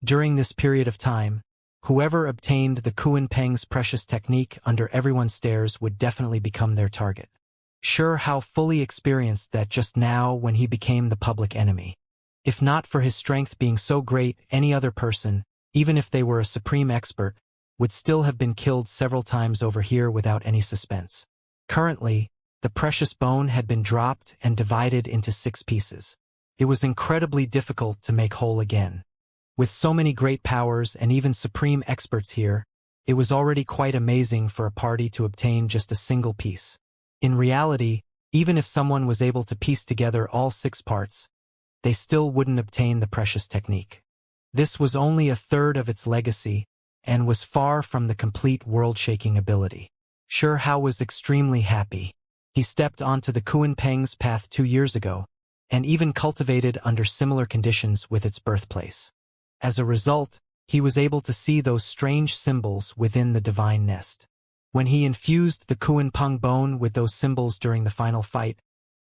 During this period of time, whoever obtained the Kuan Peng's precious technique under everyone's stares would definitely become their target. Sure Hao fully experienced that just now when he became the public enemy. If not for his strength being so great, any other person, even if they were a supreme expert, would still have been killed several times over here without any suspense. Currently, the precious bone had been dropped and divided into 6 pieces. It was incredibly difficult to make whole again. With so many great powers and even supreme experts here, it was already quite amazing for a party to obtain just a single piece. In reality, even if someone was able to piece together all 6 parts, they still wouldn't obtain the precious technique. This was only a third of its legacy and was far from the complete world-shaking ability. Sure Hao was extremely happy. He stepped onto the Kuan Peng's path 2 years ago, and even cultivated under similar conditions with its birthplace. As a result, he was able to see those strange symbols within the divine nest. When he infused the Kuan Peng bone with those symbols during the final fight,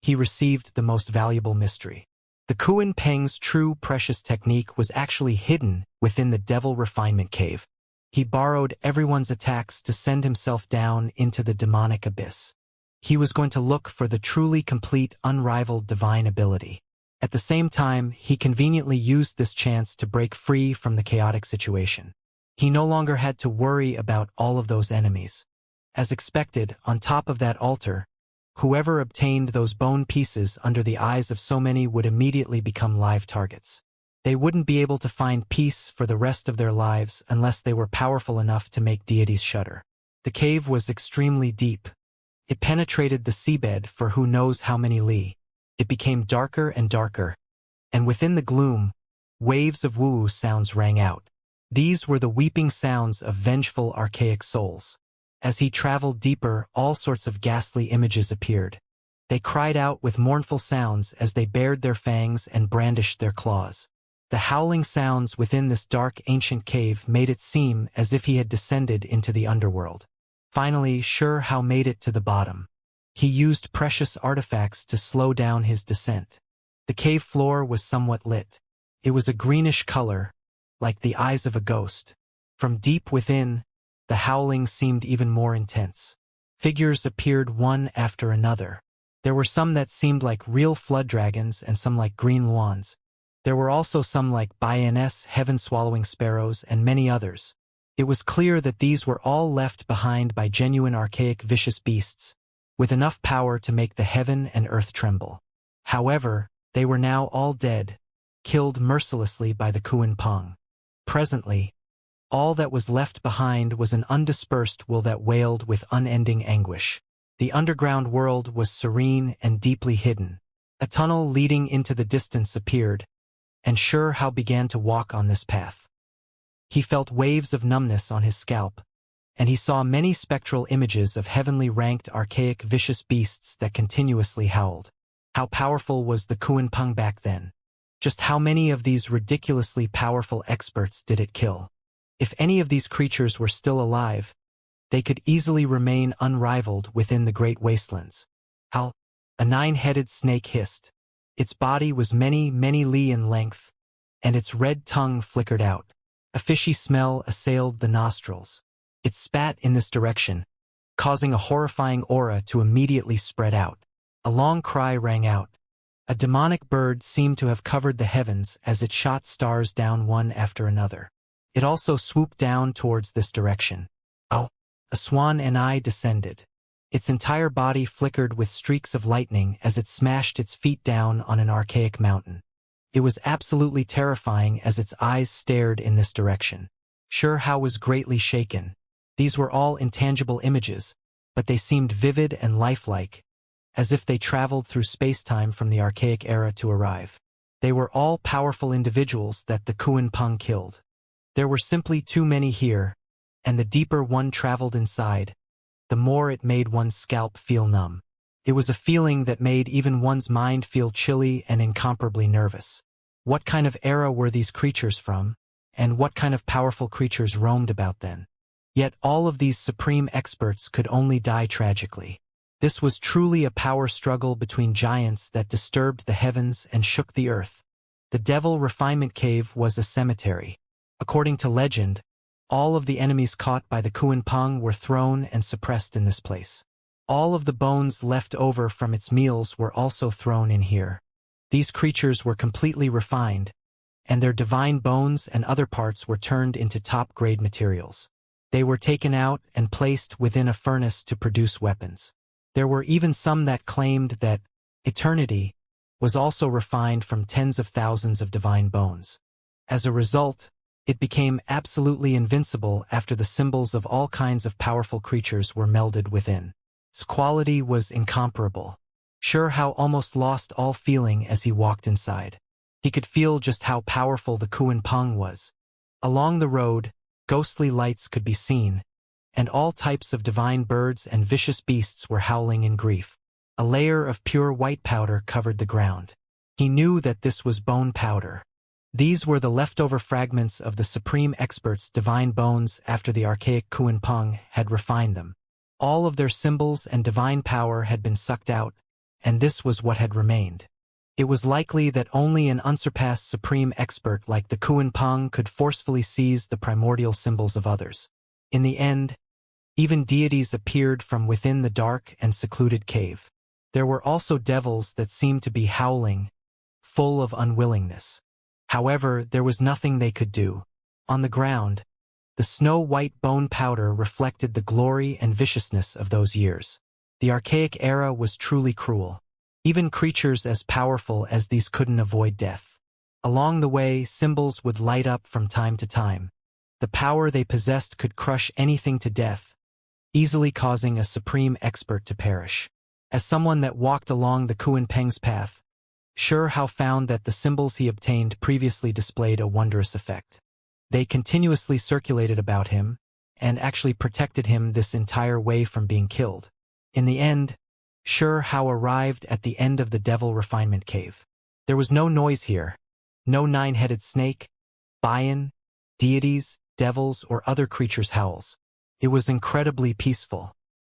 he received the most valuable mystery. The Kuan Peng's true precious technique was actually hidden within the Devil Refinement Cave. He borrowed everyone's attacks to send himself down into the demonic abyss. He was going to look for the truly complete, unrivaled divine ability. At the same time, he conveniently used this chance to break free from the chaotic situation. He no longer had to worry about all of those enemies. As expected, on top of that altar, whoever obtained those bone pieces under the eyes of so many would immediately become live targets. They wouldn't be able to find peace for the rest of their lives unless they were powerful enough to make deities shudder. The cave was extremely deep. It penetrated the seabed for who knows how many li. It became darker and darker, and within the gloom, waves of woo sounds rang out. These were the weeping sounds of vengeful archaic souls. As he traveled deeper, all sorts of ghastly images appeared. They cried out with mournful sounds as they bared their fangs and brandished their claws. The howling sounds within this dark ancient cave made it seem as if he had descended into the underworld. Finally, Sure Hao made it to the bottom. He used precious artifacts to slow down his descent. The cave floor was somewhat lit. It was a greenish color, like the eyes of a ghost. From deep within, the howling seemed even more intense. Figures appeared one after another. There were some that seemed like real flood dragons and some like green luans. There were also some like Bioness, heaven-swallowing sparrows, and many others. It was clear that these were all left behind by genuine archaic vicious beasts, with enough power to make the heaven and earth tremble. However, they were now all dead, killed mercilessly by the Kuan Peng. Presently, all that was left behind was an undispersed will that wailed with unending anguish. The underground world was serene and deeply hidden. A tunnel leading into the distance appeared, and Sure Hao began to walk on this path. He felt waves of numbness on his scalp, and he saw many spectral images of heavenly ranked archaic vicious beasts that continuously howled. How powerful was the Kuan Peng back then? Just how many of these ridiculously powerful experts did it kill? If any of these creatures were still alive, they could easily remain unrivaled within the great wastelands. How? A 9-headed snake hissed. Its body was many li in length, and its red tongue flickered out. A fishy smell assailed the nostrils. It spat in this direction, causing a horrifying aura to immediately spread out. A long cry rang out. A demonic bird seemed to have covered the heavens as it shot stars down one after another. It also swooped down towards this direction. Oh! A swan and eye descended. Its entire body flickered with streaks of lightning as it smashed its feet down on an archaic mountain. It was absolutely terrifying as its eyes stared in this direction. Sure Hao was greatly shaken. These were all intangible images, but they seemed vivid and lifelike, as if they traveled through space-time from the archaic era to arrive. They were all powerful individuals that the Kuan Peng killed. There were simply too many here, and the deeper one traveled inside, the more it made one's scalp feel numb. It was a feeling that made even one's mind feel chilly and incomparably nervous. What kind of era were these creatures from, and what kind of powerful creatures roamed about then? Yet all of these supreme experts could only die tragically. This was truly a power struggle between giants that disturbed the heavens and shook the earth. The Devil Refinement Cave was a cemetery. According to legend, all of the enemies caught by the Kuan-Peng were thrown and suppressed in this place. All of the bones left over from its meals were also thrown in here. These creatures were completely refined, and their divine bones and other parts were turned into top-grade materials. They were taken out and placed within a furnace to produce weapons. There were even some that claimed that eternity was also refined from tens of thousands of divine bones. As a result, it became absolutely invincible after the symbols of all kinds of powerful creatures were melded within. Its quality was incomparable. Sure Hao almost lost all feeling as he walked inside. He could feel just how powerful the Kuan-Peng was. Along the road, ghostly lights could be seen, and all types of divine birds and vicious beasts were howling in grief. A layer of pure white powder covered the ground. He knew that this was bone powder. These were the leftover fragments of the Supreme Expert's divine bones after the archaic Kuan-Peng had refined them. All of their symbols and divine power had been sucked out, and this was what had remained. It was likely that only an unsurpassed Supreme Expert like the Kuan-Peng could forcefully seize the primordial symbols of others. In the end, even deities appeared from within the dark and secluded cave. There were also devils that seemed to be howling, full of unwillingness. However, there was nothing they could do. On the ground, the snow-white bone powder reflected the glory and viciousness of those years. The archaic era was truly cruel. Even creatures as powerful as these couldn't avoid death. Along the way, symbols would light up from time to time. The power they possessed could crush anything to death, easily causing a Supreme Expert to perish. As someone that walked along the Kuan-Peng's path, Sure Hao found that the symbols he obtained previously displayed a wondrous effect. They continuously circulated about him, and actually protected him this entire way from being killed. In the end, Sure Hao arrived at the end of the Devil Refinement Cave. There was no noise here, no nine-headed snake, Bayan, deities, devils, or other creatures' howls. It was incredibly peaceful.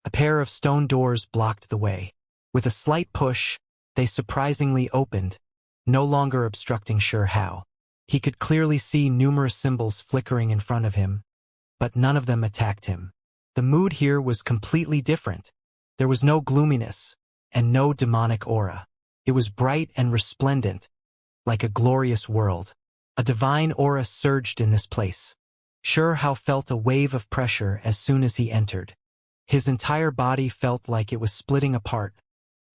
A pair of stone doors blocked the way. With a slight push, they surprisingly opened, no longer obstructing Sure Hao. He could clearly see numerous symbols flickering in front of him, but none of them attacked him. The mood here was completely different. There was no gloominess, and no demonic aura. It was bright and resplendent, like a glorious world. A divine aura surged in this place. Sure Hao felt a wave of pressure as soon as he entered. His entire body felt like it was splitting apart,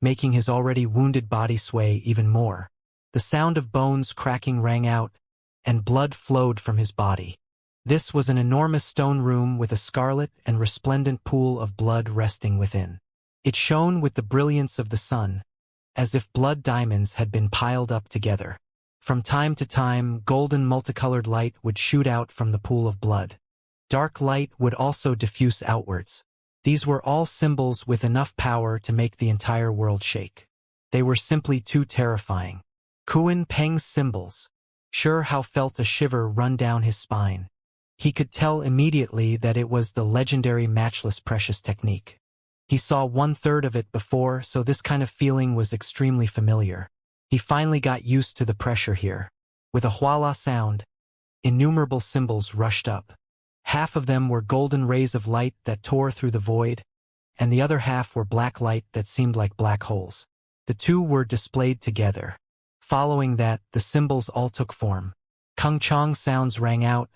making his already wounded body sway even more. The sound of bones cracking rang out, and blood flowed from his body. This was an enormous stone room with a scarlet and resplendent pool of blood resting within. It shone with the brilliance of the sun, as if blood diamonds had been piled up together. From time to time, golden multicolored light would shoot out from the pool of blood. Dark light would also diffuse outwards. These were all symbols with enough power to make the entire world shake. They were simply too terrifying. Kuan-Peng's symbols. Sure Hao felt a shiver run down his spine. He could tell immediately that it was the legendary matchless precious technique. He saw 1/3 of it before, so this kind of feeling was extremely familiar. He finally got used to the pressure here. With a huala sound, innumerable symbols rushed up. Half of them were golden rays of light that tore through the void, and the other half were black light that seemed like black holes. The two were displayed together. Following that, the symbols all took form. Kung Chong sounds rang out,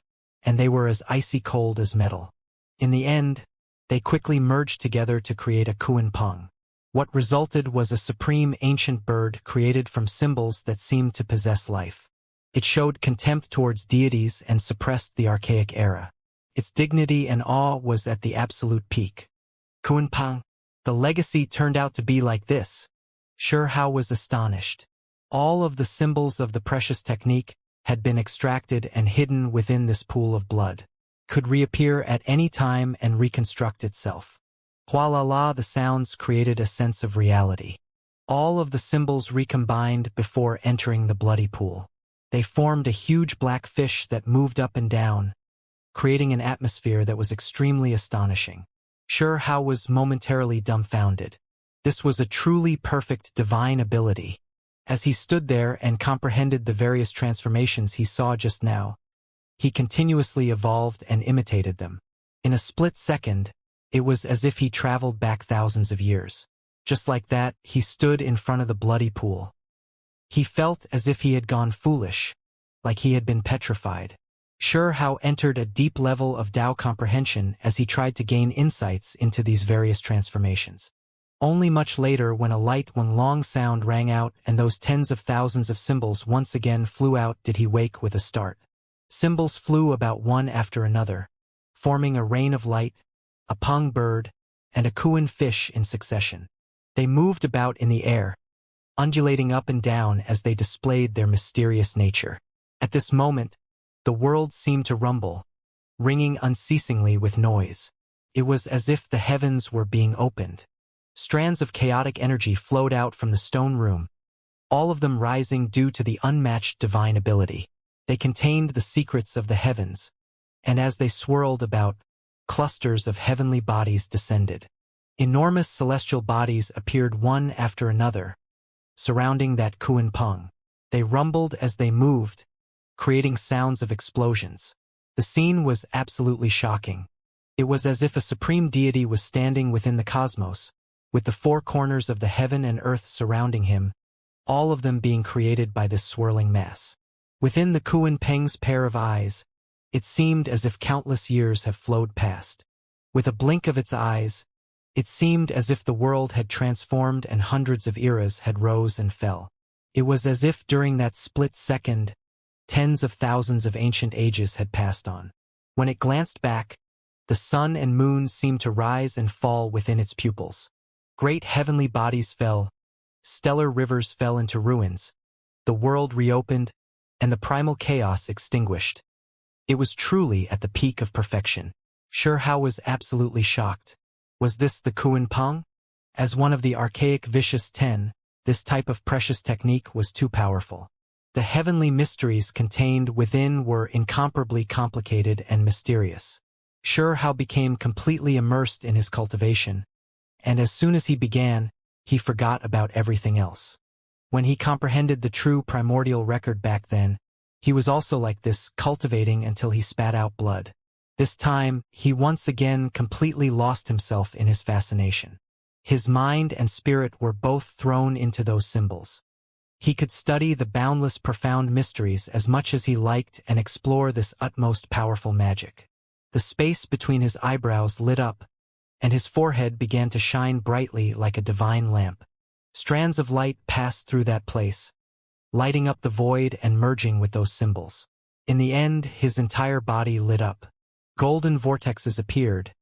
and they were as icy cold as metal. In the end, they quickly merged together to create a Kuan-Peng. What resulted was a supreme ancient bird created from symbols that seemed to possess life. It showed contempt towards deities and suppressed the archaic era. Its dignity and awe was at the absolute peak. Kuan-Peng. The legacy turned out to be like this. Sure Hao was astonished. All of the symbols of the precious technique had been extracted and hidden within this pool of blood. Could reappear at any time and reconstruct itself. Hualala, the sounds created a sense of reality. All of the symbols recombined before entering the bloody pool. They formed a huge black fish that moved up and down, creating an atmosphere that was extremely astonishing. Sure Hao was momentarily dumbfounded. This was a truly perfect divine ability. As he stood there and comprehended the various transformations he saw just now, he continuously evolved and imitated them. In a split second, it was as if he traveled back thousands of years. Just like that, he stood in front of the bloody pool. He felt as if he had gone foolish, like he had been petrified. Hao entered a deep level of Tao comprehension as he tried to gain insights into these various transformations. Only much later, when a long sound rang out and those tens of thousands of symbols once again flew out, did he wake with a start. Symbols flew about one after another, forming a rain of light, a pung bird, and a kuan fish in succession. They moved about in the air, undulating up and down as they displayed their mysterious nature. At this moment, the world seemed to rumble, ringing unceasingly with noise. It was as if the heavens were being opened. Strands of chaotic energy flowed out from the stone room, all of them rising due to the unmatched divine ability. They contained the secrets of the heavens, and as they swirled about, clusters of heavenly bodies descended. Enormous celestial bodies appeared one after another, surrounding that Kuan Peng. They rumbled as they moved, creating sounds of explosions. The scene was absolutely shocking. It was as if a supreme deity was standing within the cosmos, with the four corners of the heaven and earth surrounding him, all of them being created by this swirling mass. Within the Kuan Peng's pair of eyes, it seemed as if countless years have flowed past. With a blink of its eyes, it seemed as if the world had transformed and hundreds of eras had rose and fell. It was as if during that split second, tens of thousands of ancient ages had passed on. When it glanced back, the sun and moon seemed to rise and fall within its pupils. Great heavenly bodies fell, stellar rivers fell into ruins, the world reopened, and the primal chaos extinguished. It was truly at the peak of perfection. Hao was absolutely shocked. Was this the Kuan Peng? As one of the archaic vicious 10, this type of precious technique was too powerful. The heavenly mysteries contained within were incomparably complicated and mysterious. Hao became completely immersed in his cultivation, and as soon as he began, he forgot about everything else. When he comprehended the true primordial record back then, he was also like this, cultivating until he spat out blood. This time, he once again completely lost himself in his fascination. His mind and spirit were both thrown into those symbols. He could study the boundless profound mysteries as much as he liked and explore this utmost powerful magic. The space between his eyebrows lit up, and his forehead began to shine brightly like a divine lamp. Strands of light passed through that place, lighting up the void and merging with those symbols. In the end, his entire body lit up. Golden vortexes appeared,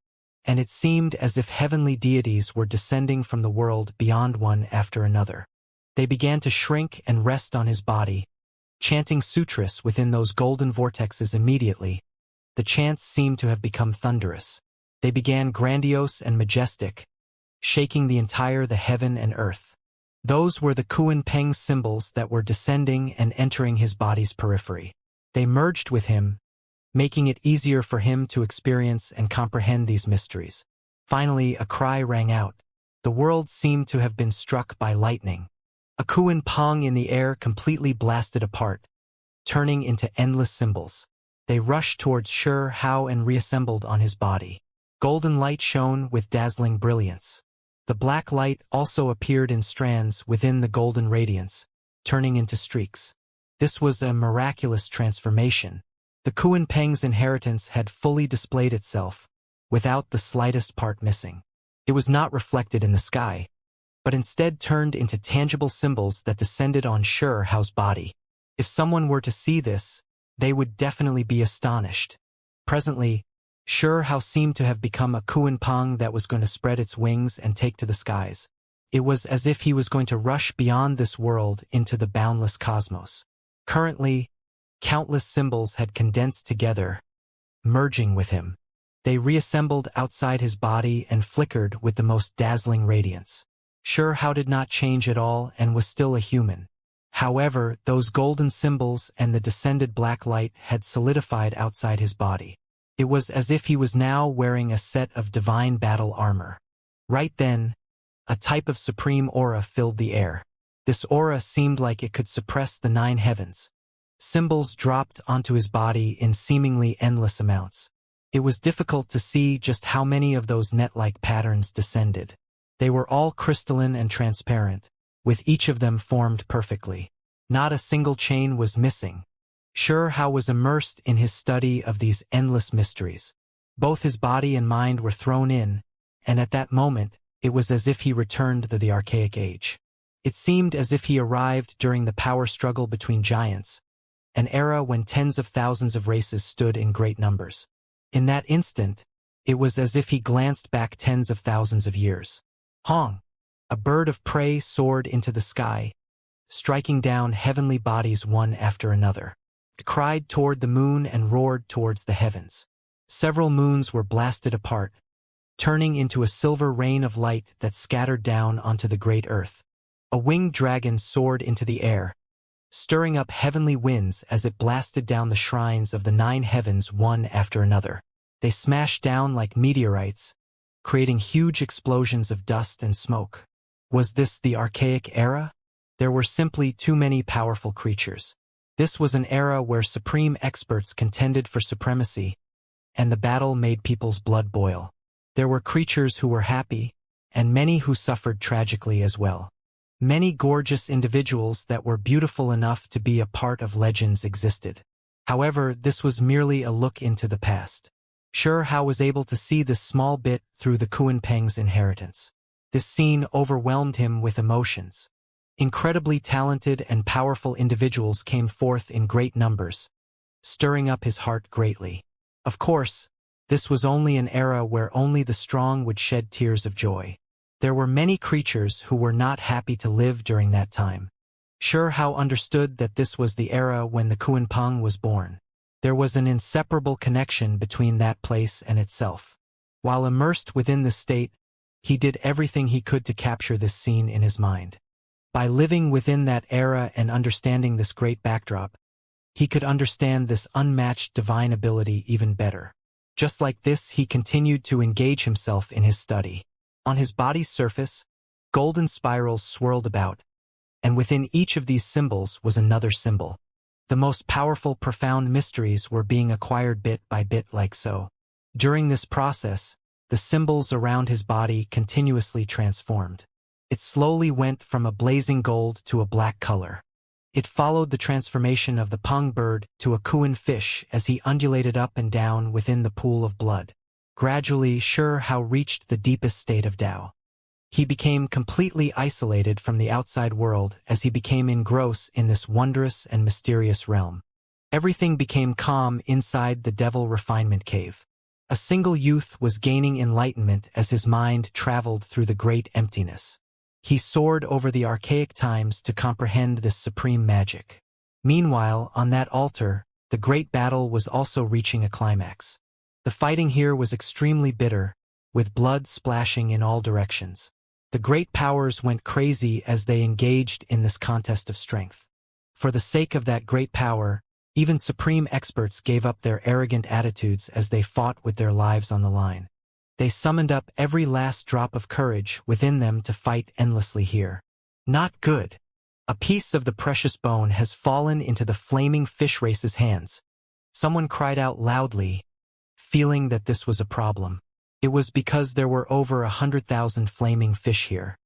and it seemed as if heavenly deities were descending from the world beyond one after another. They began to shrink and rest on his body, chanting sutras within those golden vortexes immediately. The chants seemed to have become thunderous. They began grandiose and majestic, shaking the heaven and earth. Those were the Kuan Peng symbols that were descending and entering his body's periphery. They merged with him, making it easier for him to experience and comprehend these mysteries. Finally, a cry rang out. The world seemed to have been struck by lightning. A Kuan Peng in the air completely blasted apart, turning into endless symbols. They rushed towards Hao and reassembled on his body. Golden light shone with dazzling brilliance. The black light also appeared in strands within the golden radiance, turning into streaks. This was a miraculous transformation. The Kuan Peng's inheritance had fully displayed itself, without the slightest part missing. It was not reflected in the sky, but instead turned into tangible symbols that descended on Hao's body. If someone were to see this, they would definitely be astonished. Presently, Hao seemed to have become a Kuan Peng that was going to spread its wings and take to the skies. It was as if he was going to rush beyond this world into the boundless cosmos. Currently, countless symbols had condensed together, merging with him. They reassembled outside his body and flickered with the most dazzling radiance. Hao did not change at all and was still a human. However, those golden symbols and the descended black light had solidified outside his body. It was as if he was now wearing a set of divine battle armor. Right then, a type of supreme aura filled the air. This aura seemed like it could suppress the 9 heavens. Symbols dropped onto his body in seemingly endless amounts. It was difficult to see just how many of those net-like patterns descended. They were all crystalline and transparent, with each of them formed perfectly. Not a single chain was missing. Sure Hao was immersed in his study of these endless mysteries. Both his body and mind were thrown in, and at that moment, it was as if he returned to the archaic age. It seemed as if he arrived during the power struggle between giants, an era when tens of thousands of races stood in great numbers. In that instant, it was as if he glanced back tens of thousands of years. Hong! A bird of prey soared into the sky, striking down heavenly bodies one after another. It cried toward the moon and roared towards the heavens. Several moons were blasted apart, turning into a silver rain of light that scattered down onto the great earth. A winged dragon soared into the air, stirring up heavenly winds as it blasted down the shrines of the 9 heavens one after another. They smashed down like meteorites, creating huge explosions of dust and smoke. Was this the archaic era? There were simply too many powerful creatures. This was an era where supreme experts contended for supremacy, and the battle made people's blood boil. There were creatures who were happy, and many who suffered tragically as well. Many gorgeous individuals that were beautiful enough to be a part of legends existed. However, this was merely a look into the past. Sure Hao was able to see this small bit through the Kuan-Peng's inheritance. This scene overwhelmed him with emotions. Incredibly talented and powerful individuals came forth in great numbers, stirring up his heart greatly. Of course, this was only an era where only the strong would shed tears of joy. There were many creatures who were not happy to live during that time. Sure Hao understood that this was the era when the Kuan-Peng was born. There was an inseparable connection between that place and itself. While immersed within this state, he did everything he could to capture this scene in his mind. By living within that era and understanding this great backdrop, he could understand this unmatched divine ability even better. Just like this, he continued to engage himself in his study. On his body's surface, golden spirals swirled about, and within each of these symbols was another symbol. The most powerful, profound mysteries were being acquired bit by bit like so. During this process, the symbols around his body continuously transformed. It slowly went from a blazing gold to a black color. It followed the transformation of the Peng bird to a Kuan fish as he undulated up and down within the pool of blood. Gradually, Sure Hao reached the deepest state of Tao. He became completely isolated from the outside world as he became engrossed in this wondrous and mysterious realm. Everything became calm inside the Devil Refinement Cave. A single youth was gaining enlightenment as his mind traveled through the great emptiness. He soared over the archaic times to comprehend this supreme magic. Meanwhile, on that altar, the great battle was also reaching a climax. The fighting here was extremely bitter, with blood splashing in all directions. The great powers went crazy as they engaged in this contest of strength. For the sake of that great power, even supreme experts gave up their arrogant attitudes as they fought with their lives on the line. They summoned up every last drop of courage within them to fight endlessly here. Not good. A piece of the precious bone has fallen into the flaming fish race's hands. Someone cried out loudly, feeling that this was a problem. It was because there were over 100,000 flaming fish here.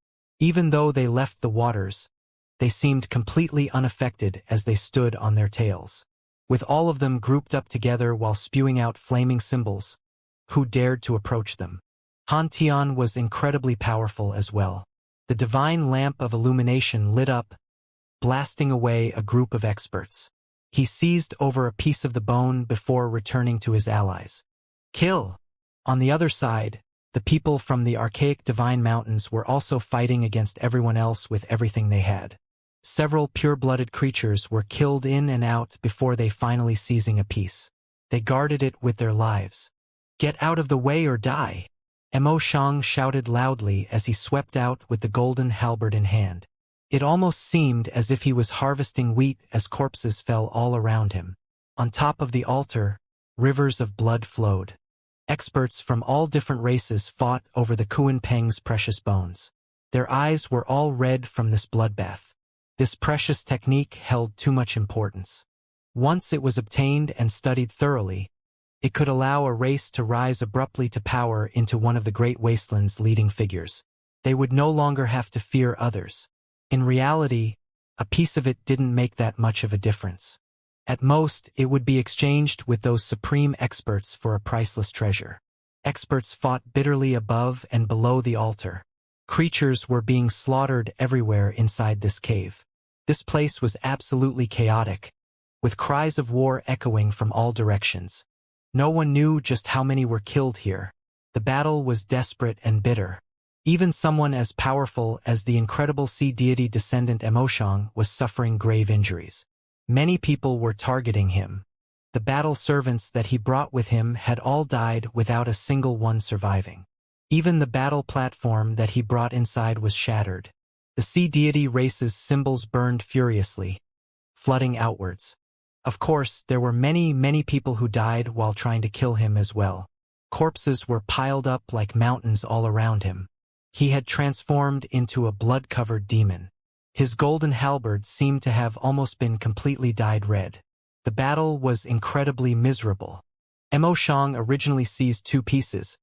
Even though they left the waters, they seemed completely unaffected as they stood on their tails. With all of them grouped up together while spewing out flaming symbols, who dared to approach them? Han Tian was incredibly powerful as well. The divine lamp of illumination lit up, blasting away a group of experts. He seized over a piece of the bone before returning to his allies. Kill! On the other side, the people from the archaic divine mountains were also fighting against everyone else with everything they had. Several pure-blooded creatures were killed in and out before they finally seizing a piece. They guarded it with their lives. Get out of the way or die! Mo Shang shouted loudly as he swept out with the golden halberd in hand. It almost seemed as if he was harvesting wheat as corpses fell all around him. On top of the altar, rivers of blood flowed. Experts from all different races fought over the Kuan-Peng's precious bones. Their eyes were all red from this bloodbath. This precious technique held too much importance. Once it was obtained and studied thoroughly, it could allow a race to rise abruptly to power into one of the Great Wasteland's leading figures. They would no longer have to fear others. In reality, a piece of it didn't make that much of a difference. At most, it would be exchanged with those supreme experts for a priceless treasure. Experts fought bitterly above and below the altar. Creatures were being slaughtered everywhere inside this cave. This place was absolutely chaotic, with cries of war echoing from all directions. No one knew just how many were killed here. The battle was desperate and bitter. Even someone as powerful as the incredible sea deity descendant Emoshang was suffering grave injuries. Many people were targeting him. The battle servants that he brought with him had all died without a single one surviving. Even the battle platform that he brought inside was shattered. The sea deity race's symbols burned furiously, flooding outwards. Of course, there were many people who died while trying to kill him as well. Corpses were piled up like mountains all around him. He had transformed into a blood-covered demon. His golden halberd seemed to have almost been completely dyed red. The battle was incredibly miserable. Emoshang originally seized 2 pieces,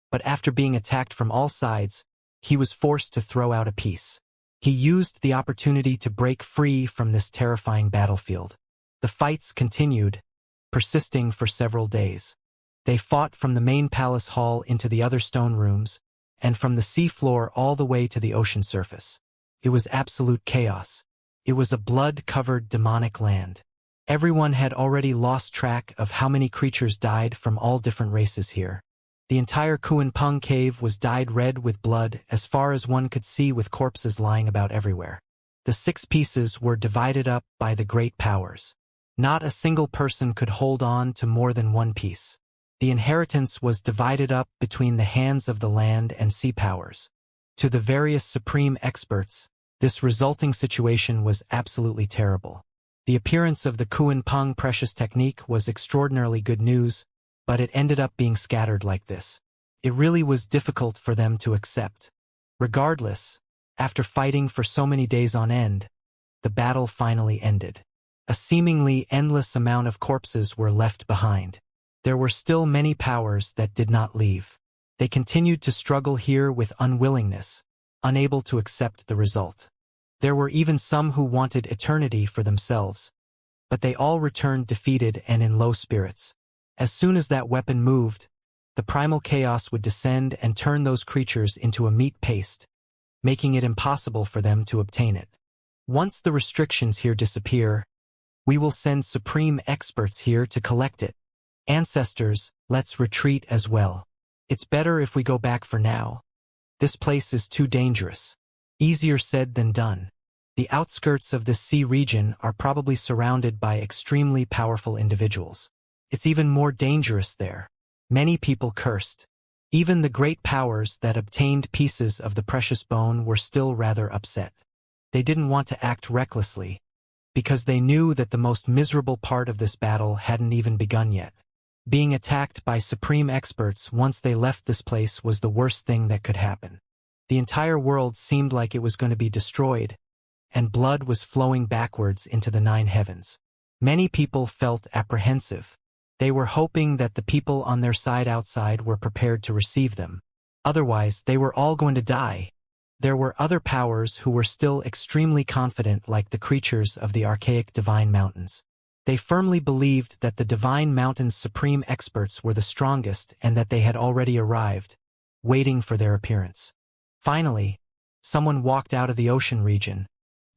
but after being attacked from all sides, he was forced to throw out a piece. He used the opportunity to break free from this terrifying battlefield. The fights continued, persisting for several days. They fought from the main palace hall into the other stone rooms, and from the sea floor all the way to the ocean surface. It was absolute chaos. It was a blood-covered demonic land. Everyone had already lost track of how many creatures died from all different races here. The entire Kuanpeng cave was dyed red with blood as far as one could see, with corpses lying about everywhere. The 6 pieces were divided up by the great powers. Not a single person could hold on to more than 1 piece. The inheritance was divided up between the hands of the land and sea powers. To the various supreme experts, this resulting situation was absolutely terrible. The appearance of the Kuanpeng precious technique was extraordinarily good news, but it ended up being scattered like this. It really was difficult for them to accept. Regardless, after fighting for so many days on end, the battle finally ended. A seemingly endless amount of corpses were left behind. There were still many powers that did not leave. They continued to struggle here with unwillingness, unable to accept the result. There were even some who wanted eternity for themselves, but they all returned defeated and in low spirits. As soon as that weapon moved, the primal chaos would descend and turn those creatures into a meat paste, making it impossible for them to obtain it. Once the restrictions here disappear, we will send supreme experts here to collect it. Ancestors, let's retreat as well. It's better if we go back for now. This place is too dangerous. Easier said than done. The outskirts of this sea region are probably surrounded by extremely powerful individuals. It's even more dangerous there. Many people cursed. Even the great powers that obtained pieces of the precious bone were still rather upset. They didn't want to act recklessly, because they knew that the most miserable part of this battle hadn't even begun yet. Being attacked by supreme experts once they left this place was the worst thing that could happen. The entire world seemed like it was going to be destroyed, and blood was flowing backwards into the 9 heavens. Many people felt apprehensive. They were hoping that the people on their side outside were prepared to receive them. Otherwise, they were all going to die. There were other powers who were still extremely confident, like the creatures of the archaic Divine Mountains. They firmly believed that the Divine Mountain's supreme experts were the strongest and that they had already arrived, waiting for their appearance. Finally, someone walked out of the ocean region,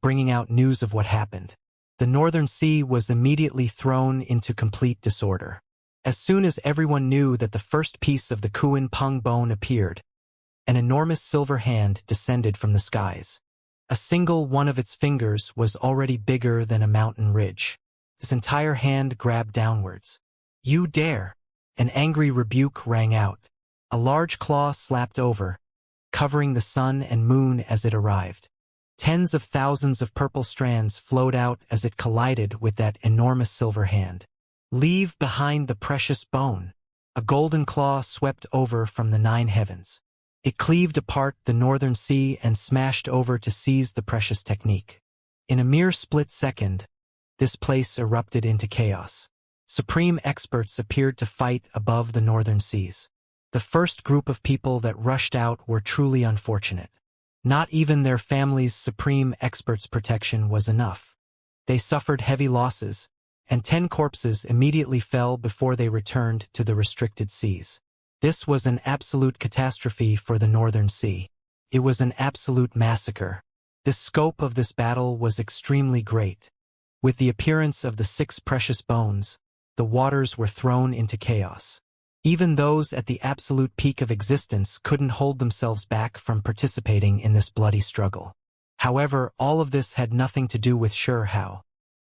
bringing out news of what happened. The Northern Sea was immediately thrown into complete disorder. As soon as everyone knew that the first piece of the Kuanpeng bone appeared, an enormous silver hand descended from the skies. A single one of its fingers was already bigger than a mountain ridge. This entire hand grabbed downwards. "You dare!" An angry rebuke rang out. A large claw slapped over, covering the sun and moon as it arrived. Tens of thousands of purple strands flowed out as it collided with that enormous silver hand. "Leave behind the precious bone." A golden claw swept over from the 9 heavens. It cleaved apart the Northern Sea and smashed over to seize the precious technique. In a mere split second, This place erupted into chaos. Supreme experts appeared to fight above the northern seas. The first group of people that rushed out were truly unfortunate. Not even their family's supreme experts' protection was enough. They suffered heavy losses, and 10 corpses immediately fell before they returned to the restricted seas. This was an absolute catastrophe for the Northern Sea. It was an absolute massacre. The scope of this battle was extremely great. With the appearance of the 6 precious bones, the waters were thrown into chaos. Even those at the absolute peak of existence couldn't hold themselves back from participating in this bloody struggle. However, all of this had nothing to do with Hao.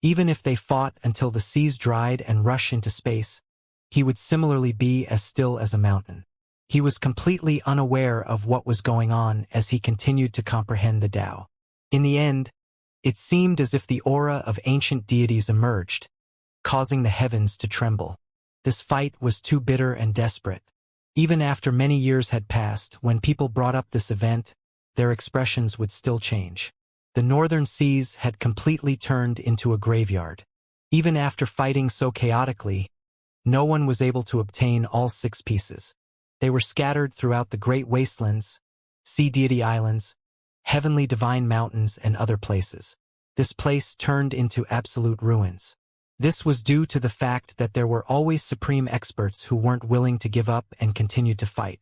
Even if they fought until the seas dried and rushed into space, he would similarly be as still as a mountain. He was completely unaware of what was going on as he continued to comprehend the Tao. In the end, it seemed as if the aura of ancient deities emerged, causing the heavens to tremble. This fight was too bitter and desperate. Even after many years had passed, when people brought up this event, their expressions would still change. The northern seas had completely turned into a graveyard. Even after fighting so chaotically, no one was able to obtain all 6 pieces. They were scattered throughout the great wastelands, sea deity islands, heavenly divine mountains, and other places. This place turned into absolute ruins. This was due to the fact that there were always supreme experts who weren't willing to give up and continued to fight.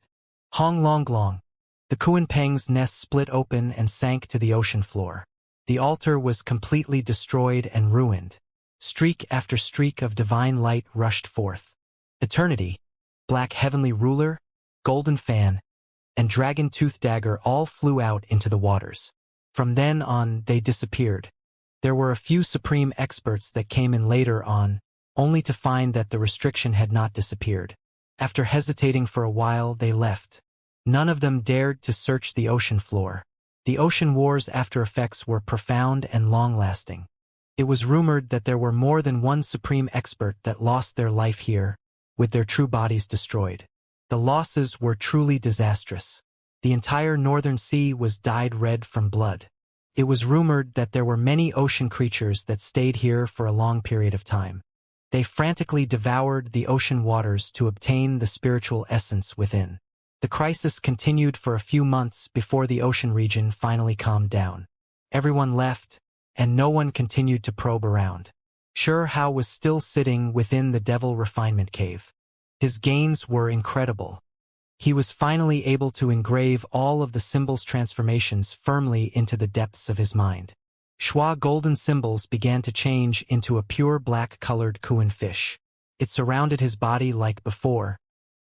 Hong Long Long. The Kuanpeng's nest split open and sank to the ocean floor. The altar was completely destroyed and ruined. Streak after streak of divine light rushed forth. Eternity, Black Heavenly Ruler, Golden Fan, and Dragon Tooth Dagger all flew out into the waters. From then on, they disappeared. There were a few supreme experts that came in later on, only to find that the restriction had not disappeared. After hesitating for a while, they left. None of them dared to search the ocean floor. The ocean war's after effects were profound and long-lasting. It was rumored that there were more than one supreme expert that lost their life here, with their true bodies destroyed. The losses were truly disastrous. The entire northern sea was dyed red from blood. It was rumored that there were many ocean creatures that stayed here for a long period of time. They frantically devoured the ocean waters to obtain the spiritual essence within. The crisis continued for a few months before the ocean region finally calmed down. Everyone left, and no one continued to probe around. Hao was still sitting within the Devil Refinement Cave. His gains were incredible. He was finally able to engrave all of the symbols' transformations firmly into the depths of his mind. Schwa golden symbols began to change into a pure black-colored Kuan fish. It surrounded his body like before,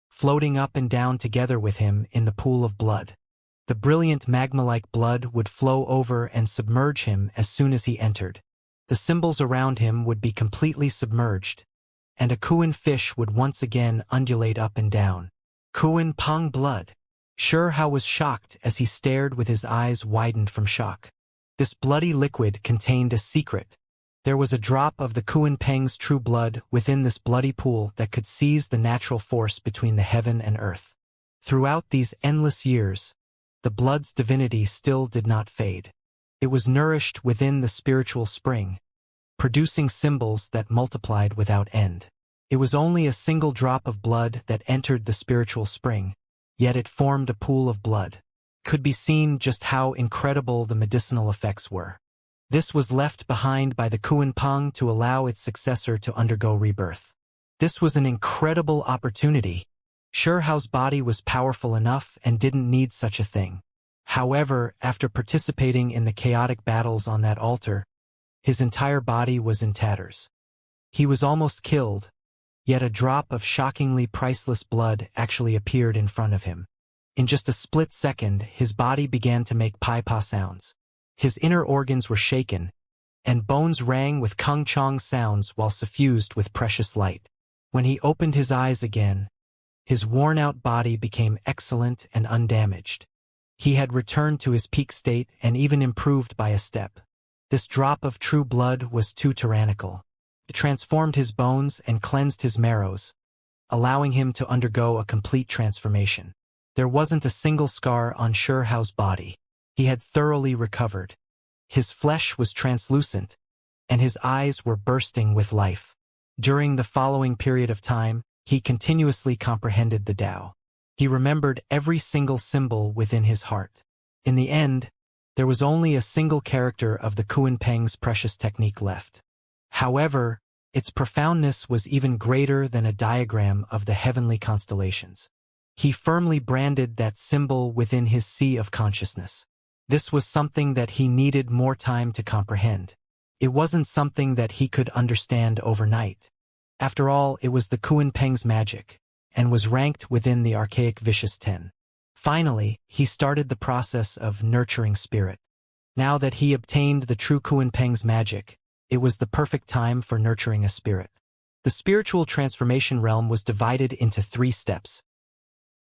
floating up and down together with him in the pool of blood. The brilliant magma-like blood would flow over and submerge him as soon as he entered. The symbols around him would be completely submerged, and a Kuan fish would once again undulate up and down. Kuan Peng blood. Hao was shocked as he stared with his eyes widened from shock. This bloody liquid contained a secret. There was a drop of the Kuan Peng's true blood within this bloody pool that could seize the natural force between the heaven and earth. Throughout these endless years, the blood's divinity still did not fade. It was nourished within the spiritual spring, producing symbols that multiplied without end. It was only a single drop of blood that entered the spiritual spring, yet it formed a pool of blood. Could be seen just how incredible the medicinal effects were. This was left behind by the Kuan Peng to allow its successor to undergo rebirth. This was an incredible opportunity. Hao's body was powerful enough and didn't need such a thing. However, after participating in the chaotic battles on that altar, his entire body was in tatters. He was almost killed, yet a drop of shockingly priceless blood actually appeared in front of him. In just a split second, his body began to make pai-pa sounds. His inner organs were shaken, and bones rang with kung chong sounds while suffused with precious light. When he opened his eyes again, his worn-out body became excellent and undamaged. He had returned to his peak state and even improved by a step. This drop of true blood was too tyrannical. It transformed his bones and cleansed his marrows, allowing him to undergo a complete transformation. There wasn't a single scar on Hao's body. He had thoroughly recovered. His flesh was translucent, and his eyes were bursting with life. During the following period of time, he continuously comprehended the Tao. He remembered every single symbol within his heart. In the end, there was only a single character of the Kunpeng's precious technique left. However, its profoundness was even greater than a diagram of the heavenly constellations. He firmly branded that symbol within his sea of consciousness. This was something that he needed more time to comprehend. It wasn't something that he could understand overnight. After all, it was the Kunpeng's magic, and was ranked within the archaic vicious 10. Finally, he started the process of nurturing spirit. Now that he obtained the true Kunpeng's magic, it was the perfect time for nurturing a spirit. The spiritual transformation realm was divided into 3 steps: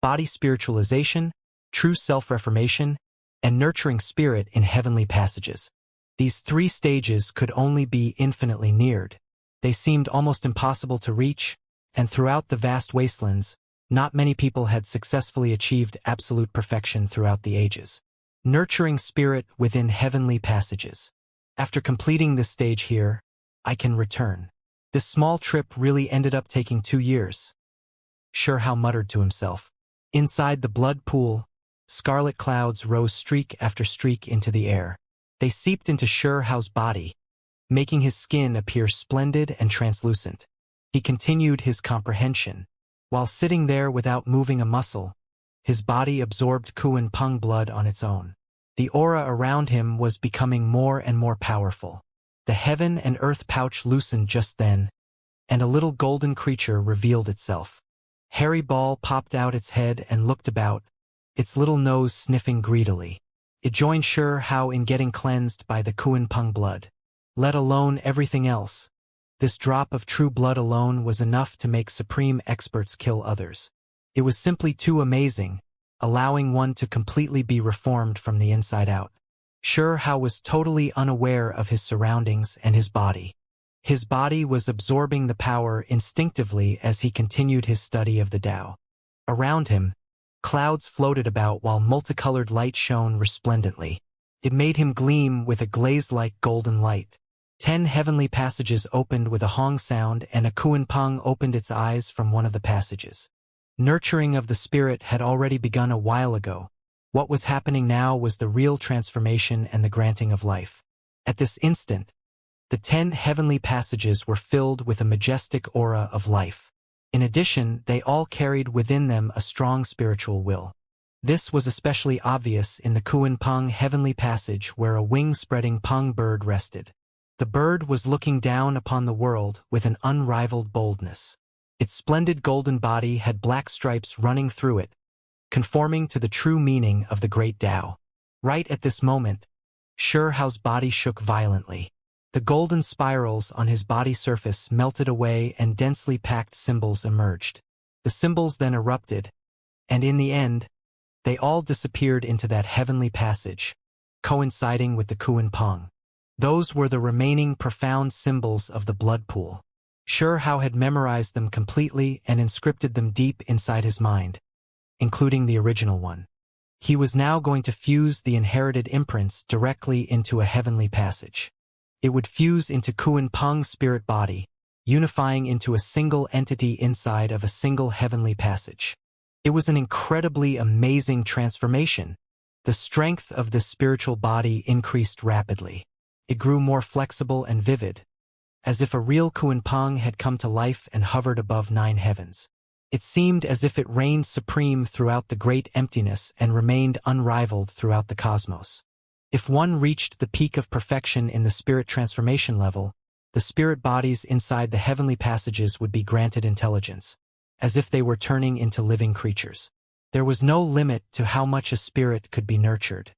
body spiritualization, true self-reformation, and nurturing spirit in heavenly passages. These 3 stages could only be infinitely neared. They seemed almost impossible to reach, and throughout the vast wastelands, not many people had successfully achieved absolute perfection throughout the ages. Nurturing spirit within heavenly passages. After completing this stage here, I can return. This small trip really ended up taking 2 years. Xianxia muttered to himself. Inside the blood pool, scarlet clouds rose streak after streak into the air. They seeped into Xianxia's body, making his skin appear splendid and translucent. He continued his comprehension. While sitting there without moving a muscle, his body absorbed Kunpeng blood on its own. The aura around him was becoming more and more powerful. The heaven and earth pouch loosened just then, and a little golden creature revealed itself. Hairy Ball popped out its head and looked about, its little nose sniffing greedily. It joined Xianxia in getting cleansed by the Kunpeng blood. Let alone everything else, this drop of true blood alone was enough to make supreme experts kill others. It was simply too amazing, allowing one to completely be reformed from the inside out. Xianxia was totally unaware of his surroundings and his body. His body was absorbing the power instinctively as he continued his study of the Tao. Around him, clouds floated about while multicolored light shone resplendently. It made him gleam with a glaze-like golden light. 10 heavenly passages opened with a hong sound, and a Kunpeng opened its eyes from one of the passages. Nurturing of the spirit had already begun a while ago. What was happening now was the real transformation and the granting of life. At this instant, the 10 heavenly passages were filled with a majestic aura of life. In addition, they all carried within them a strong spiritual will. This was especially obvious in the Kunpeng heavenly passage where a wing-spreading Peng bird rested. The bird was looking down upon the world with an unrivaled boldness. Its splendid golden body had black stripes running through it, conforming to the true meaning of the great Tao. Right at this moment, Xianxia's body shook violently. The golden spirals on his body surface melted away and densely packed symbols emerged. The symbols then erupted, and in the end, they all disappeared into that heavenly passage, coinciding with the Kunpeng. Those were the remaining profound symbols of the blood pool. Xianxia had memorized them completely and inscripted them deep inside his mind, including the original one. He was now going to fuse the inherited imprints directly into a heavenly passage. It would fuse into Kunpeng's spirit body, unifying into a single entity inside of a single heavenly passage. It was an incredibly amazing transformation. The strength of this spiritual body increased rapidly. It grew more flexible and vivid, as if a real Kunpeng had come to life and hovered above 9 heavens. It seemed as if it reigned supreme throughout the great emptiness and remained unrivaled throughout the cosmos. If one reached the peak of perfection in the spirit transformation level, the spirit bodies inside the heavenly passages would be granted intelligence, as if they were turning into living creatures. There was no limit to how much a spirit could be nurtured.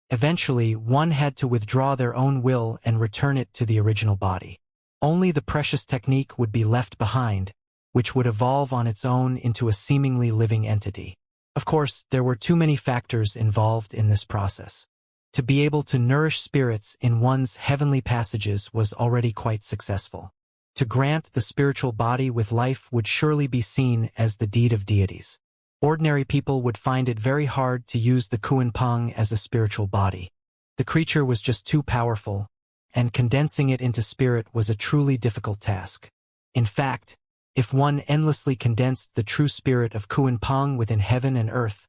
Eventually, one had to withdraw their own will and return it to the original body. Only the precious technique would be left behind, which would evolve on its own into a seemingly living entity. Of course, there were too many factors involved in this process. To be able to nourish spirits in one's heavenly passages was already quite successful. To grant the spiritual body with life would surely be seen as the deed of deities. Ordinary people would find it very hard to use the Kunpeng as a spiritual body. The creature was just too powerful, and condensing it into spirit was a truly difficult task. In fact, if one endlessly condensed the true spirit of Kuan-Peng within heaven and earth,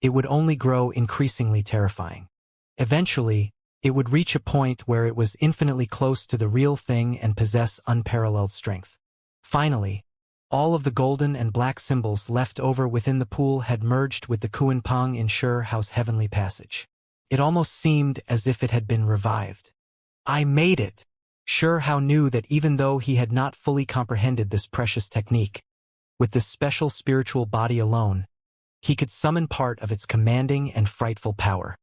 it would only grow increasingly terrifying. Eventually, it would reach a point where it was infinitely close to the real thing and possess unparalleled strength. Finally, all of the golden and black symbols left over within the pool had merged with the Kuan-Peng in Xiao's heavenly passage. It almost seemed as if it had been revived. I made it! Xiao knew that even though he had not fully comprehended this precious technique, with this special spiritual body alone, he could summon part of its commanding and frightful power.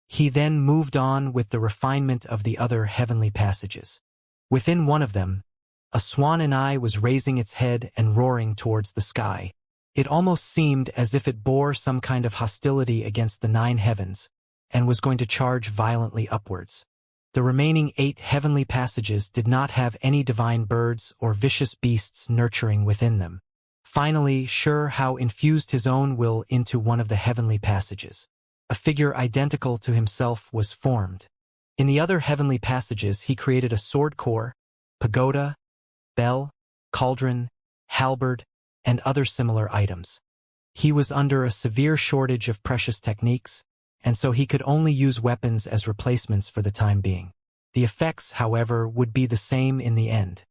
He then moved on with the refinement of the other heavenly passages. Within one of them, a swan and eye was raising its head and roaring towards the sky. It almost seemed as if it bore some kind of hostility against the 9 heavens, and was going to charge violently upwards. The remaining 8 heavenly passages did not have any divine birds or vicious beasts nurturing within them. Finally, Xiao infused his own will into one of the heavenly passages. A figure identical to himself was formed. In the other heavenly passages he created a sword core, pagoda, bell, cauldron, halberd, and other similar items. He was under a severe shortage of precious techniques, and so he could only use weapons as replacements for the time being. The effects, however, would be the same in the end.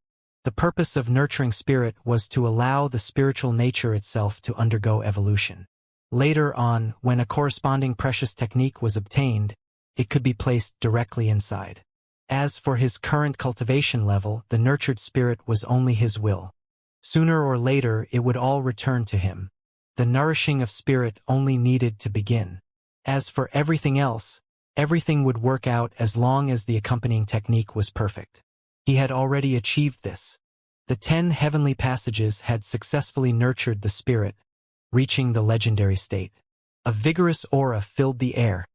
The purpose of nurturing spirit was to allow the spiritual nature itself to undergo evolution. Later on, when a corresponding precious technique was obtained, it could be placed directly inside. As for his current cultivation level, the nurtured spirit was only his will. Sooner or later, it would all return to him. The nourishing of spirit only needed to begin. As for everything else, everything would work out as long as the accompanying technique was perfect. He had already achieved this. The 10 heavenly passages had successfully nurtured the spirit, reaching the legendary state. A vigorous aura filled the air,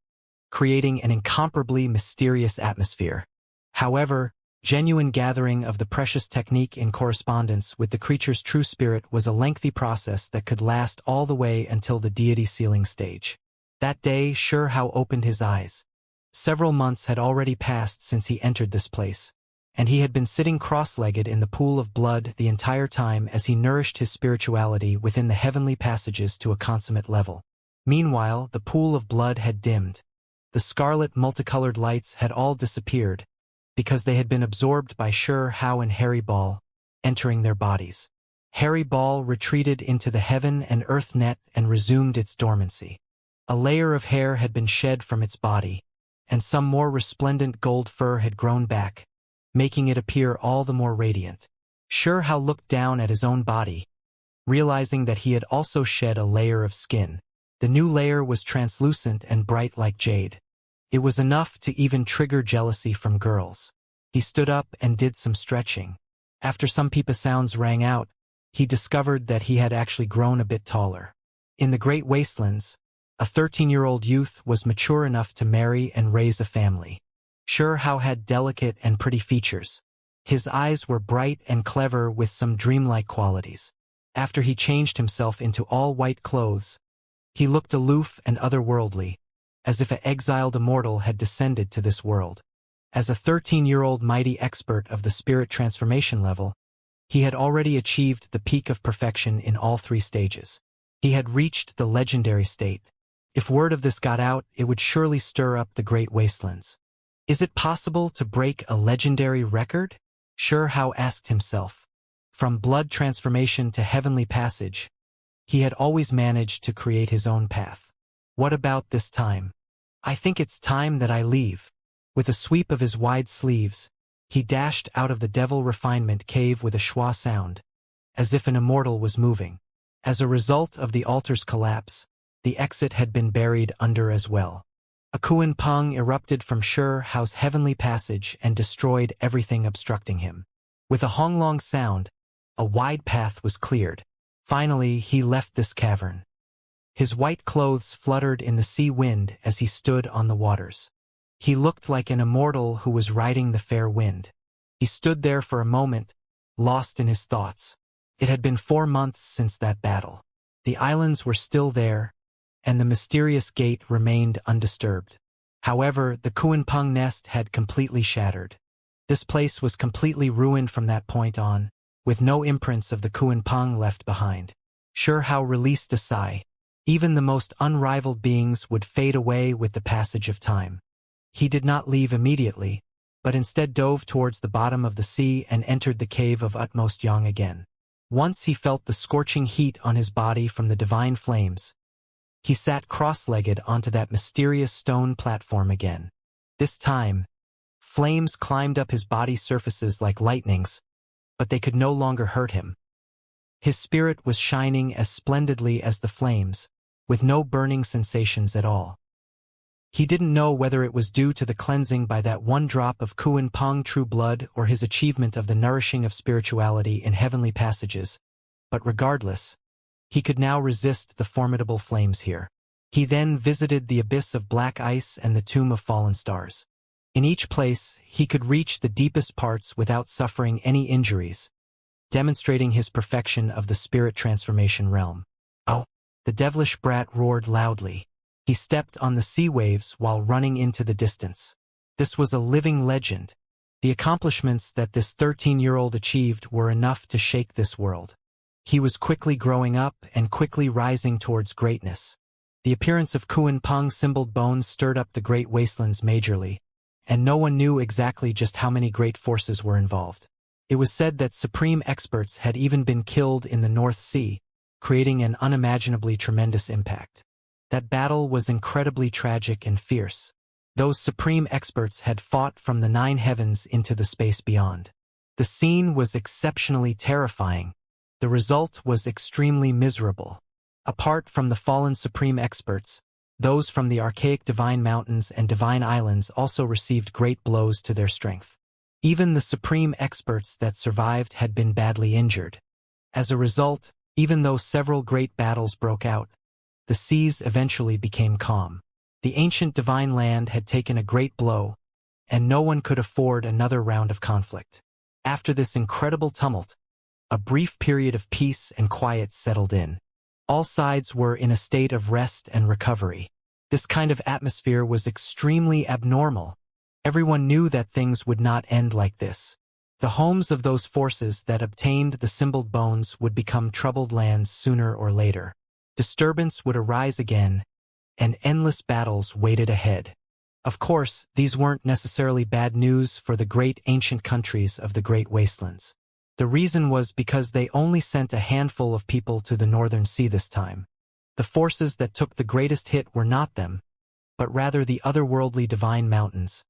creating an incomparably mysterious atmosphere. However, genuine gathering of the precious technique in correspondence with the creature's true spirit was a lengthy process that could last all the way until the deity sealing stage. That day, Xiao opened his eyes. Several months had already passed since he entered this place, and he had been sitting cross-legged in the pool of blood the entire time as he nourished his spirituality within the heavenly passages to a consummate level. Meanwhile, the pool of blood had dimmed. The scarlet multicolored lights had all disappeared, because they had been absorbed by Xiao and Harry Ball, entering their bodies. Harry Ball retreated into the heaven and earth net and resumed its dormancy. A layer of hair had been shed from its body, and some more resplendent gold fur had grown back, making it appear all the more radiant. Xiao looked down at his own body, realizing that he had also shed a layer of skin. The new layer was translucent and bright like jade. It was enough to even trigger jealousy from girls. He stood up and did some stretching. After some peepa sounds rang out, he discovered that he had actually grown a bit taller. In the Great Wastelands, a 13-year-old youth was mature enough to marry and raise a family. Xiao had delicate and pretty features. His eyes were bright and clever with some dreamlike qualities. After he changed himself into all white clothes, he looked aloof and otherworldly, as if an exiled immortal had descended to this world. As a 13-year-old mighty expert of the spirit transformation level, he had already achieved the peak of perfection in all 3 stages. He had reached the legendary state. If word of this got out, it would surely stir up the Great Wastelands. Is it possible to break a legendary record? Xiao asked himself. From blood transformation to heavenly passage, he had always managed to create his own path. What about this time? I think it's time that I leave. With a sweep of his wide sleeves, he dashed out of the devil refinement cave with a schwa sound, as if an immortal was moving. As a result of the altar's collapse, the exit had been buried under as well. A Kuan-Peng erupted from Xiao's heavenly passage and destroyed everything obstructing him. With a honglong sound, a wide path was cleared. Finally, he left this cavern. His white clothes fluttered in the sea wind as he stood on the waters. He looked like an immortal who was riding the fair wind. He stood there for a moment, lost in his thoughts. It had been 4 months since that battle. The islands were still there, and the mysterious gate remained undisturbed. However, the Kuan-Peng nest had completely shattered. This place was completely ruined from that point on, with no imprints of the Kuan-Peng left behind. Sure how released a sigh. Even the most unrivaled beings would fade away with the passage of time. He did not leave immediately, but instead dove towards the bottom of the sea and entered the cave of utmost yang again. Once he felt the scorching heat on his body from the divine flames. He sat cross-legged onto that mysterious stone platform again. This time, flames climbed up his body's surfaces like lightnings, but they could no longer hurt him. His spirit was shining as splendidly as the flames, with no burning sensations at all. He didn't know whether it was due to the cleansing by that one drop of Kuan-Peng true blood or his achievement of the nourishing of spirituality in heavenly passages, but regardless, he could now resist the formidable flames here. He then visited the abyss of black ice and the tomb of fallen stars. In each place, he could reach the deepest parts without suffering any injuries, demonstrating his perfection of the spirit transformation realm. Oh! The devilish brat roared loudly. He stepped on the sea waves while running into the distance. This was a living legend. The accomplishments that this 13-year-old achieved were enough to shake this world. He was quickly growing up and quickly rising towards greatness. The appearance of Kuan-Peng symboled bones stirred up the great wastelands majorly, and no one knew exactly just how many great forces were involved. It was said that supreme experts had even been killed in the North Sea, creating an unimaginably tremendous impact. That battle was incredibly tragic and fierce. Those supreme experts had fought from the 9 heavens into the space beyond. The scene was exceptionally terrifying. The result was extremely miserable. Apart from the fallen supreme experts, those from the archaic divine mountains and divine islands also received great blows to their strength. Even the supreme experts that survived had been badly injured. As a result, even though several great battles broke out, the seas eventually became calm. The ancient divine land had taken a great blow, and no one could afford another round of conflict. After this incredible tumult, a brief period of peace and quiet settled in. All sides were in a state of rest and recovery. This kind of atmosphere was extremely abnormal. Everyone knew that things would not end like this. The homes of those forces that obtained the symboled bones would become troubled lands sooner or later. Disturbance would arise again, and endless battles waited ahead. Of course, these weren't necessarily bad news for the great ancient countries of the Great Wastelands. The reason was because they only sent a handful of people to the Northern Sea this time. The forces that took the greatest hit were not them, but rather the otherworldly divine mountains,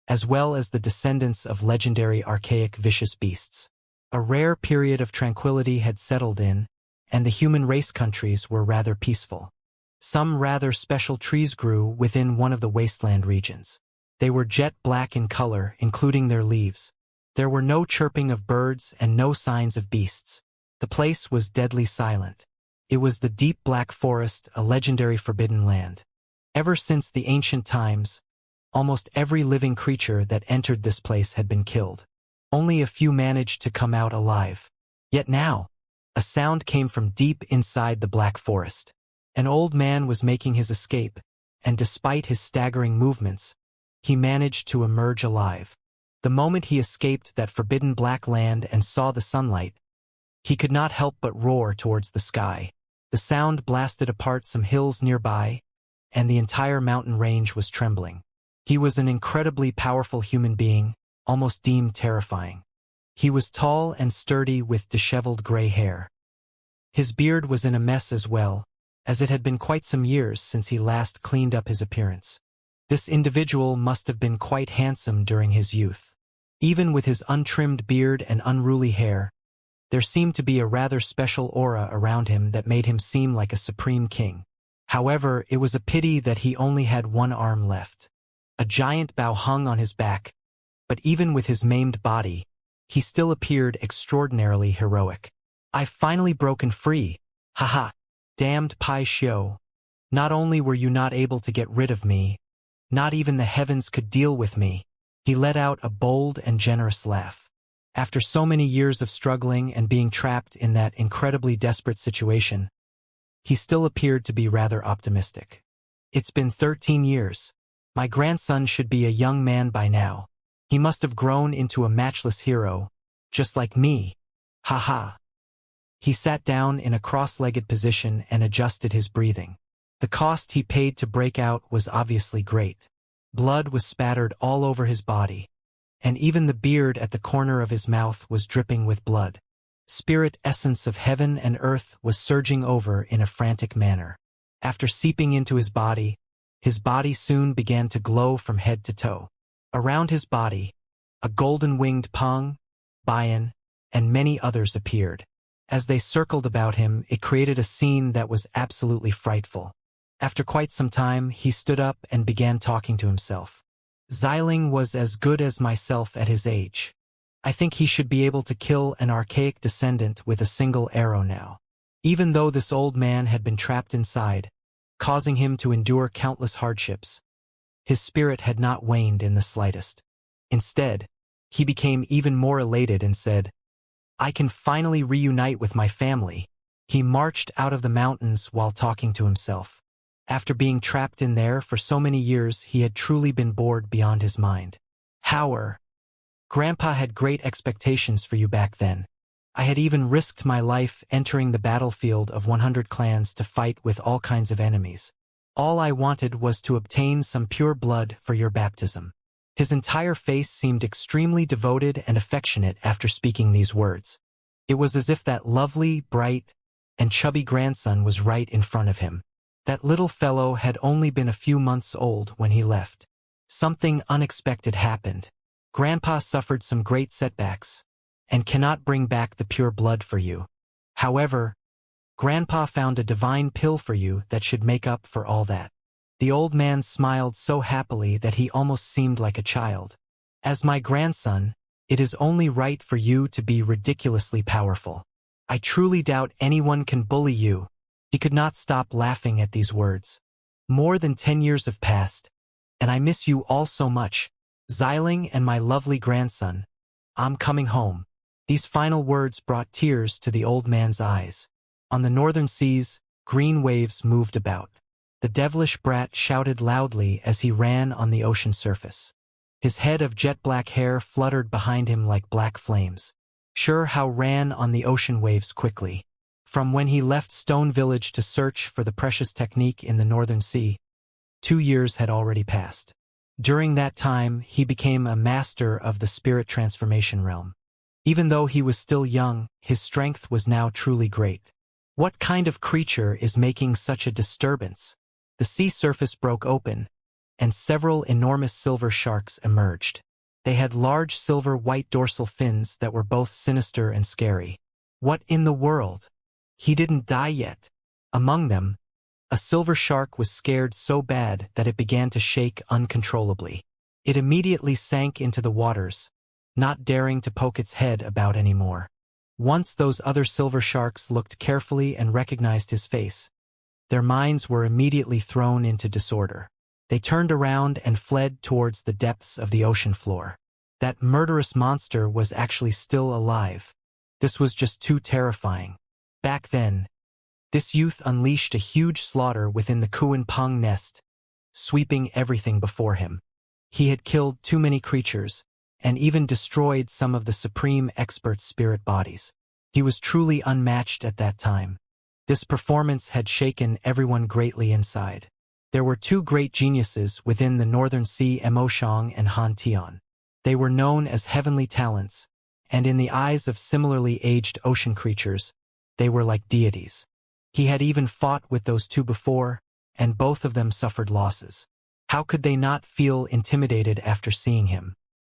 as well as the descendants of legendary archaic vicious beasts. A rare period of tranquility had settled in, and the human race countries were rather peaceful. Some rather special trees grew within one of the wasteland regions. They were jet black in color, including their leaves. There were no chirping of birds and no signs of beasts. The place was deadly silent. It was the deep black forest, a legendary forbidden land. Ever since the ancient times, almost every living creature that entered this place had been killed. Only a few managed to come out alive. Yet now, a sound came from deep inside the black forest. An old man was making his escape, and despite his staggering movements, he managed to emerge alive. The moment he escaped that forbidden black land and saw the sunlight, he could not help but roar towards the sky. The sound blasted apart some hills nearby, and the entire mountain range was trembling. He was an incredibly powerful human being, almost deemed terrifying. He was tall and sturdy with disheveled gray hair. His beard was in a mess as well, as it had been quite some years since he last cleaned up his appearance. This individual must have been quite handsome during his youth. Even with his untrimmed beard and unruly hair, there seemed to be a rather special aura around him that made him seem like a supreme king. However, it was a pity that he only had one arm left. A giant bow hung on his back, but even with his maimed body, he still appeared extraordinarily heroic. "I've finally broken free. Haha, damned Pai Xiu. Not only were you not able to get rid of me, not even the heavens could deal with me." He let out a bold and generous laugh. After so many years of struggling and being trapped in that incredibly desperate situation, he still appeared to be rather optimistic. "It's been 13 years. My grandson should be a young man by now. He must have grown into a matchless hero, just like me. Ha ha. He sat down in a cross-legged position and adjusted his breathing. The cost he paid to break out was obviously great. Blood was spattered all over his body, and even the beard at the corner of his mouth was dripping with blood. Spirit essence of heaven and earth was surging over in a frantic manner. After seeping into his body soon began to glow from head to toe. Around his body, a golden-winged Peng, Bian, and many others appeared. As they circled about him, it created a scene that was absolutely frightful. After quite some time, he stood up and began talking to himself. Xiling was as good as myself at his age. I think he should be able to kill an archaic descendant with a single arrow now. Even though this old man had been trapped inside, causing him to endure countless hardships, his spirit had not waned in the slightest. Instead, he became even more elated and said, "I can finally reunite with my family." He marched out of the mountains while talking to himself. After being trapped in there for so many years, he had truly been bored beyond his mind. However, Grandpa had great expectations for you back then. I had even risked my life entering the battlefield of 100 clans to fight with all kinds of enemies. All I wanted was to obtain some pure blood for your baptism. His entire face seemed extremely devoted and affectionate after speaking these words. It was as if that lovely, bright, and chubby grandson was right in front of him. That little fellow had only been a few months old when he left. Something unexpected happened. Grandpa suffered some great setbacks, and cannot bring back the pure blood for you. However, Grandpa found a divine pill for you that should make up for all that. The old man smiled so happily that he almost seemed like a child. As my grandson, it is only right for you to be ridiculously powerful. I truly doubt anyone can bully you. He could not stop laughing at these words. More than 10 years have passed, and I miss you all so much. Xiling and my lovely grandson. I'm coming home. These final words brought tears to the old man's eyes. On the northern seas, green waves moved about. The devilish brat shouted loudly as he ran on the ocean surface. His head of jet-black hair fluttered behind him like black flames. Sure how ran on the ocean waves quickly. From when he left Stone Village to search for the precious technique in the Northern Sea, 2 years had already passed. During that time, he became a master of the spirit transformation realm. Even though he was still young, his strength was now truly great. What kind of creature is making such a disturbance? The sea surface broke open, and several enormous silver sharks emerged. They had large silver-white dorsal fins that were both sinister and scary. What in the world? He didn't die yet. Among them, a silver shark was scared so bad that it began to shake uncontrollably. It immediately sank into the waters, not daring to poke its head about anymore. Once those other silver sharks looked carefully and recognized his face, their minds were immediately thrown into disorder. They turned around and fled towards the depths of the ocean floor. That murderous monster was actually still alive. This was just too terrifying. Back then, this youth unleashed a huge slaughter within the Kuan Peng nest, sweeping everything before him. He had killed too many creatures, and even destroyed some of the supreme expert spirit bodies. He was truly unmatched at that time. This performance had shaken everyone greatly inside. There were 2 great geniuses within the Northern Sea, Emoshang and Han Tian. They were known as heavenly talents, and in the eyes of similarly aged ocean creatures, they were like deities. He had even fought with those 2 before, and both of them suffered losses. How could they not feel intimidated after seeing him?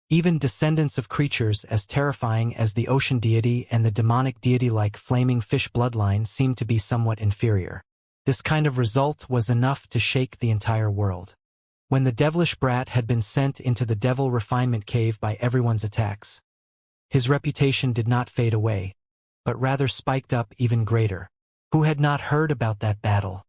Even descendants of creatures as terrifying as the ocean deity and the demonic deity-like flaming fish bloodline seemed to be somewhat inferior. This kind of result was enough to shake the entire world. When the devilish brat had been sent into the devil refinement cave by everyone's attacks, his reputation did not fade away, but rather spiked up even greater. Who had not heard about that battle?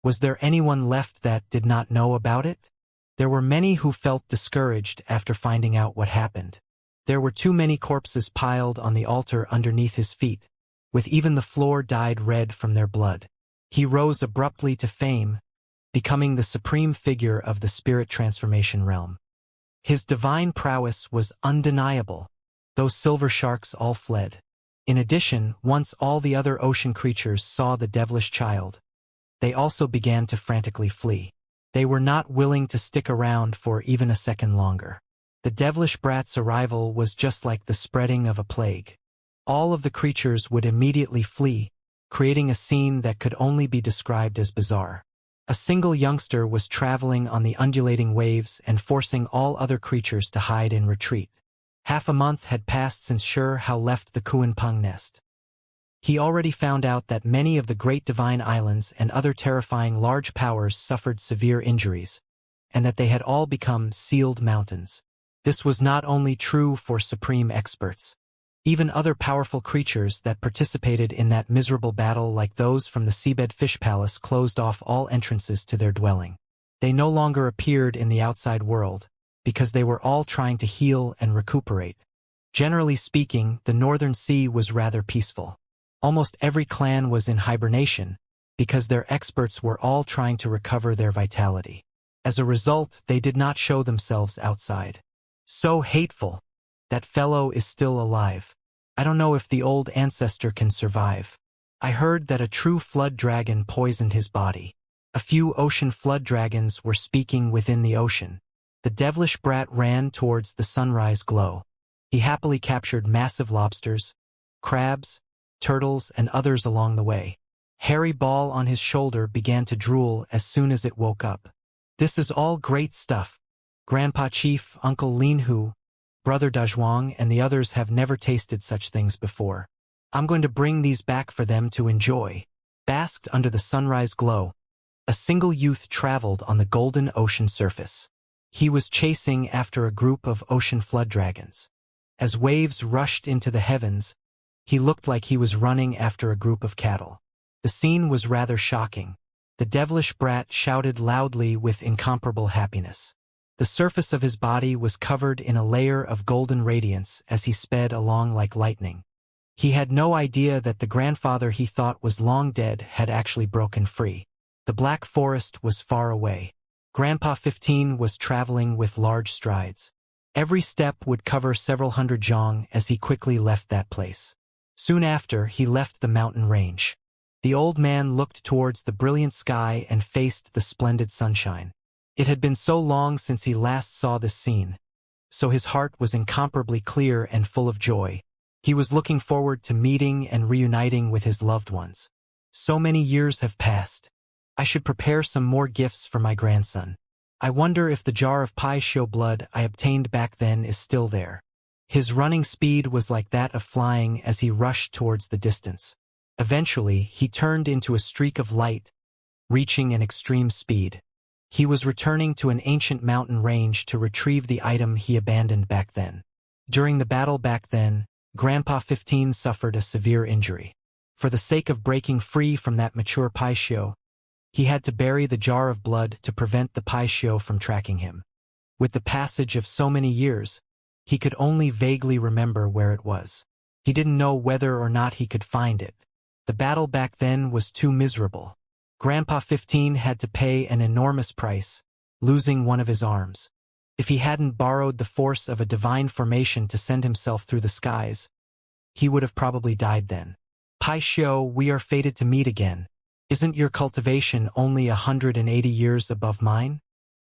Was there anyone left that did not know about it? There were many who felt discouraged after finding out what happened. There were too many corpses piled on the altar underneath his feet, with even the floor dyed red from their blood. He rose abruptly to fame, becoming the supreme figure of the spirit transformation realm. His divine prowess was undeniable. Those silver sharks all fled. In addition, once all the other ocean creatures saw the devilish child, they also began to frantically flee. They were not willing to stick around for even a second longer. The devilish brat's arrival was just like the spreading of a plague. All of the creatures would immediately flee, creating a scene that could only be described as bizarre. A single youngster was traveling on the undulating waves and forcing all other creatures to hide in retreat. Half a month had passed since Xianxia left the Kuanpeng nest. He already found out that many of the great divine islands and other terrifying large powers suffered severe injuries, and that they had all become sealed mountains. This was not only true for supreme experts. Even other powerful creatures that participated in that miserable battle, like those from the seabed fish palace, closed off all entrances to their dwelling. They no longer appeared in the outside world, because they were all trying to heal and recuperate. Generally speaking, the Northern Sea was rather peaceful. Almost every clan was in hibernation, because their experts were all trying to recover their vitality. As a result, they did not show themselves outside. So hateful. That fellow is still alive. I don't know if the old ancestor can survive. I heard that a true flood dragon poisoned his body. A few ocean flood dragons were speaking within the ocean. The devilish brat ran towards the sunrise glow. He happily captured massive lobsters, crabs, turtles, and others along the way. Hairy Ball on his shoulder began to drool as soon as it woke up. This is all great stuff. Grandpa Chief, Uncle Linhu, Brother Dazhuang, and the others have never tasted such things before. I'm going to bring these back for them to enjoy. Basked under the sunrise glow, a single youth traveled on the golden ocean surface. He was chasing after a group of ocean flood dragons. As waves rushed into the heavens, he looked like he was running after a group of cattle. The scene was rather shocking. The devilish brat shouted loudly with incomparable happiness. The surface of his body was covered in a layer of golden radiance as he sped along like lightning. He had no idea that the grandfather he thought was long dead had actually broken free. The black forest was far away. Grandpa 15 was traveling with large strides. Every step would cover several hundred zhong as he quickly left that place. Soon after, he left the mountain range. The old man looked towards the brilliant sky and faced the splendid sunshine. It had been so long since he last saw this scene, so his heart was incomparably clear and full of joy. He was looking forward to meeting and reuniting with his loved ones. So many years have passed. I should prepare some more gifts for my grandson. I wonder if the jar of Pai Shio blood I obtained back then is still there. His running speed was like that of flying as he rushed towards the distance. Eventually, he turned into a streak of light, reaching an extreme speed. He was returning to an ancient mountain range to retrieve the item he abandoned back then. During the battle back then, Grandpa 15 suffered a severe injury. For the sake of breaking free from that mature Paishio, he had to bury the jar of blood to prevent the Paishio from tracking him. With the passage of so many years, he could only vaguely remember where it was. He didn't know whether or not he could find it. The battle back then was too miserable. Grandpa 15 had to pay an enormous price, losing one of his arms. If he hadn't borrowed the force of a divine formation to send himself through the skies, he would have probably died then. Pai Shio, we are fated to meet again. Isn't your cultivation only 180 years above mine?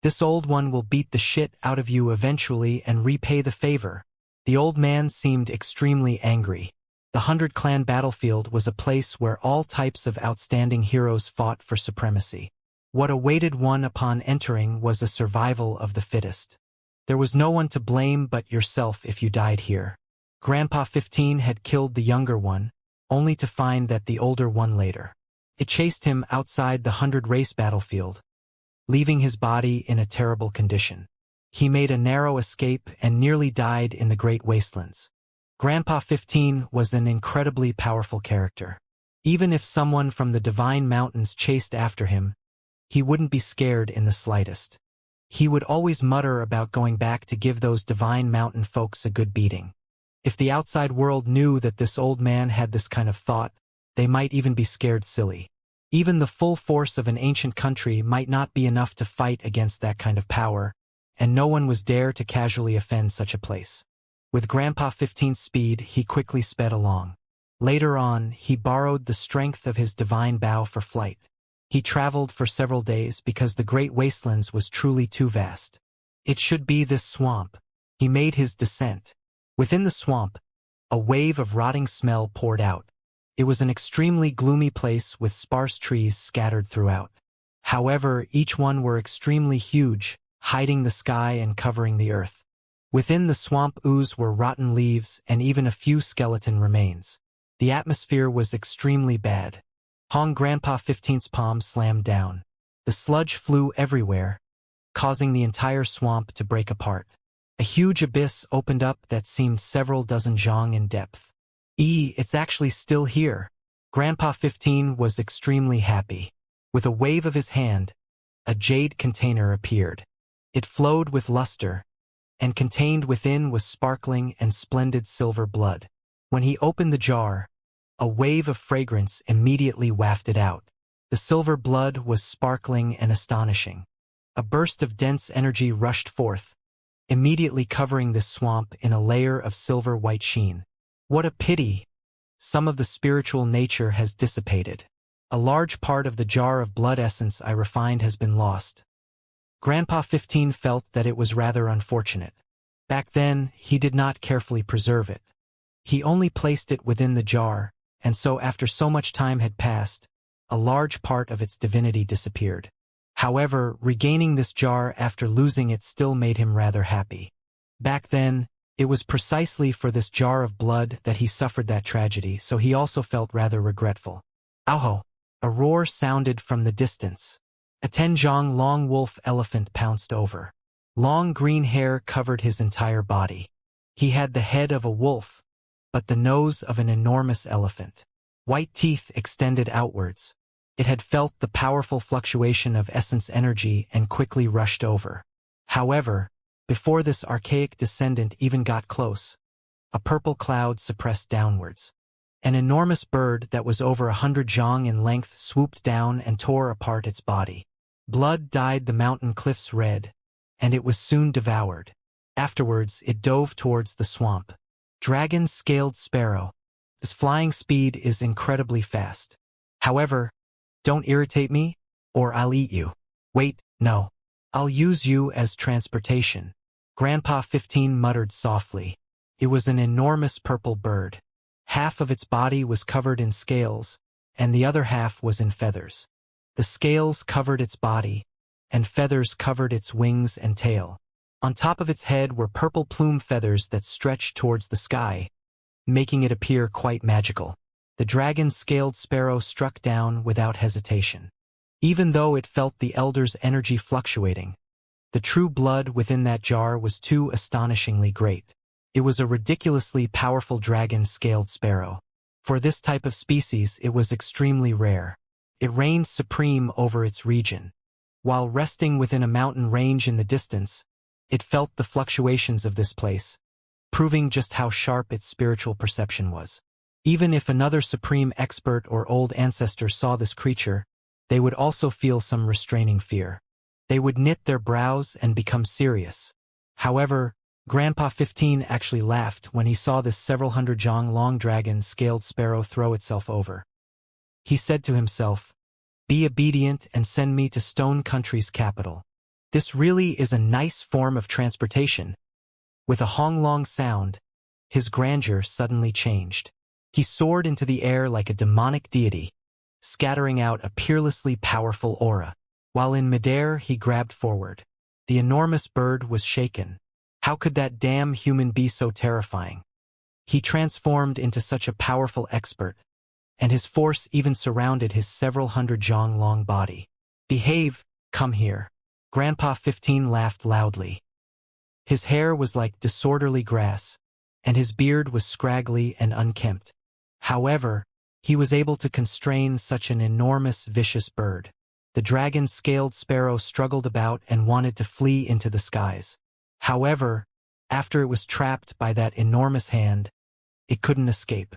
This old one will beat the shit out of you eventually and repay the favor. The old man seemed extremely angry. The 100-clan battlefield was a place where all types of outstanding heroes fought for supremacy. What awaited one upon entering was a survival of the fittest. There was no one to blame but yourself if you died here. Grandpa 15 had killed the younger one, only to find that the older one later. It chased him outside the 100-race battlefield, leaving his body in a terrible condition. He made a narrow escape and nearly died in the Great Wastelands. Grandpa 15 was an incredibly powerful character. Even if someone from the Divine Mountains chased after him, he wouldn't be scared in the slightest. He would always mutter about going back to give those Divine Mountain folks a good beating. If the outside world knew that this old man had this kind of thought, they might even be scared silly. Even the full force of an ancient country might not be enough to fight against that kind of power, and no one was dare to casually offend such a place. With Grandpa 15's speed, he quickly sped along. Later on, he borrowed the strength of his divine bow for flight. He traveled for several days because the great wastelands was truly too vast. It should be this swamp. He made his descent. Within the swamp, a wave of rotting smell poured out. It was an extremely gloomy place with sparse trees scattered throughout. However, each one were extremely huge, hiding the sky and covering the earth. Within the swamp ooze were rotten leaves and even a few skeleton remains. The atmosphere was extremely bad. Grandpa 15's palm slammed down. The sludge flew everywhere, causing the entire swamp to break apart. A huge abyss opened up that seemed several dozen zhang in depth. It's actually still here. Grandpa 15 was extremely happy. With a wave of his hand, a jade container appeared. It flowed with luster, and contained within was sparkling and splendid silver blood. When he opened the jar, a wave of fragrance immediately wafted out. The silver blood was sparkling and astonishing. A burst of dense energy rushed forth, immediately covering this swamp in a layer of silver-white sheen. What a pity! Some of the spiritual nature has dissipated. A large part of the jar of blood essence I refined has been lost. Grandpa 15 felt that it was rather unfortunate. Back then, he did not carefully preserve it. He only placed it within the jar, and so after so much time had passed, a large part of its divinity disappeared. However, regaining this jar after losing it still made him rather happy. Back then, it was precisely for this jar of blood that he suffered that tragedy, so he also felt rather regretful. Ow! A roar sounded from the distance. A 10-zhang long wolf elephant pounced over. Long green hair covered his entire body. He had the head of a wolf, but the nose of an enormous elephant. White teeth extended outwards. It had felt the powerful fluctuation of essence energy and quickly rushed over. However, before this archaic descendant even got close, a purple cloud suppressed downwards. An enormous bird that was over 100 zhang in length swooped down and tore apart its body. Blood dyed the mountain cliffs red, and it was soon devoured. Afterwards, it dove towards the swamp. Dragon-scaled sparrow. This flying speed is incredibly fast. However, don't irritate me, or I'll eat you. Wait, no. I'll use you as transportation. Grandpa 15 muttered softly. It was an enormous purple bird. Half of its body was covered in scales, and the other half was in feathers. The scales covered its body, and feathers covered its wings and tail. On top of its head were purple plume feathers that stretched towards the sky, making it appear quite magical. The dragon-scaled sparrow struck down without hesitation. Even though it felt the elder's energy fluctuating, the true blood within that jar was too astonishingly great. It was a ridiculously powerful dragon-scaled sparrow. For this type of species, it was extremely rare. It reigned supreme over its region. While resting within a mountain range in the distance, it felt the fluctuations of this place, proving just how sharp its spiritual perception was. Even if another supreme expert or old ancestor saw this creature, they would also feel some restraining fear. They would knit their brows and become serious. However, Grandpa 15 actually laughed when he saw this several hundred zhang long dragon-scaled sparrow throw itself over. He said to himself, "Be obedient and send me to Stone Country's capital. This really is a nice form of transportation." With a honglong sound, his grandeur suddenly changed. He soared into the air like a demonic deity, scattering out a peerlessly powerful aura. While in midair, he grabbed forward. The enormous bird was shaken. How could that damn human be so terrifying? He transformed into such a powerful expert, and his force even surrounded his several hundred zhang long body. "Behave, come here." Grandpa 15 laughed loudly. His hair was like disorderly grass, and his beard was scraggly and unkempt. However, he was able to constrain such an enormous, vicious bird. The dragon-scaled sparrow struggled about and wanted to flee into the skies. However, after it was trapped by that enormous hand, it couldn't escape.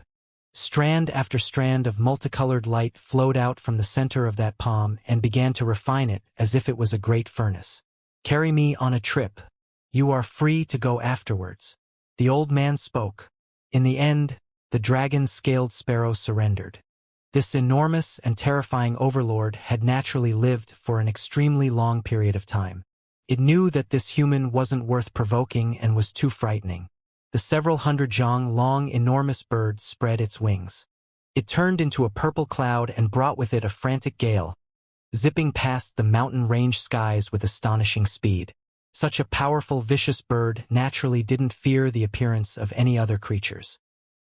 Strand after strand of multicolored light flowed out from the center of that palm and began to refine it as if it was a great furnace. "Carry me on a trip," You are free to go afterwards. The old man spoke. In the end, the dragon-scaled sparrow surrendered. This enormous and terrifying overlord had naturally lived for an extremely long period of time. It knew that this human wasn't worth provoking and was too frightening. The several hundred zhang long enormous bird spread its wings. It turned into a purple cloud and brought with it a frantic gale, zipping past the mountain range skies with astonishing speed. Such a powerful, vicious bird naturally didn't fear the appearance of any other creatures.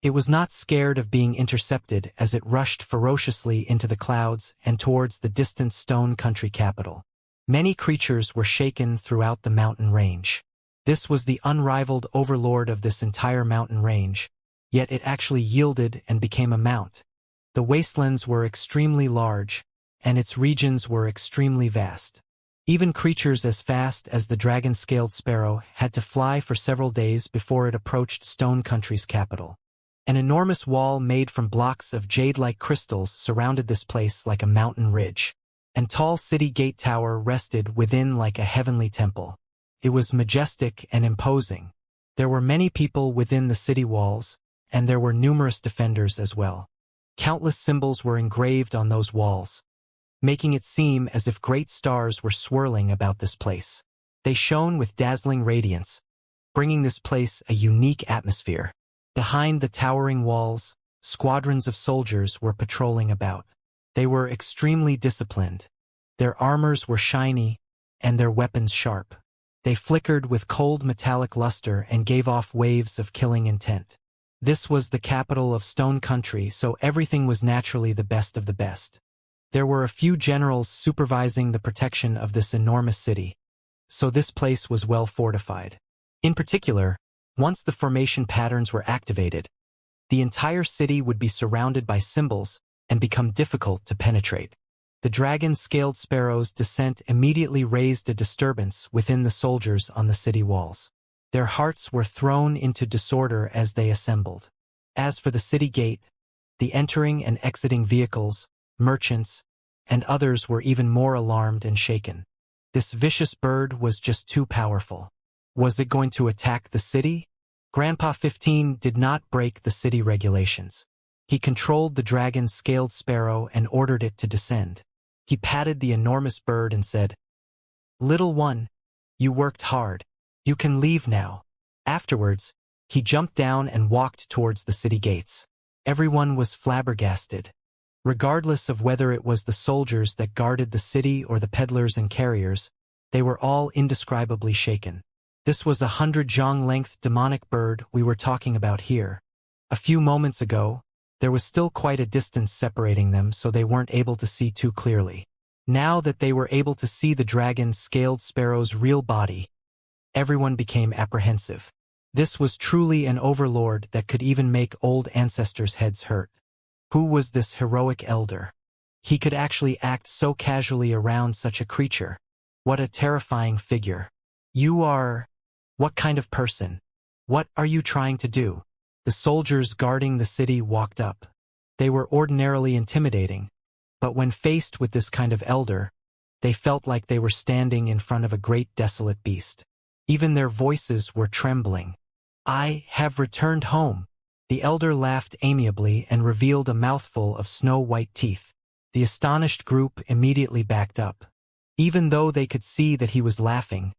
It was not scared of being intercepted as it rushed ferociously into the clouds and towards the distant stone country capital. Many creatures were shaken throughout the mountain range. This was the unrivaled overlord of this entire mountain range, yet it actually yielded and became a mount. The wastelands were extremely large, and its regions were extremely vast. Even creatures as fast as the dragon-scaled sparrow had to fly for several days before it approached Stone Country's capital. An enormous wall made from blocks of jade-like crystals surrounded this place like a mountain ridge, and tall city gate tower rested within like a heavenly temple. It was majestic and imposing. There were many people within the city walls, and there were numerous defenders as well. Countless symbols were engraved on those walls, making it seem as if great stars were swirling about this place. They shone with dazzling radiance, bringing this place a unique atmosphere. Behind the towering walls, squadrons of soldiers were patrolling about. They were extremely disciplined. Their armors were shiny, and their weapons sharp. They flickered with cold metallic luster and gave off waves of killing intent. This was the capital of Stone Country, so everything was naturally the best of the best. There were a few generals supervising the protection of this enormous city, so this place was well fortified. In particular, once the formation patterns were activated, the entire city would be surrounded by symbols and become difficult to penetrate. The dragon-scaled sparrow's descent immediately raised a disturbance within the soldiers on the city walls. Their hearts were thrown into disorder as they assembled. As for the city gate, the entering and exiting vehicles, merchants, and others were even more alarmed and shaken. This vicious bird was just too powerful. Was it going to attack the city? Grandpa 15 did not break the city regulations. He controlled the dragon-scaled sparrow and ordered it to descend. He patted the enormous bird and said, "Little one, you worked hard. You can leave now." Afterwards, he jumped down and walked towards the city gates. Everyone was flabbergasted. Regardless of whether it was the soldiers that guarded the city or the peddlers and carriers, they were all indescribably shaken. This was 100 zhang-length demonic bird we were talking about here. A few moments ago, there was still quite a distance separating them, so they weren't able to see too clearly. Now that they were able to see the dragon-scaled sparrow's real body, everyone became apprehensive. This was truly an overlord that could even make old ancestors' heads hurt. Who was this heroic elder? He could actually act so casually around such a creature. What a terrifying figure. You are... What kind of person? What are you trying to do? The soldiers guarding the city walked up. They were ordinarily intimidating, but when faced with this kind of elder, they felt like they were standing in front of a great desolate beast. Even their voices were trembling. "I have returned home." The elder laughed amiably and revealed a mouthful of snow-white teeth. The astonished group immediately backed up. Even though they could see that he was laughing,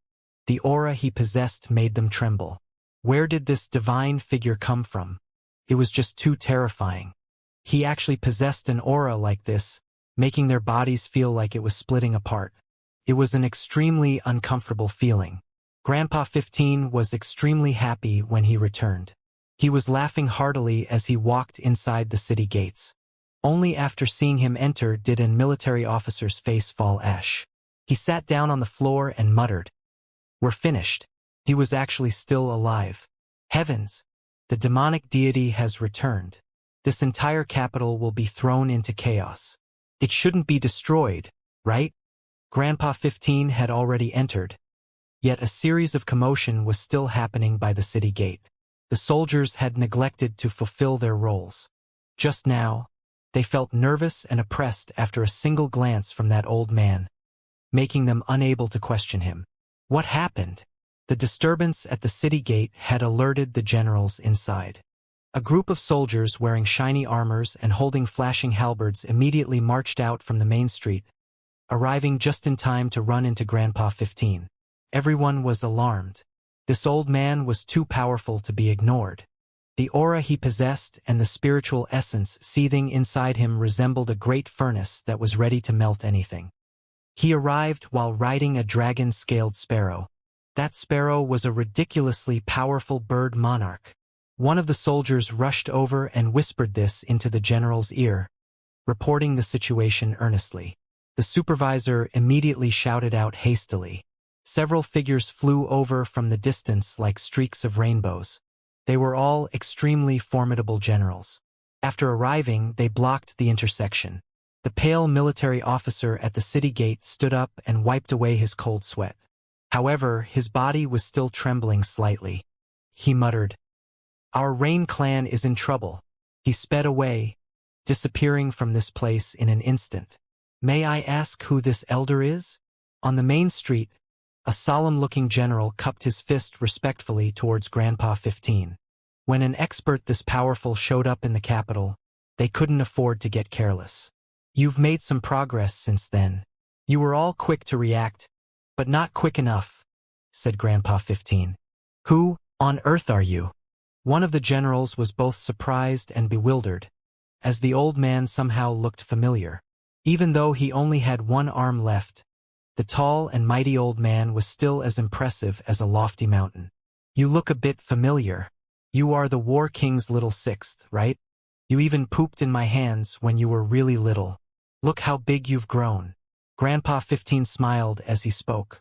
the aura he possessed made them tremble. Where did this divine figure come from? It was just too terrifying. He actually possessed an aura like this, making their bodies feel like it was splitting apart. It was an extremely uncomfortable feeling. Grandpa 15 was extremely happy when he returned. He was laughing heartily as he walked inside the city gates. Only after seeing him enter did a military officer's face fall ash. He sat down on the floor and muttered, "We're finished." He was actually still alive. Heavens! The demonic deity has returned. This entire capital will be thrown into chaos. It shouldn't be destroyed, right? Grandpa 15 had already entered, yet a series of commotion was still happening by the city gate. The soldiers had neglected to fulfill their roles. Just now, they felt nervous and oppressed after a single glance from that old man, making them unable to question him. What happened? The disturbance at the city gate had alerted the generals inside. A group of soldiers wearing shiny armors and holding flashing halberds immediately marched out from the main street, arriving just in time to run into Grandpa 15. Everyone was alarmed. This old man was too powerful to be ignored. The aura he possessed and the spiritual essence seething inside him resembled a great furnace that was ready to melt anything. He arrived while riding a dragon-scaled sparrow. That sparrow was a ridiculously powerful bird monarch. One of the soldiers rushed over and whispered this into the general's ear, reporting the situation earnestly. The supervisor immediately shouted out hastily. Several figures flew over from the distance like streaks of rainbows. They were all extremely formidable generals. After arriving, they blocked the intersection. The pale military officer at the city gate stood up and wiped away his cold sweat. However, his body was still trembling slightly. He muttered, "Our Rain clan is in trouble." He sped away, disappearing from this place in an instant. "May I ask who this elder is?" On the main street, a solemn-looking general cupped his fist respectfully towards Grandpa 15. When an expert this powerful showed up in the capital, they couldn't afford to get careless. "You've made some progress since then. You were all quick to react, but not quick enough," said Grandpa 15. "Who on earth are you?" One of the generals was both surprised and bewildered, as the old man somehow looked familiar. Even though he only had one arm left, the tall and mighty old man was still as impressive as a lofty mountain. "You look a bit familiar. You are the War King's little sixth, right? You even pooped in my hands when you were really little. Look how big you've grown." Grandpa 15 smiled as he spoke.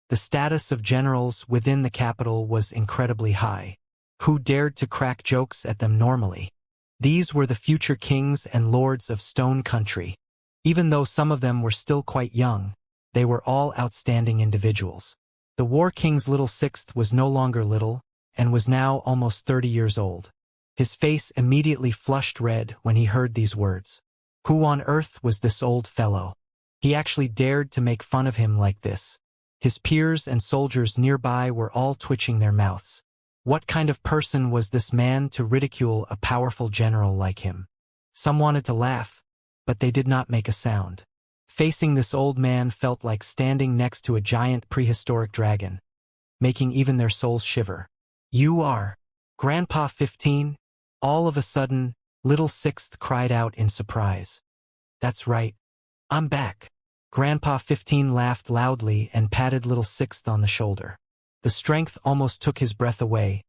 The status of generals within the capital was incredibly high. Who dared to crack jokes at them normally? These were the future kings and lords of Stone Country. Even though some of them were still quite young, they were all outstanding individuals. The War King's little sixth was no longer little, and was now almost 30 years old. His face immediately flushed red when he heard these words. Who on earth was this old fellow? He actually dared to make fun of him like this. His peers and soldiers nearby were all twitching their mouths. What kind of person was this man to ridicule a powerful general like him? Some wanted to laugh, but they did not make a sound. Facing this old man felt like standing next to a giant prehistoric dragon, making even their souls shiver. "You are Grandpa 15? All of a sudden, little sixth cried out in surprise. "That's right. I'm back." Grandpa 15 laughed loudly and patted little sixth on the shoulder. The strength almost took his breath away,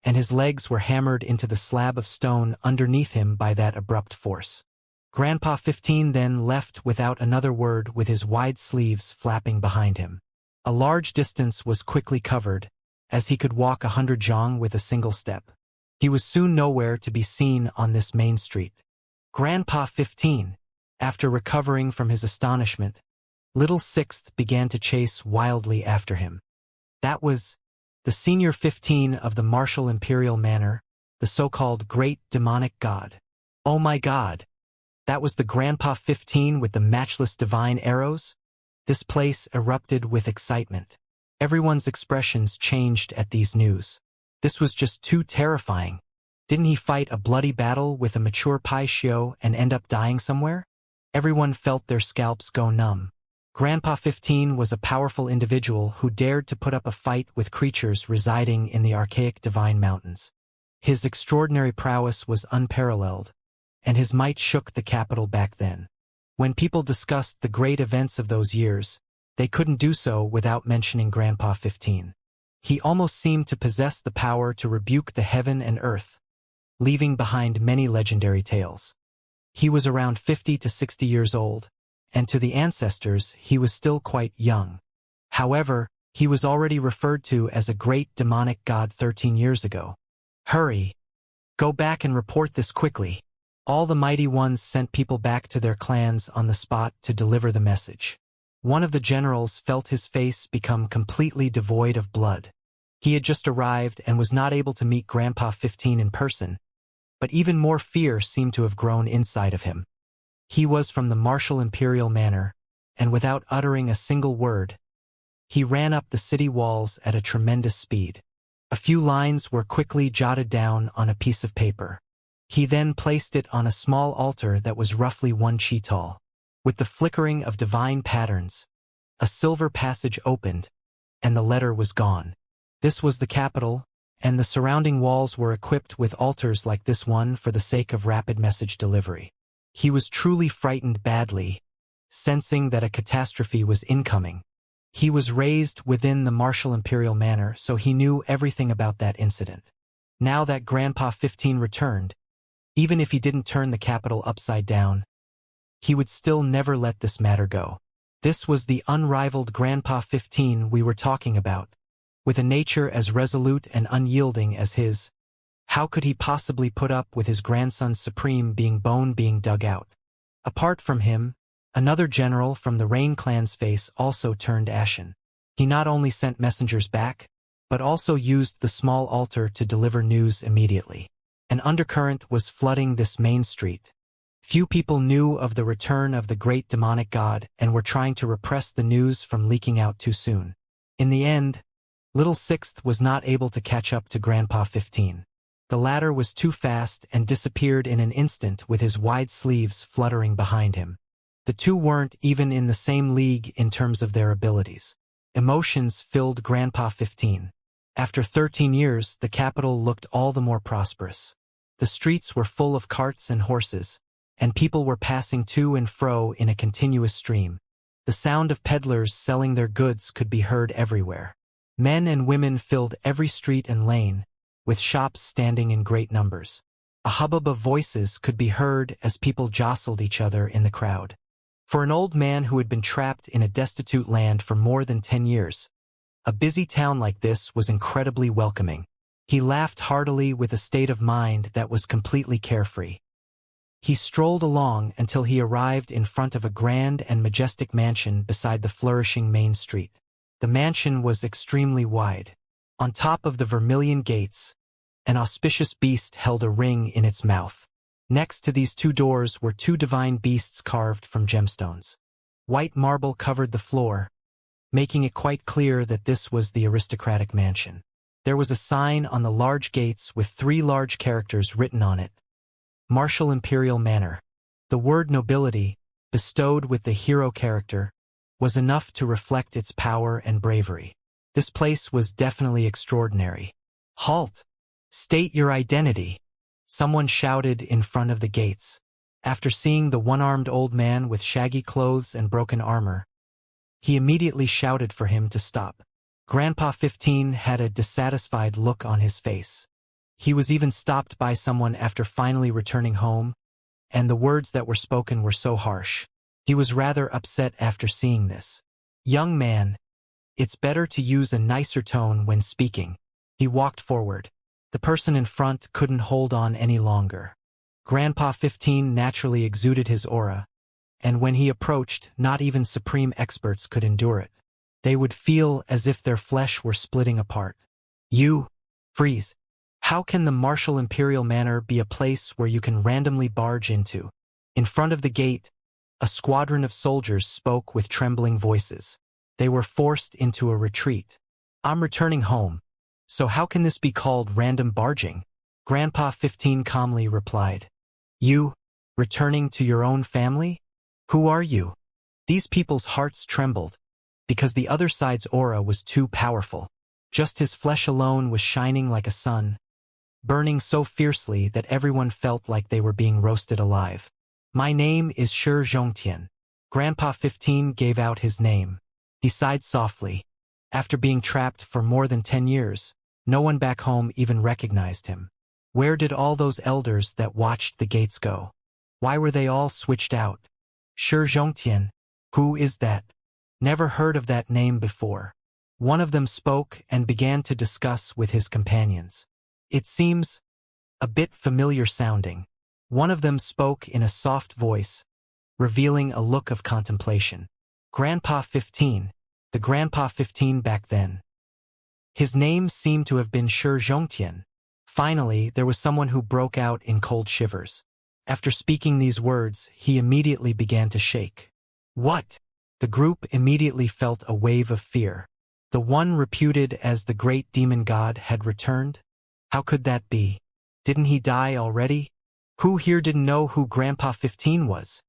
and his legs were hammered into the slab of stone underneath him by that abrupt force. Grandpa 15 then left without another word with his wide sleeves flapping behind him. A large distance was quickly covered, as he could walk 100 zhang with a single step. He was soon nowhere to be seen on this main street. Grandpa 15, after recovering from his astonishment, little sixth began to chase wildly after him. That was the senior 15 of the martial imperial manor, the so-called great demonic god. Oh my god! That was the Grandpa 15 with the matchless divine arrows? This place erupted with excitement. Everyone's expressions changed at these news. This was just too terrifying. Didn't he fight a bloody battle with a mature Pai Xiao and end up dying somewhere? Everyone felt their scalps go numb. Grandpa 15 was a powerful individual who dared to put up a fight with creatures residing in the archaic divine mountains. His extraordinary prowess was unparalleled, and his might shook the capital back then. When people discussed the great events of those years, they couldn't do so without mentioning Grandpa 15. He almost seemed to possess the power to rebuke the heaven and earth, leaving behind many legendary tales. He was around 50 to 60 years old, and to the ancestors he was still quite young. However, he was already referred to as a great demonic god 13 years ago. Hurry! Go back and report this quickly. All the mighty ones sent people back to their clans on the spot to deliver the message. One of the generals felt his face become completely devoid of blood. He had just arrived and was not able to meet Grandpa 15 in person, but even more fear seemed to have grown inside of him. He was from the martial imperial manor, and without uttering a single word, He ran up the city walls at a tremendous speed. A few lines were quickly jotted down on a piece of paper. He then placed it on a small altar that was roughly 1 chi tall. With the flickering of divine patterns, a silver passage opened, and the letter was gone. This was the capital, and the surrounding walls were equipped with altars like this one for the sake of rapid message delivery. He was truly frightened badly, sensing that a catastrophe was incoming. He was raised within the martial imperial manor, so he knew everything about that incident. Now that Grandpa 15 returned, even if he didn't turn the capital upside down, he would still never let this matter go. This was the unrivaled Grandpa 15 we were talking about. With a nature as resolute and unyielding as his, how could he possibly put up with his grandson's supreme being dug out? Apart from him, another general from the Rain clan's face also turned ashen. He not only sent messengers back, but also used the small altar to deliver news immediately. An undercurrent was flooding this main street. Few people knew of the return of the great demonic god and were trying to repress the news from leaking out too soon. In the end, Little Sixth was not able to catch up to Grandpa 15. The latter was too fast and disappeared in an instant with his wide sleeves fluttering behind him. The two weren't even in the same league in terms of their abilities. Emotions filled Grandpa 15. After 13 years, the capital looked all the more prosperous. The streets were full of carts and horses, and people were passing to and fro in a continuous stream. The sound of peddlers selling their goods could be heard everywhere. Men and women filled every street and lane, with shops standing in great numbers. A hubbub of voices could be heard as people jostled each other in the crowd. For an old man who had been trapped in a destitute land for more than 10 years, a busy town like this was incredibly welcoming. He laughed heartily with a state of mind that was completely carefree. He strolled along until he arrived in front of a grand and majestic mansion beside the flourishing main street. The mansion was extremely wide. On top of the vermilion gates, an auspicious beast held a ring in its mouth. Next to these two doors were two divine beasts carved from gemstones. White marble covered the floor, making it quite clear that this was the aristocratic mansion. There was a sign on the large gates with 3 large characters written on it: Martial Imperial Manor. The word nobility, bestowed with the hero character, was enough to reflect its power and bravery. This place was definitely extraordinary. "Halt! State your identity!" someone shouted in front of the gates. After seeing the one-armed old man with shaggy clothes and broken armor, he immediately shouted for him to stop. Grandpa 15 had a dissatisfied look on his face. He was even stopped by someone after finally returning home, and the words that were spoken were so harsh. He was rather upset after seeing this. "Young man, it's better to use a nicer tone when speaking." He walked forward. The person in front couldn't hold on any longer. Grandpa 15 naturally exuded his aura, and when he approached, not even supreme experts could endure it. They would feel as if their flesh were splitting apart. "You, freeze. How can the Martial Imperial Manor be a place where you can randomly barge into?" In front of the gate, a squadron of soldiers spoke with trembling voices. They were forced into a retreat. "I'm returning home, so how can this be called random barging?" Grandpa 15 calmly replied. "You, returning to your own family? Who are you?" These people's hearts trembled, because the other side's aura was too powerful. Just his flesh alone was shining like a sun, burning so fiercely that everyone felt like they were being roasted alive. "My name is Xianxia." Grandpa 15 gave out his name. He sighed softly. After being trapped for more than 10 years, no one back home even recognized him. Where did all those elders that watched the gates go? Why were they all switched out? Xianxia, who is that? Never heard of that name before. One of them spoke and began to discuss with his companions. "It seems a bit familiar sounding." One of them spoke in a soft voice, revealing a look of contemplation. Grandpa 15, the Grandpa 15 back then. His name seemed to have been Xianxia. Finally, there was someone who broke out in cold shivers. After speaking these words, he immediately began to shake. "What?" The group immediately felt a wave of fear. The one reputed as the great demon god had returned? How could that be? Didn't he die already? Who here didn't know who Grandpa 15 was?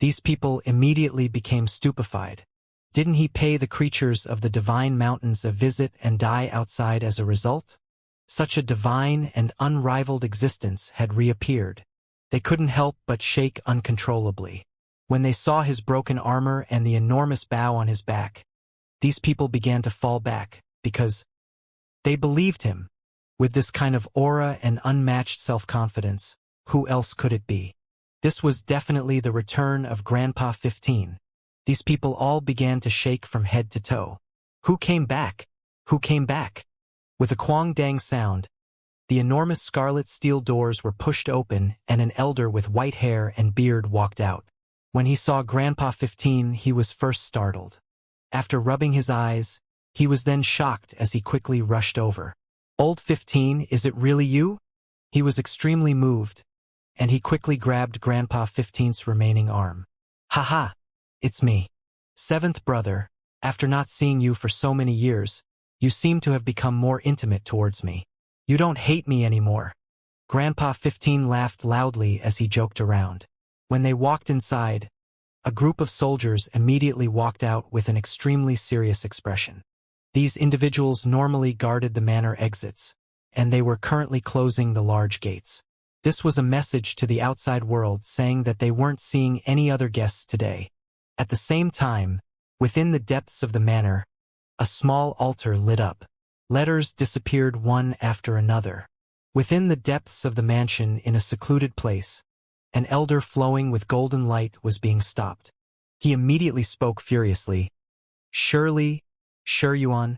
These people immediately became stupefied. Didn't he pay the creatures of the divine mountains a visit and die outside as a result? Such a divine and unrivaled existence had reappeared. They couldn't help but shake uncontrollably. When they saw his broken armor and the enormous bow on his back, these people began to fall back, because they believed him. With this kind of aura and unmatched self-confidence, who else could it be? This was definitely the return of Grandpa 15. These people all began to shake from head to toe. Who came back? Who came back? With a quang-dang sound, the enormous scarlet steel doors were pushed open and an elder with white hair and beard walked out. When he saw Grandpa 15, he was first startled. After rubbing his eyes, he was then shocked as he quickly rushed over. "Old 15, is it really you?" He was extremely moved, and he quickly grabbed Grandpa 15's remaining arm. "Haha, it's me. Seventh brother, after not seeing you for so many years, you seem to have become more intimate towards me. You don't hate me anymore." Grandpa 15 laughed loudly as he joked around. When they walked inside, a group of soldiers immediately walked out with an extremely serious expression. These individuals normally guarded the manor exits, and they were currently closing the large gates. This was a message to the outside world saying that they weren't seeing any other guests today. At the same time, within the depths of the manor, a small altar lit up. Letters disappeared one after another. Within the depths of the mansion in a secluded place, an elder flowing with golden light was being stopped. He immediately spoke furiously. "Surely, Yuan,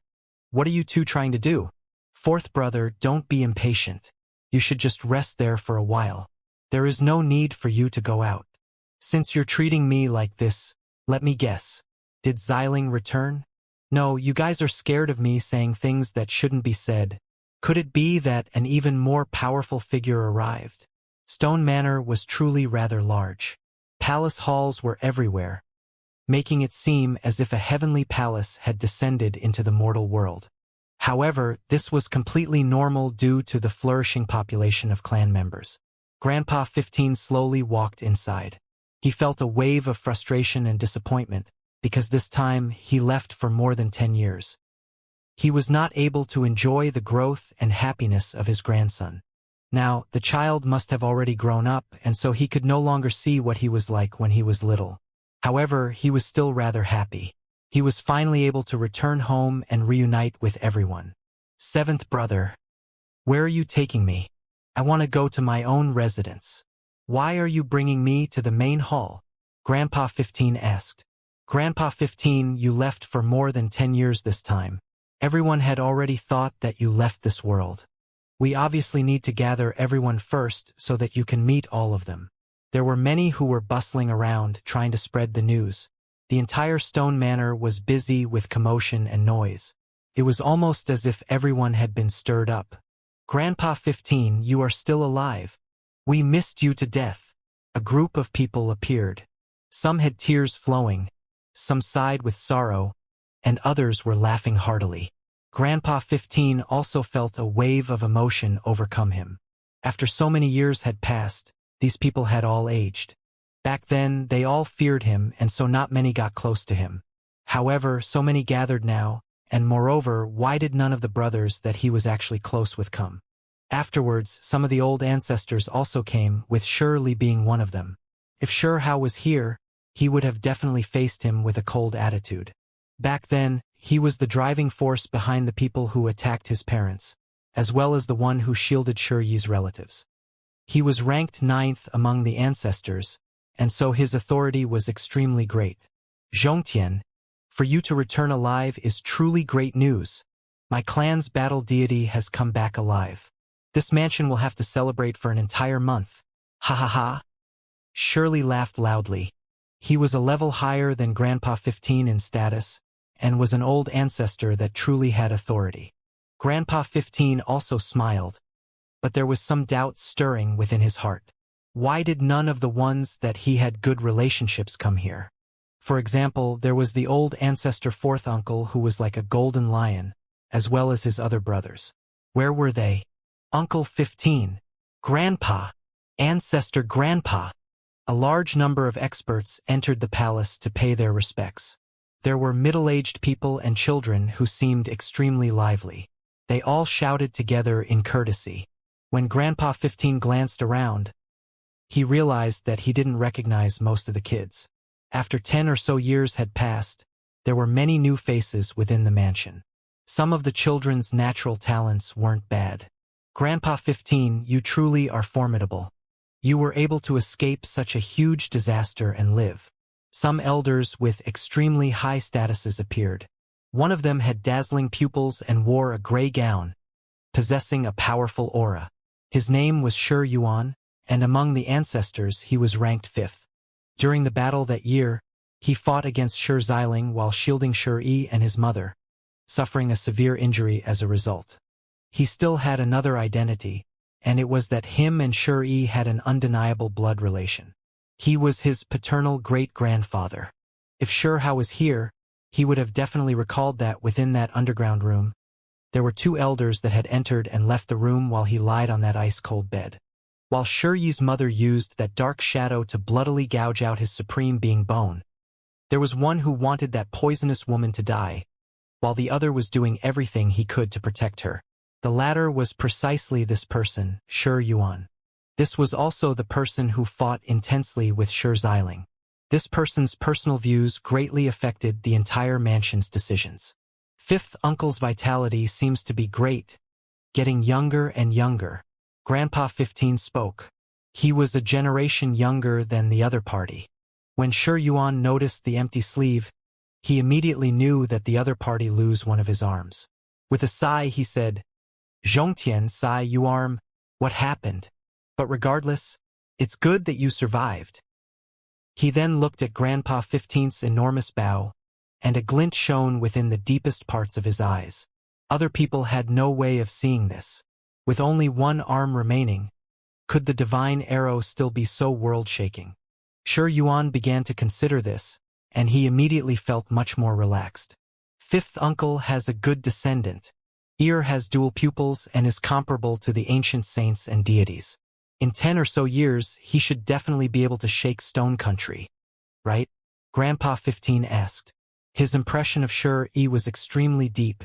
what are you two trying to do? Fourth brother, don't be impatient. You should just rest there for a while. There is no need for you to go out. Since you're treating me like this, let me guess. Did Xiling return? No, you guys are scared of me saying things that shouldn't be said. Could it be that an even more powerful figure arrived?" Stone Manor was truly rather large. Palace halls were everywhere, making it seem as if a heavenly palace had descended into the mortal world. However, this was completely normal due to the flourishing population of clan members. Grandpa 15 slowly walked inside. He felt a wave of frustration and disappointment, because this time he left for more than 10 years. He was not able to enjoy the growth and happiness of his grandson. Now, the child must have already grown up, and so he could no longer see what he was like when he was little. However, he was still rather happy. He was finally able to return home and reunite with everyone. "Seventh brother, where are you taking me? I want to go to my own residence. Why are you bringing me to the main hall?" Grandpa 15 asked. "Grandpa 15, you left for more than 10 years this time. Everyone had already thought that you left this world. We obviously need to gather everyone first so that you can meet all of them." There were many who were bustling around trying to spread the news. The entire Stone Manor was busy with commotion and noise. It was almost as if everyone had been stirred up. "Grandpa 15, you are still alive. We missed you to death." A group of people appeared. Some had tears flowing, some sighed with sorrow, and others were laughing heartily. Grandpa 15 also felt a wave of emotion overcome him. After so many years had passed, these people had all aged. Back then, they all feared him, and so not many got close to him. However, so many gathered now, and moreover, why did none of the brothers that he was actually close with come? Afterwards, some of the old ancestors also came, with Shirley being one of them. If Shirhao was here, he would have definitely faced him with a cold attitude. Back then, he was the driving force behind the people who attacked his parents, as well as the one who shielded Shiyi's relatives. He was ranked 9th among the ancestors, and so his authority was extremely great. "Zhongtian, for you to return alive is truly great news. My clan's battle deity has come back alive. This mansion will have to celebrate for an entire month. Ha ha ha." Shirley laughed loudly. He was a level higher than Grandpa 15 in status, and was an old ancestor that truly had authority. Grandpa 15 also smiled, but there was some doubt stirring within his heart. Why did none of the ones that he had good relationships come here? For example, there was the old ancestor fourth uncle who was like a golden lion, as well as his other brothers. Where were they? Uncle 15. Grandpa. Ancestor grandpa. A large number of experts entered the palace to pay their respects. There were middle-aged people and children who seemed extremely lively. They all shouted together in courtesy. When Grandpa 15 glanced around, he realized that he didn't recognize most of the kids. After 10 or so years had passed, there were many new faces within the mansion. Some of the children's natural talents weren't bad. Grandpa 15, you truly are formidable. You were able to escape such a huge disaster and live. Some elders with extremely high statuses appeared. One of them had dazzling pupils and wore a gray gown, possessing a powerful aura. His name was Shi Yuan, and among the ancestors he was ranked 5th. During the battle that year, he fought against Shi Xiling while shielding Shi Yi and his mother, suffering a severe injury as a result. He still had another identity, and it was that him and Shi Yi had an undeniable blood relation. He was his paternal great-grandfather. If Shi Hao was here, he would have definitely recalled that within that underground room, there were 2 elders that had entered and left the room while he lied on that ice-cold bed. While Shi Yi's mother used that dark shadow to bloodily gouge out his supreme being bone, there was one who wanted that poisonous woman to die, while the other was doing everything he could to protect her. The latter was precisely this person, Shi Yuan. This was also the person who fought intensely with Shi Xiling. This person's personal views greatly affected the entire mansion's decisions. 5th uncle's vitality seems to be great, getting younger and younger. Grandpa 15 spoke. He was a generation younger than the other party. When Shi Yuan noticed the empty sleeve, he immediately knew that the other party lose one of his arms. With a sigh he said, "Zhongtian Sai you arm, what happened? But regardless, it's good that you survived." He then looked at Grandpa 15's enormous bow, and a glint shone within the deepest parts of his eyes. Other people had no way of seeing this. With only one arm remaining, could the divine arrow still be so world-shaking? Shi Yuan began to consider this, and he immediately felt much more relaxed. 5th uncle has a good descendant. Ear has dual pupils and is comparable to the ancient saints and deities. In 10 or so years, he should definitely be able to shake Stone Country. Right? Grandpa 15 asked. His impression of Shi Yi was extremely deep,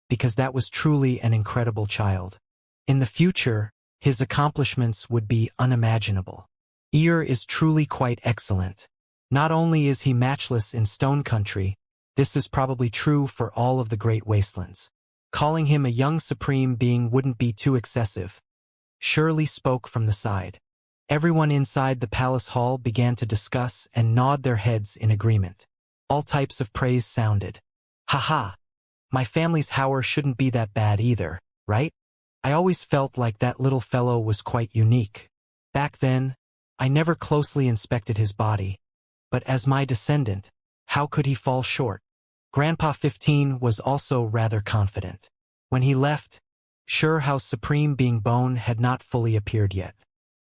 because that was truly an incredible child. In the future, his accomplishments would be unimaginable. Ear is truly quite excellent. Not only is he matchless in Stone Country, this is probably true for all of the Great Wastelands. Calling him a young supreme being wouldn't be too excessive. Shirley spoke from the side. Everyone inside the palace hall began to discuss and nod their heads in agreement. All types of praise sounded. Haha, my family's Hauer shouldn't be that bad either, right? I always felt like that little fellow was quite unique. Back then, I never closely inspected his body, but as my descendant, how could he fall short? Grandpa 15 was also rather confident. When he left, Shi Hao's supreme being bone had not fully appeared yet.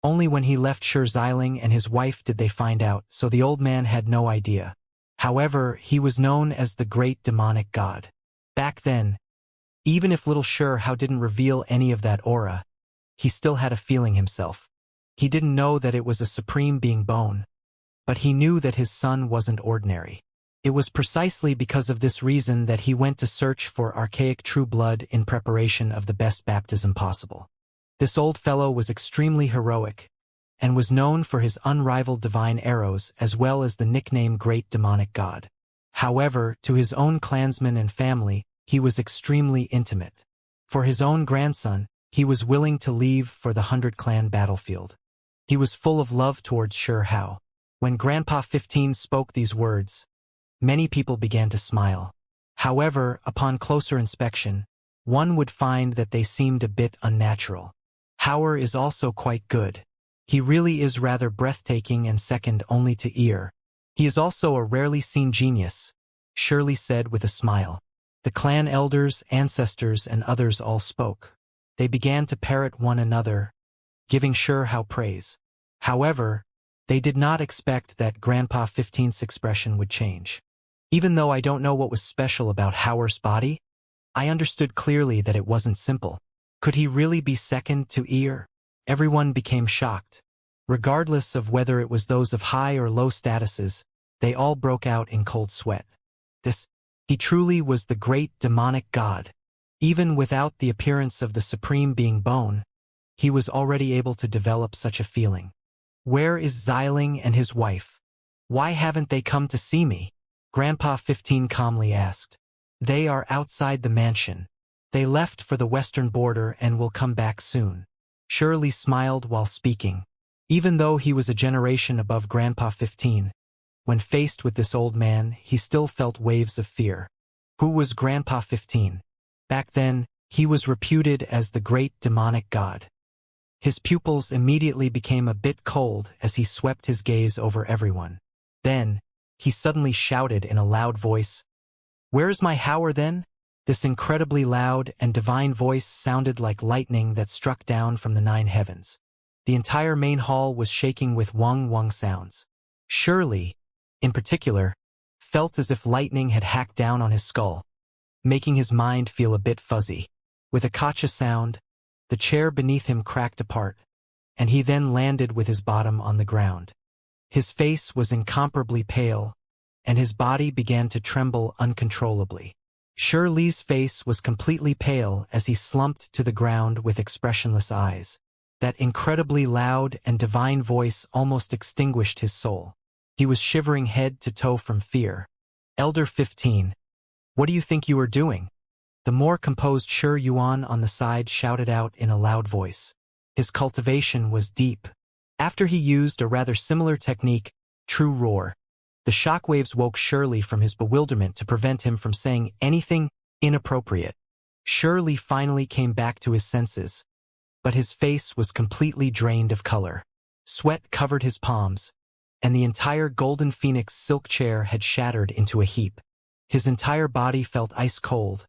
Only when he left Shi Xiling and his wife did they find out, so the old man had no idea. However, he was known as the great demonic god. Back then, even if little Shi Hao didn't reveal any of that aura, he still had a feeling himself. He didn't know that it was a supreme being bone, but he knew that his son wasn't ordinary. It was precisely because of this reason that he went to search for archaic true blood in preparation of the best baptism possible. This old fellow was extremely heroic, and was known for his unrivaled divine arrows as well as the nickname Great Demonic God. However, to his own clansmen and family, he was extremely intimate. For his own grandson, he was willing to leave for the 100-clan battlefield. He was full of love towards Shi Hao. When Grandpa 15 spoke these words, many people began to smile. However, upon closer inspection, one would find that they seemed a bit unnatural. Hauer is also quite good. He really is rather breathtaking and second only to Ear. He is also a rarely seen genius, Shirley said with a smile. The clan elders, ancestors, and others all spoke. They began to parrot one another, giving Shi Hao praise. However, They did not expect that Grandpa 15's expression would change. Even though I don't know what was special about Hauer's body, I understood clearly that it wasn't simple. Could he really be second to ear? Everyone became shocked. Regardless of whether it was those of high or low statuses, they all broke out in cold sweat. He truly was the great demonic god. Even without the appearance of the supreme being Bone, he was already able to develop such a feeling. Where is Xiling and his wife? Why haven't they come to see me? Grandpa 15 calmly asked. They are outside the mansion. They left for the western border and will come back soon. Shirley smiled while speaking. Even though he was a generation above Grandpa 15, when faced with this old man, he still felt waves of fear. Who was Grandpa 15? Back then, he was reputed as the great demonic god. His pupils immediately became a bit cold as he swept his gaze over everyone. Then, he suddenly shouted in a loud voice, "Where's my Hauer then?" This incredibly loud and divine voice sounded like lightning that struck down from the 9 heavens. The entire main hall was shaking with wong-wong sounds. Shirley, in particular, felt as if lightning had hacked down on his skull, making his mind feel a bit fuzzy. With a kacha sound, the chair beneath him cracked apart, and he then landed with his bottom on the ground. His face was incomparably pale, and his body began to tremble uncontrollably. Shirley's face was completely pale as he slumped to the ground with expressionless eyes. That incredibly loud and divine voice almost extinguished his soul. He was shivering head to toe from fear. Elder 15, what do you think you are doing? The more composed Shi Yuan on the side shouted out in a loud voice. His cultivation was deep. After he used a rather similar technique, True Roar, the shockwaves woke Shirley from his bewilderment to prevent him from saying anything inappropriate. Shirley finally came back to his senses, but his face was completely drained of color. Sweat covered his palms, and the entire Golden Phoenix silk chair had shattered into a heap. His entire body felt ice cold,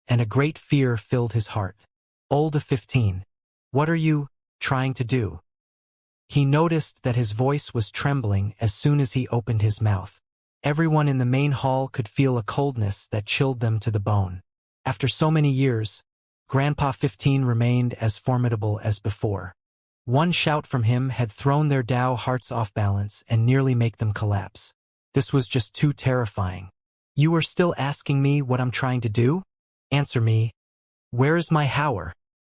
and a great fear filled his heart. Old 15, what are you trying to do? He noticed that his voice was trembling as soon as he opened his mouth. Everyone in the main hall could feel a coldness that chilled them to the bone. After so many years, Grandpa 15 remained as formidable as before. One shout from him had thrown their Dao hearts off balance and nearly make them collapse. This was just too terrifying. You are still asking me what I'm trying to do? Answer me. Where is my Hauer?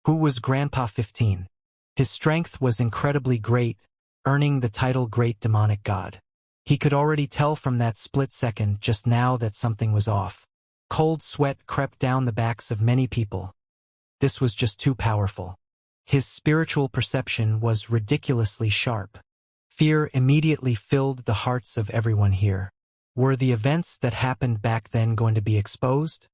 Who was Grandpa 15? His strength was incredibly great, earning the title Great Demonic God. He could already tell from that split second just now that something was off. Cold sweat crept down the backs of many people. This was just too powerful. His spiritual perception was ridiculously sharp. Fear immediately filled the hearts of everyone here. Were the events that happened back then going to be exposed?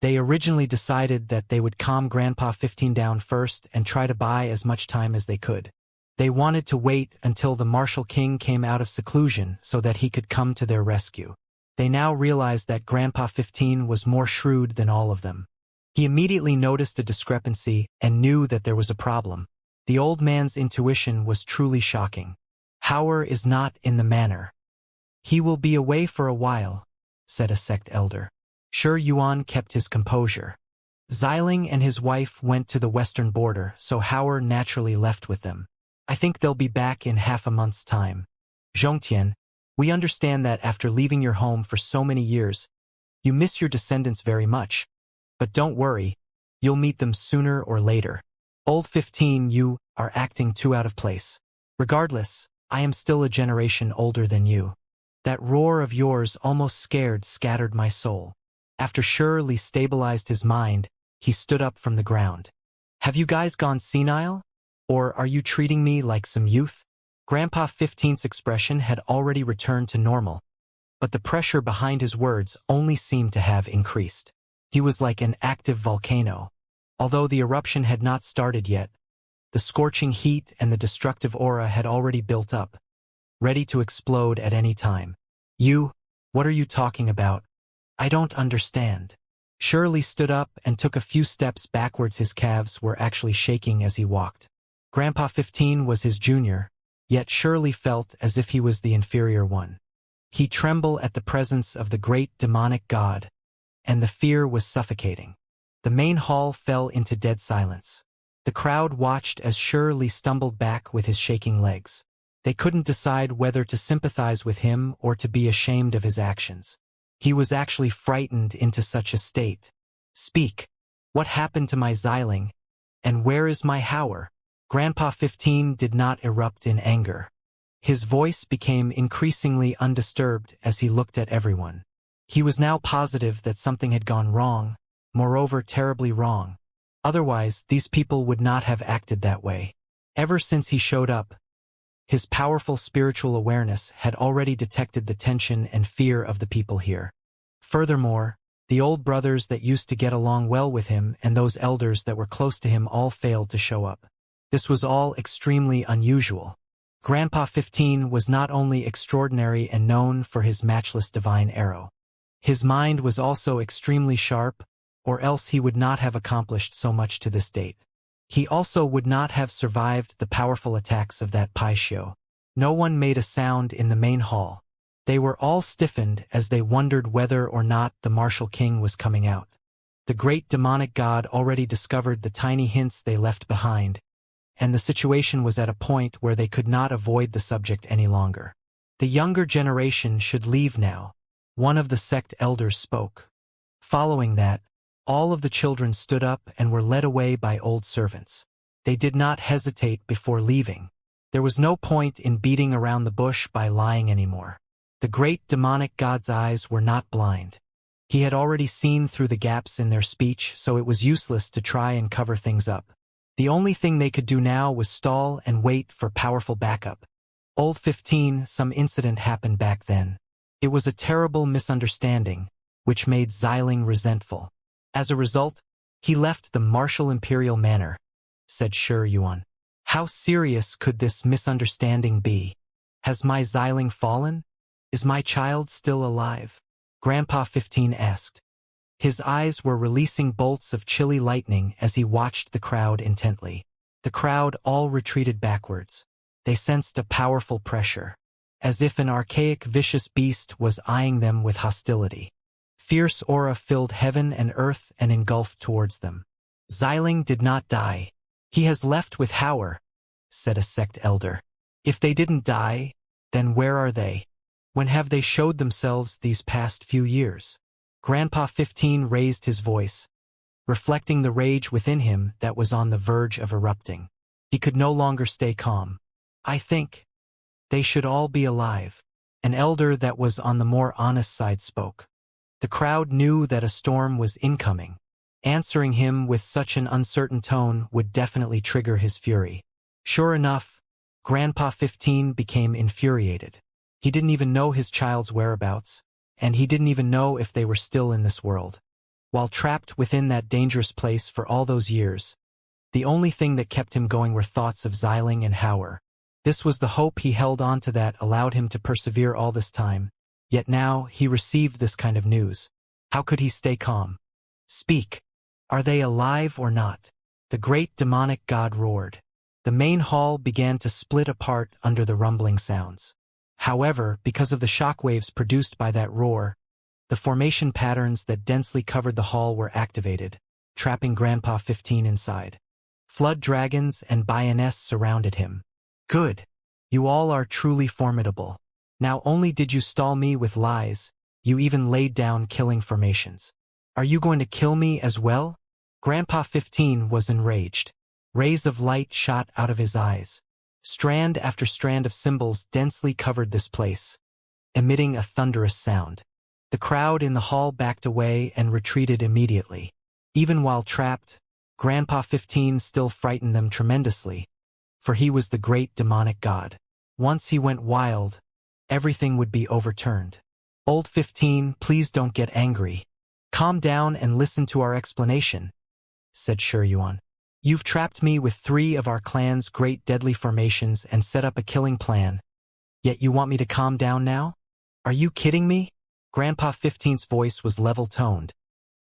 They originally decided that they would calm Grandpa 15 down first and try to buy as much time as they could. They wanted to wait until the Martial King came out of seclusion so that he could come to their rescue. They now realized that Grandpa 15 was more shrewd than all of them. He immediately noticed a discrepancy and knew that there was a problem. The old man's intuition was truly shocking. Hauer is not in the manor. He will be away for a while, said a sect elder. Shi Yuan kept his composure. Xiling and his wife went to the western border, so Hauer naturally left with them. I think they'll be back in half a month's time. Zhongtian, we understand that after leaving your home for so many years, you miss your descendants very much. But don't worry, you'll meet them sooner or later. Old 15, you are acting too out of place. Regardless, I am still a generation older than you. That roar of yours almost scattered my soul. After Shirley stabilized his mind, he stood up from the ground. Have you guys gone senile? Or are you treating me like some youth? Grandpa 15's expression had already returned to normal, but the pressure behind his words only seemed to have increased. He was like an active volcano. Although the eruption had not started yet, the scorching heat and the destructive aura had already built up, ready to explode at any time. What are you talking about? I don't understand. Shirley stood up and took a few steps backwards. His calves were actually shaking as he walked. Grandpa 15 was his junior, yet surely felt as if he was the inferior one. He trembled at the presence of the great demonic god, and the fear was suffocating. The main hall fell into dead silence. The crowd watched as Shirley stumbled back with his shaking legs. They couldn't decide whether to sympathize with him or to be ashamed of his actions. He was actually frightened into such a state. "Speak. What happened to my Xiling? And where is my Hauer?" Grandpa 15 did not erupt in anger. His voice became increasingly undisturbed as he looked at everyone. He was now positive that something had gone wrong, moreover terribly wrong. Otherwise, these people would not have acted that way. Ever since he showed up, his powerful spiritual awareness had already detected the tension and fear of the people here. Furthermore, the old brothers that used to get along well with him and those elders that were close to him all failed to show up. This was all extremely unusual. Grandpa 15 was not only extraordinary and known for his matchless divine arrow. His mind was also extremely sharp, or else he would not have accomplished so much to this date. He also would not have survived the powerful attacks of that Paishio. No one made a sound in the main hall. They were all stiffened as they wondered whether or not the martial king was coming out. The great demonic god already discovered the tiny hints they left behind, and the situation was at a point where they could not avoid the subject any longer. The younger generation should leave now, one of the sect elders spoke. Following that, all of the children stood up and were led away by old servants. They did not hesitate before leaving. There was no point in beating around the bush by lying anymore. The great demonic god's eyes were not blind. He had already seen through the gaps in their speech, so it was useless to try and cover things up. The only thing they could do now was stall and wait for powerful backup. Old 15, some incident happened back then. It was a terrible misunderstanding, which made Xiling resentful. As a result, he left the martial imperial manor, said Shi Yuan. How serious could this misunderstanding be? Has my Xiling fallen? Is my child still alive? Grandpa 15 asked. His eyes were releasing bolts of chilly lightning as he watched the crowd intently. The crowd all retreated backwards. They sensed a powerful pressure, as if an archaic vicious beast was eyeing them with hostility. Fierce aura filled heaven and earth and engulfed towards them. Xiling did not die. He has left with Hauer, said a sect elder. If they didn't die, then where are they? When have they showed themselves these past few years? Grandpa 15 raised his voice, reflecting the rage within him that was on the verge of erupting. He could no longer stay calm. I think they should all be alive. An elder that was on the more honest side spoke. The crowd knew that a storm was incoming. Answering him with such an uncertain tone would definitely trigger his fury. Sure enough, Grandpa 15 became infuriated. He didn't even know his child's whereabouts, and he didn't even know if they were still in this world. While trapped within that dangerous place for all those years, the only thing that kept him going were thoughts of Xiling and Hauer. This was the hope he held on to that allowed him to persevere all this time. Yet now he received this kind of news. How could he stay calm? Speak. Are they alive or not? The great demonic god roared. The main hall began to split apart under the rumbling sounds. However, because of the shockwaves produced by that roar, the formation patterns that densely covered the hall were activated, trapping Grandpa 15 inside. Flood dragons and bayonets surrounded him. Good. You all are truly formidable. Now only did you stall me with lies, you even laid down killing formations. Are you going to kill me as well? Grandpa 15 was enraged. Rays of light shot out of his eyes. Strand after strand of symbols densely covered this place, emitting a thunderous sound. The crowd in the hall backed away and retreated immediately. Even while trapped, Grandpa 15 still frightened them tremendously, for he was the great demonic god. Once he went wild, everything would be overturned. Old 15, please don't get angry. Calm down and listen to our explanation, said Shi Yuan. You've trapped me with 3 of our clan's great deadly formations and set up a killing plan. Yet you want me to calm down now? Are you kidding me? Grandpa 15's voice was level-toned,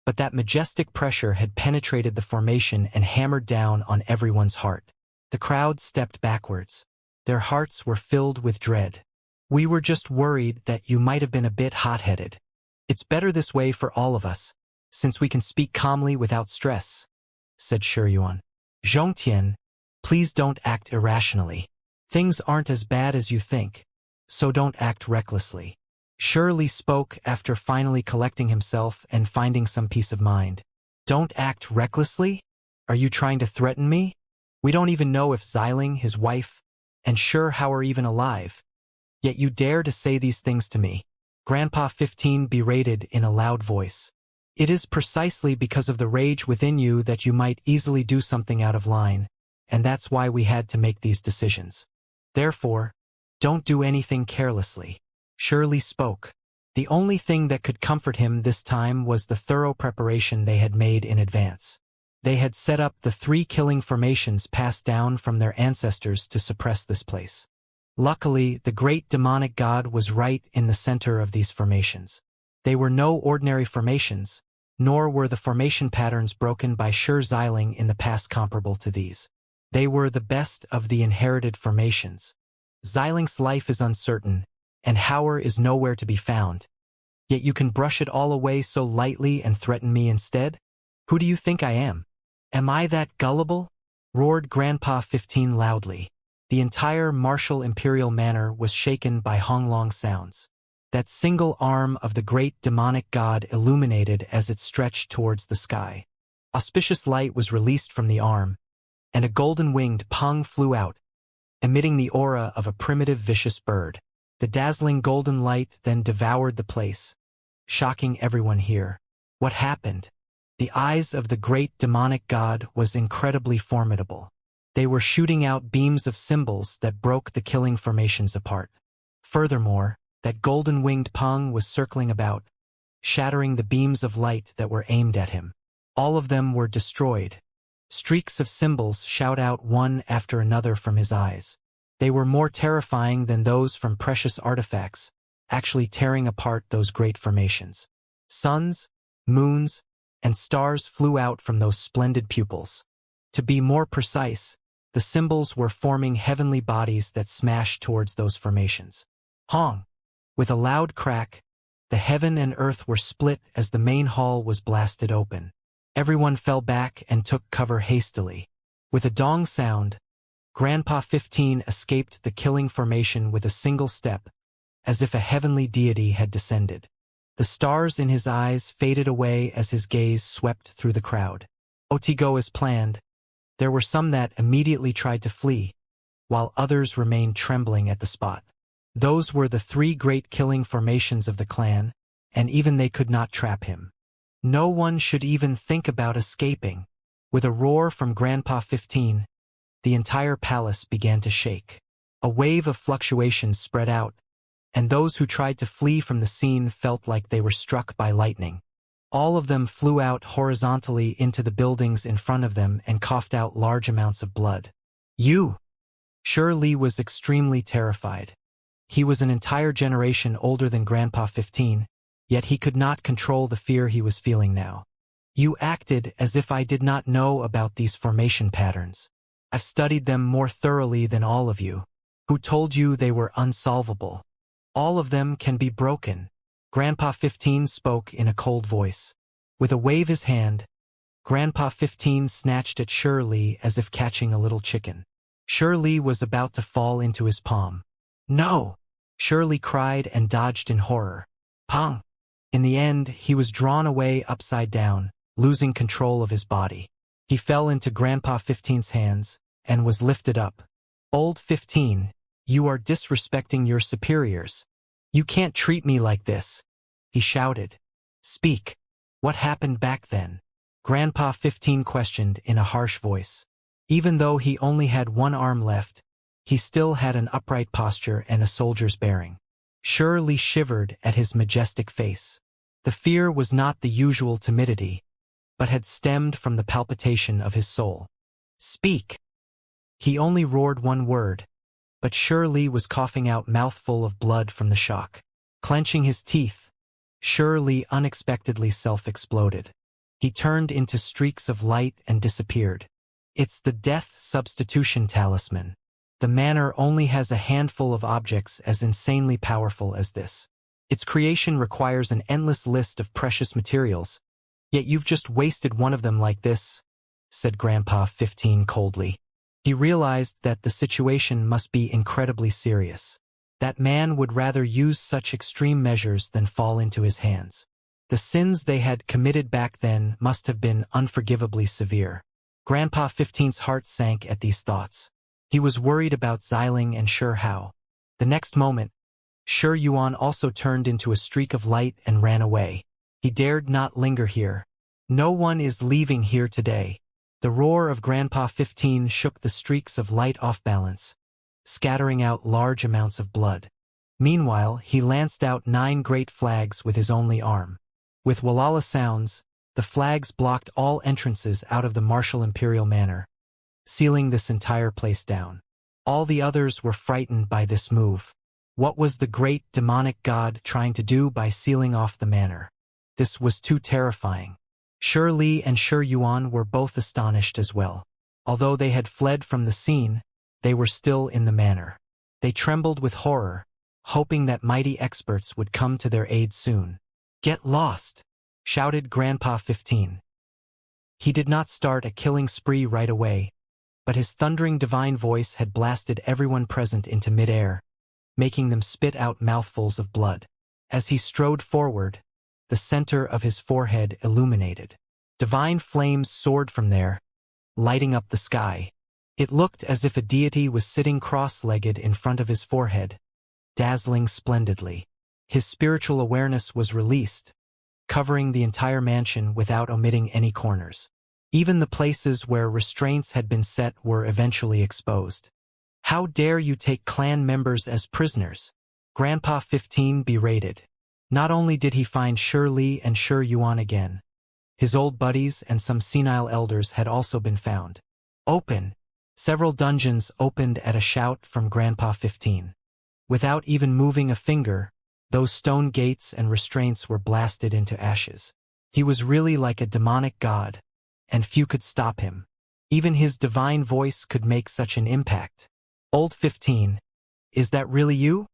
but that majestic pressure had penetrated the formation and hammered down on everyone's heart. The crowd stepped backwards. Their hearts were filled with dread. "We were just worried that you might have been a bit hot-headed. It's better this way for all of us, since we can speak calmly without stress," said Shiyuan. "Zhongtian, please don't act irrationally. Things aren't as bad as you think, so don't act recklessly." Shirley spoke after finally collecting himself and finding some peace of mind. "Don't act recklessly? Are you trying to threaten me? We don't even know if Xiling, his wife, and Hao are even alive. Yet you dare to say these things to me." Grandpa 15 berated in a loud voice. "It is precisely because of the rage within you that you might easily do something out of line, and that's why we had to make these decisions. Therefore, don't do anything carelessly." Shirley spoke. The only thing that could comfort him this time was the thorough preparation they had made in advance. They had set up the 3 killing formations passed down from their ancestors to suppress this place. Luckily, the great demonic god was right in the center of these formations. They were no ordinary formations, nor were the formation patterns broken by Xiling in the past comparable to these. They were the best of the inherited formations. Xiling's life is uncertain, and Hauer is nowhere to be found. Yet you can brush it all away so lightly and threaten me instead? Who do you think I am? Am I that gullible? Roared Grandpa 15 loudly. The entire martial imperial manor was shaken by honglong sounds. That single arm of the great demonic god illuminated as it stretched towards the sky. Auspicious light was released from the arm, and a golden-winged pung flew out, emitting the aura of a primitive vicious bird. The dazzling golden light then devoured the place, shocking everyone here. What happened? The eyes of the great demonic god was incredibly formidable. They were shooting out beams of symbols that broke the killing formations apart. Furthermore, that golden-winged pung was circling about, shattering the beams of light that were aimed at him. All of them were destroyed. Streaks of symbols shout out one after another from his eyes. They were more terrifying than those from precious artifacts, actually tearing apart those great formations. Suns, moons, and stars flew out from those splendid pupils. To be more precise, the symbols were forming heavenly bodies that smashed towards those formations. Hong! With a loud crack, the heaven and earth were split as the main hall was blasted open. Everyone fell back and took cover hastily. With a dong sound, Grandpa 15 escaped the killing formation with a single step, as if a heavenly deity had descended. The stars in his eyes faded away as his gaze swept through the crowd. Otigo as planned. There were some that immediately tried to flee, while others remained trembling at the spot. Those were the 3 great killing formations of the clan, and even they could not trap him. No one should even think about escaping. With a roar from Grandpa 15, the entire palace began to shake. A wave of fluctuations spread out, and those who tried to flee from the scene felt like they were struck by lightning. All of them flew out horizontally into the buildings in front of them and coughed out large amounts of blood. "You!" Shirley was extremely terrified. He was an entire generation older than Grandpa 15, yet he could not control the fear he was feeling now. "You acted as if I did not know about these formation patterns. I've studied them more thoroughly than all of you. Who told you they were unsolvable? All of them can be broken." Grandpa 15 spoke in a cold voice. With a wave his hand, Grandpa 15 snatched at Shirley as if catching a little chicken. Shirley was about to fall into his palm. "No!" Shirley cried and dodged in horror. Pong! In the end, he was drawn away upside down, losing control of his body. He fell into Grandpa 15's hands and was lifted up. "Old 15, you are disrespecting your superiors. You can't treat me like this," he shouted. "Speak. What happened back then?" Grandpa 15 questioned in a harsh voice. Even though he only had one arm left, he still had an upright posture and a soldier's bearing. Shirley shivered at his majestic face. The fear was not the usual timidity, but had stemmed from the palpitation of his soul. "Speak!" He only roared one word, but Shirley was coughing out mouthful of blood from the shock. Clenching his teeth, Shirley unexpectedly self-exploded. He turned into streaks of light and disappeared. "It's the death substitution talisman. the manor only has a handful of objects as insanely powerful as this. Its creation requires an endless list of precious materials, yet you've just wasted one of them like this, said Grandpa 15 coldly. He realized that the situation must be incredibly serious. That man would rather use such extreme measures than fall into his hands. The sins they had committed back then must have been unforgivably severe. Grandpa 15's heart sank at these thoughts. He was worried about Xiling and Sure Hao. The next moment, Sure Yuan also turned into a streak of light and ran away. He dared not linger here. No one is leaving here today. The roar of Grandpa 15 shook the streaks of light off balance, scattering out large amounts of blood. Meanwhile, he lanced out 9 great flags with his only arm. With Walala sounds, the flags blocked all entrances out of the martial imperial manor, sealing this entire place down. All the others were frightened by this move. What was the great demonic god trying to do by sealing off the manor? This was too terrifying. Sure Li and Sure Yuan were both astonished as well. Although they had fled from the scene, they were still in the manor. They trembled with horror, hoping that mighty experts would come to their aid soon. "Get lost!" shouted Grandpa 15. He did not start a killing spree right away, but his thundering divine voice had blasted everyone present into midair, making them spit out mouthfuls of blood. As he strode forward, the center of his forehead illuminated. Divine flames soared from there, lighting up the sky. It looked as if a deity was sitting cross-legged in front of his forehead, dazzling splendidly. His spiritual awareness was released, covering the entire mansion without omitting any corners. Even the places where restraints had been set were eventually exposed. "How dare you take clan members as prisoners?" Grandpa 15 berated. Not only did he find Sure Li and Sure Yuan again, his old buddies and some senile elders had also been found. "Open!" Several dungeons opened at a shout from Grandpa 15. Without even moving a finger, those stone gates and restraints were blasted into ashes. He was really like a demonic god, and few could stop him. Even his divine voice could make such an impact. "Old 15, is that really you?"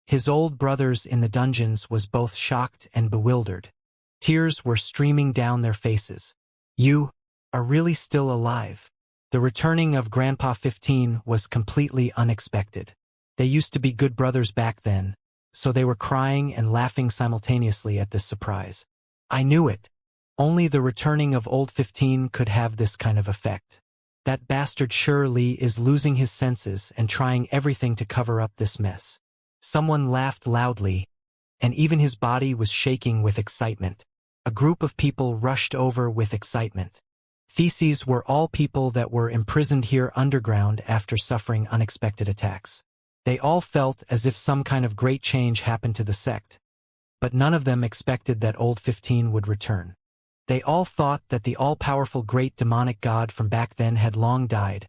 His old brothers in the dungeons was both shocked and bewildered. Tears were streaming down their faces. "You are really still alive." The returning of Grandpa 15 was completely unexpected. They used to be good brothers back then, so they were crying and laughing simultaneously at this surprise. "I knew it. Only the returning of old 15 could have this kind of effect. That bastard Sure Li is losing his senses and trying everything to cover up this mess." Someone laughed loudly, and even his body was shaking with excitement. A group of people rushed over with excitement. These were all people that were imprisoned here underground after suffering unexpected attacks. They all felt as if some kind of great change happened to the sect, but none of them expected that old 15 would return. They all thought that the all-powerful great demonic god from back then had long died,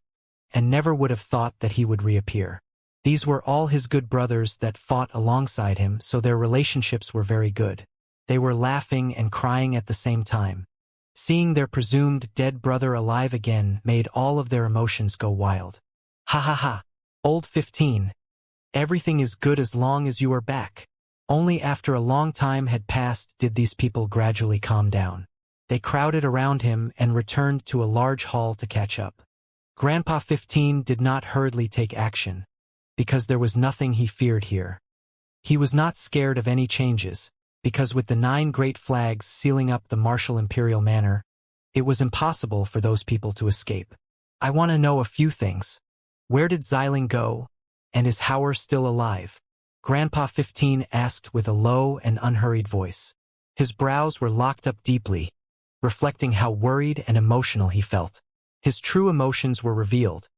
and never would have thought that he would reappear. These were all his good brothers that fought alongside him, so their relationships were very good. They were laughing and crying at the same time. Seeing their presumed dead brother alive again made all of their emotions go wild. "Ha ha ha! Old 15. Everything is good as long as you are back." Only after a long time had passed did these people gradually calm down. They crowded around him and returned to a large hall to catch up. Grandpa 15 did not hurriedly take action, because there was nothing he feared here. He was not scared of any changes, because with the 9 great flags sealing up the martial imperial manor, it was impossible for those people to escape. "I want to know a few things. Where did Xiling go, and is Hauer still alive?" Grandpa 15 asked with a low and unhurried voice. His brows were locked up deeply, reflecting how worried and emotional he felt. His true emotions were revealed,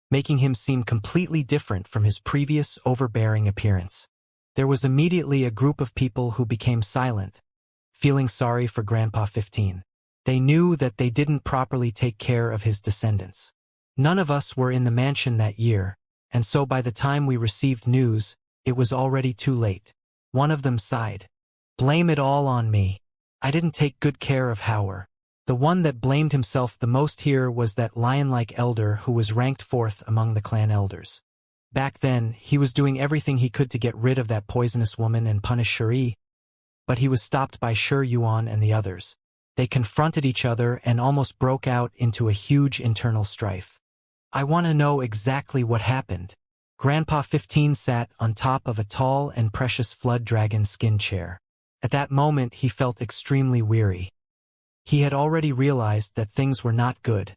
making him seem completely different from his previous overbearing appearance. There was immediately a group of people who became silent, feeling sorry for Grandpa 15. They knew that they didn't properly take care of his descendants. "None of us were in the mansion that year, and so by the time we received news, it was already too late." One of them sighed. "Blame it all on me. I didn't take good care of Hauer." The one that blamed himself the most here was that lion-like elder who was ranked 4th among the clan elders. Back then, he was doing everything he could to get rid of that poisonous woman and punish Shuri, but he was stopped by Shi Yuan and the others. They confronted each other and almost broke out into a huge internal strife. I want to know exactly what happened. Grandpa 15 sat on top of a tall and precious flood dragon skin chair. At that moment he felt extremely weary. He had already realized that things were not good,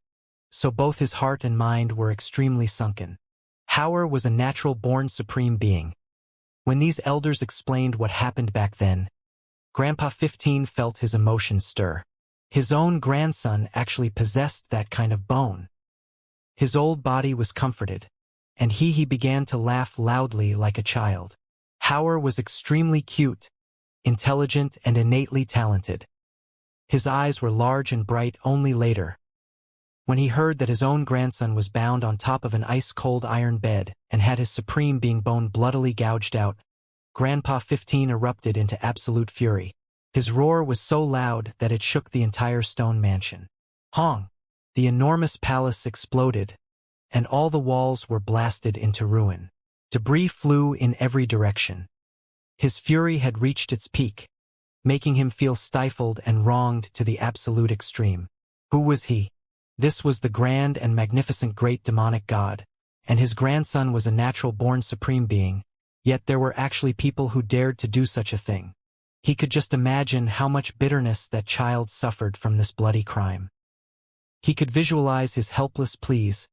so both his heart and mind were extremely sunken. Hauer was a natural-born supreme being. When these elders explained what happened back then, Grandpa 15 felt his emotions stir. His own grandson actually possessed that kind of bone. His old body was comforted, and he began to laugh loudly like a child. Hauer was extremely cute, intelligent, and innately talented. His eyes were large and bright only later. When he heard that his own grandson was bound on top of an ice-cold iron bed and had his supreme being bone bloodily gouged out, Grandpa 15 erupted into absolute fury. His roar was so loud that it shook the entire stone mansion. Hong! The enormous palace exploded, and all the walls were blasted into ruin. Debris flew in every direction. His fury had reached its peak, making him feel stifled and wronged to the absolute extreme. Who was he? This was the grand and magnificent great demonic god, and his grandson was a natural-born supreme being, yet there were actually people who dared to do such a thing. He could just imagine how much bitterness that child suffered from this bloody crime. He could visualize his helpless pleas,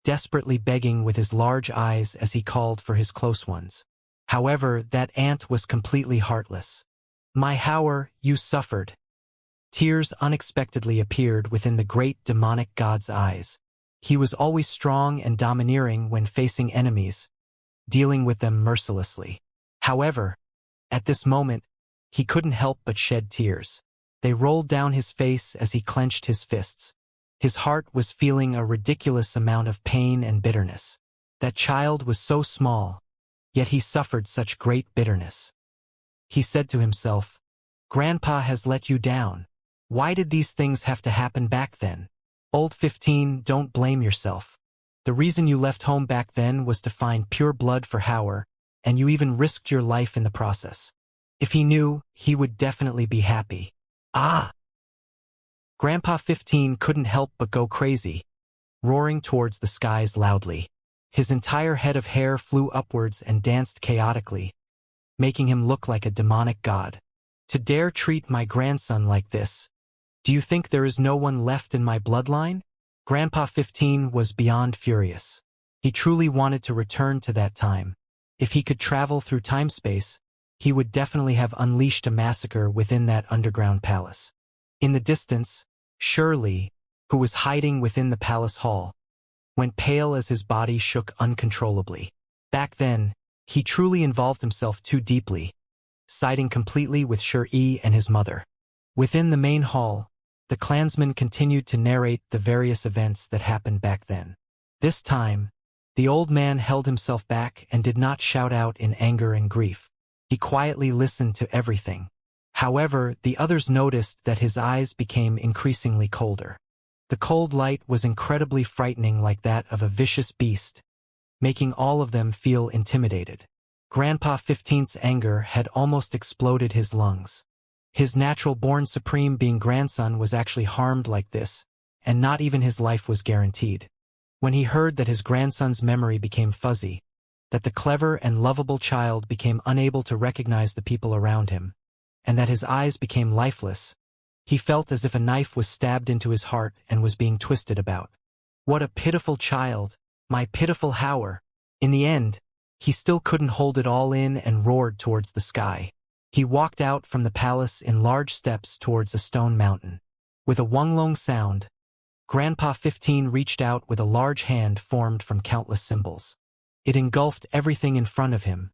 desperately begging with his large eyes as he called for his close ones. However, that aunt was completely heartless. "My Hauer, you suffered." Tears unexpectedly appeared within the great demonic god's eyes. He was always strong and domineering when facing enemies, dealing with them mercilessly. However, at this moment, he couldn't help but shed tears. They rolled down his face as he clenched his fists. His heart was feeling a ridiculous amount of pain and bitterness. That child was so small, yet he suffered such great bitterness. He said to himself, "Grandpa has let you down. Why did these things have to happen back then? Old 15, don't blame yourself. The reason you left home back then was to find pure blood for Hauer, and you even risked your life in the process. If he knew, he would definitely be happy." Ah! Grandpa 15 couldn't help but go crazy, roaring towards the skies loudly. His entire head of hair flew upwards and danced chaotically, making him look like a demonic god. "To dare treat my grandson like this? Do you think there is no one left in my bloodline?" Grandpa 15 was beyond furious. He truly wanted to return to that time. If he could travel through time-space, he would definitely have unleashed a massacre within that underground palace. In the distance, Shirley, who was hiding within the palace hall, went pale as his body shook uncontrollably. Back then, he truly involved himself too deeply, siding completely with Shirley and his mother. Within the main hall, the clansmen continued to narrate the various events that happened back then. This time, the old man held himself back and did not shout out in anger and grief. He quietly listened to everything. However, the others noticed that his eyes became increasingly colder. The cold light was incredibly frightening, like that of a vicious beast, making all of them feel intimidated. Grandpa 15's anger had almost exploded his lungs. His natural-born supreme being grandson was actually harmed like this, and not even his life was guaranteed. When he heard that his grandson's memory became fuzzy, that the clever and lovable child became unable to recognize the people around him, and that his eyes became lifeless, he felt as if a knife was stabbed into his heart and was being twisted about. What a pitiful child, my pitiful Hauer. In the end, he still couldn't hold it all in and roared towards the sky. He walked out from the palace in large steps towards a stone mountain. With a wonglong sound, Grandpa 15 reached out with a large hand formed from countless symbols. It engulfed everything in front of him,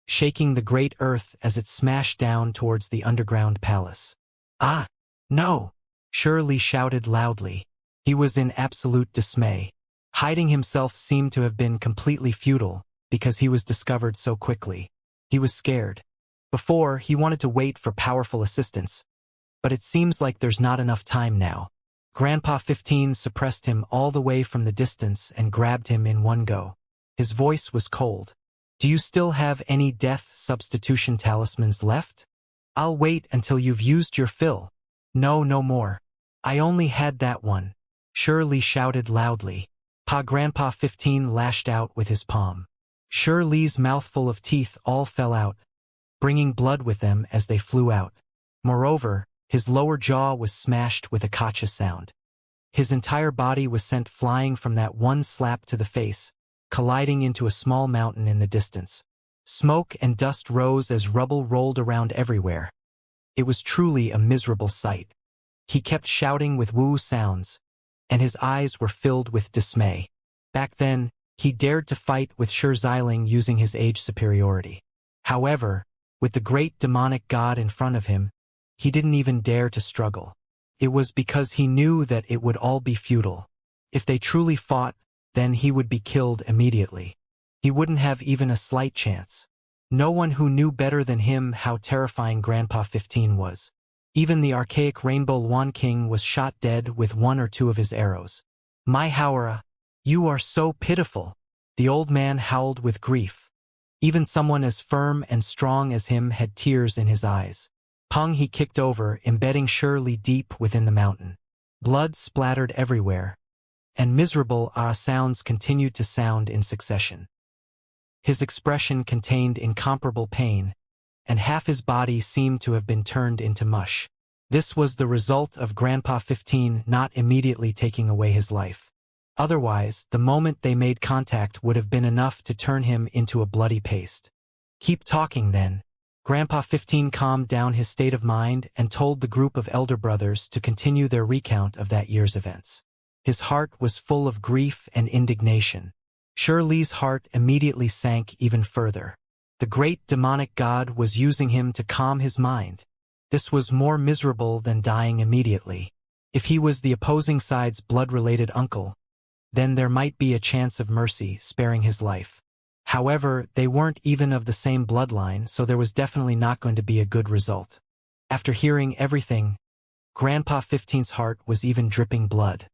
shaking the great earth as it smashed down towards the underground palace. "Ah, no!" Shirley shouted loudly. He was in absolute dismay. Hiding himself seemed to have been completely futile, because he was discovered so quickly. He was scared. Before, he wanted to wait for powerful assistance, but it seems like there's not enough time now. Grandpa 15 suppressed him all the way from the distance and grabbed him in one go. His voice was cold. Do you still have any death substitution talismans left? I'll wait until you've used your fill. No, no more. I only had that one. Shirley shouted loudly. Grandpa 15 lashed out with his palm. Shirley's mouthful of teeth all fell out, bringing blood with them as they flew out. Moreover, his lower jaw was smashed with a gotcha sound. His entire body was sent flying from that one slap to the face, colliding into a small mountain in the distance. Smoke and dust rose as rubble rolled around everywhere. It was truly a miserable sight. He kept shouting with woo sounds, and his eyes were filled with dismay. Back then, he dared to fight with Xianxia using his age superiority. However, with the great demonic god in front of him, he didn't even dare to struggle. It was because he knew that it would all be futile. If they truly fought, then he would be killed immediately. He wouldn't have even a slight chance. No one who knew better than him how terrifying Grandpa 15 was. Even the archaic Rainbow Wand King was shot dead with one or two of his arrows. My Haora, you are so pitiful. The old man howled with grief. Even someone as firm and strong as him had tears in his eyes. Pung he kicked over, embedding Shirley deep within the mountain. Blood splattered everywhere, and miserable sounds continued to sound in succession. His expression contained incomparable pain, and half his body seemed to have been turned into mush. This was the result of Grandpa 15 not immediately taking away his life. Otherwise, the moment they made contact would have been enough to turn him into a bloody paste. Keep talking then. Grandpa 15 calmed down his state of mind and told the group of elder brothers to continue their recount of that year's events. His heart was full of grief and indignation. Shirley's heart immediately sank even further. The great demonic god was using him to calm his mind. This was more miserable than dying immediately. If he was the opposing side's blood-related uncle, then there might be a chance of mercy sparing his life. However, they weren't even of the same bloodline, so there was definitely not going to be a good result. After hearing everything, Grandpa 15's heart was even dripping blood.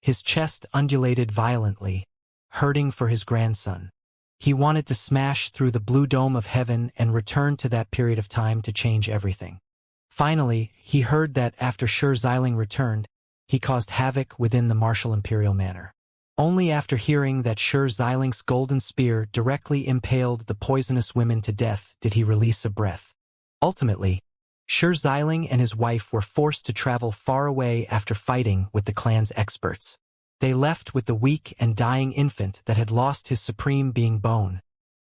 His chest undulated violently, hurting for his grandson. He wanted to smash through the blue dome of heaven and return to that period of time to change everything. Finally, he heard that after Xianxia returned, he caused havoc within the martial imperial manor. Only after hearing that Xianxia's golden spear directly impaled the poisonous women to death did he release a breath. Ultimately, Xianxia and his wife were forced to travel far away after fighting with the clan's experts. They left with the weak and dying infant that had lost his supreme being bone,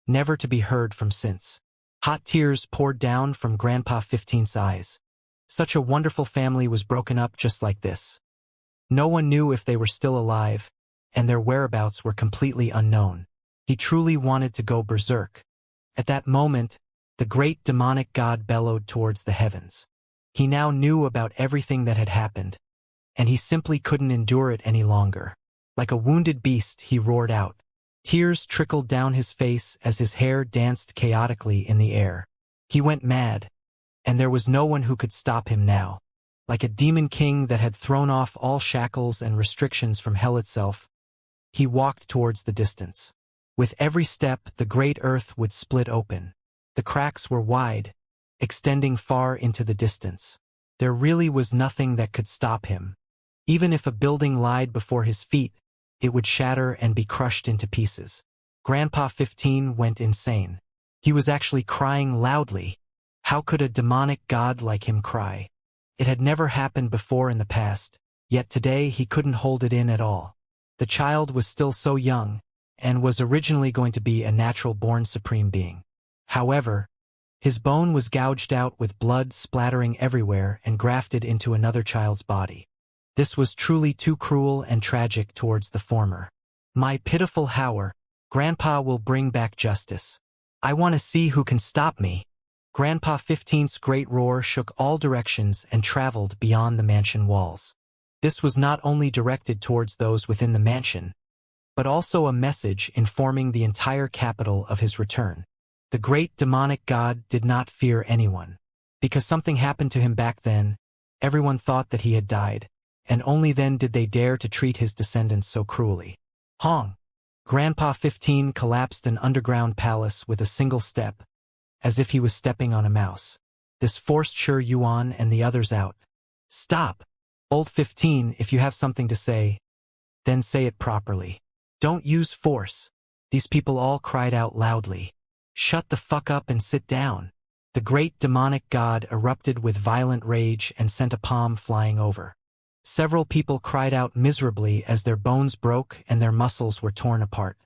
never to be heard from since. Hot tears poured down from Grandpa 15's eyes. Such a wonderful family was broken up just like this. No one knew if they were still alive, and their whereabouts were completely unknown. He truly wanted to go berserk. At that moment, the great demonic god bellowed towards the heavens. He now knew about everything that had happened, and he simply couldn't endure it any longer. Like a wounded beast, he roared out. Tears trickled down his face as his hair danced chaotically in the air. He went mad, and there was no one who could stop him now. Like a demon king that had thrown off all shackles and restrictions from hell itself, he walked towards the distance. With every step, the great earth would split open. The cracks were wide, extending far into the distance. There really was nothing that could stop him. Even if a building lied before his feet, it would shatter and be crushed into pieces. Grandpa 15 went insane. He was actually crying loudly. How could a demonic god like him cry? It had never happened before in the past, yet today he couldn't hold it in at all. The child was still so young, and was originally going to be a natural-born supreme being. However, his bone was gouged out with blood splattering everywhere and grafted into another child's body. This was truly too cruel and tragic towards the former. My pitiful Haora, Grandpa will bring back justice. I want to see who can stop me. Grandpa 15's great roar shook all directions and traveled beyond the mansion walls. This was not only directed towards those within the mansion, but also a message informing the entire capital of his return. The great demonic god did not fear anyone. Because something happened to him back then, everyone thought that he had died, and only then did they dare to treat his descendants so cruelly. Hong! Grandpa 15 collapsed an underground palace with a single step, as if he was stepping on a mouse. This forced Shi Yuan and the others out. Stop! Old 15, if you have something to say, then say it properly. Don't use force. These people all cried out loudly. Shut the fuck up and sit down. The great demonic god erupted with violent rage and sent a palm flying over. Several people cried out miserably as their bones broke and their muscles were torn apart.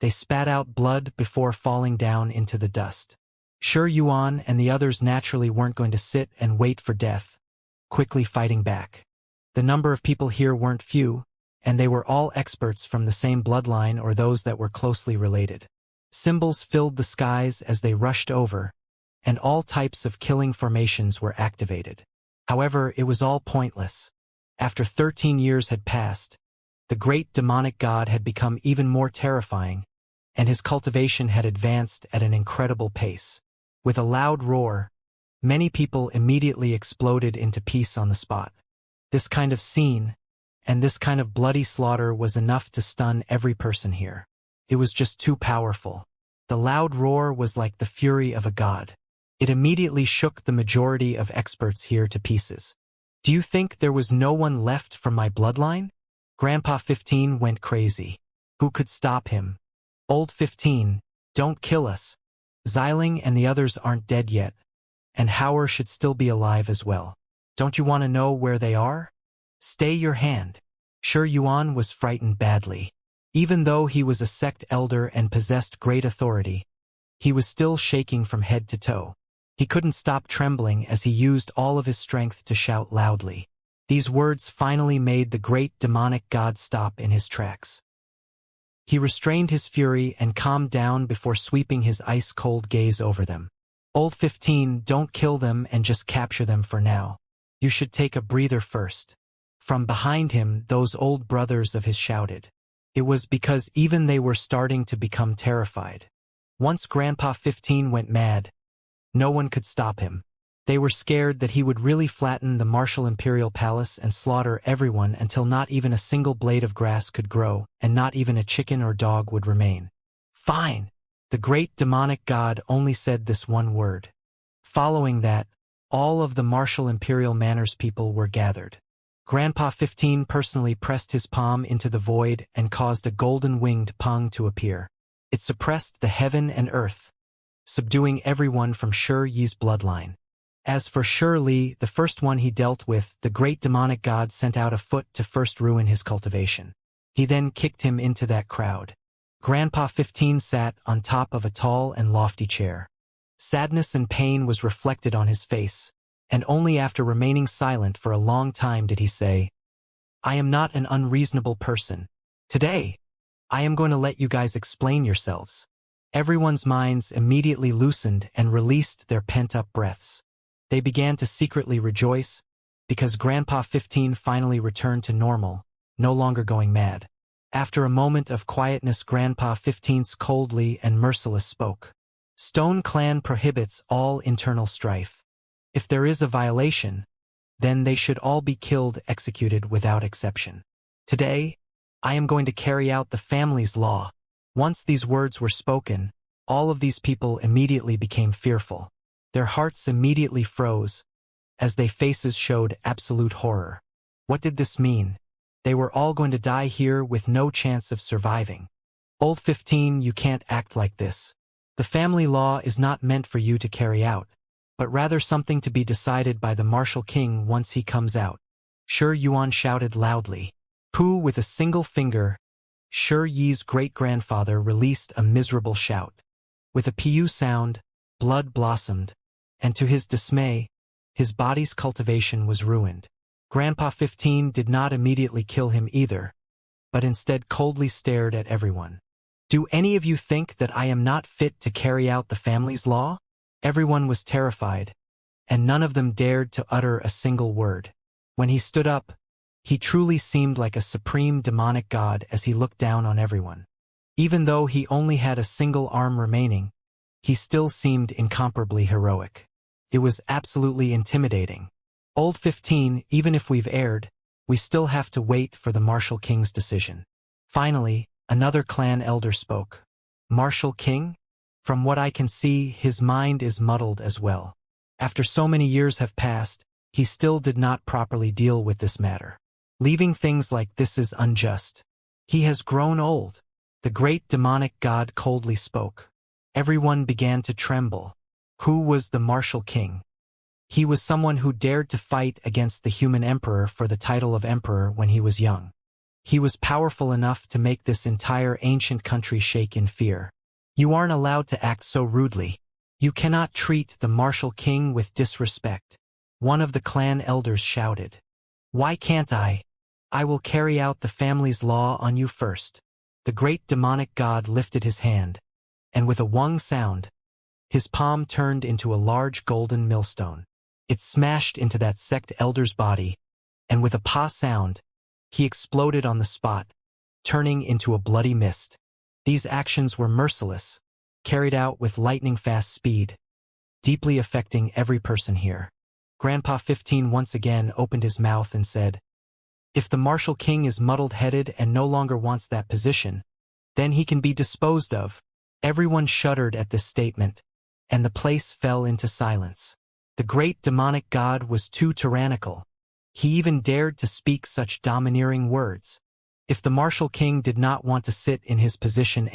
They spat out blood before falling down into the dust. Shi Yuan and the others naturally weren't going to sit and wait for death, quickly fighting back. The number of people here weren't few, and they were all experts from the same bloodline or those that were closely related. Symbols filled the skies as they rushed over, and all types of killing formations were activated. However, it was all pointless. After 13 years had passed, the great demonic god had become even more terrifying, and his cultivation had advanced at an incredible pace. With a loud roar, many people immediately exploded into peace on the spot. This kind of scene, and this kind of bloody slaughter was enough to stun every person here. It was just too powerful. The loud roar was like the fury of a god. It immediately shook the majority of experts here to pieces. Do you think there was no one left from my bloodline? Grandpa 15 went crazy. Who could stop him? Old 15, don't kill us. Xiling and the others aren't dead yet, and Hauer should still be alive as well. Don't you want to know where they are? Stay your hand. Shi Yuan was frightened badly. Even though he was a sect elder and possessed great authority, he was still shaking from head to toe. He couldn't stop trembling as he used all of his strength to shout loudly. These words finally made the great demonic god stop in his tracks. He restrained his fury and calmed down before sweeping his ice-cold gaze over them. Old 15, don't kill them and just capture them for now. You should take a breather first. From behind him, those old brothers of his shouted. It was because even they were starting to become terrified. Once Grandpa 15 went mad, no one could stop him. They were scared that he would really flatten the martial imperial palace and slaughter everyone until not even a single blade of grass could grow, and not even a chicken or dog would remain. Fine! The great demonic god only said this one word. Following that, all of the martial imperial manners people were gathered. Grandpa 15 personally pressed his palm into the void and caused a golden-winged pung to appear. It suppressed the heaven and earth, subduing everyone from Shi Yi's bloodline. As for Shi Li, the first one he dealt with, the great demonic god sent out a foot to first ruin his cultivation. He then kicked him into that crowd. Grandpa 15 sat on top of a tall and lofty chair. Sadness and pain was reflected on his face, and only after remaining silent for a long time did he say, I am not an unreasonable person. Today, I am going to let you guys explain yourselves. Everyone's minds immediately loosened and released their pent-up breaths. They began to secretly rejoice, because Grandpa 15 finally returned to normal, no longer going mad. After a moment of quietness, Grandpa 15 coldly and merciless spoke. Stone Clan prohibits all internal strife. If there is a violation, then they should all be killed, executed without exception. Today, I am going to carry out the family's law. Once these words were spoken, all of these people immediately became fearful. Their hearts immediately froze, as their faces showed absolute horror. What did this mean? They were all going to die here with no chance of surviving. Old 15, you can't act like this. The family law is not meant for you to carry out, but rather something to be decided by the martial king once he comes out. Shi Yuan shouted loudly. Pooh, with a single finger, Shi Yi's great-grandfather released a miserable shout. With a pu sound, blood blossomed, and to his dismay, his body's cultivation was ruined. Grandpa 15 did not immediately kill him either, but instead coldly stared at everyone. Do any of you think that I am not fit to carry out the family's law? Everyone was terrified, and none of them dared to utter a single word. When he stood up, he truly seemed like a supreme demonic god as he looked down on everyone. Even though he only had a single arm remaining, he still seemed incomparably heroic. It was absolutely intimidating. Old 15, even if we've erred, we still have to wait for the martial king's decision. Finally, Another clan elder spoke. Martial king? From what I can see, his mind is muddled as well. After so many years have passed, he still did not properly deal with this matter. Leaving things like this is unjust. He has grown old. The great demonic god coldly spoke. Everyone began to tremble. Who was the martial king? He was someone who dared to fight against the human emperor for the title of emperor when he was young. He was powerful enough to make this entire ancient country shake in fear. You aren't allowed to act so rudely. You cannot treat the martial king with disrespect. One of the clan elders shouted. Why can't I? I will carry out the family's law on you first. The great demonic god lifted his hand, and with a wung sound, his palm turned into a large golden millstone. It smashed into that sect elder's body, and with a pa sound, he exploded on the spot, turning into a bloody mist. These actions were merciless, carried out with lightning-fast speed, deeply affecting every person here. Grandpa 15 once again opened his mouth and said, if the martial king is muddled-headed and no longer wants that position, then he can be disposed of. Everyone shuddered at this statement, and the place fell into silence. The great demonic god was too tyrannical. He even dared to speak such domineering words. If the martial king did not want to sit in his position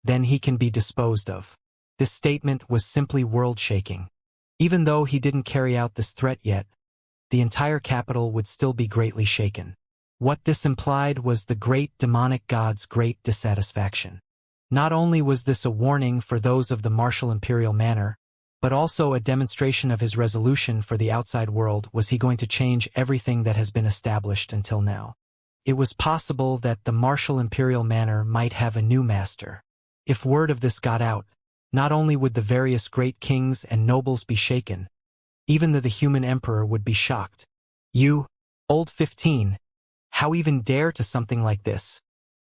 then he can be disposed of. This statement was simply world-shaking. Even though he didn't carry out this threat yet, the entire capital would still be greatly shaken. What this implied was the great demonic god's great dissatisfaction. Not only was this a warning for those of the martial imperial manor, but also a demonstration of his resolution for the outside world. Was he going to change everything that has been established until now? It was possible that the martial imperial manor might have a new master. If word of this got out, not only would the various great kings and nobles be shaken, even the human emperor would be shocked. You, old 15, how even dare to something like this?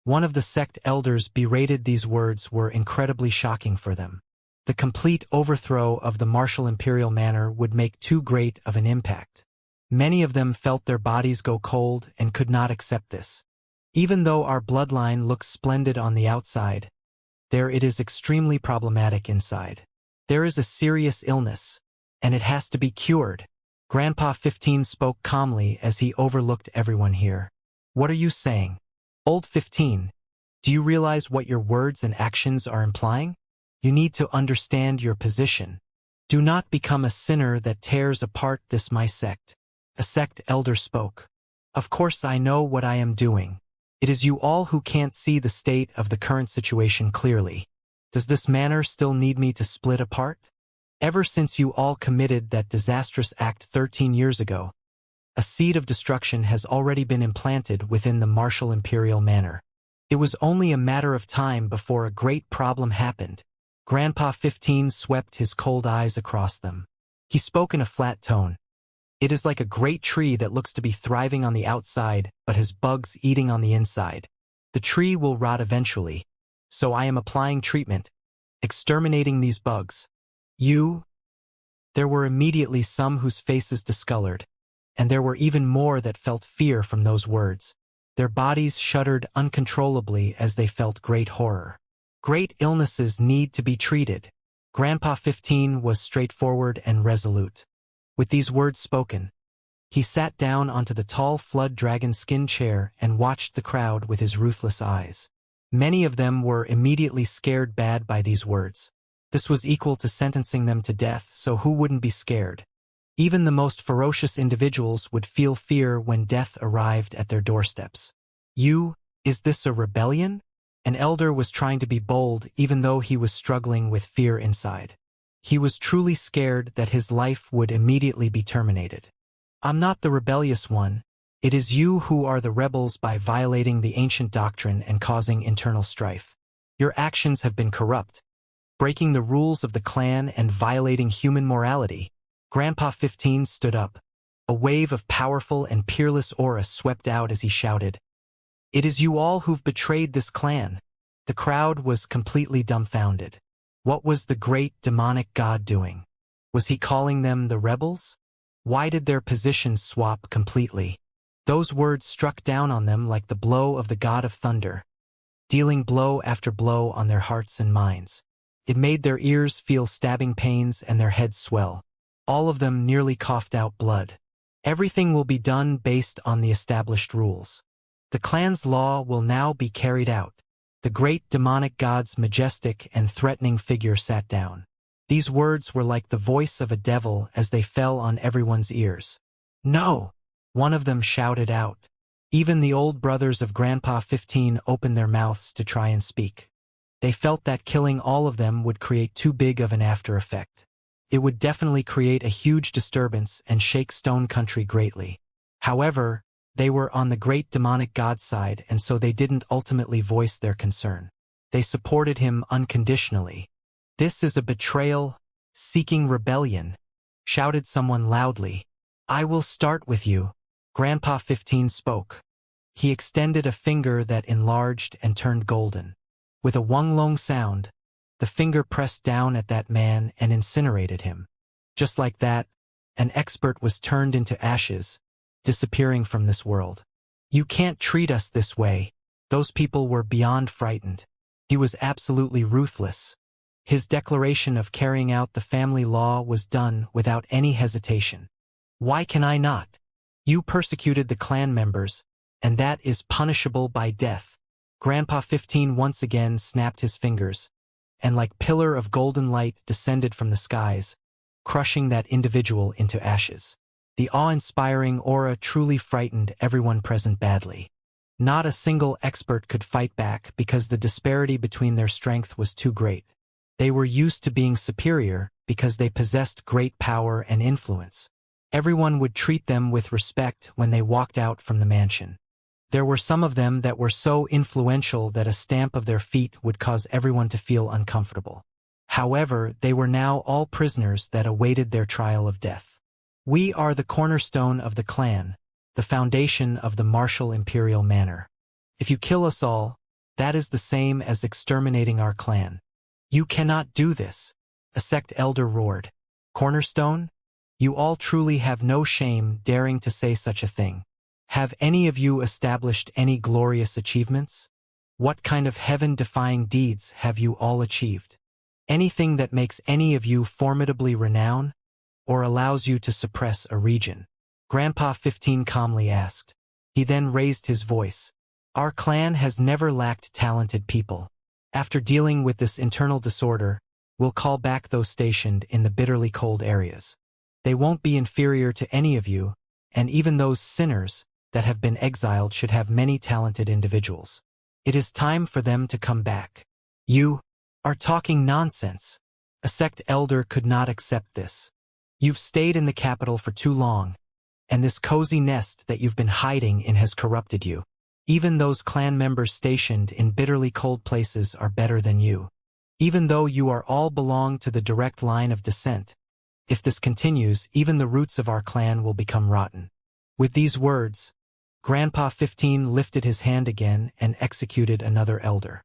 One of the sect elders berated these words were incredibly shocking for them. The complete overthrow of the martial imperial manor would make too great of an impact. Many of them felt their bodies go cold and could not accept this. Even though our bloodline looks splendid on the outside, it is extremely problematic inside. There is a serious illness, and it has to be cured. Grandpa 15 spoke calmly as he overlooked everyone here. What are you saying? Old 15, do you realize what your words and actions are implying? You need to understand your position. Do not become a sinner that tears apart this my sect. A sect elder spoke. Of course I know what I am doing. It is you all who can't see the state of the current situation clearly. Does this manor still need me to split apart? Ever since you all committed that disastrous act 13 years ago, a seed of destruction has already been implanted within the martial imperial manor. It was only a matter of time before a great problem happened. Grandpa 15 swept his cold eyes across them. He spoke in a flat tone. It is like a great tree that looks to be thriving on the outside but has bugs eating on the inside. The tree will rot eventually, so I am applying treatment, exterminating these bugs. There were immediately some whose faces discolored, and there were even more that felt fear from those words. Their bodies shuddered uncontrollably as they felt great horror. Great illnesses need to be treated. Grandpa 15 was straightforward and resolute. With these words spoken, he sat down onto the tall flood dragon skin chair and watched the crowd with his ruthless eyes. Many of them were immediately scared bad by these words. This was equal to sentencing them to death, so who wouldn't be scared? Even the most ferocious individuals would feel fear when death arrived at their doorsteps. Is this a rebellion? An elder was trying to be bold even though he was struggling with fear inside. He was truly scared that his life would immediately be terminated. I'm not the rebellious one. It is you who are the rebels by violating the ancient doctrine and causing internal strife. Your actions have been corrupt, breaking the rules of the clan and violating human morality. Grandpa 15 stood up. A wave of powerful and peerless aura swept out as he shouted, "It is you all who've betrayed this clan." The crowd was completely dumbfounded. What was the great demonic god doing? Was he calling them the rebels? Why did their positions swap completely? Those words struck down on them like the blow of the god of thunder. dealing blow after blow on their hearts and minds. It made their ears feel stabbing pains and their heads swell. All of them nearly coughed out blood. Everything will be done based on the established rules. The clan's law will now be carried out. The great demonic god's majestic and threatening figure sat down. These words were like the voice of a devil as they fell on everyone's ears. "No!" one of them shouted out. Even the old brothers of Grandpa 15 opened their mouths to try and speak. They felt that killing all of them would create too big of an after effect. It would definitely create a huge disturbance and shake Stone Country greatly. However, they were on the great demonic god's side, and so they didn't ultimately voice their concern. They supported him unconditionally. "This is a betrayal, seeking rebellion," shouted someone loudly. "I will start with you." Grandpa 15 spoke. He extended a finger that enlarged and turned golden. With a wonglong sound, the finger pressed down at that man and incinerated him. Just like that, an expert was turned into ashes, disappearing from this world. "You can't treat us this way." Those people were beyond frightened. He was absolutely ruthless. His declaration of carrying out the family law was done without any hesitation. "Why can I not? You persecuted the clan members, and that is punishable by death." Grandpa 15 once again snapped his fingers, and like pillar of golden light descended from the skies, crushing that individual into ashes. The awe-inspiring aura truly frightened everyone present badly. Not a single expert could fight back because the disparity between their strength was too great. They were used to being superior because they possessed great power and influence. Everyone would treat them with respect when they walked out from the mansion. There were some of them that were so influential that a stamp of their feet would cause everyone to feel uncomfortable. However, they were now all prisoners that awaited their trial of death. "We are the cornerstone of the clan, the foundation of the martial imperial manor. If you kill us all, that is the same as exterminating our clan." "You cannot do this," a sect elder roared. "Cornerstone? You all truly have no shame daring to say such a thing. Have any of you established any glorious achievements? What kind of heaven-defying deeds have you all achieved? Anything that makes any of you formidably renowned, or allows you to suppress a region?" Grandpa 15 calmly asked. He then raised his voice. "Our clan has never lacked talented people. After dealing with this internal disorder, we'll call back those stationed in the bitterly cold areas. They won't be inferior to any of you, and even those sinners that have been exiled should have many talented individuals. It is time for them to come back." "You are talking nonsense." A sect elder could not accept this. "You've stayed in the capital for too long, and this cozy nest that you've been hiding in has corrupted you. Even those clan members stationed in bitterly cold places are better than you. Even though you are all belong to the direct line of descent, if this continues, even the roots of our clan will become rotten." With these words, Grandpa 15 lifted his hand again and executed another elder.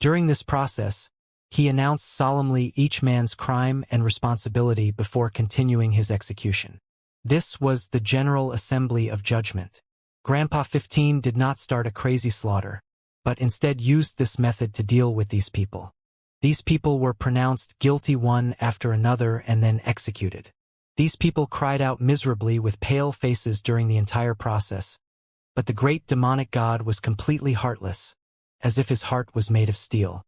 During this process, he announced solemnly each man's crime and responsibility before continuing his execution. This was the General Assembly of Judgment. Grandpa 15 did not start a crazy slaughter, but instead used this method to deal with these people. These people were pronounced guilty one after another and then executed. These people cried out miserably with pale faces during the entire process, but the great demonic god was completely heartless, as if his heart was made of steel.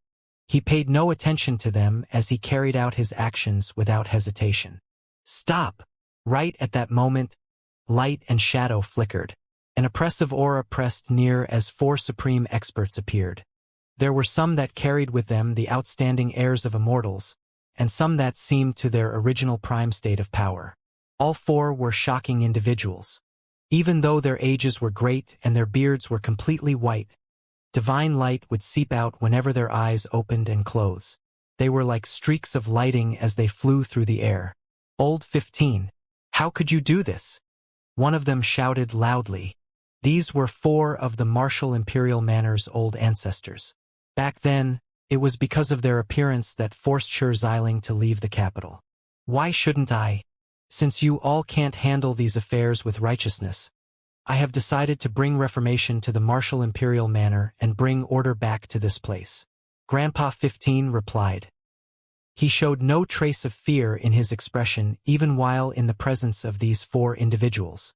He paid no attention to them as he carried out his actions without hesitation. "Stop!" Right at that moment, light and shadow flickered. An oppressive aura pressed near as 4 supreme experts appeared. There were some that carried with them the outstanding airs of immortals, and some that seemed to their original prime state of power. All 4 were shocking individuals. Even though their ages were great and their beards were completely white, divine light would seep out whenever their eyes opened and closed. They were like streaks of lighting as they flew through the air. "Old 15, how could you do this?" One of them shouted loudly. These were 4 of the martial imperial manor's old ancestors. Back then, it was because of their appearance that forced Xianxia to leave the capital. "Why shouldn't I? Since you all can't handle these affairs with righteousness, I have decided to bring reformation to the martial imperial manor and bring order back to this place. Grandpa 15 replied. He showed no trace of fear in his expression even while in the presence of these 4 individuals.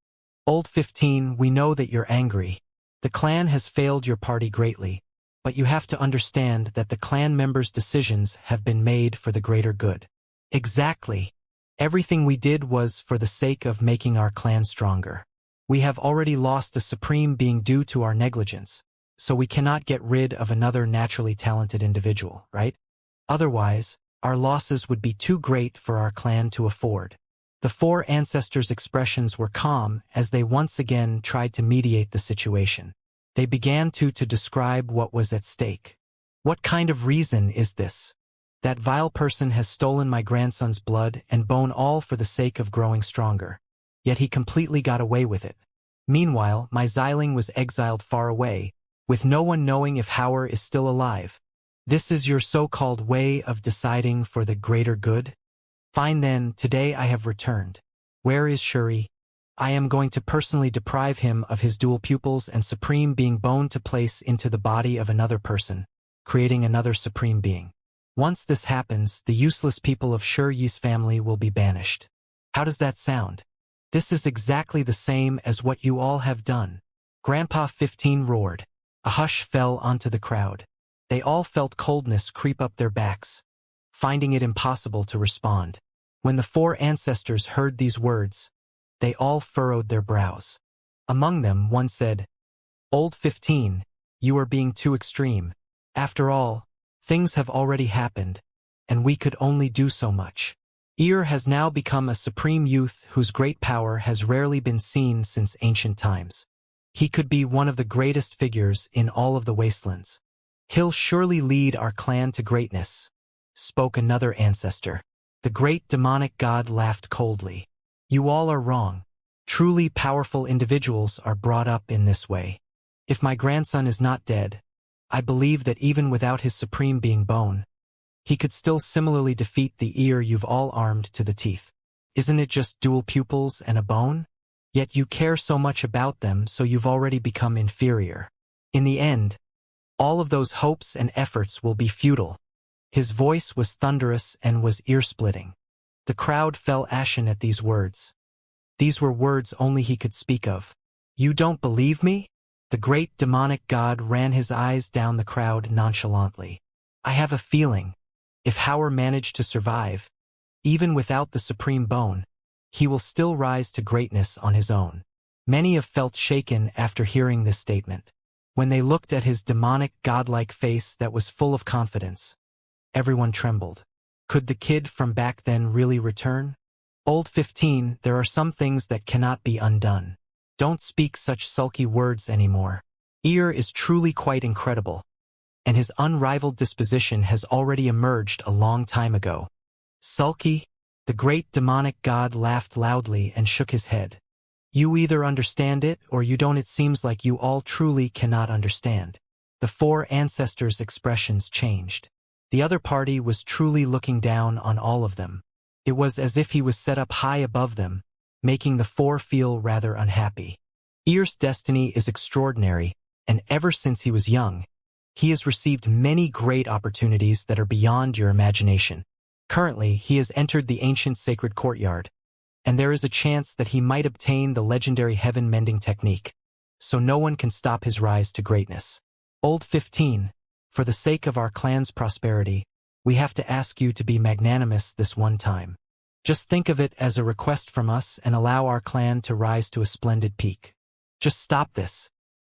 Old 15, we know that you're angry. The clan has failed your party greatly, but you have to understand that the clan members' decisions have been made for the greater good. Exactly. Everything we did was for the sake of making our clan stronger. We have already lost a supreme being due to our negligence, so we cannot get rid of another naturally talented individual, right? Otherwise, our losses would be too great for our clan to afford. The 4 ancestors' expressions were calm as they once again tried to mediate the situation. They began to describe what was at stake. What kind of reason is this? That vile person has stolen my grandson's blood and bone all for the sake of growing stronger. Yet he completely got away with it. Meanwhile, my Xiling was exiled far away, with no one knowing if Hauer is still alive. This is your so-called way of deciding for the greater good? Fine then, today I have returned. Where is Shuri? I am going to personally deprive him of his dual pupils and supreme being bone to place into the body of another person, creating another supreme being. Once this happens, the useless people of Shuri's family will be banished. How does that sound? This is exactly the same as what you all have done. Grandpa 15 roared. A hush fell onto the crowd. They all felt coldness creep up their backs, finding it impossible to respond. When the 4 ancestors heard these words, they all furrowed their brows. Among them, one said, Old 15, you are being too extreme. After all, things have already happened, and we could only do so much. Ir has now become a supreme youth whose great power has rarely been seen since ancient times. He could be one of the greatest figures in all of the wastelands. He'll surely lead our clan to greatness, spoke another ancestor. The great demonic god laughed coldly. You all are wrong. Truly powerful individuals are brought up in this way. If my grandson is not dead, I believe that even without his supreme being bone, he could still similarly defeat the ear you've all armed to the teeth. Isn't it just dual pupils and a bone? Yet you care so much about them, so you've already become inferior. In the end, all of those hopes and efforts will be futile. His voice was thunderous and was ear-splitting. The crowd fell ashen at these words. These were words only he could speak of. You don't believe me? The great demonic god ran his eyes down the crowd nonchalantly. I have a feeling, if Hauer managed to survive, even without the supreme bone, he will still rise to greatness on his own. Many have felt shaken after hearing this statement. When they looked at his demonic, godlike face that was full of confidence, everyone trembled. Could the kid from back then really return? Old 15, there are some things that cannot be undone. Don't speak such sulky words anymore. Ir is truly quite incredible, and his unrivaled disposition has already emerged a long time ago. Sulky? The great demonic god laughed loudly and shook his head. You either understand it or you don't. It seems like you all truly cannot understand. The 4 ancestors' expressions changed. The other party was truly looking down on all of them. It was as if he was set up high above them, making the 4 feel rather unhappy. Ir's destiny is extraordinary, and ever since he was young, he has received many great opportunities that are beyond your imagination. Currently, he has entered the ancient sacred courtyard, and there is a chance that he might obtain the legendary heaven-mending technique, so no one can stop his rise to greatness. Old 15, for the sake of our clan's prosperity, we have to ask you to be magnanimous this one time. Just think of it as a request from us and allow our clan to rise to a splendid peak. Just stop this,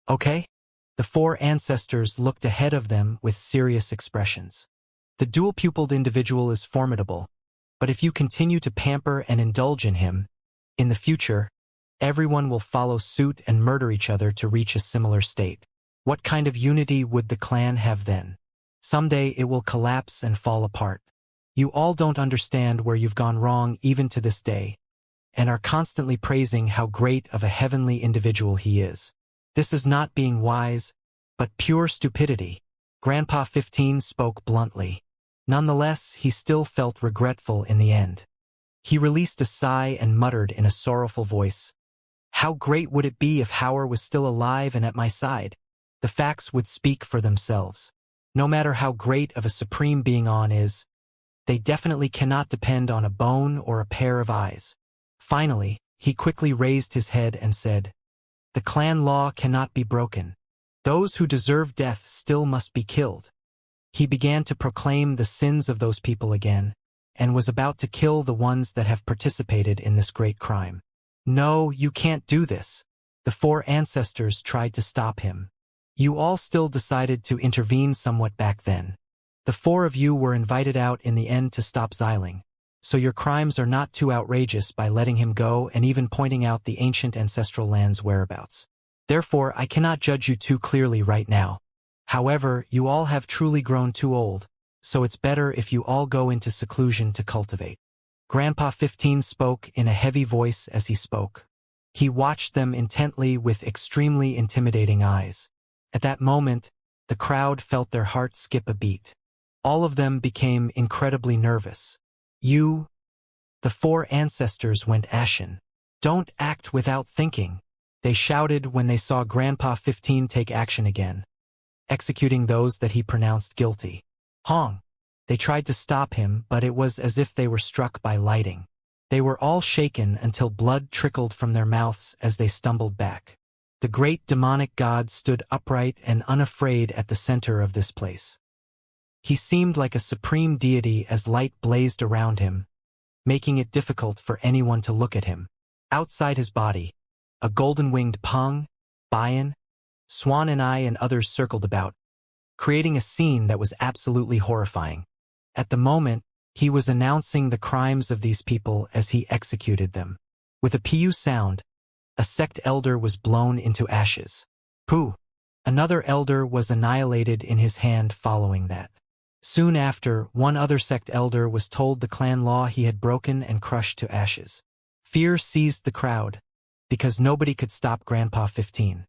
okay? The 4 ancestors looked ahead of them with serious expressions. The dual-pupiled individual is formidable, but if you continue to pamper and indulge in him, in the future, everyone will follow suit and murder each other to reach a similar state. What kind of unity would the clan have then? Someday it will collapse and fall apart. You all don't understand where you've gone wrong even to this day, and are constantly praising how great of a heavenly individual he is. This is not being wise, but pure stupidity. Grandpa 15 spoke bluntly. Nonetheless, he still felt regretful in the end. He released a sigh and muttered in a sorrowful voice, How great would it be if Howard was still alive and at my side? The facts would speak for themselves. No matter how great of a supreme being On is, they definitely cannot depend on a bone or a pair of eyes. Finally, he quickly raised his head and said, "The clan law cannot be broken. Those who deserve death still must be killed." He began to proclaim the sins of those people again, and was about to kill the ones that have participated in this great crime. "No, you can't do this." The four ancestors tried to stop him. You all still decided to intervene somewhat back then. The four of you were invited out in the end to stop Xiling, so your crimes are not too outrageous by letting him go and even pointing out the ancient ancestral land's whereabouts. Therefore, I cannot judge you too clearly right now. However, you all have truly grown too old, so it's better if you all go into seclusion to cultivate. Grandpa 15 spoke in a heavy voice as he spoke. He watched them intently with extremely intimidating eyes. At that moment, the crowd felt their hearts skip a beat. All of them became incredibly nervous. The four ancestors went ashen. "Don't act without thinking," they shouted when they saw Grandpa 15 take action again, executing those that he pronounced guilty. Hong! They tried to stop him, but it was as if they were struck by lightning. They were all shaken until blood trickled from their mouths as they stumbled back. The great demonic god stood upright and unafraid at the center of this place. He seemed like a supreme deity as light blazed around him, making it difficult for anyone to look at him. Outside his body, a golden-winged Peng, Bian, Swan and I and others circled about, creating a scene that was absolutely horrifying. At the moment, he was announcing the crimes of these people as he executed them. With a pu sound, a sect elder was blown into ashes. Pooh! Another elder was annihilated in his hand following that. Soon after, one other sect elder was told the clan law he had broken and crushed to ashes. Fear seized the crowd, because nobody could stop Grandpa 15.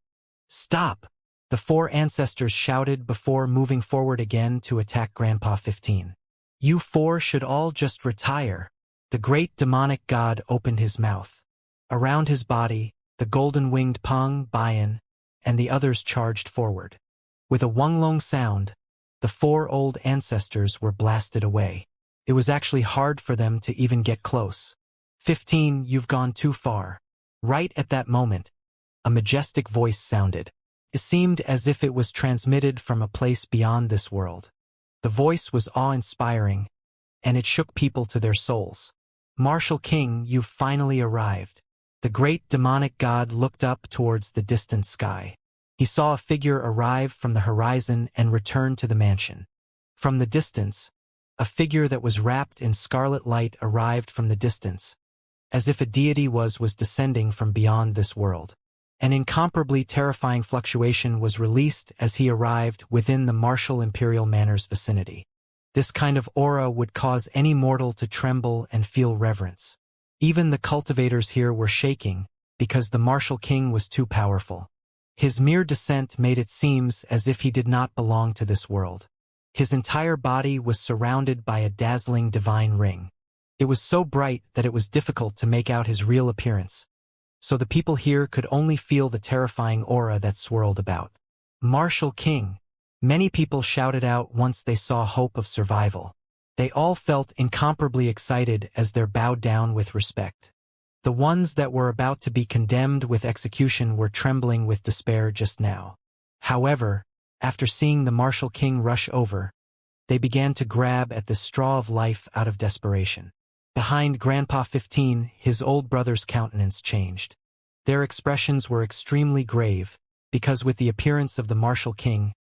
"Stop!" The four ancestors shouted before moving forward again to attack Grandpa 15. "You four should all just retire." The great demonic god opened his mouth. Around his body, the golden-winged Peng, Bian, and the others charged forward. With a Wunglong sound, the four old ancestors were blasted away. It was actually hard for them to even get close. 15, you've gone too far. Right at that moment, a majestic voice sounded. It seemed as if it was transmitted from a place beyond this world. The voice was awe-inspiring, and it shook people to their souls. "Martial King, you've finally arrived." The great demonic god looked up towards the distant sky. He saw a figure arrive from the horizon and return to the mansion. From the distance, a figure that was wrapped in scarlet light arrived from the distance, as if a deity was descending from beyond this world. An incomparably terrifying fluctuation was released as he arrived within the martial imperial manor's vicinity. This kind of aura would cause any mortal to tremble and feel reverence. Even the cultivators here were shaking, because the martial king was too powerful. His mere descent made it seem as if he did not belong to this world. His entire body was surrounded by a dazzling divine ring. It was so bright that it was difficult to make out his real appearance, so the people here could only feel the terrifying aura that swirled about. "Martial King!" Many people shouted out once they saw hope of survival. They all felt incomparably excited as they bowed down with respect. The ones that were about to be condemned with execution were trembling with despair just now. However, after seeing the Martial King rush over, they began to grab at the straw of life out of desperation. Behind Grandpa 15, his old brother's countenance changed. Their expressions were extremely grave, because with the appearance of the Martial King,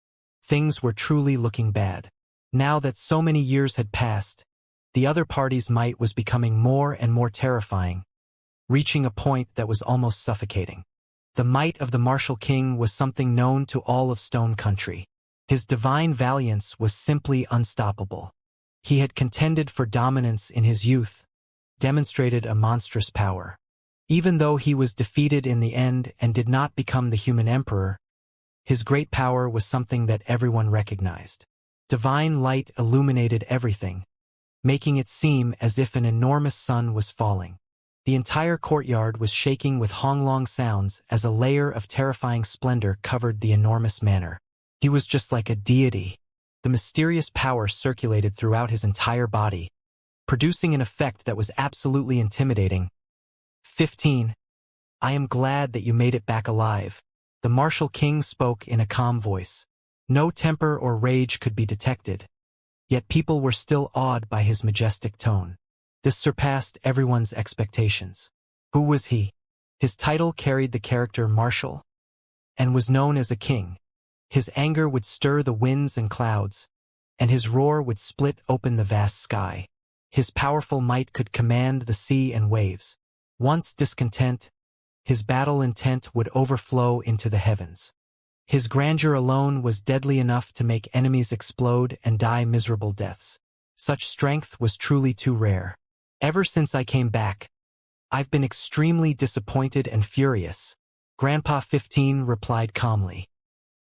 things were truly looking bad. Now that so many years had passed, the other party's might was becoming more and more terrifying, reaching a point that was almost suffocating. The might of the Martial King was something known to all of Stone Country. His divine valiance was simply unstoppable. He had contended for dominance in his youth, demonstrated a monstrous power. Even though he was defeated in the end and did not become the human emperor, his great power was something that everyone recognized. Divine light illuminated everything, making it seem as if an enormous sun was falling. The entire courtyard was shaking with honglong sounds as a layer of terrifying splendor covered the enormous manor. He was just like a deity. The mysterious power circulated throughout his entire body, producing an effect that was absolutely intimidating. 15. I am glad that you made it back alive. The martial king spoke in a calm voice. No temper or rage could be detected, yet people were still awed by his majestic tone. This surpassed everyone's expectations. Who was he? His title carried the character martial, and was known as a king. His anger would stir the winds and clouds, and his roar would split open the vast sky. His powerful might could command the sea and waves. Once discontent, his battle intent would overflow into the heavens. His grandeur alone was deadly enough to make enemies explode and die miserable deaths. Such strength was truly too rare. Ever since I came back, I've been extremely disappointed and furious, Grandpa 15 replied calmly.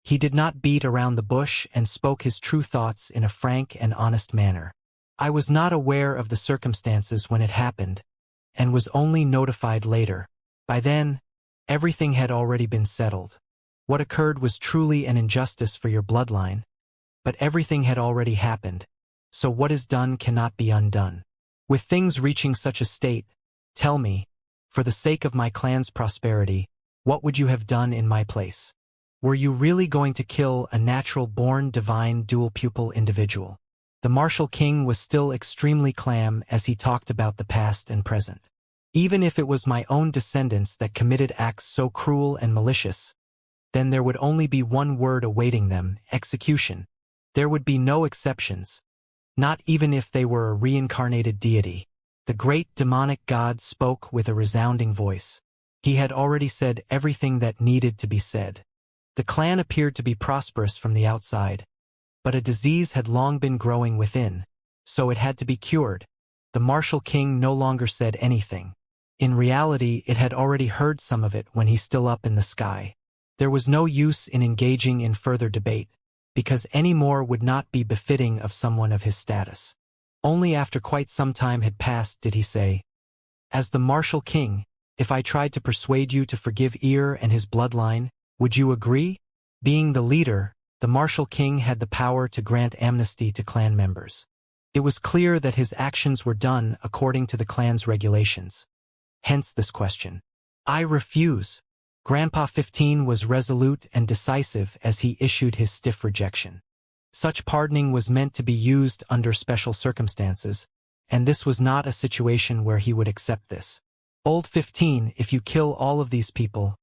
He did not beat around the bush and spoke his true thoughts in a frank and honest manner. I was not aware of the circumstances when it happened, and was only notified later. By then, everything had already been settled. What occurred was truly an injustice for your bloodline, but everything had already happened, so what is done cannot be undone. With things reaching such a state, tell me, for the sake of my clan's prosperity, what would you have done in my place? Were you really going to kill a natural-born divine dual-pupil individual? The martial king was still extremely calm as he talked about the past and present. Even if it was my own descendants that committed acts so cruel and malicious, then there would only be one word awaiting them: execution. There would be no exceptions, not even if they were a reincarnated deity. The great demonic god spoke with a resounding voice. He had already said everything that needed to be said. The clan appeared to be prosperous from the outside, but a disease had long been growing within, so it had to be cured. The martial king no longer said anything. In reality, it had already heard some of it when he's still up in the sky. There was no use in engaging in further debate, because any more would not be befitting of someone of his status. Only after quite some time had passed did he say, "As the martial king, if I tried to persuade you to forgive Ir and his bloodline, would you agree?" Being the leader, the martial king had the power to grant amnesty to clan members. It was clear that his actions were done according to the clan's regulations. Hence this question. I refuse. Grandpa 15 was resolute and decisive as he issued his stiff rejection. Such pardoning was meant to be used under special circumstances, and this was not a situation where he would accept this. Old 15, if you kill all of these people,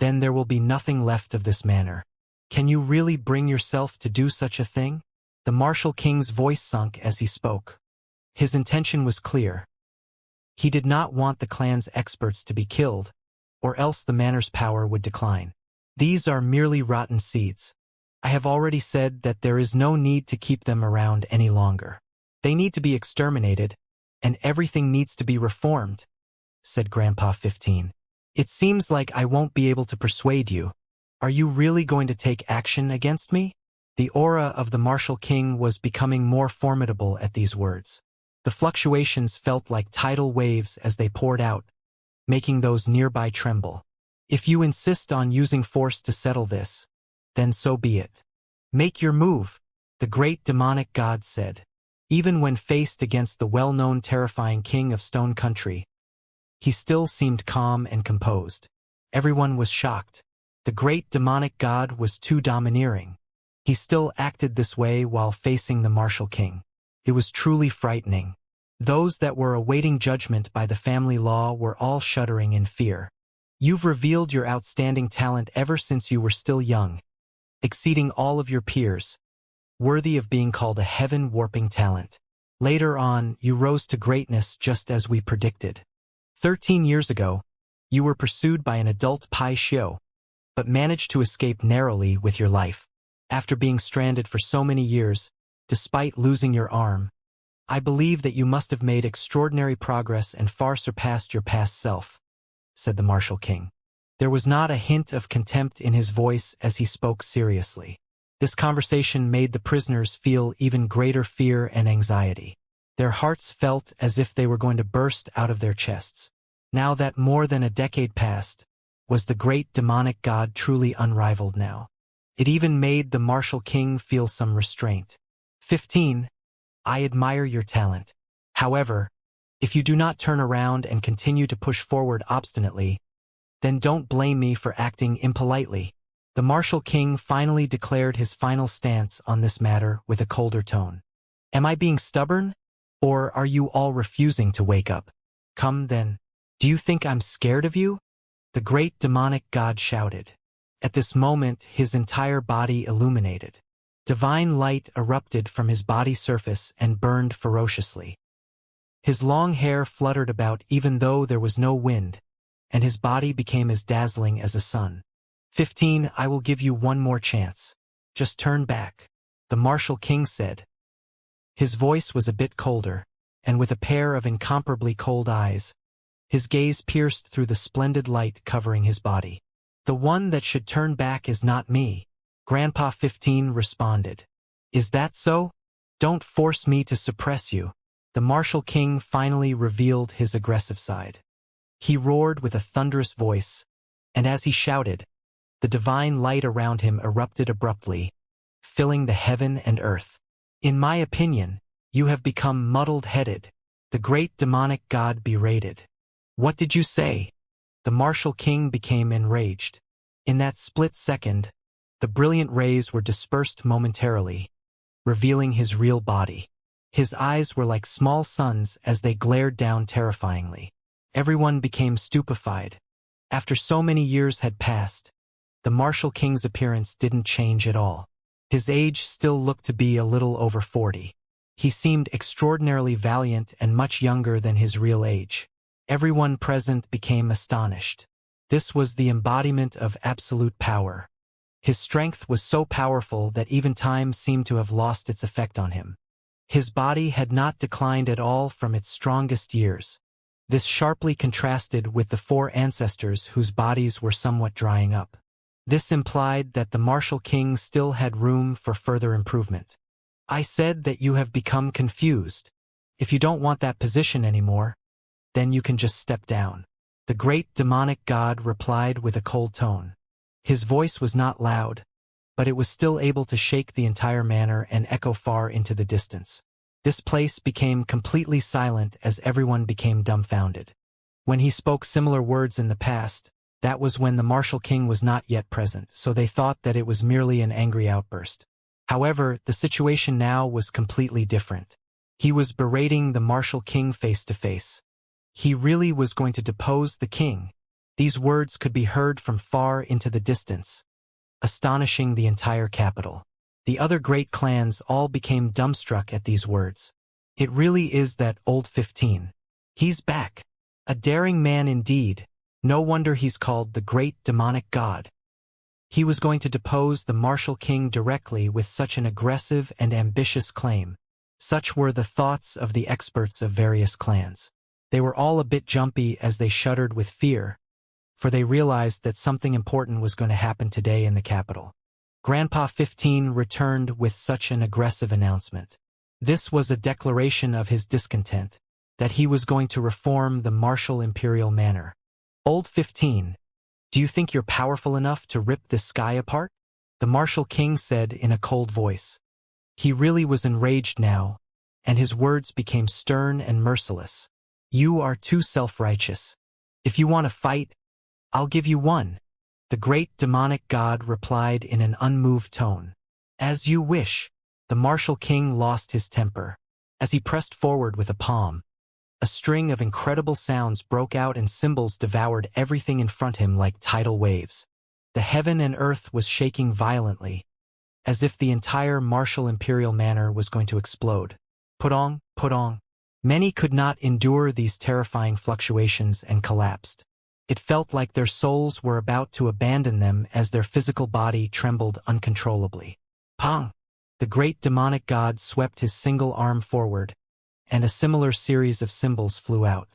then there will be nothing left of this manor. Can you really bring yourself to do such a thing? The martial king's voice sunk as he spoke. His intention was clear. He did not want the clan's experts to be killed, or else the manor's power would decline. These are merely rotten seeds. I have already said that there is no need to keep them around any longer. They need to be exterminated, and everything needs to be reformed, said Grandpa 15. It seems like I won't be able to persuade you. Are you really going to take action against me? The aura of the martial king was becoming more formidable at these words. The fluctuations felt like tidal waves as they poured out, making those nearby tremble. If you insist on using force to settle this, then so be it. Make your move, the great demonic god said. Even when faced against the well-known terrifying king of Stone Country, he still seemed calm and composed. Everyone was shocked. The great demonic god was too domineering. He still acted this way while facing the martial king. It was truly frightening. Those that were awaiting judgment by the family law were all shuddering in fear. You've revealed your outstanding talent ever since you were still young, exceeding all of your peers, worthy of being called a heaven-warping talent. Later on, you rose to greatness just as we predicted. 13 years ago, you were pursued by an adult Pai Xiu, but managed to escape narrowly with your life. After being stranded for so many years, despite losing your arm, I believe that you must have made extraordinary progress and far surpassed your past self, said the martial king. There was not a hint of contempt in his voice as he spoke seriously. This conversation made the prisoners feel even greater fear and anxiety. Their hearts felt as if they were going to burst out of their chests. Now that more than a decade passed, was the great demonic god truly unrivaled now? It even made the martial king feel some restraint. 15. I admire your talent. However, if you do not turn around and continue to push forward obstinately, then don't blame me for acting impolitely. The martial king finally declared his final stance on this matter with a colder tone. Am I being stubborn? Or are you all refusing to wake up? Come then. Do you think I'm scared of you? The great demonic god shouted. At this moment, his entire body illuminated. Divine light erupted from his body surface and burned ferociously. His long hair fluttered about even though there was no wind, and his body became as dazzling as a sun. 15. I will give you one more chance. Just turn back, the martial king said. His voice was a bit colder, and with a pair of incomparably cold eyes, his gaze pierced through the splendid light covering his body. The one that should turn back is not me, Grandpa 15 responded. Is that so? Don't force me to suppress you. The martial king finally revealed his aggressive side. He roared with a thunderous voice, and as he shouted, the divine light around him erupted abruptly, filling the heaven and earth. In my opinion, you have become muddled-headed, the great demonic god berated. What did you say? The martial king became enraged. In that split second, the brilliant rays were dispersed momentarily, revealing his real body. His eyes were like small suns as they glared down terrifyingly. Everyone became stupefied. After so many years had passed, the martial king's appearance didn't change at all. His age still looked to be a little over 40. He seemed extraordinarily valiant and much younger than his real age. Everyone present became astonished. This was the embodiment of absolute power. His strength was so powerful that even time seemed to have lost its effect on him. His body had not declined at all from its strongest years. This sharply contrasted with the 4 ancestors whose bodies were somewhat drying up. This implied that the martial king still had room for further improvement. I said that you have become confused. If you don't want that position anymore, then you can just step down. The great demonic god replied with a cold tone. His voice was not loud, but it was still able to shake the entire manor and echo far into the distance. This place became completely silent as everyone became dumbfounded. When he spoke similar words in the past, that was when the martial king was not yet present, so they thought that it was merely an angry outburst. However, the situation now was completely different. He was berating the martial king face to face. He really was going to depose the king. These words could be heard from far into the distance, astonishing the entire capital. The other great clans all became dumbstruck at these words. It really is that old 15. He's back. A daring man indeed. No wonder he's called the great demonic god. He was going to depose the martial king directly with such an aggressive and ambitious claim. Such were the thoughts of the experts of various clans. They were all a bit jumpy as they shuddered with fear, for they realized that something important was going to happen today in the capital. Grandpa 15 returned with such an aggressive announcement. This was a declaration of his discontent, that he was going to reform the martial imperial manor. Old 15, do you think you're powerful enough to rip this sky apart? The martial king said in a cold voice. He really was enraged now, and his words became stern and merciless. You are too self-righteous. If you want to fight, I'll give you one. The great demonic god replied in an unmoved tone. As you wish. The martial king lost his temper. As he pressed forward with a palm, a string of incredible sounds broke out and symbols devoured everything in front of him like tidal waves. The heaven and earth was shaking violently, as if the entire martial imperial manor was going to explode. Put on. Many could not endure these terrifying fluctuations and collapsed. It felt like their souls were about to abandon them as their physical body trembled uncontrollably. Pong! The great demonic god swept his single arm forward, and a similar series of symbols flew out.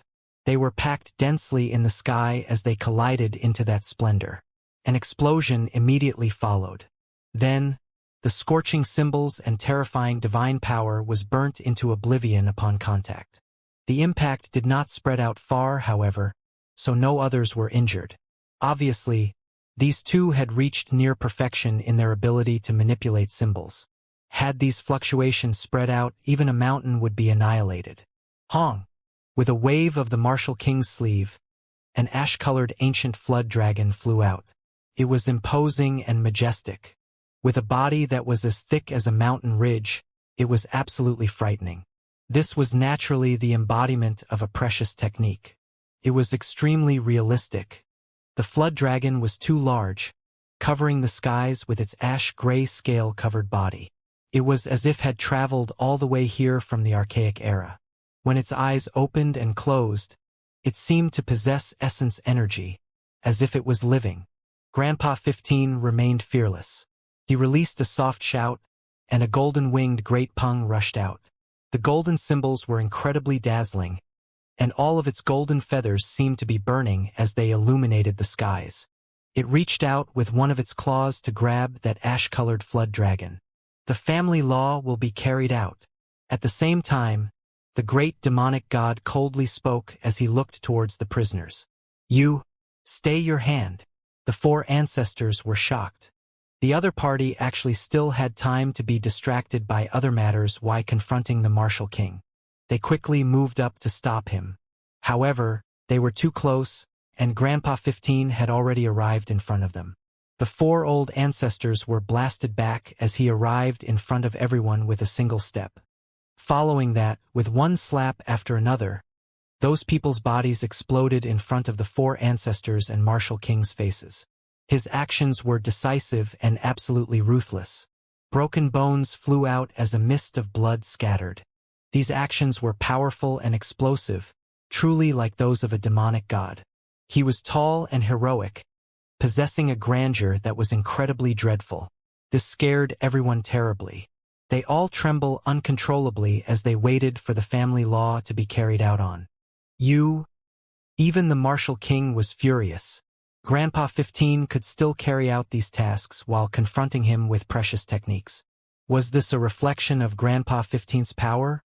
They were packed densely in the sky as they collided into that splendor. An explosion immediately followed. Then, the scorching symbols and terrifying divine power was burnt into oblivion upon contact. The impact did not spread out far, however, so no others were injured. Obviously, these two had reached near perfection in their ability to manipulate symbols. Had these fluctuations spread out, even a mountain would be annihilated. Hong! With a wave of the Martial King's sleeve, an ash-colored ancient flood dragon flew out. It was imposing and majestic. With a body that was as thick as a mountain ridge, it was absolutely frightening. This was naturally the embodiment of a precious technique. It was extremely realistic. The flood dragon was too large, covering the skies with its ash-gray scale-covered body. It was as if it had traveled all the way here from the archaic era. When its eyes opened and closed, it seemed to possess essence energy, as if it was living. Grandpa 15 remained fearless. He released a soft shout, and a golden-winged great pung rushed out. The golden symbols were incredibly dazzling, and all of its golden feathers seemed to be burning as they illuminated the skies. It reached out with one of its claws to grab that ash-colored flood dragon. The family law will be carried out. At the same time, the great demonic god coldly spoke as he looked towards the prisoners. You, stay your hand. The four ancestors were shocked. The other party actually still had time to be distracted by other matters while confronting the Martial King. They quickly moved up to stop him. However, they were too close, and Grandpa 15 had already arrived in front of them. The four old ancestors were blasted back as he arrived in front of everyone with a single step. Following that, with one slap after another, those people's bodies exploded in front of the four ancestors and Martial King's faces. His actions were decisive and absolutely ruthless. Broken bones flew out as a mist of blood scattered. These actions were powerful and explosive, truly like those of a demonic god. He was tall and heroic, possessing a grandeur that was incredibly dreadful. This scared everyone terribly. They all trembled uncontrollably as they waited for the family law to be carried out on. Even the Martial King was furious. Grandpa 15 could still carry out these tasks while confronting him with precious techniques. Was this a reflection of Grandpa 15's power,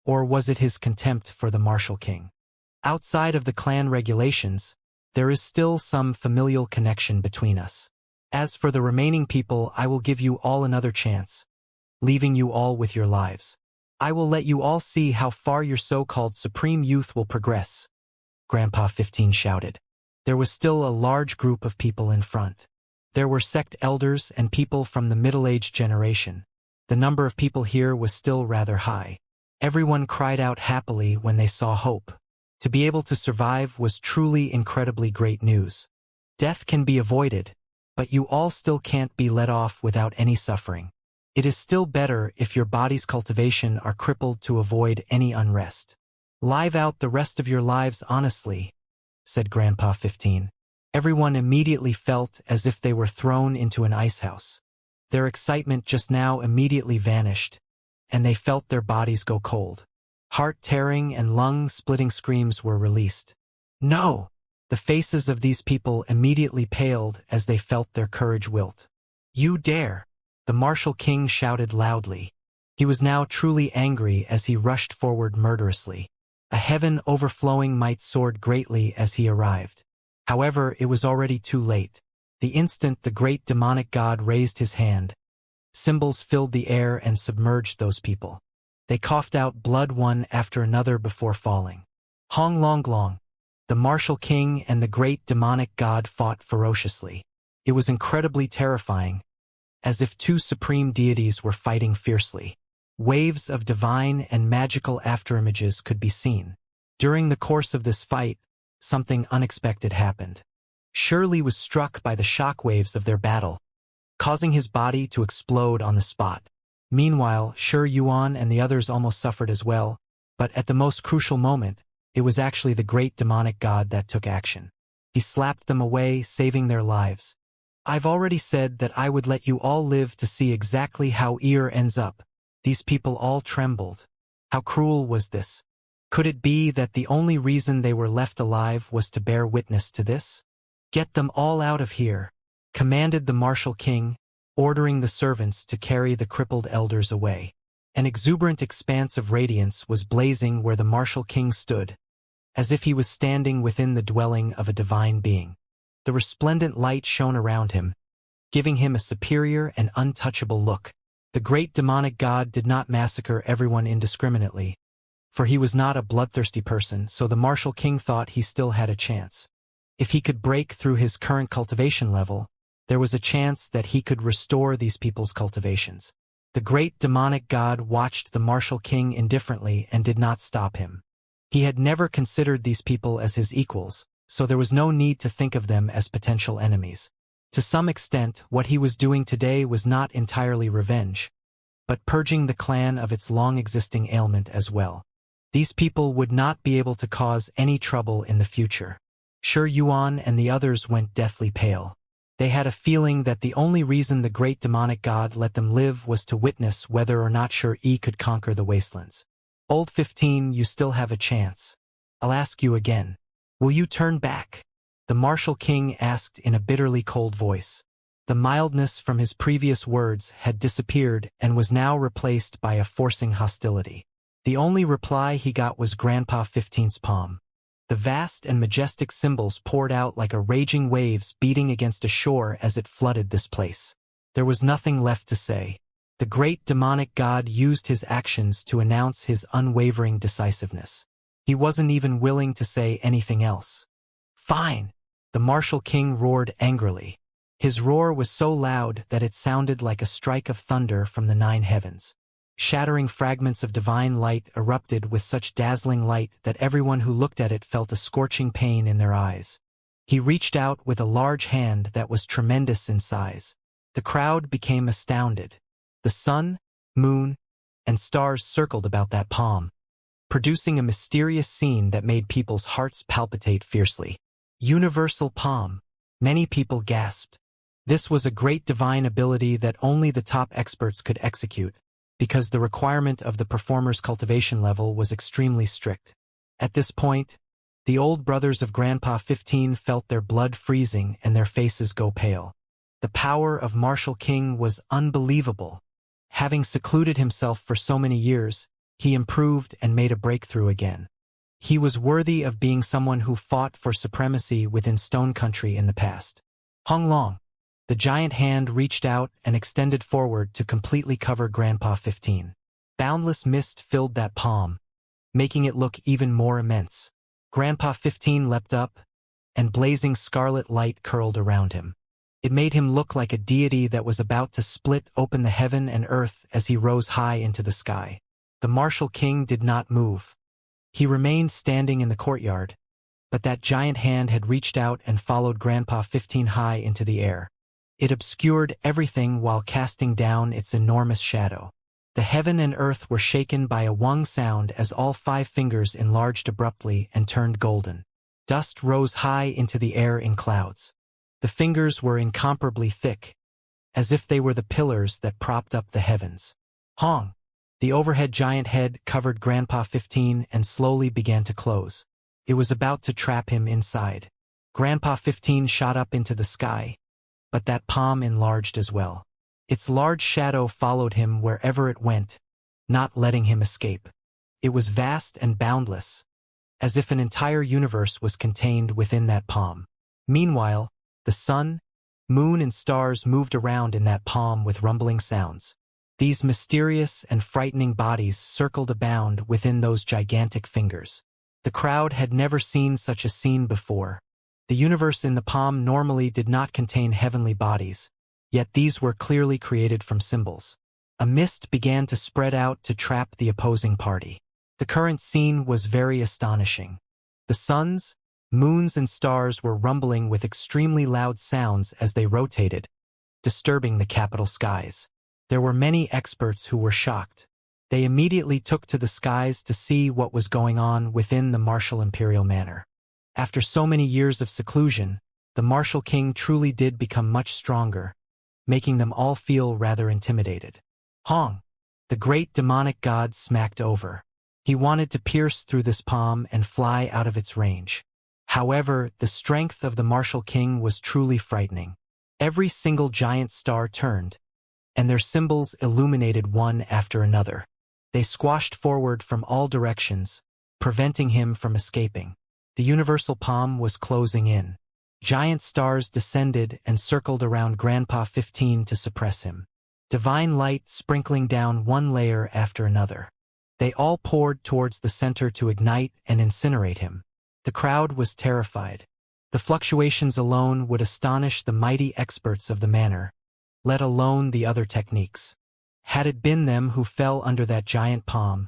or was it his contempt for the Martial King? Outside of the clan regulations, there is still some familial connection between us. As for the remaining people, I will give you all another chance, leaving you all with your lives. I will let you all see how far your so-called supreme youth will progress, Grandpa 15 shouted. There was still a large group of people in front. There were sect elders and people from the middle-aged generation. The number of people here was still rather high. Everyone cried out happily when they saw hope. To be able to survive was truly incredibly great news. Death can be avoided, but you all still can't be let off without any suffering. It is still better if your body's cultivation are crippled to avoid any unrest. Live out the rest of your lives honestly, said Grandpa 15. Everyone immediately felt as if they were thrown into an icehouse. Their excitement just now immediately vanished, and they felt their bodies go cold. Heart-tearing and lung-splitting screams were released. No! The faces of these people immediately paled as they felt their courage wilt. You dare! The Martial King shouted loudly. He was now truly angry as he rushed forward murderously. A heaven-overflowing might soared greatly as he arrived. However, it was already too late. The instant the great demonic god raised his hand, symbols filled the air and submerged those people. They coughed out blood one after another before falling. Hong Long Long. The Martial King and the great demonic god fought ferociously. It was incredibly terrifying, as if two supreme deities were fighting fiercely. Waves of divine and magical afterimages could be seen. During the course of this fight, something unexpected happened. Shirley was struck by the shockwaves of their battle, causing his body to explode on the spot. Meanwhile, Shi Yuan and the others almost suffered as well, but at the most crucial moment, it was actually the great demonic god that took action. He slapped them away, saving their lives. I've already said that I would let you all live to see exactly how Ear ends up. These people all trembled. How cruel was this? Could it be that the only reason they were left alive was to bear witness to this? Get them all out of here, commanded the Martial King, ordering the servants to carry the crippled elders away. An exuberant expanse of radiance was blazing where the Martial King stood, as if he was standing within the dwelling of a divine being. The resplendent light shone around him, giving him a superior and untouchable look. The great demonic god did not massacre everyone indiscriminately, for he was not a bloodthirsty person, so the martial king thought he still had a chance. If he could break through his current cultivation level, there was a chance that he could restore these people's cultivations. The great demonic god watched the martial king indifferently and did not stop him. He had never considered these people as his equals, so there was no need to think of them as potential enemies. To some extent, what he was doing today was not entirely revenge, but purging the clan of its long-existing ailment as well. These people would not be able to cause any trouble in the future. Shi Yuan and the others went deathly pale. They had a feeling that the only reason the great demonic god let them live was to witness whether or not Shi could conquer the wastelands. Old 15, you still have a chance. I'll ask you again. Will you turn back? The martial king asked in a bitterly cold voice. The mildness from his previous words had disappeared and was now replaced by a forcing hostility. The only reply he got was Grandpa 15's palm. The vast and majestic symbols poured out like a raging waves beating against a shore as it flooded this place. There was nothing left to say. The great demonic god used his actions to announce his unwavering decisiveness. He wasn't even willing to say anything else. Fine! The martial king roared angrily. His roar was so loud that it sounded like a strike of thunder from the 9 heavens. Shattering fragments of divine light erupted with such dazzling light that everyone who looked at it felt a scorching pain in their eyes. He reached out with a large hand that was tremendous in size. The crowd became astounded. The sun, moon, and stars circled about that palm, producing a mysterious scene that made people's hearts palpitate fiercely. Universal palm. Many people gasped. This was a great divine ability that only the top experts could execute, because the requirement of the performer's cultivation level was extremely strict. At this point, the old brothers of Grandpa 15 felt their blood freezing and their faces go pale. The power of Martial King was unbelievable. Having secluded himself for so many years, he improved and made a breakthrough again. He was worthy of being someone who fought for supremacy within Stone Country in the past. Hong Long. The giant hand reached out and extended forward to completely cover Grandpa 15. Boundless mist filled that palm, making it look even more immense. Grandpa 15 leapt up, and blazing scarlet light curled around him. It made him look like a deity that was about to split open the heaven and earth as he rose high into the sky. The martial king did not move. He remained standing in the courtyard, but that giant hand had reached out and followed Grandpa 15 high into the air. It obscured everything while casting down its enormous shadow. The heaven and earth were shaken by a wung sound as all 5 fingers enlarged abruptly and turned golden. Dust rose high into the air in clouds. The fingers were incomparably thick, as if they were the pillars that propped up the heavens. Hong! The overhead giant head covered Grandpa 15 and slowly began to close. It was about to trap him inside. Grandpa 15 shot up into the sky, but that palm enlarged as well. Its large shadow followed him wherever it went, not letting him escape. It was vast and boundless, as if an entire universe was contained within that palm. Meanwhile, the sun, moon, and stars moved around in that palm with rumbling sounds. These mysterious and frightening bodies circled abound within those gigantic fingers. The crowd had never seen such a scene before. The universe in the palm normally did not contain heavenly bodies, yet these were clearly created from symbols. A mist began to spread out to trap the opposing party. The current scene was very astonishing. The suns, moons, and stars were rumbling with extremely loud sounds as they rotated, disturbing the capital skies. There were many experts who were shocked. They immediately took to the skies to see what was going on within the martial imperial manor. After so many years of seclusion, the martial king truly did become much stronger, making them all feel rather intimidated. Hong! The great demonic god smacked over. He wanted to pierce through this palm and fly out of its range. However, the strength of the martial king was truly frightening. Every single giant star turned, and their symbols illuminated one after another. They squashed forward from all directions, preventing him from escaping. The universal palm was closing in. Giant stars descended and circled around Grandpa 15 to suppress him. Divine light sprinkling down one layer after another. They all poured towards the center to ignite and incinerate him. The crowd was terrified. The fluctuations alone would astonish the mighty experts of the manor, let alone the other techniques. Had it been them who fell under that giant palm,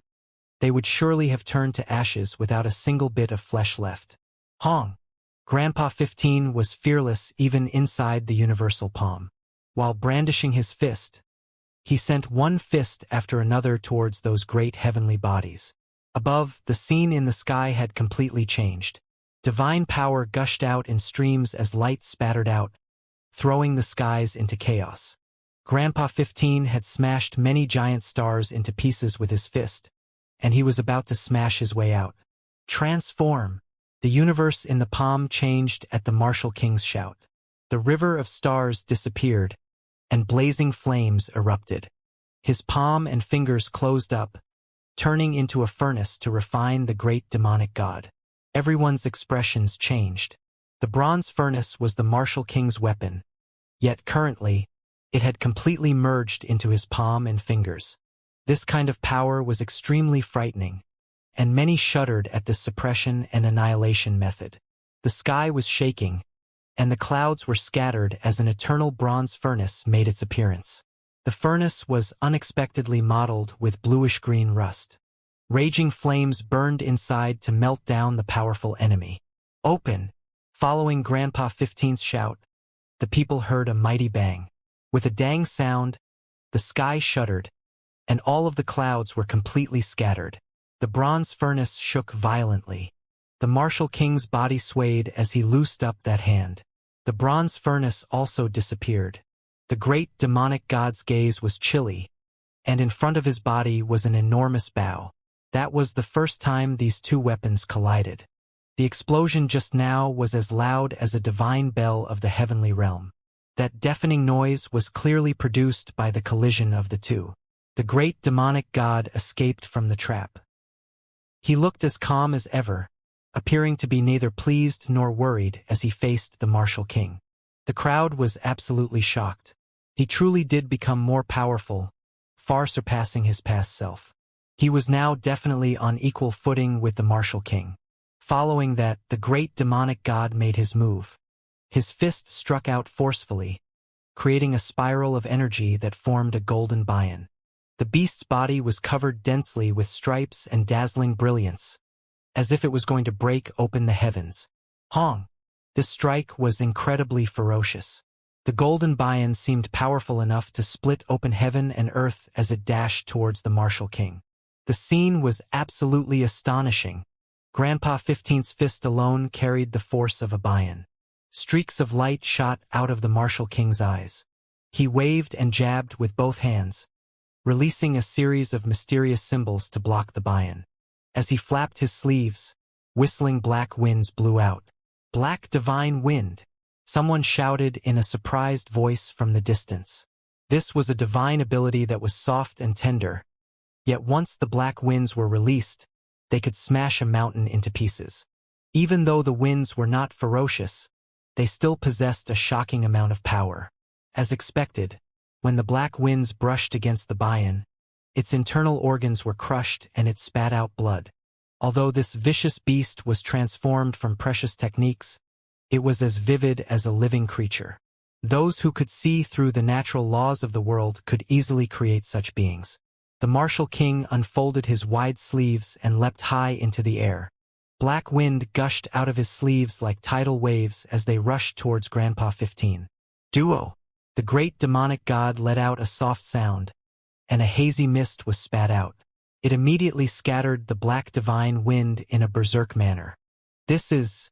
they would surely have turned to ashes without a single bit of flesh left. Hong! Grandpa 15 was fearless even inside the universal palm. While brandishing his fist, he sent one fist after another towards those great heavenly bodies. Above, the scene in the sky had completely changed. Divine power gushed out in streams as light spattered out, throwing the skies into chaos. Grandpa 15 had smashed many giant stars into pieces with his fist, and he was about to smash his way out. Transform! The universe in the palm changed at the Martial King's shout. The river of stars disappeared, and blazing flames erupted. His palm and fingers closed up, turning into a furnace to refine the great demonic god. Everyone's expressions changed. The bronze furnace was the Martial King's weapon, yet currently, it had completely merged into his palm and fingers. This kind of power was extremely frightening, and many shuddered at this suppression and annihilation method. The sky was shaking, and the clouds were scattered as an eternal bronze furnace made its appearance. The furnace was unexpectedly mottled with bluish-green rust. Raging flames burned inside to melt down the powerful enemy. Open! Following Grandpa 15's shout, the people heard a mighty bang. With a dang sound, the sky shuddered, and all of the clouds were completely scattered. The bronze furnace shook violently. The Martial King's body swayed as he loosed up that hand. The bronze furnace also disappeared. The great demonic god's gaze was chilly, and in front of his body was an enormous bow. That was the first time these two weapons collided. The explosion just now was as loud as a divine bell of the heavenly realm. That deafening noise was clearly produced by the collision of the two. The great demonic god escaped from the trap. He looked as calm as ever, appearing to be neither pleased nor worried as he faced the Martial King. The crowd was absolutely shocked. He truly did become more powerful, far surpassing his past self. He was now definitely on equal footing with the Martial King. Following that, the great demonic god made his move. His fist struck out forcefully, creating a spiral of energy that formed a golden bion. The beast's body was covered densely with stripes and dazzling brilliance, as if it was going to break open the heavens. Hong! This strike was incredibly ferocious. The golden bion seemed powerful enough to split open heaven and earth as it dashed towards the Martial King. The scene was absolutely astonishing. Grandpa 15's fist alone carried the force of a bion. Streaks of light shot out of the Martial King's eyes. He waved and jabbed with both hands, releasing a series of mysterious symbols to block the bion. As he flapped his sleeves, whistling black winds blew out. Black divine wind! Someone shouted in a surprised voice from the distance. This was a divine ability that was soft and tender, yet once the black winds were released, they could smash a mountain into pieces. Even though the winds were not ferocious, they still possessed a shocking amount of power. As expected, when the black winds brushed against the bion, its internal organs were crushed and it spat out blood. Although this vicious beast was transformed from precious techniques, it was as vivid as a living creature. Those who could see through the natural laws of the world could easily create such beings. The Martial King unfolded his wide sleeves and leapt high into the air. Black wind gushed out of his sleeves like tidal waves as they rushed towards Grandpa 15. Duo! The great demonic god let out a soft sound, and a hazy mist was spat out. It immediately scattered the black divine wind in a berserk manner. This is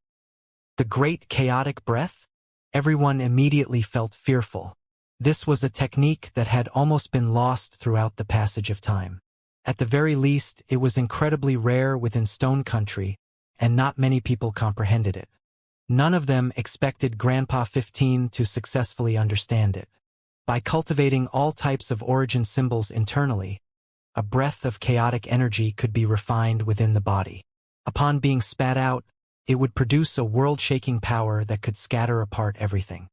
the great chaotic breath? Everyone immediately felt fearful. This was a technique that had almost been lost throughout the passage of time. At the very least, it was incredibly rare within Stone Country, and not many people comprehended it. None of them expected Grandpa 15 to successfully understand it. By cultivating all types of origin symbols internally, a breath of chaotic energy could be refined within the body. Upon being spat out, it would produce a world-shaking power that could scatter apart everything.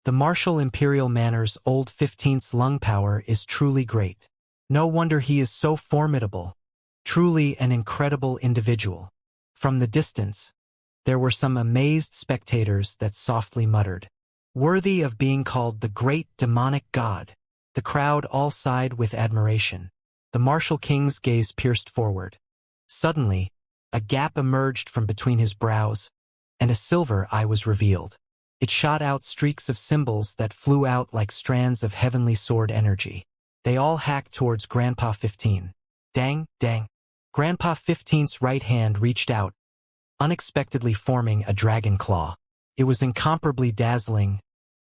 The martial imperial manor's old 15th's lung power is truly great. No wonder he is so formidable. Truly an incredible individual. From the distance, there were some amazed spectators that softly muttered, "Worthy of being called the great demonic god." The crowd all sighed with admiration. The martial king's gaze pierced forward. Suddenly, a gap emerged from between his brows, and a silver eye was revealed. It shot out streaks of symbols that flew out like strands of heavenly sword energy. They all hacked towards Grandpa 15. Dang, dang. Grandpa 15's right hand reached out, unexpectedly forming a dragon claw. It was incomparably dazzling,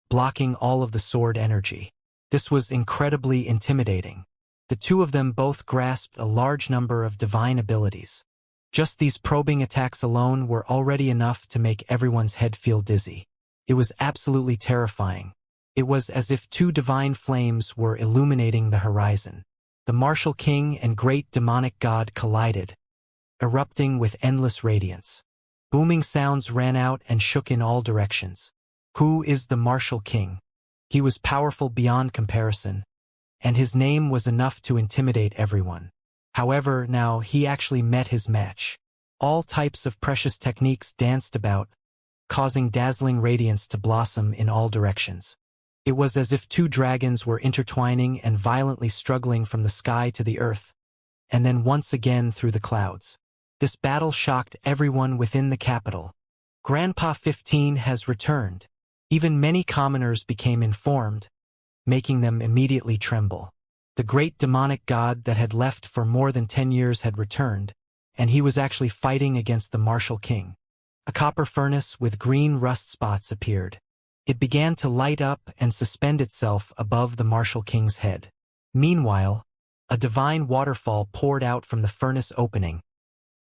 blocking all of the sword energy. This was incredibly intimidating. The two of them both grasped a large number of divine abilities. Just these probing attacks alone were already enough to make everyone's head feel dizzy. It was absolutely terrifying. It was as if two divine flames were illuminating the horizon. The martial king and great demonic god collided, erupting with endless radiance. Booming sounds ran out and shook in all directions. Who is the martial king? He was powerful beyond comparison, and his name was enough to intimidate everyone. However, now he actually met his match. All types of precious techniques danced about, causing dazzling radiance to blossom in all directions. It was as if two dragons were intertwining and violently struggling from the sky to the earth, and then once again through the clouds. This battle shocked everyone within the capital. Grandpa 15 has returned. Even many commoners became informed, making them immediately tremble. The great demonic god that had left for more than 10 years had returned, and he was actually fighting against the martial king. A copper furnace with green rust spots appeared. It began to light up and suspend itself above the martial king's head. Meanwhile, a divine waterfall poured out from the furnace opening,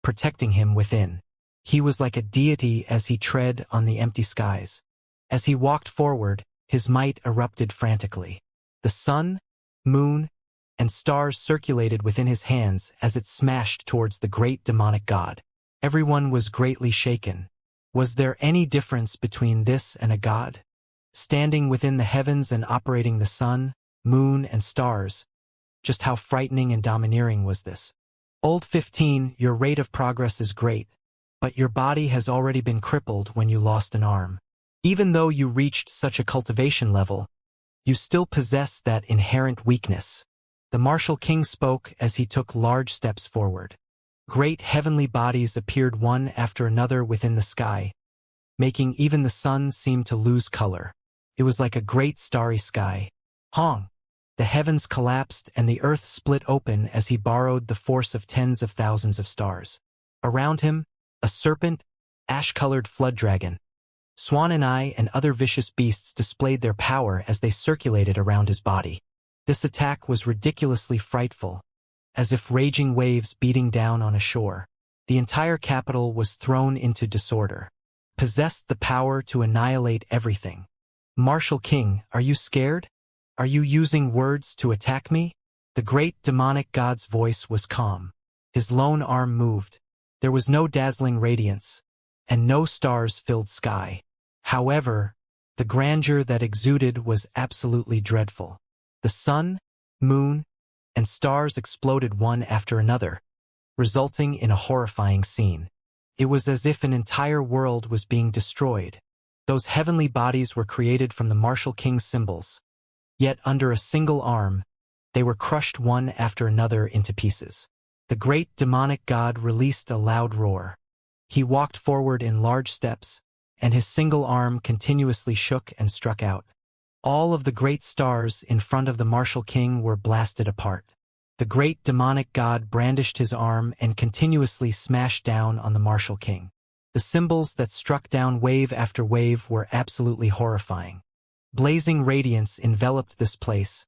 protecting him within. He was like a deity as he tread on the empty skies. As he walked forward, his might erupted frantically. The sun, moon, and stars circulated within his hands as it smashed towards the great demonic god. Everyone was greatly shaken. Was there any difference between this and a god? Standing within the heavens and operating the sun, moon, and stars. Just how frightening and domineering was this? Old 15, your rate of progress is great, but your body has already been crippled when you lost an arm. Even though you reached such a cultivation level, you still possess that inherent weakness. The martial king spoke as he took large steps forward. Great heavenly bodies appeared one after another within the sky, making even the sun seem to lose color. It was like a great starry sky. Hong! The heavens collapsed and the earth split open as he borrowed the force of tens of thousands of stars. Around him, a serpent, ash-colored flood dragon, swan and eye and other vicious beasts displayed their power as they circulated around his body. This attack was ridiculously frightful, as if raging waves beating down on a shore. The entire capital was thrown into disorder, possessed the power to annihilate everything. Martial King, are you scared? Are you using words to attack me? The great demonic god's voice was calm. His lone arm moved. There was no dazzling radiance, and no stars-filled sky. However, the grandeur that exuded was absolutely dreadful. The sun, moon, and stars exploded one after another, resulting in a horrifying scene. It was as if an entire world was being destroyed. Those heavenly bodies were created from the martial king's symbols, yet under a single arm, they were crushed one after another into pieces. The great demonic god released a loud roar. He walked forward in large steps, and his single arm continuously shook and struck out. All of the great stars in front of the martial king were blasted apart. The great demonic god brandished his arm and continuously smashed down on the martial king. The symbols that struck down wave after wave were absolutely horrifying. Blazing radiance enveloped this place,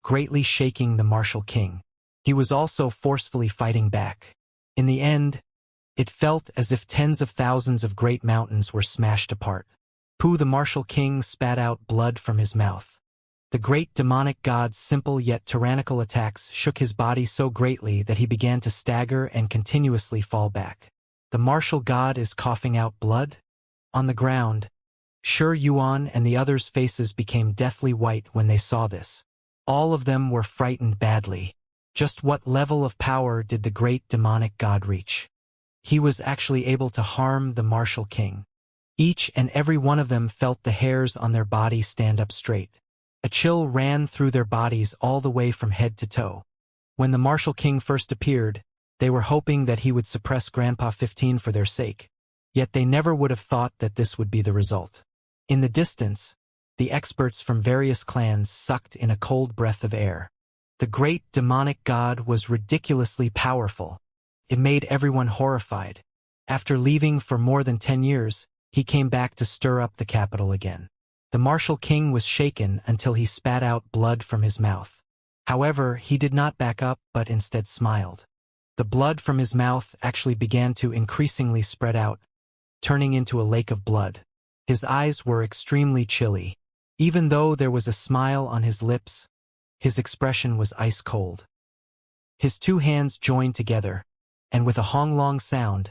greatly shaking the martial king. He was also forcefully fighting back. In the end, it felt as if tens of thousands of great mountains were smashed apart. Pu the martial king spat out blood from his mouth. The great demonic god's simple yet tyrannical attacks shook his body so greatly that he began to stagger and continuously fall back. The martial god is coughing out blood? On the ground, Shi Yuan and the others' faces became deathly white when they saw this. All of them were frightened badly. Just what level of power did the great demonic god reach? He was actually able to harm the martial king. Each and every one of them felt the hairs on their bodies stand up straight. A chill ran through their bodies all the way from head to toe. When the martial king first appeared, they were hoping that he would suppress Grandpa 15 for their sake. Yet they never would have thought that this would be the result. In the distance, the experts from various clans sucked in a cold breath of air. The great demonic god was ridiculously powerful. It made everyone horrified. After leaving for more than 10 years, he came back to stir up the capital again. The martial king was shaken until he spat out blood from his mouth. However, he did not back up but instead smiled. The blood from his mouth actually began to increasingly spread out, turning into a lake of blood. His eyes were extremely chilly. Even though there was a smile on his lips, his expression was ice cold. His two hands joined together, and with a honglong sound,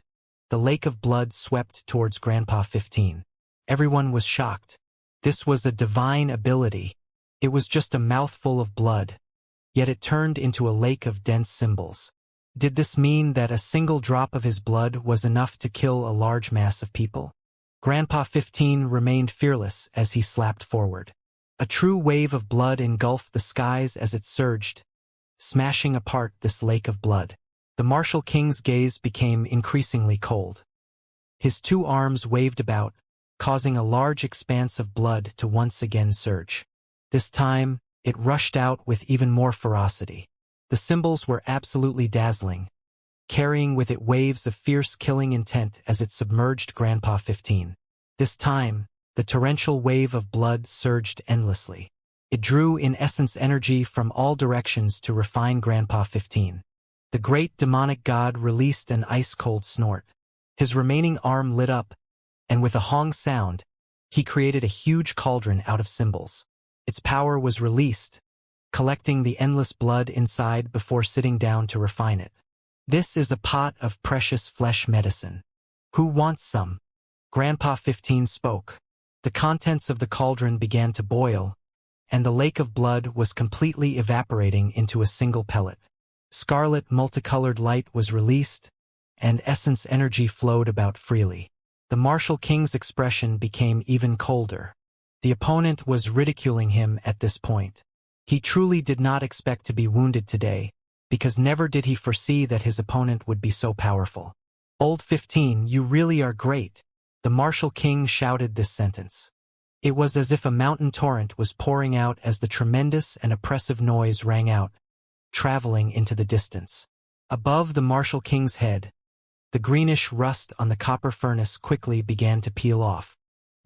the lake of blood swept towards Grandpa 15. Everyone was shocked. This was a divine ability. It was just a mouthful of blood, yet it turned into a lake of dense symbols. Did this mean that a single drop of his blood was enough to kill a large mass of people? Grandpa 15 remained fearless as he slapped forward. A true wave of blood engulfed the skies as it surged, smashing apart this lake of blood. The martial king's gaze became increasingly cold. His two arms waved about, causing a large expanse of blood to once again surge. This time, it rushed out with even more ferocity. The symbols were absolutely dazzling, carrying with it waves of fierce killing intent as it submerged Grandpa 15. This time, the torrential wave of blood surged endlessly. It drew in essence energy from all directions to refine Grandpa 15. The great demonic god released an ice-cold snort. His remaining arm lit up, and with a hong sound, he created a huge cauldron out of symbols. Its power was released, collecting the endless blood inside before sitting down to refine it. This is a pot of precious flesh medicine. Who wants some? Grandpa 15 spoke. The contents of the cauldron began to boil, and the lake of blood was completely evaporating into a single pellet. Scarlet multicolored light was released, and essence energy flowed about freely. The martial king's expression became even colder. The opponent was ridiculing him at this point. He truly did not expect to be wounded today, because never did he foresee that his opponent would be so powerful. Old 15, you really are great. The martial king shouted this sentence. It was as if a mountain torrent was pouring out as the tremendous and oppressive noise rang out, traveling into the distance. Above the martial king's head, the greenish rust on the copper furnace quickly began to peel off.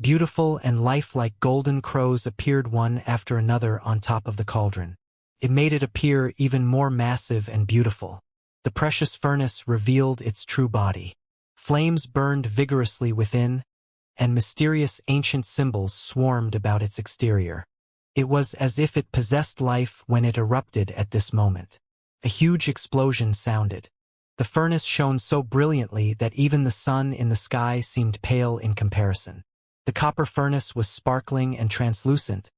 Beautiful and lifelike golden crows appeared one after another on top of the cauldron. It made it appear even more massive and beautiful. The precious furnace revealed its true body. Flames burned vigorously within, and mysterious ancient symbols swarmed about its exterior. It was as if it possessed life when it erupted at this moment. A huge explosion sounded. The furnace shone so brilliantly that even the sun in the sky seemed pale in comparison. The copper furnace was sparkling and translucent,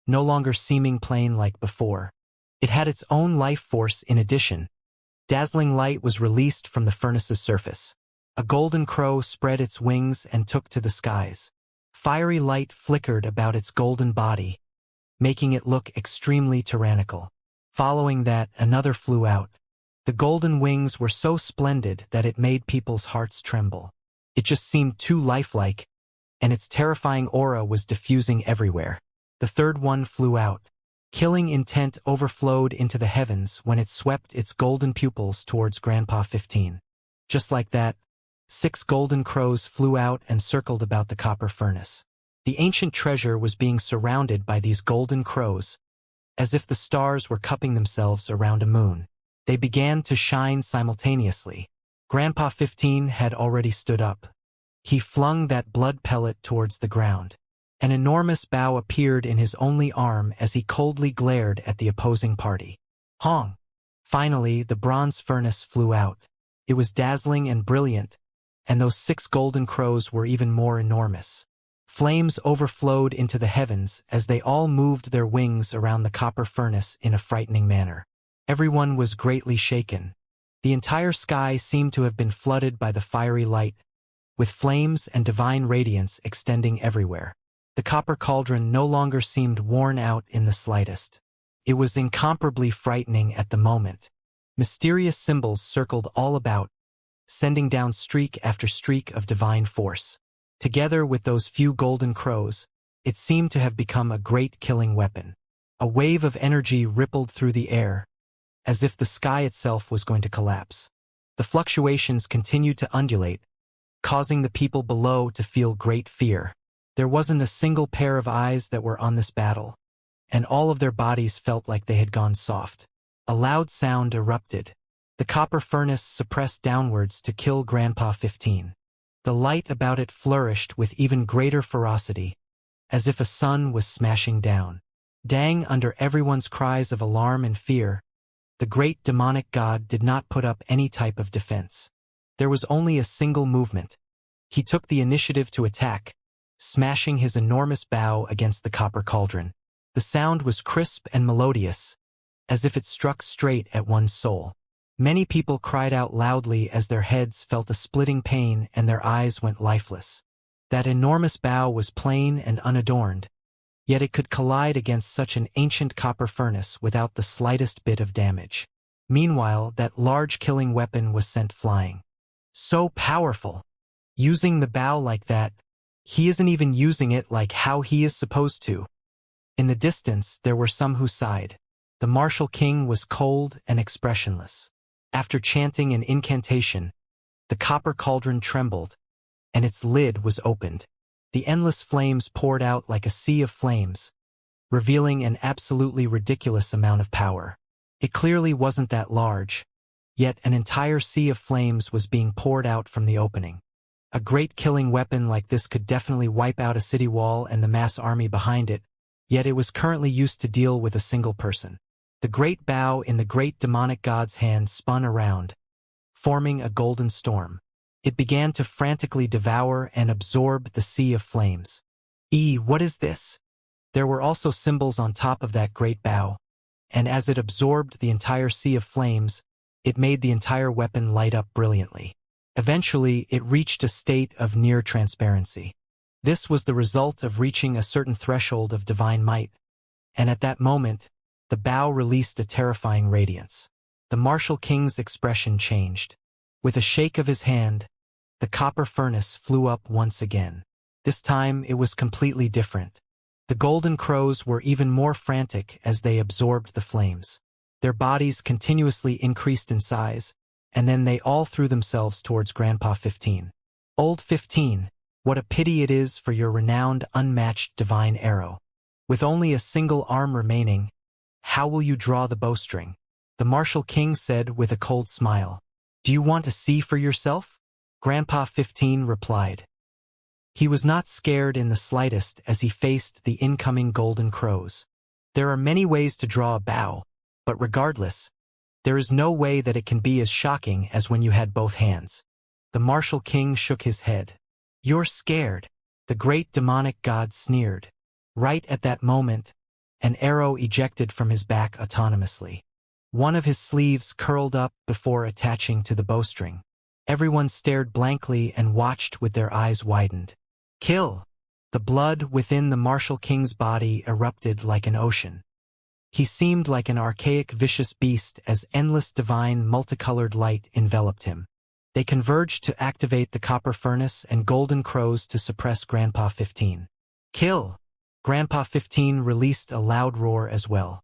no longer seeming plain like before. It had its own life force in addition. Dazzling light was released from the furnace's surface. A golden crow spread its wings and took to the skies. Fiery light flickered about its golden body, making it look extremely tyrannical. Following that, another flew out. The golden wings were so splendid that it made people's hearts tremble. It just seemed too lifelike, and its terrifying aura was diffusing everywhere. The third one flew out. Killing intent overflowed into the heavens when it swept its golden pupils towards Grandpa 15. Just like that, 6 golden crows flew out and circled about the copper furnace. The ancient treasure was being surrounded by these golden crows, as if the stars were cupping themselves around a moon. They began to shine simultaneously. Grandpa 15 had already stood up. He flung that blood pellet towards the ground. An enormous bow appeared in his only arm as he coldly glared at the opposing party. Hong! Finally, the bronze furnace flew out. It was dazzling and brilliant, and those 6 golden crows were even more enormous. Flames overflowed into the heavens as they all moved their wings around the copper furnace in a frightening manner. Everyone was greatly shaken. The entire sky seemed to have been flooded by the fiery light, with flames and divine radiance extending everywhere. The copper cauldron no longer seemed worn out in the slightest. It was incomparably frightening at the moment. Mysterious symbols circled all about, sending down streak after streak of divine force. Together with those few golden crows, it seemed to have become a great killing weapon. A wave of energy rippled through the air, as if the sky itself was going to collapse. The fluctuations continued to undulate, causing the people below to feel great fear. There wasn't a single pair of eyes that were on this battle, and all of their bodies felt like they had gone soft. A loud sound erupted. The copper furnace suppressed downwards to kill Grandpa 15. The light about it flourished with even greater ferocity, as if a sun was smashing down. Dang, under everyone's cries of alarm and fear, the great demonic god did not put up any type of defense. There was only a single movement. He took the initiative to attack, smashing his enormous bow against the copper cauldron. The sound was crisp and melodious, as if it struck straight at one's soul. Many people cried out loudly as their heads felt a splitting pain and their eyes went lifeless. That enormous bow was plain and unadorned, yet it could collide against such an ancient copper furnace without the slightest bit of damage. Meanwhile, that large killing weapon was sent flying. So powerful! Using the bow like that, he isn't even using it like how he is supposed to. In the distance, there were some who sighed. The martial king was cold and expressionless. After chanting an incantation, the copper cauldron trembled, and its lid was opened. The endless flames poured out like a sea of flames, revealing an absolutely ridiculous amount of power. It clearly wasn't that large, yet an entire sea of flames was being poured out from the opening. A great killing weapon like this could definitely wipe out a city wall and the mass army behind it, yet it was currently used to deal with a single person. The great bow in the great demonic god's hand spun around, forming a golden storm. It began to frantically devour and absorb the sea of flames. What is this? There were also symbols on top of that great bow, and as it absorbed the entire sea of flames, it made the entire weapon light up brilliantly. Eventually, it reached a state of near transparency. This was the result of reaching a certain threshold of divine might, and at that moment, the bow released a terrifying radiance. The martial king's expression changed. With a shake of his hand, the copper furnace flew up once again. This time it was completely different. The golden crows were even more frantic as they absorbed the flames. Their bodies continuously increased in size, and then they all threw themselves towards Grandpa 15. Old 15, what a pity it is for your renowned unmatched divine arrow. With only a single arm remaining, how will you draw the bowstring? The martial king said with a cold smile. Do you want to see for yourself? Grandpa 15 replied. He was not scared in the slightest as he faced the incoming golden crows. There are many ways to draw a bow, but regardless, there is no way that it can be as shocking as when you had both hands. The martial king shook his head. You're scared, the great demonic god sneered. Right at that moment, an arrow ejected from his back autonomously. One of his sleeves curled up before attaching to the bowstring. Everyone stared blankly and watched with their eyes widened. Kill! The blood within the martial king's body erupted like an ocean. He seemed like an archaic vicious beast as endless divine multicolored light enveloped him. They converged to activate the copper furnace and golden crows to suppress Grandpa 15. Kill! Grandpa 15 released a loud roar as well.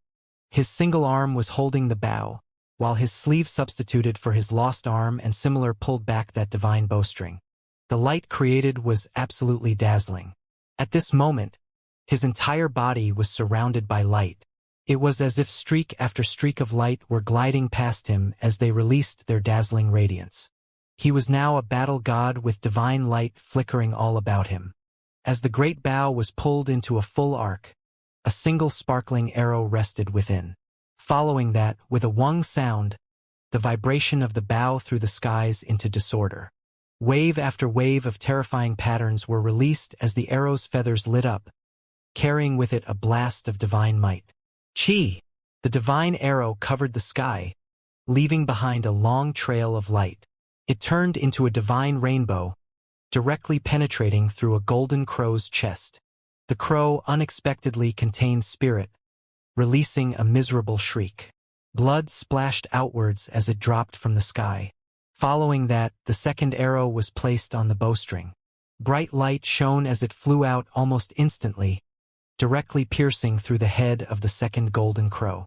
His single arm was holding the bow, while his sleeve substituted for his lost arm and similar pulled back that divine bowstring. The light created was absolutely dazzling. At this moment, his entire body was surrounded by light. It was as if streak after streak of light were gliding past him as they released their dazzling radiance. He was now a battle god with divine light flickering all about him. As the great bow was pulled into a full arc, a single sparkling arrow rested within. Following that, with a wung sound, the vibration of the bow threw the skies into disorder. Wave after wave of terrifying patterns were released as the arrow's feathers lit up, carrying with it a blast of divine might. Chi! The divine arrow covered the sky, leaving behind a long trail of light. It turned into a divine rainbow, directly penetrating through a golden crow's chest. The crow unexpectedly contained spirit, releasing a miserable shriek. Blood splashed outwards as it dropped from the sky. Following that, the second arrow was placed on the bowstring. Bright light shone as it flew out almost instantly, directly piercing through the head of the second golden crow.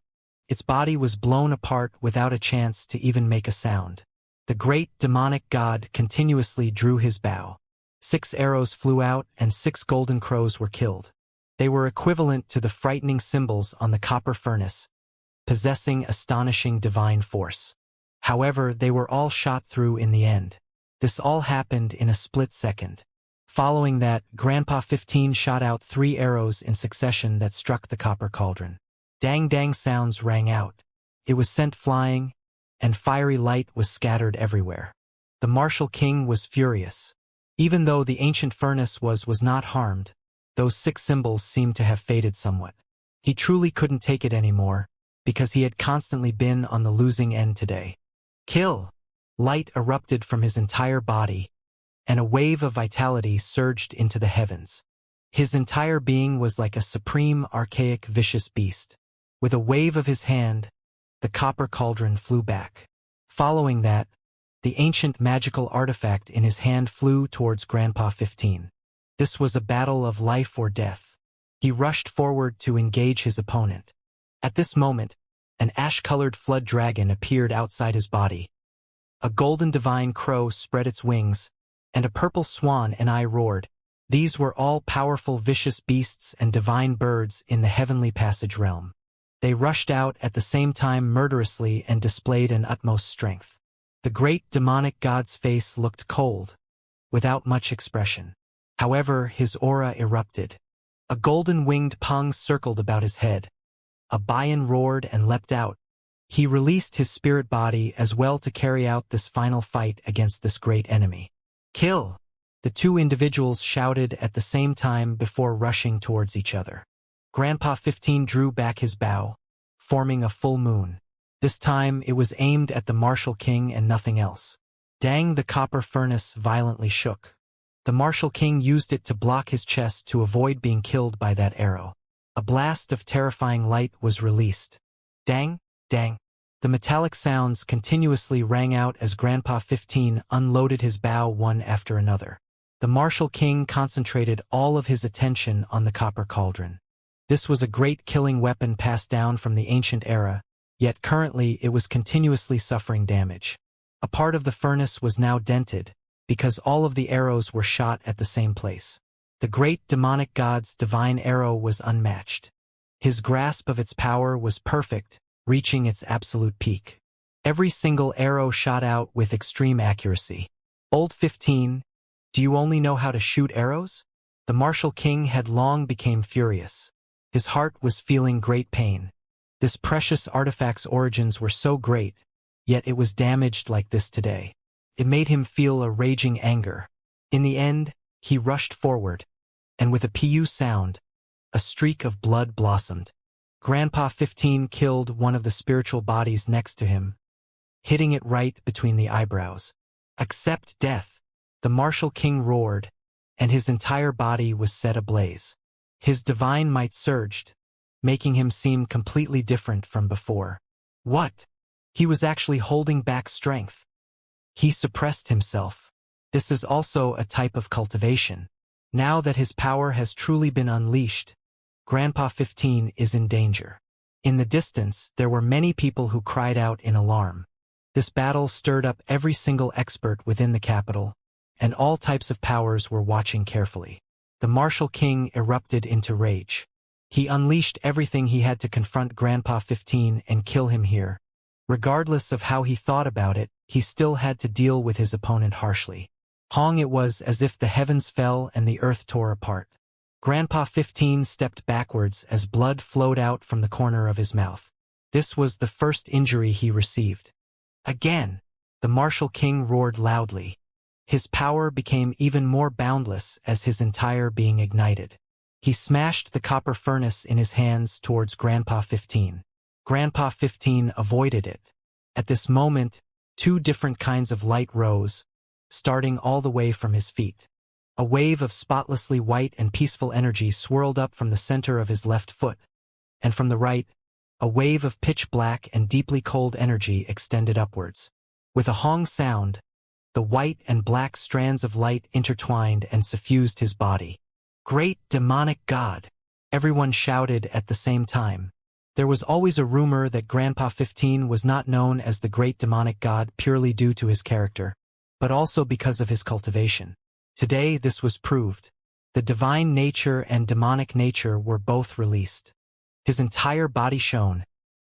Its body was blown apart without a chance to even make a sound. The great demonic god continuously drew his bow. 6 arrows flew out and 6 golden crows were killed. They were equivalent to the frightening symbols on the copper furnace, possessing astonishing divine force. However, they were all shot through in the end. This all happened in a split second. Following that, Grandpa 15 shot out 3 arrows in succession that struck the copper cauldron. Dang-dang sounds rang out. It was sent flying, and fiery light was scattered everywhere. The martial king was furious. Even though the ancient furnace was not harmed, those 6 symbols seemed to have faded somewhat. He truly couldn't take it anymore, because he had constantly been on the losing end today. Kill! Light erupted from his entire body, and a wave of vitality surged into the heavens. His entire being was like a supreme, archaic, vicious beast. With a wave of his hand, the copper cauldron flew back. Following that, the ancient magical artifact in his hand flew towards Grandpa 15. This was a battle of life or death. He rushed forward to engage his opponent. At this moment, an ash-colored flood dragon appeared outside his body. A golden divine crow spread its wings, and a purple swan and I roared. These were all powerful vicious beasts and divine birds in the heavenly passage realm. They rushed out at the same time murderously and displayed an utmost strength. The great demonic god's face looked cold, without much expression. However, his aura erupted. A golden-winged pung circled about his head. A Bayan roared and leapt out. He released his spirit body as well to carry out this final fight against this great enemy. Kill! The 2 individuals shouted at the same time before rushing towards each other. Grandpa 15 drew back his bow, forming a full moon. This time it was aimed at the martial king and nothing else. Dang! The copper furnace violently shook. The martial king used it to block his chest to avoid being killed by that arrow. A blast of terrifying light was released. Dang! Dang! The metallic sounds continuously rang out as Grandpa 15 unloaded his bow one after another. The martial king concentrated all of his attention on the copper cauldron. This was a great killing weapon passed down from the ancient era, yet currently it was continuously suffering damage. A part of the furnace was now dented, because all of the arrows were shot at the same place. The great demonic god's divine arrow was unmatched. His grasp of its power was perfect, reaching its absolute peak. Every single arrow shot out with extreme accuracy. Old 15, do you only know how to shoot arrows? The martial king had long become furious. His heart was feeling great pain. This precious artifact's origins were so great, yet it was damaged like this today. It made him feel a raging anger. In the end, he rushed forward, and with a pu sound, a streak of blood blossomed. Grandpa 15 killed one of the spiritual bodies next to him, hitting it right between the eyebrows. Accept death, the martial king roared, and his entire body was set ablaze. His divine might surged, making him seem completely different from before. What? He was actually holding back strength. He suppressed himself. This is also a type of cultivation. Now that his power has truly been unleashed, Grandpa 15 is in danger. In the distance, there were many people who cried out in alarm. This battle stirred up every single expert within the capital, and all types of powers were watching carefully. The martial king erupted into rage. He unleashed everything he had to confront Grandpa 15 and kill him here. Regardless of how he thought about it, he still had to deal with his opponent harshly. Hong! It was as if the heavens fell and the earth tore apart. Grandpa 15 stepped backwards as blood flowed out from the corner of his mouth. This was the first injury he received. Again! The martial king roared loudly. His power became even more boundless as his entire being ignited. He smashed the copper furnace in his hands towards Grandpa 15. Grandpa 15 avoided it. At this moment, two different kinds of light rose, starting all the way from his feet. A wave of spotlessly white and peaceful energy swirled up from the center of his left foot, and from the right, a wave of pitch black and deeply cold energy extended upwards. With a hong sound, the white and black strands of light intertwined and suffused his body. "Great demonic god!" everyone shouted at the same time. There was always a rumor that Grandpa 15 was not known as the Great Demonic God purely due to his character, but also because of his cultivation. Today this was proved. The divine nature and demonic nature were both released. His entire body shone,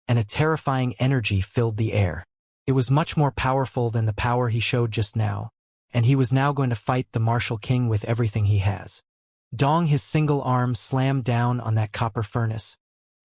and a terrifying energy filled the air. It was much more powerful than the power he showed just now, and he was now going to fight the Martial King with everything he has. Dong, his single arm slammed down on that copper furnace,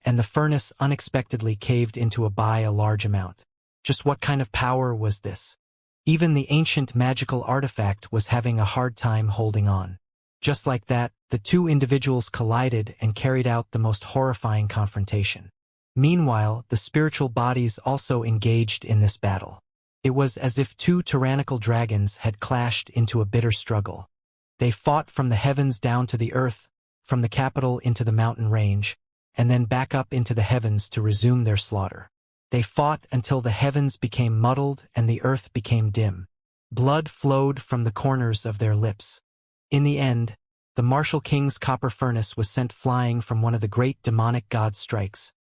and the furnace unexpectedly caved into by a large amount. Just what kind of power was this? Even the ancient magical artifact was having a hard time holding on. Just like that, the two individuals collided and carried out the most horrifying confrontation. Meanwhile, the spiritual bodies also engaged in this battle. It was as if two tyrannical dragons had clashed into a bitter struggle. They fought from the heavens down to the earth, from the capital into the mountain range, and then back up into the heavens to resume their slaughter. They fought until the heavens became muddled and the earth became dim. Blood flowed from the corners of their lips. In the end, the Martial King's copper furnace was sent flying from one of the great demonic god's strikes,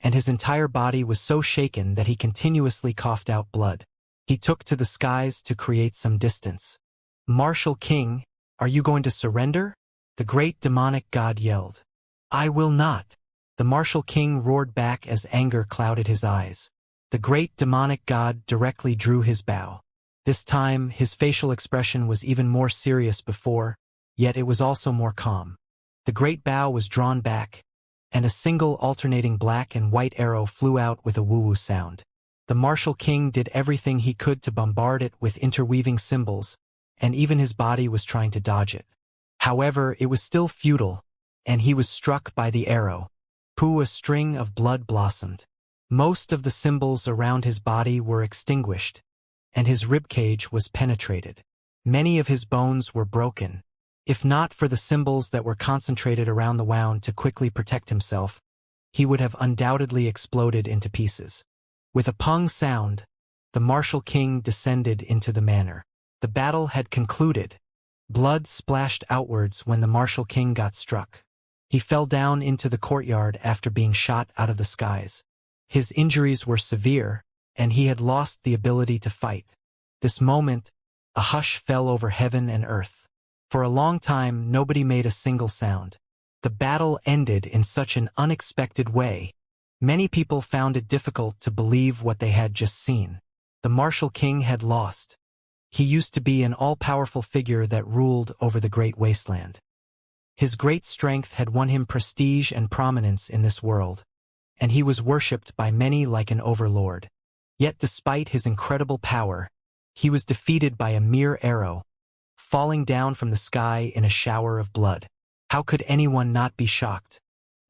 and his entire body was so shaken that he continuously coughed out blood. He took to the skies to create some distance. "Martial King, are you going to surrender?" the great demonic god yelled. "I will not." The Martial King roared back as anger clouded his eyes. The great demonic god directly drew his bow. This time, his facial expression was even more serious before, yet it was also more calm. The great bow was drawn back, and a single alternating black and white arrow flew out with a woo-woo sound. The Martial King did everything he could to bombard it with interweaving symbols, and even his body was trying to dodge it. However, it was still futile, and he was struck by the arrow. A string of blood blossomed. Most of the symbols around his body were extinguished, and his ribcage was penetrated. Many of his bones were broken. If not for the symbols that were concentrated around the wound to quickly protect himself, he would have undoubtedly exploded into pieces. With a pung sound, the Martial King descended into the manor. The battle had concluded. Blood splashed outwards when the Martial King got struck. He fell down into the courtyard after being shot out of the skies. His injuries were severe, and he had lost the ability to fight. This moment, a hush fell over heaven and earth. For a long time, nobody made a single sound. The battle ended in such an unexpected way. Many people found it difficult to believe what they had just seen. The Martial King had lost. He used to be an all-powerful figure that ruled over the great wasteland. His great strength had won him prestige and prominence in this world, and he was worshipped by many like an overlord. Yet despite his incredible power, he was defeated by a mere arrow, falling down from the sky in a shower of blood. How could anyone not be shocked?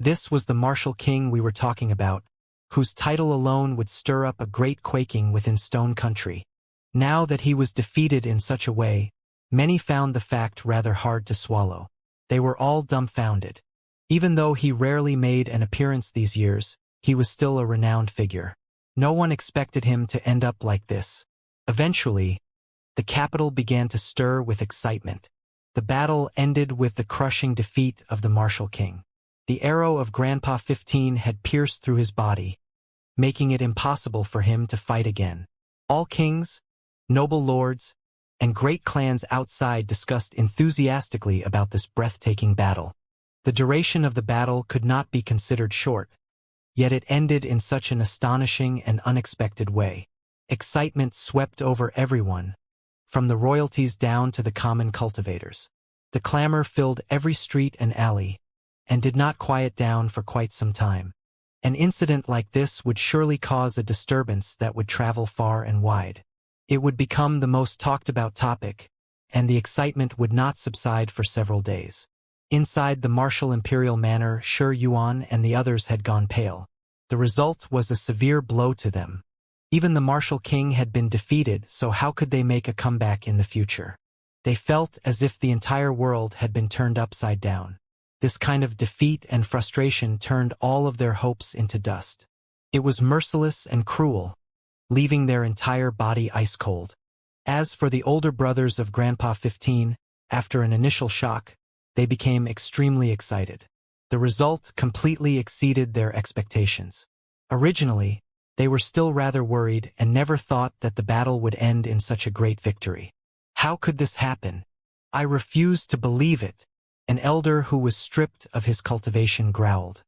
This was the Martial King we were talking about, whose title alone would stir up a great quaking within Stone Country. Now that he was defeated in such a way, many found the fact rather hard to swallow. They were all dumbfounded. Even though he rarely made an appearance these years, he was still a renowned figure. No one expected him to end up like this. Eventually, the capital began to stir with excitement. The battle ended with the crushing defeat of the Martial King. The arrow of Grandpa 15 had pierced through his body, making it impossible for him to fight again. All kings, noble lords, and great clans outside discussed enthusiastically about this breathtaking battle. The duration of the battle could not be considered short, yet it ended in such an astonishing and unexpected way. Excitement swept over everyone, from the royalties down to the common cultivators. The clamor filled every street and alley, and did not quiet down for quite some time. An incident like this would surely cause a disturbance that would travel far and wide. It would become the most talked about topic, and the excitement would not subside for several days. Inside the martial imperial manor, Shi Yuan and the others had gone pale. The result was a severe blow to them. Even the martial king had been defeated, so how could they make a comeback in the future? They felt as if the entire world had been turned upside down. This kind of defeat and frustration turned all of their hopes into dust. It was merciless and cruel, leaving their entire body ice-cold. As for the older brothers of Grandpa 15, after an initial shock, they became extremely excited. The result completely exceeded their expectations. Originally, they were still rather worried and never thought that the battle would end in such a great victory. How could this happen? I refuse to believe it, an elder who was stripped of his cultivation growled.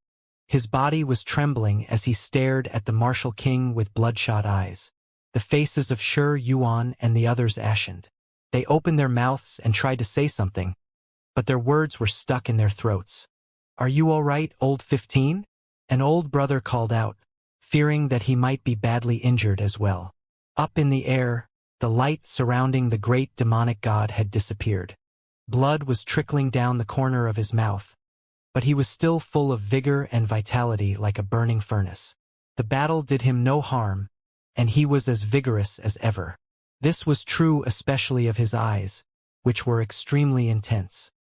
His body was trembling as he stared at the martial king with bloodshot eyes. The faces of Shi Yuan and the others ashened. They opened their mouths and tried to say something, but their words were stuck in their throats. "Are you all right, old 15? An old brother called out, fearing that he might be badly injured as well. Up in the air, the light surrounding the great demonic god had disappeared. Blood was trickling down the corner of his mouth, but he was still full of vigor and vitality like a burning furnace. The battle did him no harm, and he was as vigorous as ever. This was true especially of his eyes, which were extremely intense.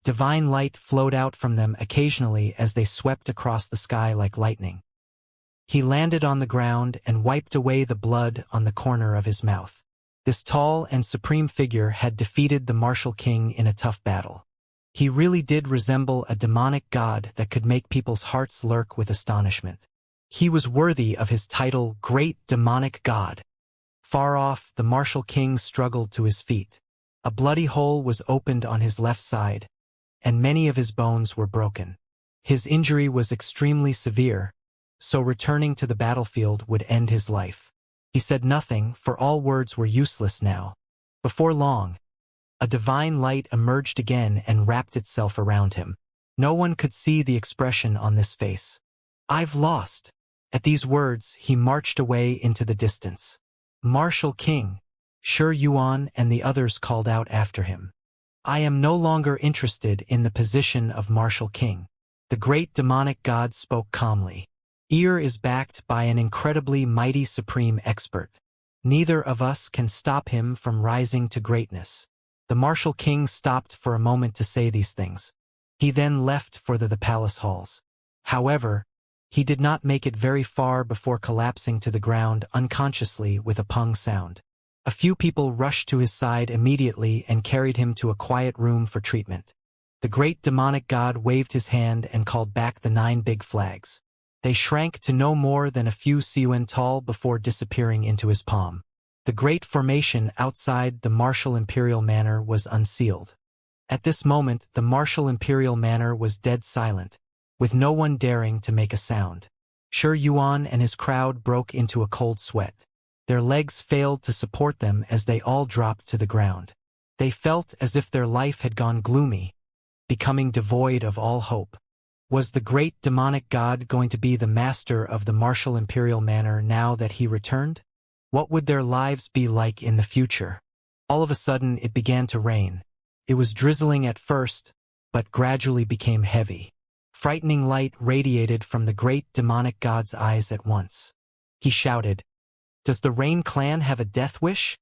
Divine light flowed out from them occasionally as they swept across the sky like lightning. He landed on the ground and wiped away the blood on the corner of his mouth. This tall and supreme figure had defeated the martial king in a tough battle. He really did resemble a demonic god that could make people's hearts lurk with astonishment. He was worthy of his title, Great Demonic God. Far off, the martial king struggled to his feet. A bloody hole was opened on his left side, and many of his bones were broken. His injury was extremely severe, so returning to the battlefield would end his life. He said nothing, for all words were useless now. Before long, a divine light emerged again and wrapped itself around him. No one could see the expression on this face. "I've lost." At these words, he marched away into the distance. "Martial King," Shi Yuan and the others called out after him. "I am no longer interested in the position of Martial King." The great demonic god spoke calmly. "Ear is backed by an incredibly mighty supreme expert. Neither of us can stop him from rising to greatness." The martial king stopped for a moment to say these things. He then left for the palace halls. However, he did not make it very far before collapsing to the ground unconsciously with a pung sound. A few people rushed to his side immediately and carried him to a quiet room for treatment. The great demonic god waved his hand and called back the 9 big flags. They shrank to no more than a few cun tall before disappearing into his palm. The great formation outside the martial imperial manor was unsealed. At this moment, the martial imperial manor was dead silent, with no one daring to make a sound. Shi Yuan and his crowd broke into a cold sweat. Their legs failed to support them as they all dropped to the ground. They felt as if their life had gone gloomy, becoming devoid of all hope. Was the great demonic god going to be the master of the martial imperial manor now that he returned? What would their lives be like in the future? All of a sudden it began to rain. It was drizzling at first, but gradually became heavy. Frightening light radiated from the great demonic god's eyes at once. He shouted, "Does the Rain clan have a death wish?"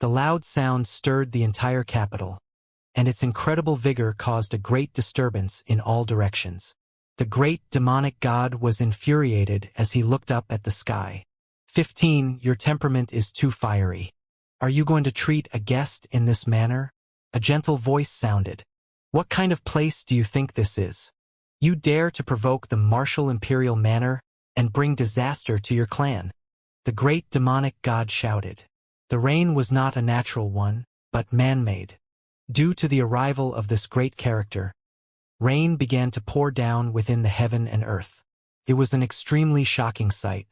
The loud sound stirred the entire capital, and its incredible vigor caused a great disturbance in all directions. The great demonic god was infuriated as he looked up at the sky. 15, your temperament is too fiery. Are you going to treat a guest in this manner? A gentle voice sounded. What kind of place do you think this is? You dare to provoke the martial imperial manor and bring disaster to your clan? The great demonic god shouted. The rain was not a natural one, but man-made. Due to the arrival of this great character, rain began to pour down within the heaven and earth. It was an extremely shocking sight.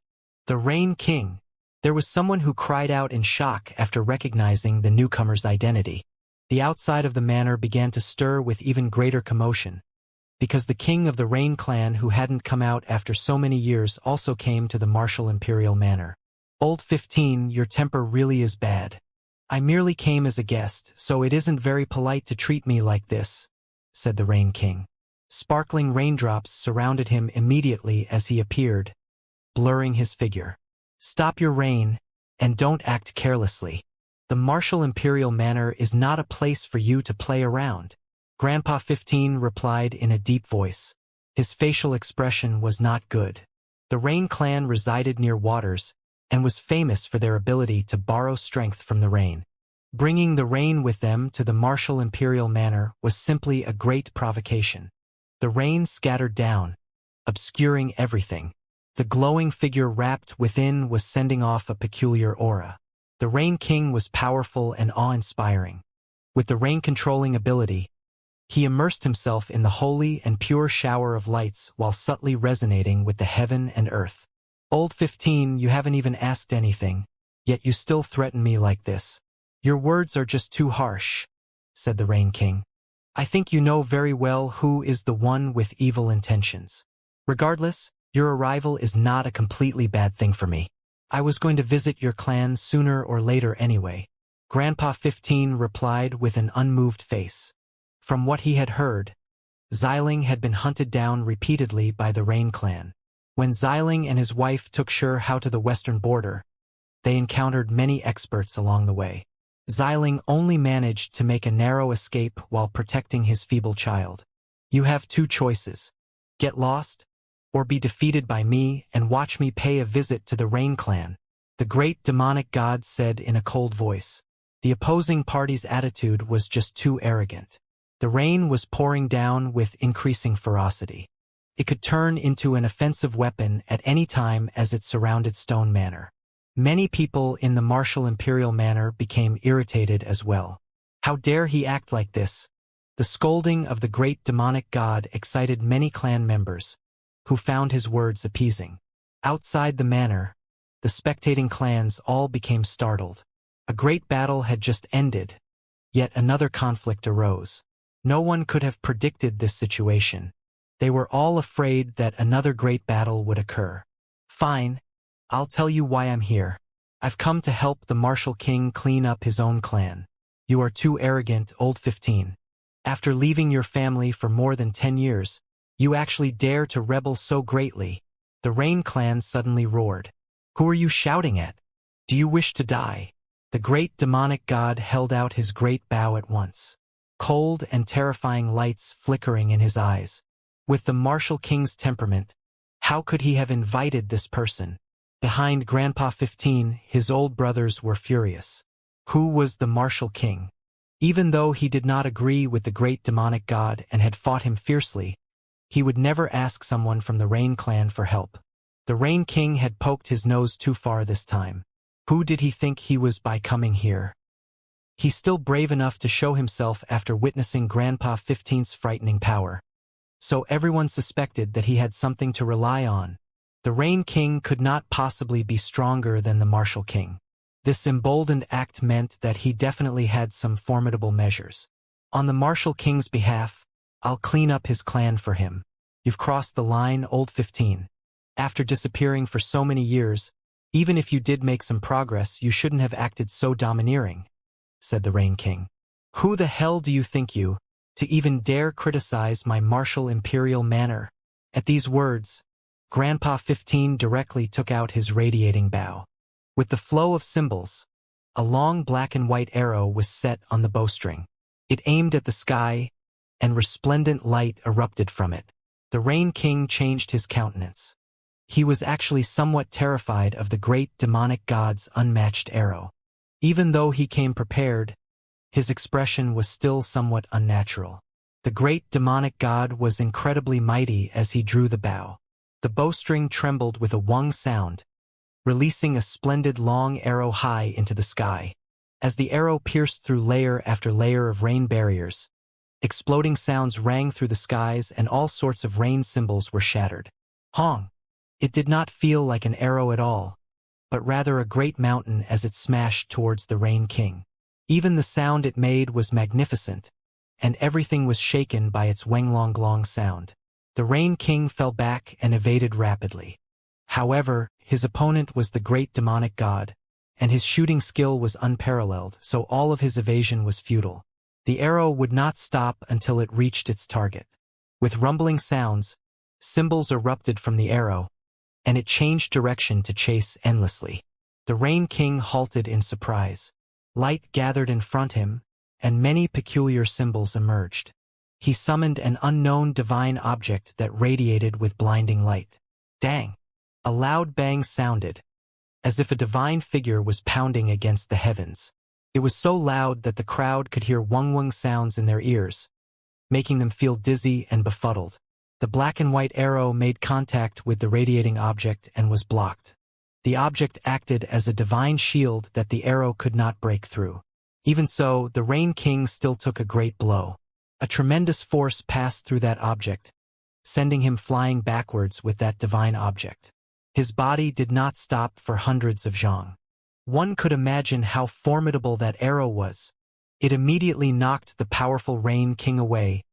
The Rain King. There was someone who cried out in shock after recognizing the newcomer's identity. The outside of the manor began to stir with even greater commotion, because the king of the Rain clan who hadn't come out after so many years also came to the martial imperial manor. Old 15, your temper really is bad. I merely came as a guest, so it isn't very polite to treat me like this, said the Rain King. Sparkling raindrops surrounded him immediately as he appeared, blurring his figure. Stop your rain, and don't act carelessly. The martial imperial manor is not a place for you to play around. Grandpa 15 replied in a deep voice. His facial expression was not good. The Rain clan resided near waters, and was famous for their ability to borrow strength from the rain. Bringing the rain with them to the martial imperial manor was simply a great provocation. The rain scattered down, obscuring everything. The glowing figure wrapped within was sending off a peculiar aura. The Rain King was powerful and awe-inspiring. With the rain-controlling ability, he immersed himself in the holy and pure shower of lights while subtly resonating with the heaven and earth. Old 15, you haven't even asked anything, yet you still threaten me like this. Your words are just too harsh, said the Rain King. I think you know very well who is the one with evil intentions. Regardless, your arrival is not a completely bad thing for me. I was going to visit your clan sooner or later anyway. Grandpa 15 replied with an unmoved face. From what he had heard, Xiling had been hunted down repeatedly by the Rain clan. When Xiling and his wife took Xianxia to the western border, they encountered many experts along the way. Xiling only managed to make a narrow escape while protecting his feeble child. You have two choices. Get lost, or be defeated by me and watch me pay a visit to the Rain clan, the great demonic god said in a cold voice. The opposing party's attitude was just too arrogant. The rain was pouring down with increasing ferocity. It could turn into an offensive weapon at any time as it surrounded Stone Manor. Many people in the martial imperial manor became irritated as well. How dare he act like this? The scolding of the great demonic god excited many clan members, who found his words appeasing. Outside the manor, the spectating clans all became startled. A great battle had just ended, yet another conflict arose. No one could have predicted this situation. They were all afraid that another great battle would occur. Fine, I'll tell you why I'm here. I've come to help the Martial King clean up his own clan. You are too arrogant, Old 15. After leaving your family for more than 10 years, you actually dare to rebel so greatly. The Rain clan suddenly roared. Who are you shouting at? Do you wish to die? The great demonic god held out his great bow at once. Cold and terrifying lights flickering in his eyes. With the Martial King's temperament, how could he have invited this person? Behind Grandpa 15, his old brothers were furious. Who was the Martial King? Even though he did not agree with the great demonic god and had fought him fiercely, he would never ask someone from the Rain clan for help. The Rain King had poked his nose too far this time. Who did he think he was by coming here? He's still brave enough to show himself after witnessing Grandpa 15's frightening power. So everyone suspected that he had something to rely on. The Rain King could not possibly be stronger than the Martial King. This emboldened act meant that he definitely had some formidable measures. On the Martial King's behalf, I'll clean up his clan for him. You've crossed the line, Old 15. After disappearing for so many years, even if you did make some progress, you shouldn't have acted so domineering, said the Rain King. Who the hell do you think you, to even dare criticize my martial imperial manor? At these words, Grandpa 15 directly took out his radiating bow. With the flow of symbols, a long black and white arrow was set on the bowstring. It aimed at the sky, and resplendent light erupted from it. The Rain King changed his countenance. He was actually somewhat terrified of the great demonic god's unmatched arrow. Even though he came prepared, his expression was still somewhat unnatural. The great demonic god was incredibly mighty as he drew the bow. The bowstring trembled with a wung sound, releasing a splendid long arrow high into the sky. As the arrow pierced through layer after layer of rain barriers, exploding sounds rang through the skies and all sorts of rain symbols were shattered. Hong! It did not feel like an arrow at all, but rather a great mountain as it smashed towards the Rain King. Even the sound it made was magnificent, and everything was shaken by its wenglong sound. The Rain King fell back and evaded rapidly. However, his opponent was the great demonic god, and his shooting skill was unparalleled, so all of his evasion was futile. The arrow would not stop until it reached its target. With rumbling sounds, symbols erupted from the arrow, and it changed direction to chase endlessly. The Rain King halted in surprise. Light gathered in front of him, and many peculiar symbols emerged. He summoned an unknown divine object that radiated with blinding light. Dang! A loud bang sounded, as if a divine figure was pounding against the heavens. It was so loud that the crowd could hear wung-wung sounds in their ears, making them feel dizzy and befuddled. The black and white arrow made contact with the radiating object and was blocked. The object acted as a divine shield that the arrow could not break through. Even so, the Rain King still took a great blow. A tremendous force passed through that object, sending him flying backwards with that divine object. His body did not stop for hundreds of zhang. One could imagine how formidable that arrow was. It immediately knocked the powerful Rain King away,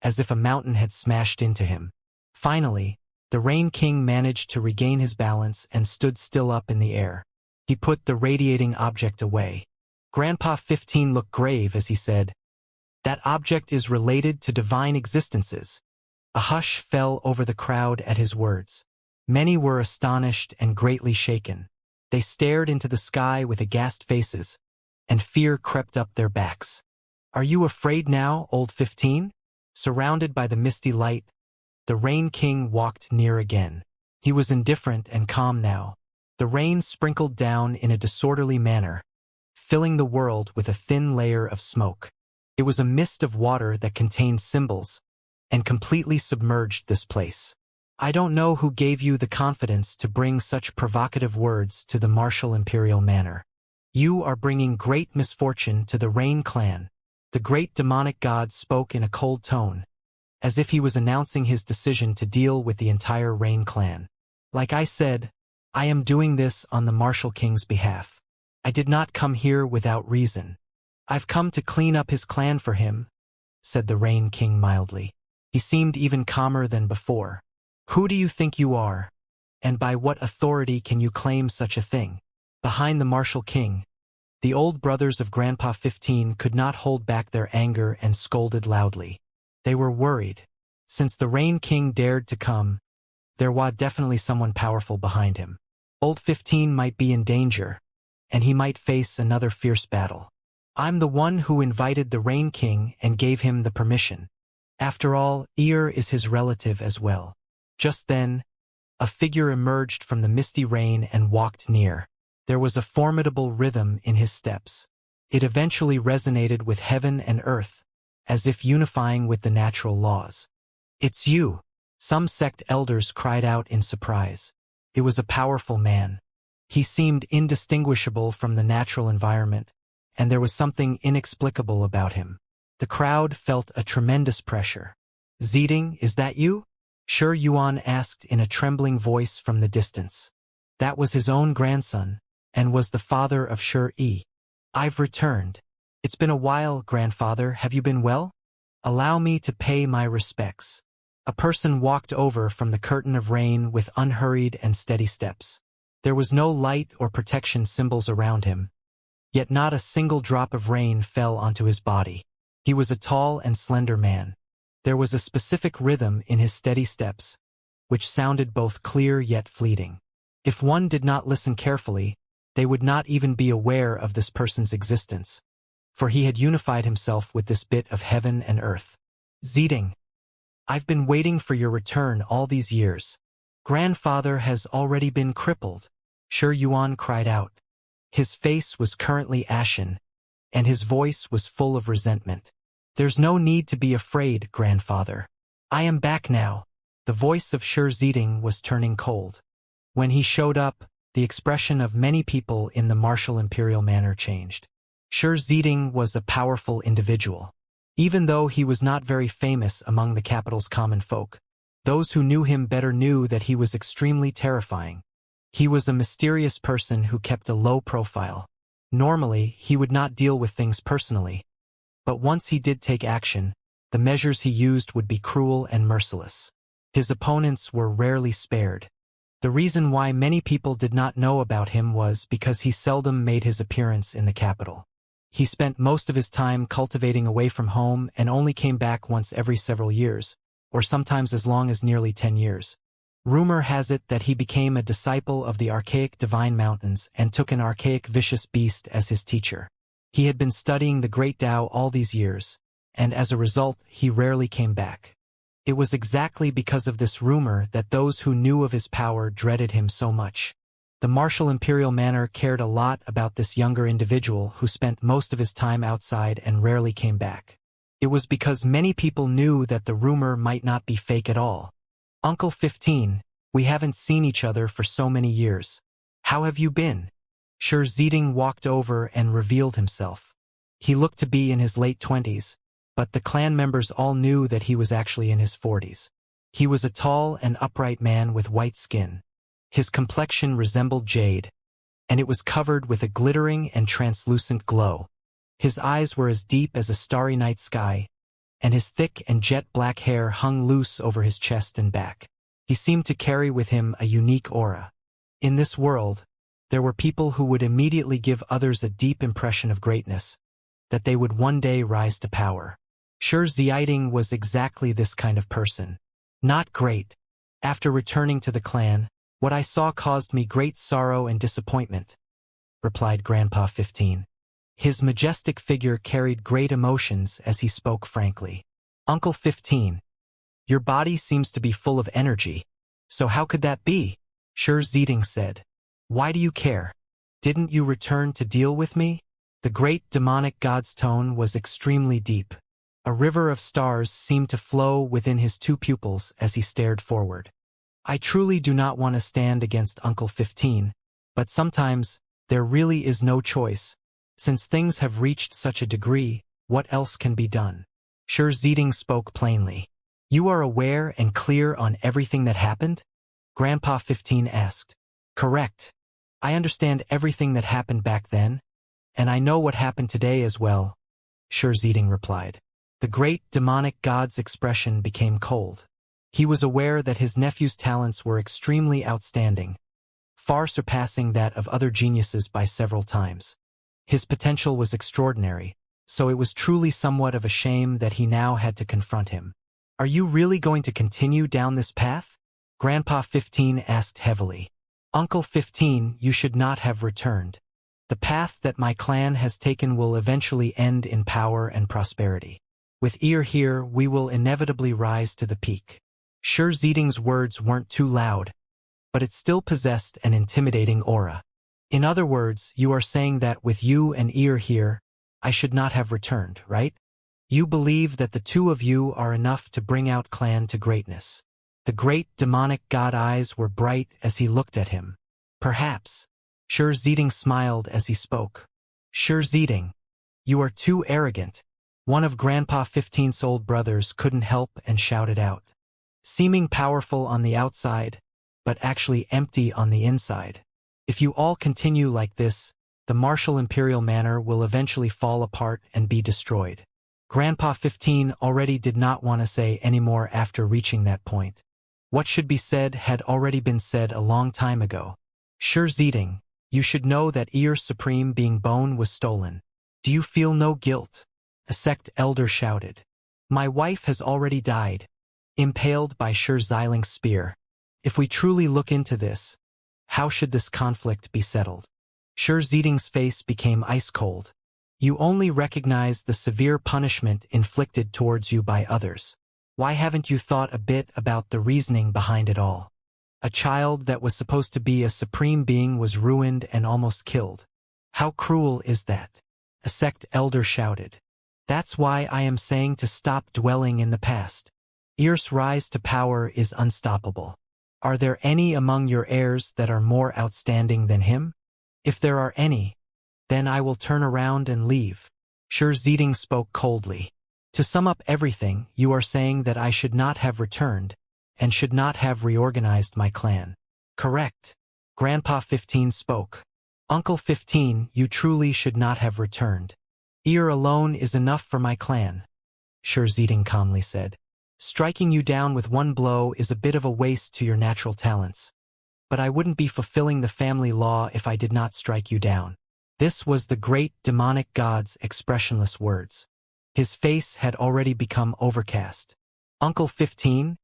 as if a mountain had smashed into him. Finally, the Rain King managed to regain his balance and stood still up in the air. He put the radiating object away. Grandpa 15 looked grave as he said, "That object is related to divine existences." A hush fell over the crowd at his words. Many were astonished and greatly shaken. They stared into the sky with aghast faces, and fear crept up their backs. "Are you afraid now, old 15? Surrounded by the misty light, the Rain King walked near again. He was indifferent and calm now. The rain sprinkled down in a disorderly manner, filling the world with a thin layer of smoke. It was a mist of water that contained symbols, and completely submerged this place. "I don't know who gave you the confidence to bring such provocative words to the martial imperial manor. You are bringing great misfortune to the Rain clan." The great demonic god spoke in a cold tone, as if he was announcing his decision to deal with the entire Rain clan. "Like I said, I am doing this on the Martial King's behalf. I did not come here without reason. I've come to clean up his clan for him," said the Rain King mildly. He seemed even calmer than before. "Who do you think you are? And by what authority can you claim such a thing?" Behind the Martial King, the old brothers of Grandpa 15 could not hold back their anger and scolded loudly. They were worried. Since the Rain King dared to come, there was definitely someone powerful behind him. Old 15 might be in danger, and he might face another fierce battle. "I'm the one who invited the Rain King and gave him the permission. After all, Ear is his relative as well." Just then, a figure emerged from the misty rain and walked near. There was a formidable rhythm in his steps. It eventually resonated with heaven and earth, as if unifying with the natural laws. "It's you!" Some sect elders cried out in surprise. It was a powerful man. He seemed indistinguishable from the natural environment, and there was something inexplicable about him. The crowd felt a tremendous pressure. "Zeding, is that you?" Shi Yuan asked in a trembling voice from the distance. That was his own grandson, and was the father of Shi Yi. "I've returned. It's been a while, grandfather. Have you been well? Allow me to pay my respects." A person walked over from the curtain of rain with unhurried and steady steps. There was no light or protection symbols around him, yet not a single drop of rain fell onto his body. He was a tall and slender man. There was a specific rhythm in his steady steps, which sounded both clear yet fleeting. If one did not listen carefully, they would not even be aware of this person's existence, for he had unified himself with this bit of heaven and earth. "Zeding, I've been waiting for your return all these years. Grandfather has already been crippled," Shi Yuan cried out. His face was currently ashen, and his voice was full of resentment. "There's no need to be afraid, grandfather. I am back now." The voice of Shi Zeding was turning cold. When he showed up, the expression of many people in the martial imperial manor changed. Shi Zeding was a powerful individual. Even though he was not very famous among the capital's common folk, those who knew him better knew that he was extremely terrifying. He was a mysterious person who kept a low profile. Normally, he would not deal with things personally, but once he did take action, the measures he used would be cruel and merciless. His opponents were rarely spared. The reason why many people did not know about him was because he seldom made his appearance in the capital. He spent most of his time cultivating away from home and only came back once every several years, or sometimes as long as nearly 10 years. Rumor has it that he became a disciple of the archaic divine mountains and took an archaic vicious beast as his teacher. He had been studying the great Tao all these years, and as a result, he rarely came back. It was exactly because of this rumor that those who knew of his power dreaded him so much. The martial imperial manor cared a lot about this younger individual who spent most of his time outside and rarely came back. It was because many people knew that the rumor might not be fake at all. Uncle 15, we haven't seen each other for so many years. How have you been? Xianxia walked over and revealed himself. He looked to be in his late 20s, but the clan members all knew that he was actually in his 40s. He was a tall and upright man with white skin. His complexion resembled jade, and it was covered with a glittering and translucent glow. His eyes were as deep as a starry night sky, and his thick and jet-black hair hung loose over his chest and back. He seemed to carry with him a unique aura. In this world, there were people who would immediately give others a deep impression of greatness, that they would one day rise to power. Xianxia was exactly this kind of person. Not great. After returning to the clan, what I saw caused me great sorrow and disappointment, replied Grandpa 15. His majestic figure carried great emotions as he spoke frankly. Uncle 15, your body seems to be full of energy. So how could that be? Xianxia said. Why do you care? Didn't you return to deal with me? The great demonic god's tone was extremely deep. A river of stars seemed to flow within his two pupils as he stared forward. I truly do not want to stand against Uncle 15, but sometimes there really is no choice. Since things have reached such a degree, what else can be done? Xianxia spoke plainly. You are aware and clear on everything that happened? Grandpa 15 asked. Correct. I understand everything that happened back then, and I know what happened today as well, Xianxia replied. The great demonic god's expression became cold. He was aware that his nephew's talents were extremely outstanding, far surpassing that of other geniuses by several times. His potential was extraordinary, so it was truly somewhat of a shame that he now had to confront him. Are you really going to continue down this path? Grandpa 15 asked heavily. Uncle 15, you should not have returned. The path that my clan has taken will eventually end in power and prosperity. With ear here, we will inevitably rise to the peak. Xianxia's words weren't too loud, but it still possessed an intimidating aura. In other words, you are saying that with you and ear here, I should not have returned, right? You believe that the two of you are enough to bring out clan to greatness. The great demonic god eyes were bright as he looked at him. Perhaps. Xianxia smiled as he spoke. Xianxia, you are too arrogant. One of Grandpa 15's old brothers couldn't help and shouted out. Seeming powerful on the outside, but actually empty on the inside. If you all continue like this, the martial imperial manor will eventually fall apart and be destroyed. Grandpa 15 already did not want to say any more after reaching that point. What should be said had already been said a long time ago. Xianxia, you should know that Ear Supreme being bone was stolen. Do you feel no guilt? A sect elder shouted. My wife has already died, impaled by Xianxia's spear. If we truly look into this, how should this conflict be settled? Xianxia's face became ice-cold. You only recognize the severe punishment inflicted towards you by others. Why haven't you thought a bit about the reasoning behind it all? A child that was supposed to be a supreme being was ruined and almost killed. How cruel is that? A sect elder shouted. That's why I am saying to stop dwelling in the past. Ear's rise to power is unstoppable. Are there any among your heirs that are more outstanding than him? If there are any, then I will turn around and leave. Xianxia spoke coldly. To sum up everything, you are saying that I should not have returned, and should not have reorganized my clan. Correct. Grandpa 15 spoke. Uncle 15, you truly should not have returned. Ear alone is enough for my clan, Xianxia calmly said. Striking you down with one blow is a bit of a waste to your natural talents. but I wouldn't be fulfilling the family law if I did not strike you down. This was the great demonic god's expressionless words. His face had already become overcast. Uncle 15,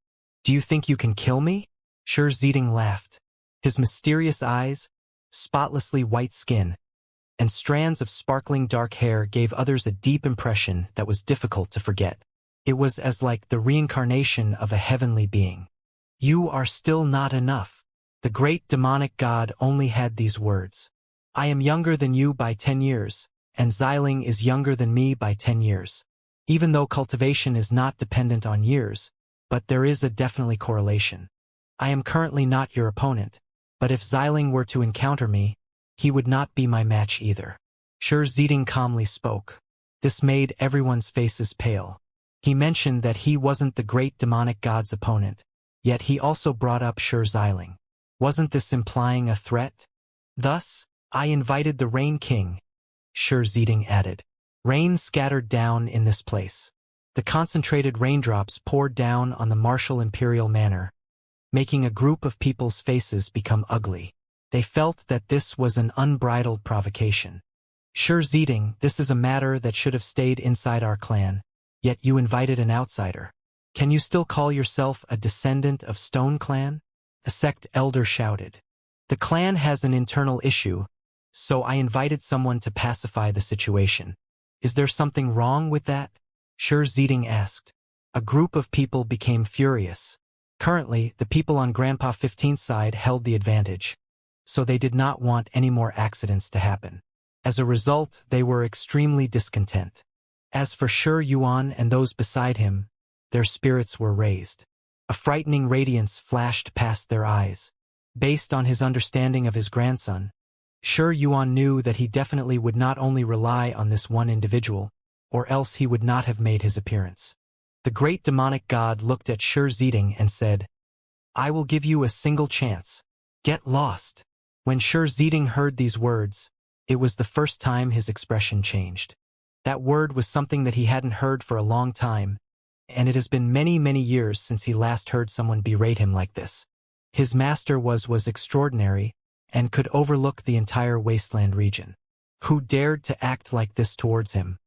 do you think you can kill me? Xianxia laughed. His mysterious eyes, spotlessly white skin, and strands of sparkling dark hair gave others a deep impression that was difficult to forget. It was as like the reincarnation of a heavenly being. You are still not enough. The great demonic god only had these words. I am younger than you by 10 years, and Xianxia is younger than me by 10 years. Even though cultivation is not dependent on years, but there is a definitely correlation. I am currently not your opponent, but if Xianxia were to encounter me, he would not be my match either. Xianxia calmly spoke. This made everyone's faces pale. He mentioned that he wasn't the great demonic god's opponent, yet he also brought up Xianxia. Wasn't this implying a threat? Thus, I invited the Rain King, Xianxia added. Rain scattered down in this place. The concentrated raindrops poured down on the martial imperial manor, making a group of people's faces become ugly. They felt that this was an unbridled provocation. Xianxia, this is a matter that should have stayed inside our clan, yet you invited an outsider. Can you still call yourself a descendant of Stone Clan? A sect elder shouted. The clan has an internal issue, so I invited someone to pacify the situation. Is there something wrong with that? Xianxia asked. A group of people became furious. Currently, the people on Grandpa 15's side held the advantage, so they did not want any more accidents to happen. As a result, they were extremely discontent. As for Shi Yuan and those beside him, their spirits were raised. A frightening radiance flashed past their eyes. Based on his understanding of his grandson, Shi Yuan knew that he definitely would not only rely on this one individual, or else he would not have made his appearance. The great demonic god looked at Xianxia and said, I will give you a single chance. Get lost. When Xianxia heard these words, it was the first time his expression changed. That word was something that he hadn't heard for a long time, and it has been many, many years since he last heard someone berate him like this. His master was extraordinary, and could overlook the entire wasteland region. Who dared to act like this towards him?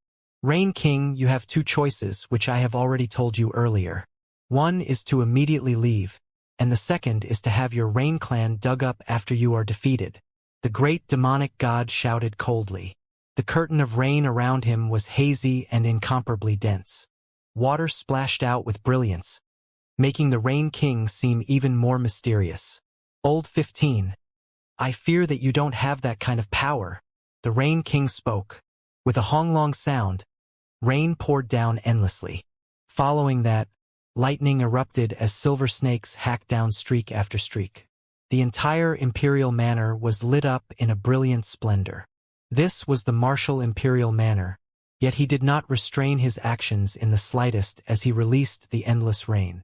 Rain King, you have two choices, which I have already told you earlier. One is to immediately leave, and the second is to have your Rain clan dug up after you are defeated. The great demonic god shouted coldly. The curtain of rain around him was hazy and incomparably dense. Water splashed out with brilliance, making the Rain King seem even more mysterious. Old 15. I fear that you don't have that kind of power. The Rain King spoke. With a honglong sound, rain poured down endlessly. Following that, lightning erupted as silver snakes hacked down streak after streak. The entire imperial manor was lit up in a brilliant splendor. This was the martial imperial manor, yet he did not restrain his actions in the slightest as he released the endless rain.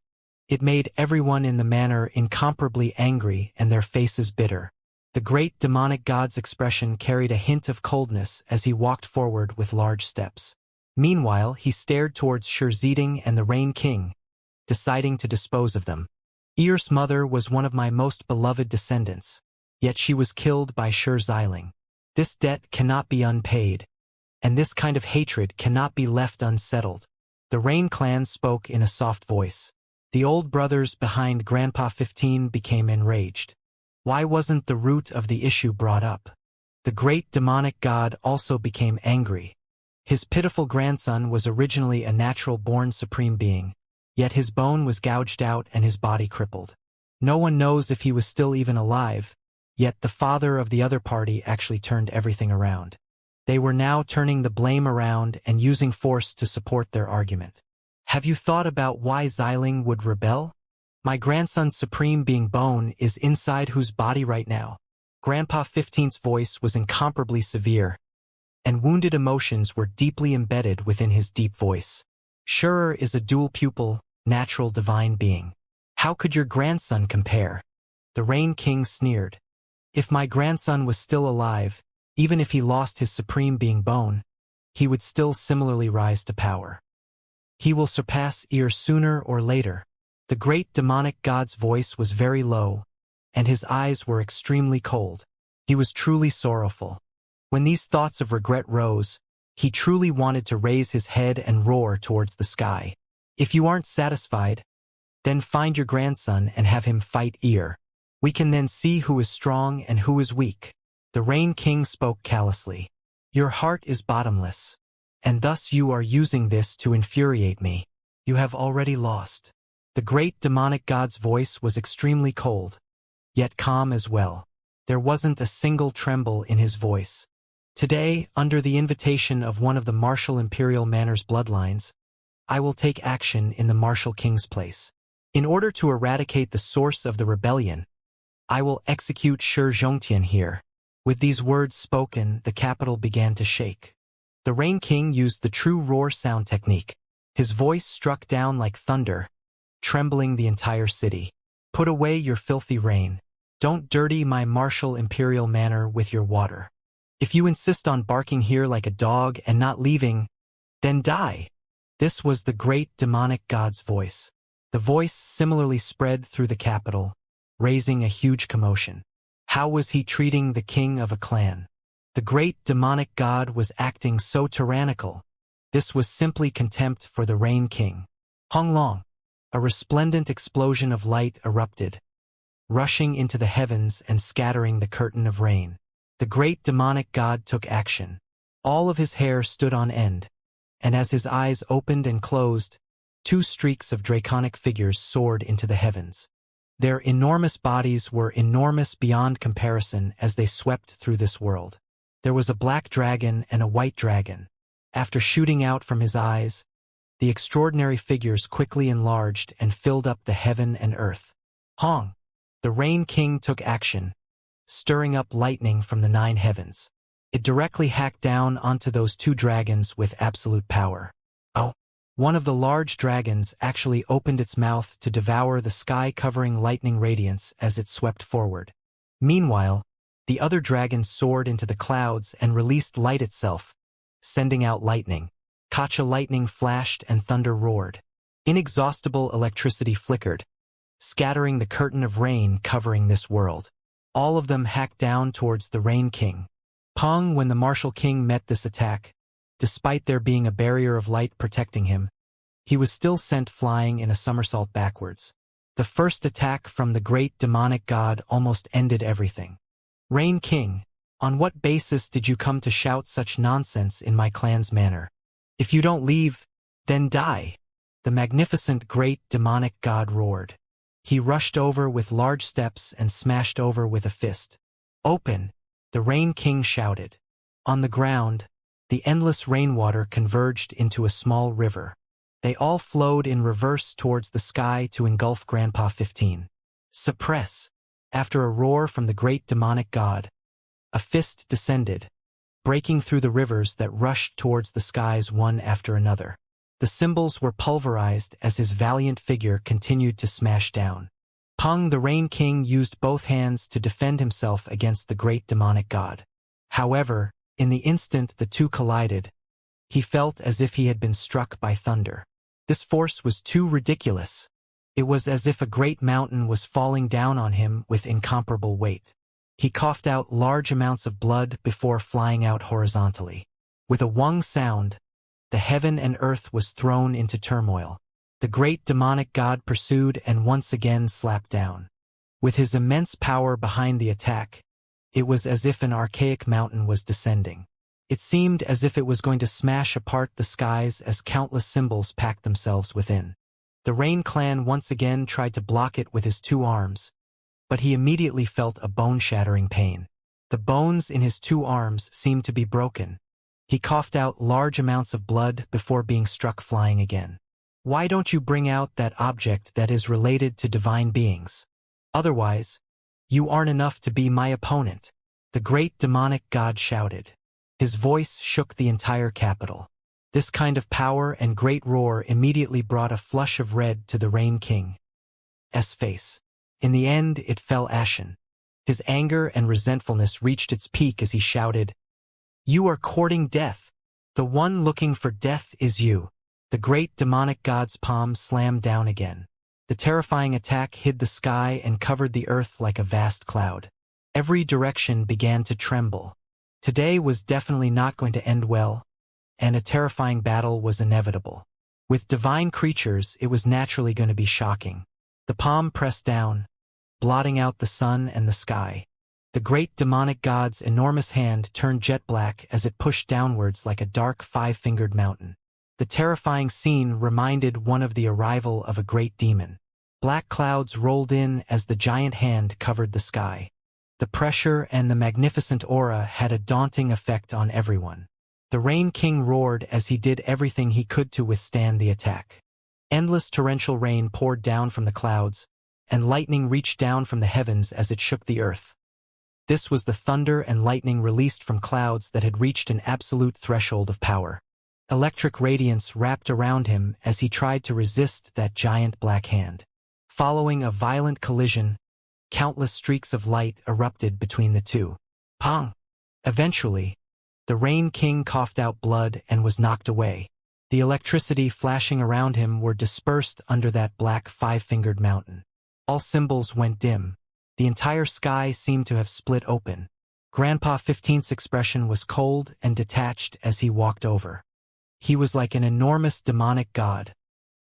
It made everyone in the manor incomparably angry and their faces bitter. The great demonic god's expression carried a hint of coldness as he walked forward with large steps. Meanwhile, he stared towards Xianxia and the Rain King, deciding to dispose of them. Ear's mother was one of my most beloved descendants, yet she was killed by Xianxia. This debt cannot be unpaid, and this kind of hatred cannot be left unsettled. The Rain clan spoke in a soft voice. The old brothers behind Grandpa 15 became enraged. Why wasn't the root of the issue brought up? The great demonic god also became angry. His pitiful grandson was originally a natural-born supreme being, yet his bone was gouged out and his body crippled. No one knows if he was still even alive, yet the father of the other party actually turned everything around. They were now turning the blame around and using force to support their argument. Have you thought about why Xianxia would rebel? My grandson's supreme being bone is inside whose body right now? Grandpa 15's voice was incomparably severe, and wounded emotions were deeply embedded within his deep voice. Shi is a dual-pupil, natural divine being. How could your grandson compare? The Rain King sneered. If my grandson was still alive, even if he lost his supreme being bone, he would still similarly rise to power. He will surpass sooner or later. The great demonic god's voice was very low, and his eyes were extremely cold. He was truly sorrowful. When these thoughts of regret rose, he truly wanted to raise his head and roar towards the sky. If you aren't satisfied, then find your grandson and have him fight ear. We can then see who is strong and who is weak. The Rain King spoke callously. Your heart is bottomless, and thus you are using this to infuriate me. You have already lost. The great demonic god's voice was extremely cold, yet calm as well. There wasn't a single tremble in his voice. Today, under the invitation of one of the martial imperial manor's bloodlines, I will take action in the martial king's place. In order to eradicate the source of the rebellion, I will execute Xianxia here. With these words spoken, the capital began to shake. The Rain King used the true roar sound technique. His voice struck down like thunder, trembling the entire city. Put away your filthy rain. Don't dirty my martial imperial manor with your water. If you insist on barking here like a dog and not leaving, then die. This was the great demonic god's voice. The voice similarly spread through the capital, raising a huge commotion. How was he treating the king of a clan? The great demonic god was acting so tyrannical. This was simply contempt for the Rain King. Honglong. A resplendent explosion of light erupted, rushing into the heavens and scattering the curtain of rain. The great demonic god took action. All of his hair stood on end, and as his eyes opened and closed, two streaks of draconic figures soared into the heavens. Their enormous bodies were enormous beyond comparison as they swept through this world. There was a black dragon and a white dragon. After shooting out from his eyes, the extraordinary figures quickly enlarged and filled up the heaven and earth. Hong! The Rain King took action, stirring up lightning from the 9 heavens. It directly hacked down onto those 2 dragons with absolute power. Oh! One of the large dragons actually opened its mouth to devour the sky-covering lightning radiance as it swept forward. Meanwhile, the other dragon soared into the clouds and released light itself, sending out lightning. Kacha lightning flashed and thunder roared. Inexhaustible electricity flickered, scattering the curtain of rain covering this world. All of them hacked down towards the Rain King. Peng, when the martial king met this attack, despite there being a barrier of light protecting him, he was still sent flying in a somersault backwards. The first attack from the great demonic god almost ended everything. Rain King, on what basis did you come to shout such nonsense in my clan's manor? If you don't leave, then die. The magnificent great demonic god roared. He rushed over with large steps and smashed over with a fist. Open! The Rain King shouted. On the ground, the endless rainwater converged into a small river. They all flowed in reverse towards the sky to engulf Grandpa 15. Suppress! After a roar from the great demonic god, a fist descended, breaking through the rivers that rushed towards the skies one after another. The symbols were pulverized as his valiant figure continued to smash down. Peng, the Rain King, used both hands to defend himself against the great demonic god. However, in the instant the two collided, he felt as if he had been struck by thunder. This force was too ridiculous. It was as if a great mountain was falling down on him with incomparable weight. He coughed out large amounts of blood before flying out horizontally. With a wung sound, the heaven and earth was thrown into turmoil. The great demonic god pursued and once again slapped down. With his immense power behind the attack, it was as if an archaic mountain was descending. It seemed as if it was going to smash apart the skies as countless symbols packed themselves within. The Rain clan once again tried to block it with his 2 arms, but he immediately felt a bone-shattering pain. The bones in his 2 arms seemed to be broken. He coughed out large amounts of blood before being struck flying again. Why don't you bring out that object that is related to divine beings? Otherwise, you aren't enough to be my opponent, the great demonic god shouted. His voice shook the entire capital. This kind of power and great roar immediately brought a flush of red to the Rain King's face. In the end, it fell ashen. His anger and resentfulness reached its peak as he shouted, "You are courting death. The one looking for death is you." The great demonic god's palm slammed down again. The terrifying attack hid the sky and covered the earth like a vast cloud. Every direction began to tremble. Today was definitely not going to end well, and a terrifying battle was inevitable. With divine creatures, it was naturally going to be shocking. The palm pressed down, blotting out the sun and the sky. The great demonic god's enormous hand turned jet black as it pushed downwards like a dark five-fingered mountain. The terrifying scene reminded one of the arrival of a great demon. Black clouds rolled in as the giant hand covered the sky. The pressure and the magnificent aura had a daunting effect on everyone. The Rain King roared as he did everything he could to withstand the attack. Endless torrential rain poured down from the clouds, and lightning reached down from the heavens as it shook the earth. This was the thunder and lightning released from clouds that had reached an absolute threshold of power. Electric radiance wrapped around him as he tried to resist that giant black hand. Following a violent collision, countless streaks of light erupted between the two. Pong! Eventually, the Rain King coughed out blood and was knocked away. The electricity flashing around him were dispersed under that black five-fingered mountain. All symbols went dim. The entire sky seemed to have split open. Grandpa 15's expression was cold and detached as he walked over. He was like an enormous demonic god,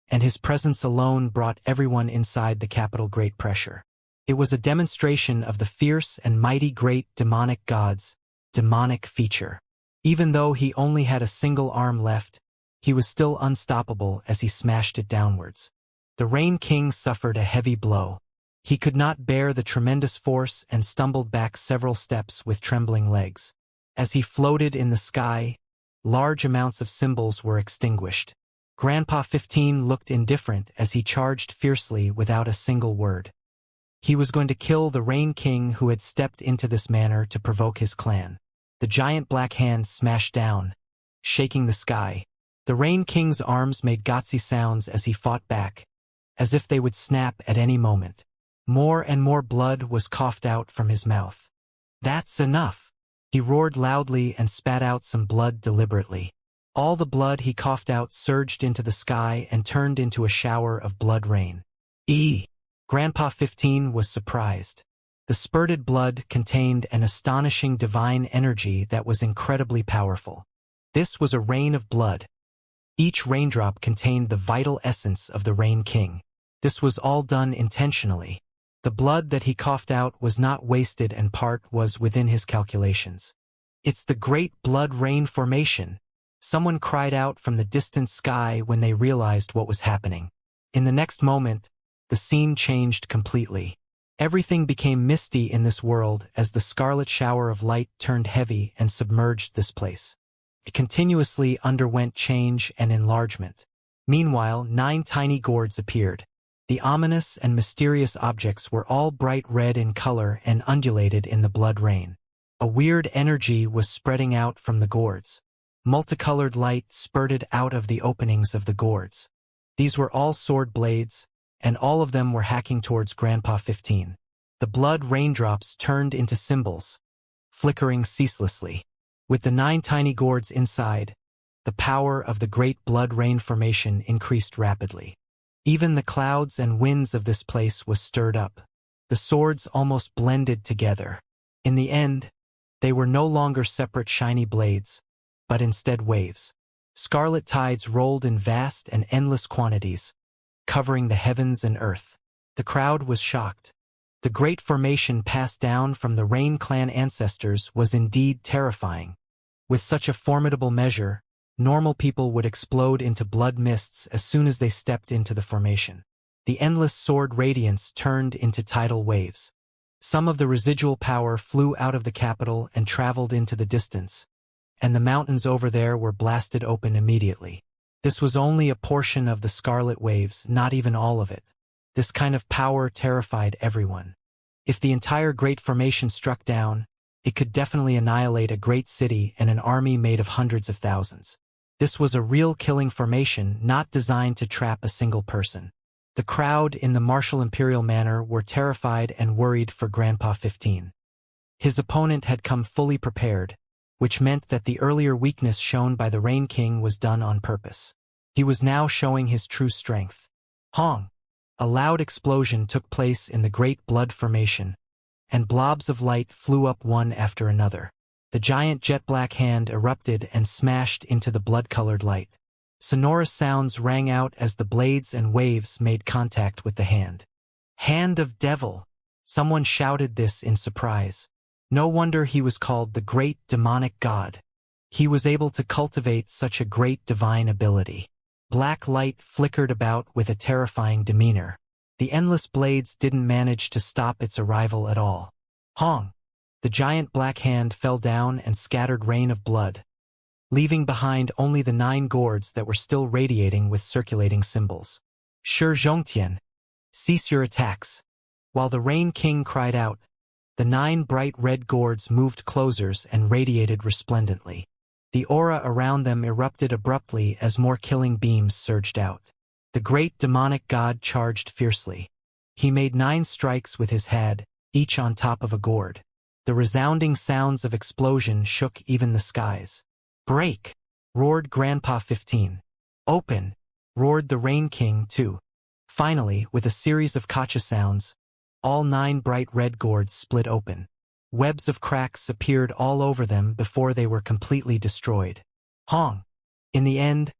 and his presence alone brought everyone inside the capital great pressure. It was a demonstration of the fierce and mighty great demonic god's demonic feature. Even though he only had a single arm left, he was still unstoppable as he smashed it downwards. The Rain King suffered a heavy blow. He could not bear the tremendous force and stumbled back several steps with trembling legs. As he floated in the sky, large amounts of symbols were extinguished. Grandpa 15 looked indifferent as he charged fiercely without a single word. He was going to kill the Rain King who had stepped into this manner to provoke his clan. The giant black hand smashed down, shaking the sky. The Rain King's arms made gutsy sounds as he fought back, as if they would snap at any moment. More and more blood was coughed out from his mouth. "That's enough!" He roared loudly and spat out some blood deliberately. All the blood he coughed out surged into the sky and turned into a shower of blood rain. Grandpa 15 was surprised. The spurted blood contained an astonishing divine energy that was incredibly powerful. This was a rain of blood. Each raindrop contained the vital essence of the Rain King. This was all done intentionally. The blood that he coughed out was not wasted and part was within his calculations. "It's the great blood rain formation," someone cried out from the distant sky when they realized what was happening. In the next moment, the scene changed completely. Everything became misty in this world as the scarlet shower of light turned heavy and submerged this place. It continuously underwent change and enlargement. Meanwhile, 9 tiny gourds appeared. The ominous and mysterious objects were all bright red in color and undulated in the blood rain. A weird energy was spreading out from the gourds. Multicolored light spurted out of the openings of the gourds. These were all sword blades, and all of them were hacking towards Grandpa 15. The blood raindrops turned into symbols, flickering ceaselessly. With the 9 tiny gourds inside, the power of the great blood rain formation increased rapidly. Even the clouds and winds of this place was stirred up. The swords almost blended together. In the end, they were no longer separate shiny blades, but instead waves. Scarlet tides rolled in vast and endless quantities, covering the heavens and earth. The crowd was shocked. The great formation passed down from the Rain clan ancestors was indeed terrifying. With such a formidable measure, normal people would explode into blood mists as soon as they stepped into the formation. The endless sword radiance turned into tidal waves. Some of the residual power flew out of the capital and traveled into the distance, and the mountains over there were blasted open immediately. This was only a portion of the scarlet waves, not even all of it. This kind of power terrified everyone. If the entire Great Formation struck down, it could definitely annihilate a great city and an army made of hundreds of thousands. This was a real killing formation, not designed to trap a single person. The crowd in the martial imperial manner were terrified and worried for Grandpa 15. His opponent had come fully prepared, which meant that the earlier weakness shown by the Rain King was done on purpose. He was now showing his true strength. Hong! A loud explosion took place in the Great Blood Formation, and blobs of light flew up one after another. The giant jet-black hand erupted and smashed into the blood-colored light. Sonorous sounds rang out as the blades and waves made contact with the hand. Hand of Devil! Someone shouted this in surprise. No wonder he was called the Great Demonic God. He was able to cultivate such a great divine ability. Black light flickered about with a terrifying demeanor. The endless blades didn't manage to stop its arrival at all. Hong! The giant black hand fell down and scattered rain of blood, leaving behind only the 9 gourds that were still radiating with circulating symbols. Shi Zhongtian, cease your attacks. While the Rain King cried out, the 9 bright red gourds moved closers and radiated resplendently. The aura around them erupted abruptly as more killing beams surged out. The great demonic god charged fiercely. He made 9 strikes with his head, each on top of a gourd. The resounding sounds of explosion shook even the skies. Break! Roared Grandpa 15. Open! Roared the Rain King too. Finally, with a series of gotcha sounds, all 9 bright red gourds split open. Webs of cracks appeared all over them before they were completely destroyed. Hong! In the end,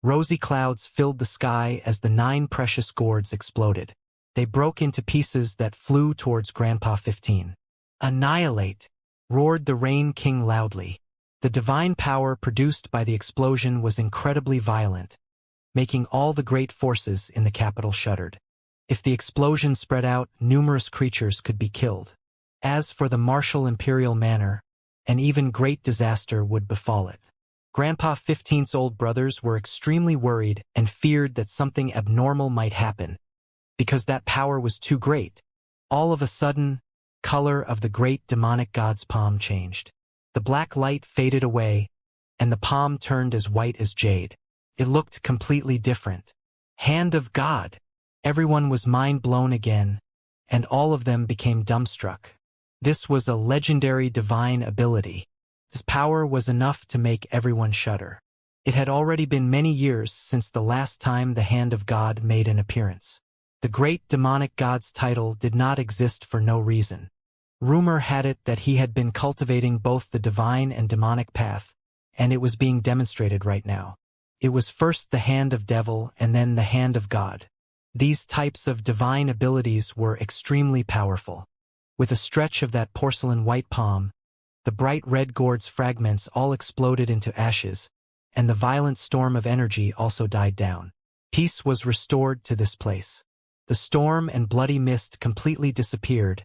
rosy clouds filled the sky as the 9 precious gourds exploded. They broke into pieces that flew towards Grandpa 15. Annihilate! Roared the Rain King loudly. The divine power produced by the explosion was incredibly violent, making all the great forces in the capital shuddered. If the explosion spread out, numerous creatures could be killed. As for the martial imperial manor, an even great disaster would befall it. Grandpa 15's old brothers were extremely worried and feared that something abnormal might happen, because that power was too great. All of a sudden, color of the great demonic god's palm changed. The black light faded away, and the palm turned as white as jade. It looked completely different. Hand of God! Everyone was mind-blown again, and all of them became dumbstruck. This was a legendary divine ability. His power was enough to make everyone shudder. It had already been many years since the last time the Hand of God made an appearance. The great demonic god's title did not exist for no reason. Rumor had it that he had been cultivating both the divine and demonic path, and it was being demonstrated right now. It was first the Hand of Devil and then the Hand of God. These types of divine abilities were extremely powerful. With a stretch of that porcelain white palm, the bright red gourd's fragments all exploded into ashes, and the violent storm of energy also died down. Peace was restored to this place. The storm and bloody mist completely disappeared,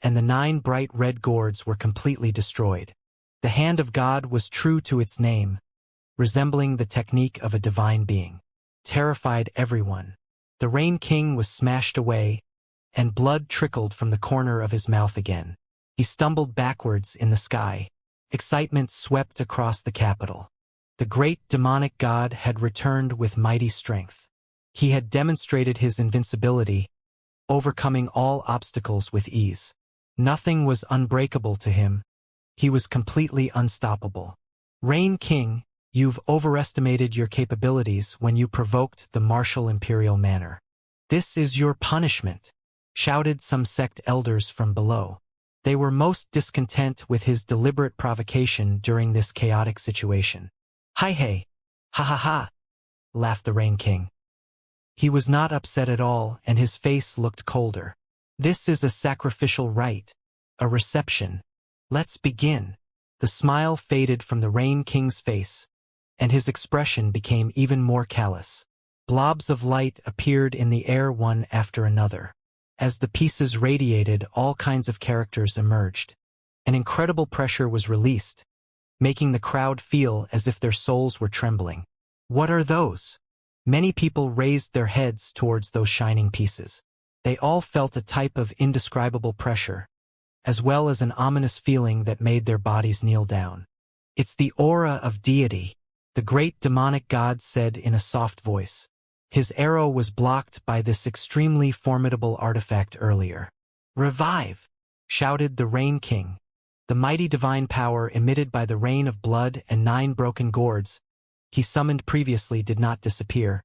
and the 9 bright red gourds were completely destroyed. The Hand of God was true to its name, resembling the technique of a divine being. Terrified everyone. The Rain King was smashed away, and blood trickled from the corner of his mouth again. He stumbled backwards in the sky. Excitement swept across the capital. The great demonic god had returned with mighty strength. He had demonstrated his invincibility, overcoming all obstacles with ease. Nothing was unbreakable to him. He was completely unstoppable. Rain King, you've overestimated your capabilities when you provoked the martial imperial manor. This is your punishment, shouted some sect elders from below. They were most discontent with his deliberate provocation during this chaotic situation. Hi hey, ha ha ha, laughed the Rain King. He was not upset at all, and his face looked colder. This is a sacrificial rite, a reception. Let's begin. The smile faded from the Rain King's face, and his expression became even more callous. Blobs of light appeared in the air one after another. As the pieces radiated, all kinds of characters emerged. An incredible pressure was released, making the crowd feel as if their souls were trembling. What are those? Many people raised their heads towards those shining pieces. They all felt a type of indescribable pressure, as well as an ominous feeling that made their bodies kneel down. It's the aura of deity, the great demonic god said in a soft voice. His arrow was blocked by this extremely formidable artifact earlier. Revive! Shouted the Rain King. The mighty divine power emitted by the rain of blood and 9 broken gourds he summoned previously did not disappear.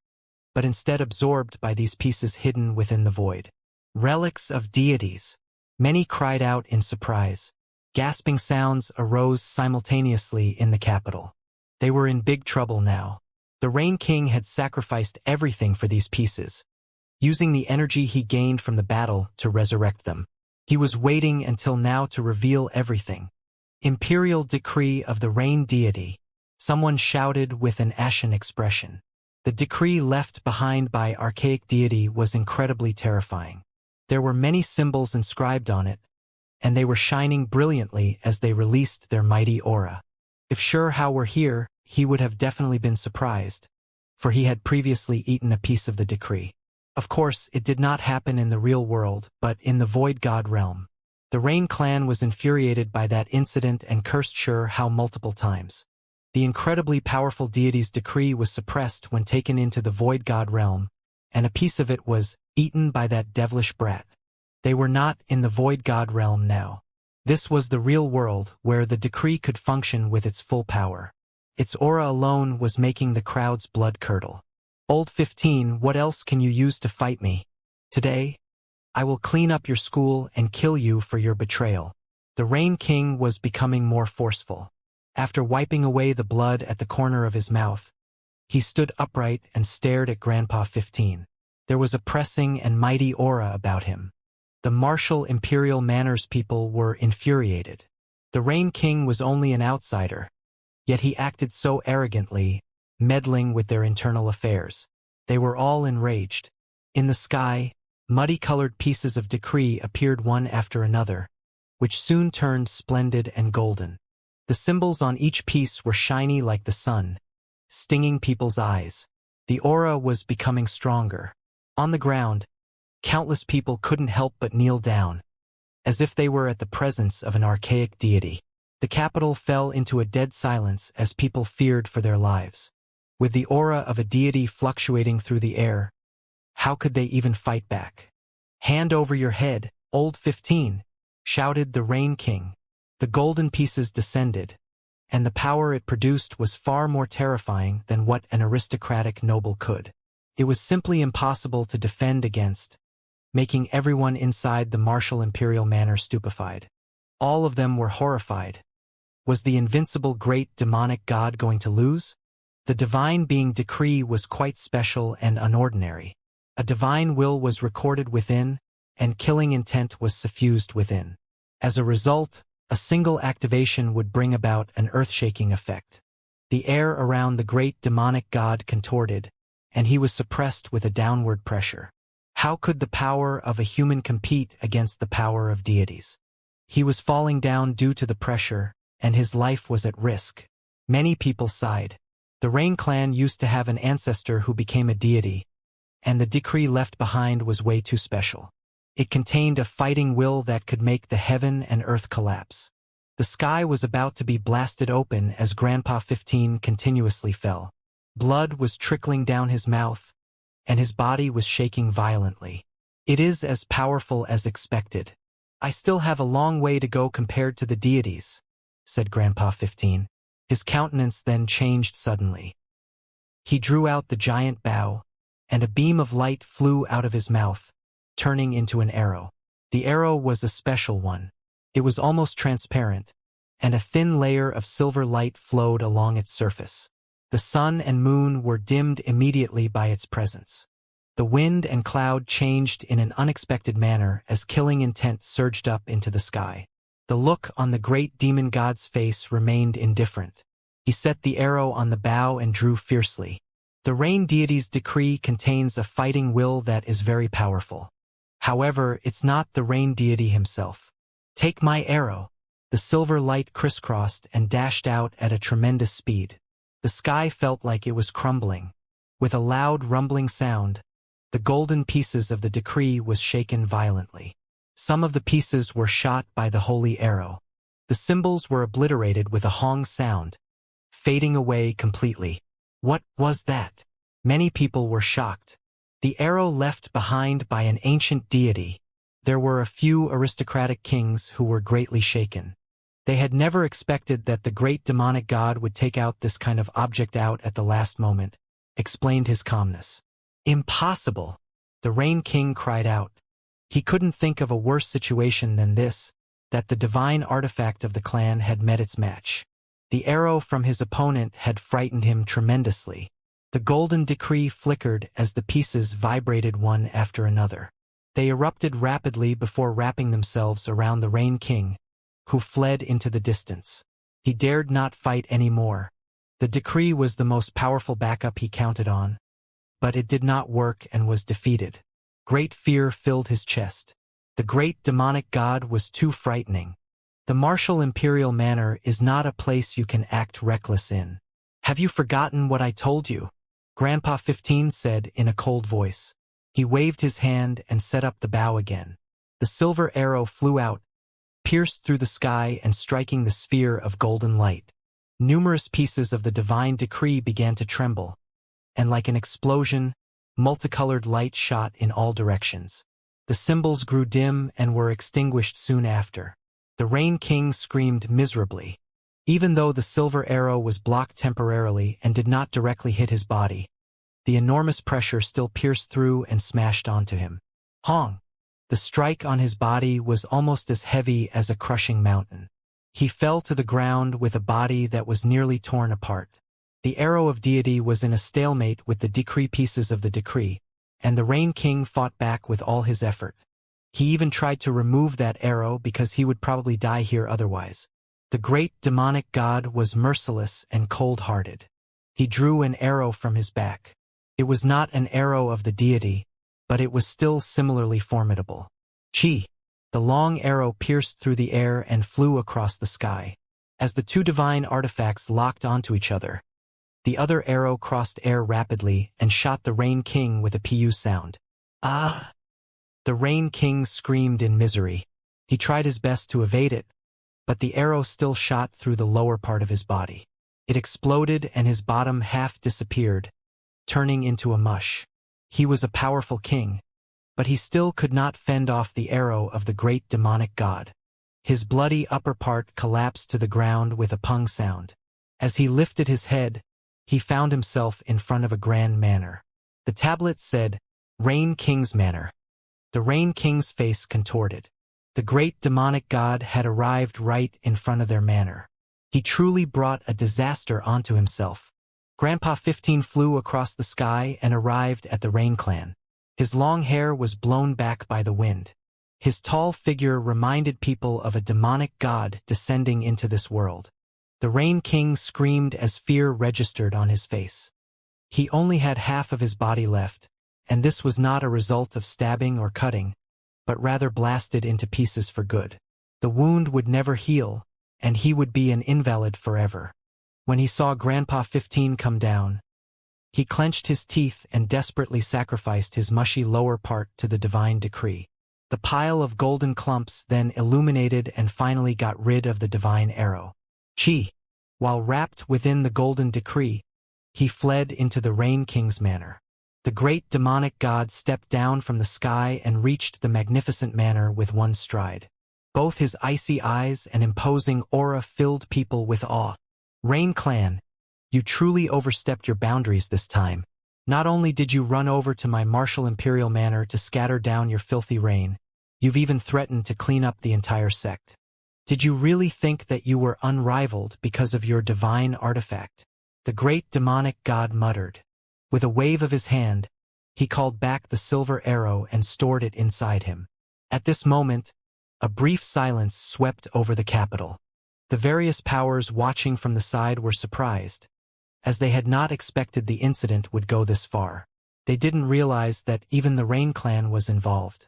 but instead absorbed by these pieces hidden within the void. Relics of deities. Many cried out in surprise. Gasping sounds arose simultaneously in the capital. They were in big trouble now. The Rain King had sacrificed everything for these pieces, using the energy he gained from the battle to resurrect them. He was waiting until now to reveal everything. Imperial decree of the Rain deity. Someone shouted with an ashen expression. The decree left behind by archaic deity was incredibly terrifying. There were many symbols inscribed on it, and they were shining brilliantly as they released their mighty aura. If Sure Hao were here, he would have definitely been surprised, for he had previously eaten a piece of the decree. Of course, it did not happen in the real world, but in the Void God realm. The Rain clan was infuriated by that incident and cursed Sure Hao multiple times. The incredibly powerful deity's decree was suppressed when taken into the Void God realm, and a piece of it was eaten by that devilish brat. They were not in the Void God realm now. This was the real world, where the decree could function with its full power. Its aura alone was making the crowd's blood curdle. Old 15, what else can you use to fight me? Today, I will clean up your school and kill you for your betrayal. The Rain King was becoming more forceful. After wiping away the blood at the corner of his mouth, he stood upright and stared at Grandpa 15. There was a pressing and mighty aura about him. The martial imperial manners people were infuriated. The Rain King was only an outsider, yet he acted so arrogantly, meddling with their internal affairs. They were all enraged. In the sky, muddy-colored pieces of decree appeared one after another, which soon turned splendid and golden. The symbols on each piece were shiny like the sun, stinging people's eyes. The aura was becoming stronger. On the ground, countless people couldn't help but kneel down, as if they were at the presence of an archaic deity. The capital fell into a dead silence as people feared for their lives. With the aura of a deity fluctuating through the air, how could they even fight back? Hand over your head, old 15, shouted the Rain King. The golden pieces descended, and the power it produced was far more terrifying than what an aristocratic noble could. It was simply impossible to defend against, making everyone inside the martial imperial manor stupefied. All of them were horrified. Was the invincible great demonic god going to lose? The divine being decree was quite special and unordinary. A divine will was recorded within, and killing intent was suffused within. As a result, a single activation would bring about an earth-shaking effect. The air around the great demonic god contorted, and he was suppressed with a downward pressure. How could the power of a human compete against the power of deities? He was falling down due to the pressure, and his life was at risk. Many people sighed. The Rain clan used to have an ancestor who became a deity, and the decree left behind was way too special. It contained a fighting will that could make the heaven and earth collapse. The sky was about to be blasted open as Grandpa 15 continuously fell. Blood was trickling down his mouth, and his body was shaking violently. It is as powerful as expected. I still have a long way to go compared to the deities, said Grandpa 15. His countenance then changed suddenly. He drew out the giant bow, and a beam of light flew out of his mouth, turning into an arrow. The arrow was a special one. It was almost transparent, and a thin layer of silver light flowed along its surface. The sun and moon were dimmed immediately by its presence. The wind and cloud changed in an unexpected manner as killing intent surged up into the sky. The look on the great demon god's face remained indifferent. He set the arrow on the bow and drew fiercely. The rain deity's decree contains a fighting will that is very powerful. However, it's not the rain deity himself. Take my arrow. The silver light crisscrossed and dashed out at a tremendous speed. The sky felt like it was crumbling. With a loud rumbling sound, the golden pieces of the decree was shaken violently. Some of the pieces were shot by the holy arrow. The symbols were obliterated with a hong sound, fading away completely. What was that? Many people were shocked. The arrow left behind by an ancient deity. There were a few aristocratic kings who were greatly shaken. They had never expected that the great demonic god would take out this kind of object out at the last moment, explained his calmness. Impossible! The Rain King cried out. He couldn't think of a worse situation than this, that the divine artifact of the clan had met its match. The arrow from his opponent had frightened him tremendously. The golden decree flickered as the pieces vibrated one after another. They erupted rapidly before wrapping themselves around the Rain King, who fled into the distance. He dared not fight any more. The decree was the most powerful backup he counted on, but it did not work and was defeated. Great fear filled his chest. The great demonic god was too frightening. The martial imperial manor is not a place you can act reckless in. Have you forgotten what I told you? Grandpa 15 said in a cold voice. He waved his hand and set up the bow again. The silver arrow flew out, pierced through the sky and striking the sphere of golden light. Numerous pieces of the divine decree began to tremble, and like an explosion, multicolored light shot in all directions. The symbols grew dim and were extinguished soon after. The Rain King screamed miserably. Even though the silver arrow was blocked temporarily and did not directly hit his body, the enormous pressure still pierced through and smashed onto him. Hong! The strike on his body was almost as heavy as a crushing mountain. He fell to the ground with a body that was nearly torn apart. The arrow of deity was in a stalemate with the decree pieces of the decree, and the Rain King fought back with all his effort. He even tried to remove that arrow because he would probably die here otherwise. The great demonic god was merciless and cold-hearted. He drew an arrow from his back. It was not an arrow of the deity, but it was still similarly formidable. Chi! The long arrow pierced through the air and flew across the sky. As the two divine artifacts locked onto each other, the other arrow crossed air rapidly and shot the Rain King with a PU sound. Ah! The Rain King screamed in misery. He tried his best to evade it, but the arrow still shot through the lower part of his body. It exploded and his bottom half disappeared, turning into a mush. He was a powerful king, but he still could not fend off the arrow of the great demonic god. His bloody upper part collapsed to the ground with a pung sound. As he lifted his head, he found himself in front of a grand manor. The tablet said, Rain King's Manor. The Rain King's face contorted. The great demonic god had arrived right in front of their manor. He truly brought a disaster onto himself. Grandpa 15 flew across the sky and arrived at the Rain Clan. His long hair was blown back by the wind. His tall figure reminded people of a demonic god descending into this world. The Rain King screamed as fear registered on his face. He only had half of his body left, and this was not a result of stabbing or cutting, but rather blasted into pieces for good. The wound would never heal, and he would be an invalid forever. When he saw Grandpa 15 come down, he clenched his teeth and desperately sacrificed his mushy lower part to the divine decree. The pile of golden clumps then illuminated and finally got rid of the divine arrow. Chi! While wrapped within the golden decree, he fled into the Rain King's manor. The great demonic god stepped down from the sky and reached the magnificent manor with one stride. Both his icy eyes and imposing aura filled people with awe. Rain Clan, you truly overstepped your boundaries this time. Not only did you run over to my martial imperial manor to scatter down your filthy reign, you've even threatened to clean up the entire sect. Did you really think that you were unrivaled because of your divine artifact? The great demonic god muttered. With a wave of his hand, he called back the silver arrow and stored it inside him. At this moment, a brief silence swept over the capital. The various powers watching from the side were surprised, as they had not expected the incident would go this far. They didn't realize that even the Rain Clan was involved.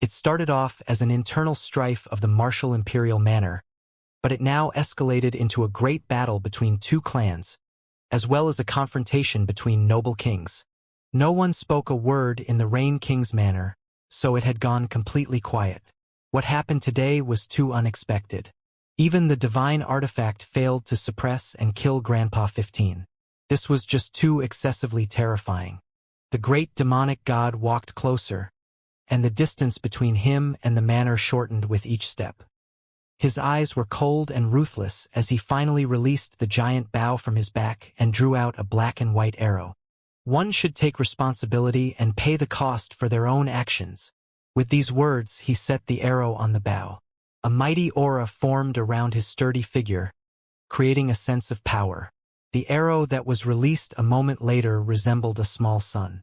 It started off as an internal strife of the martial imperial manor, but it now escalated into a great battle between two clans, as well as a confrontation between noble kings. No one spoke a word in the Rain King's manor, so it had gone completely quiet. What happened today was too unexpected. Even the divine artifact failed to suppress and kill Grandpa 15. This was just too excessively terrifying. The great demonic god walked closer, and the distance between him and the manor shortened with each step. His eyes were cold and ruthless as he finally released the giant bow from his back and drew out a black and white arrow. One should take responsibility and pay the cost for their own actions. With these words, he set the arrow on the bow. A mighty aura formed around his sturdy figure, creating a sense of power. The arrow that was released a moment later resembled a small sun.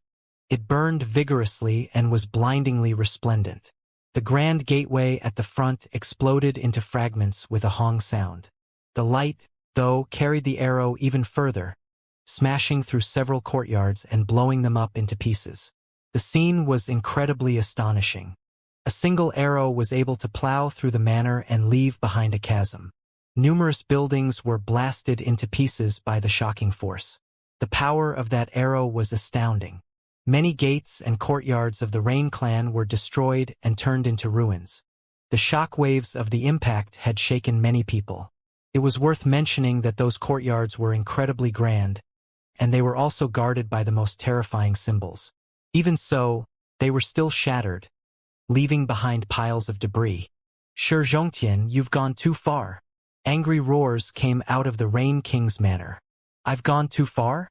It burned vigorously and was blindingly resplendent. The grand gateway at the front exploded into fragments with a hong sound. The light, though, carried the arrow even further, smashing through several courtyards and blowing them up into pieces. The scene was incredibly astonishing. A single arrow was able to plow through the manor and leave behind a chasm. Numerous buildings were blasted into pieces by the shocking force. The power of that arrow was astounding. Many gates and courtyards of the Rain clan were destroyed and turned into ruins. The shock waves of the impact had shaken many people. It was worth mentioning that those courtyards were incredibly grand, and they were also guarded by the most terrifying symbols. Even so, they were still shattered, leaving behind piles of debris. "Shi Zhongtian, you've gone too far." Angry roars came out of the Rain King's manor. "I've gone too far?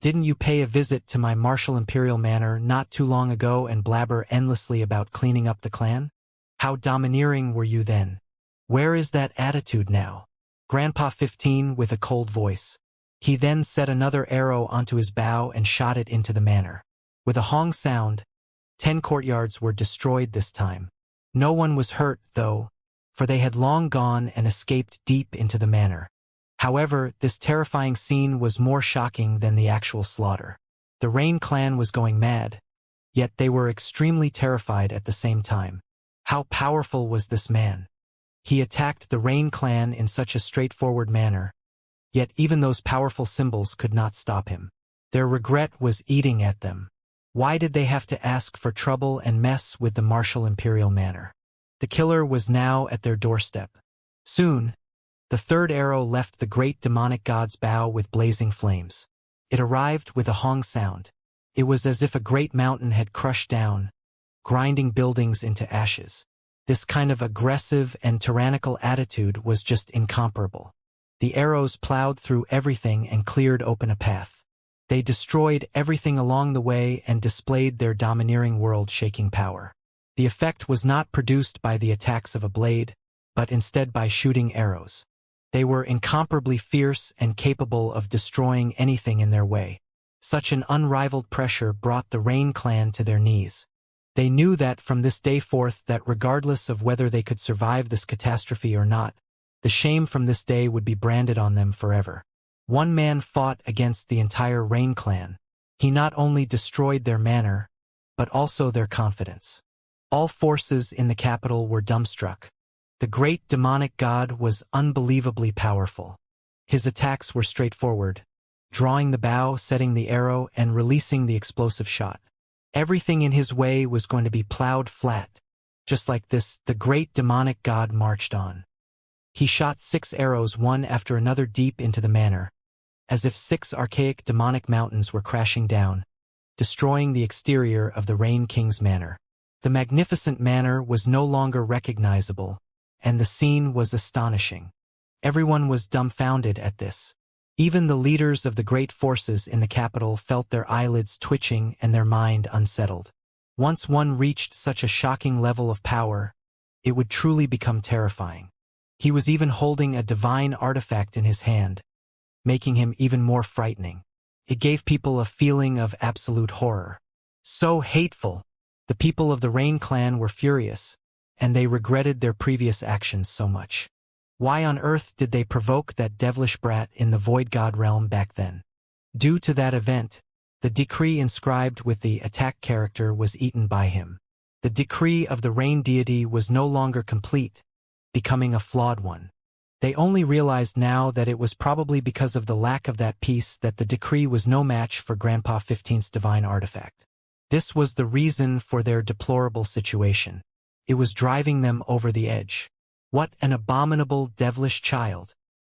Didn't you pay a visit to my martial imperial manor not too long ago and blabber endlessly about cleaning up the clan? How domineering were you then? Where is that attitude now?" Grandpa 15 with a cold voice. He then set another arrow onto his bow and shot it into the manor. With a hong sound, 10 courtyards were destroyed this time. No one was hurt, though, for they had long gone and escaped deep into the manor. However, this terrifying scene was more shocking than the actual slaughter. The Rain clan was going mad, yet they were extremely terrified at the same time. How powerful was this man? He attacked the Rain clan in such a straightforward manner, yet even those powerful symbols could not stop him. Their regret was eating at them. Why did they have to ask for trouble and mess with the martial imperial manor? The killer was now at their doorstep. Soon, the third arrow left the great demonic god's bow with blazing flames. It arrived with a hong sound. It was as if a great mountain had crushed down, grinding buildings into ashes. This kind of aggressive and tyrannical attitude was just incomparable. The arrows plowed through everything and cleared open a path. They destroyed everything along the way and displayed their domineering world-shaking power. The effect was not produced by the attacks of a blade, but instead by shooting arrows. They were incomparably fierce and capable of destroying anything in their way. Such an unrivaled pressure brought the Rain clan to their knees. They knew that from this day forth that regardless of whether they could survive this catastrophe or not, the shame from this day would be branded on them forever. One man fought against the entire Rain clan. He not only destroyed their manor, but also their confidence. All forces in the capital were dumbstruck. The great demonic god was unbelievably powerful. His attacks were straightforward, drawing the bow, setting the arrow, and releasing the explosive shot. Everything in his way was going to be plowed flat. Just like this, the great demonic god marched on. He shot 6 arrows one after another deep into the manor, as if 6 archaic demonic mountains were crashing down, destroying the exterior of the Rain King's manor. The magnificent manor was no longer recognizable, and the scene was astonishing. Everyone was dumbfounded at this. Even the leaders of the great forces in the capital felt their eyelids twitching and their mind unsettled. Once one reached such a shocking level of power, it would truly become terrifying. He was even holding a divine artifact in his hand, making him even more frightening. It gave people a feeling of absolute horror. So hateful! The people of the Rain clan were furious, and they regretted their previous actions so much. Why on earth did they provoke that devilish brat in the Void God realm back then? Due to that event, the decree inscribed with the attack character was eaten by him. The decree of the Rain deity was no longer complete, becoming a flawed one. They only realized now that it was probably because of the lack of that piece that the decree was no match for Grandpa 15's divine artifact. This was the reason for their deplorable situation. It was driving them over the edge. What an abominable, devilish child!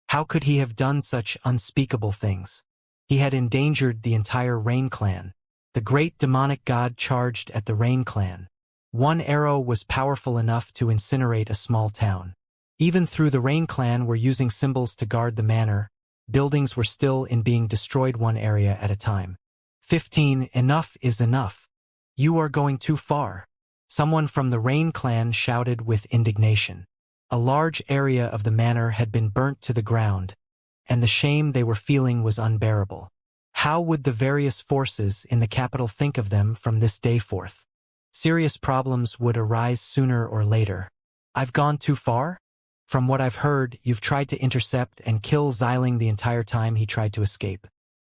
How could he have done such unspeakable things? He had endangered the entire Rain clan. The great demonic god charged at the Rain clan. One arrow was powerful enough to incinerate a small town. Even though the Rain clan were using symbols to guard the manor, buildings were still being destroyed one area at a time. 15. Enough is enough. You are going too far. Someone from the Rain clan shouted with indignation. A large area of the manor had been burnt to the ground, and the shame they were feeling was unbearable. How would the various forces in the capital think of them from this day forth? Serious problems would arise sooner or later. I've gone too far? From what I've heard, you've tried to intercept and kill Xiling the entire time he tried to escape.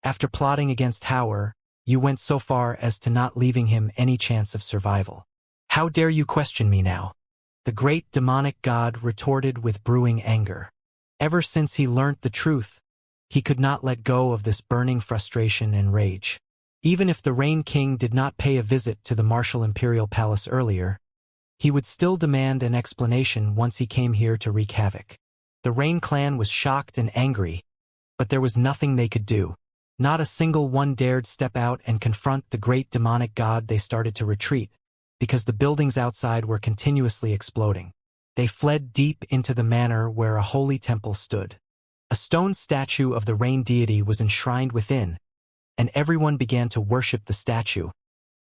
After plotting against Hauer, you went so far as to not leaving him any chance of survival. How dare you question me now? The great demonic god retorted with brewing anger. Ever since he learnt the truth, he could not let go of this burning frustration and rage. Even if the Rain King did not pay a visit to the martial imperial palace earlier, he would still demand an explanation once he came here to wreak havoc. The Rain clan was shocked and angry, but there was nothing they could do. Not a single one dared step out and confront the great demonic god. They started to retreat, because the buildings outside were continuously exploding. They fled deep into the manor where a holy temple stood. A stone statue of the rain deity was enshrined within, and everyone began to worship the statue,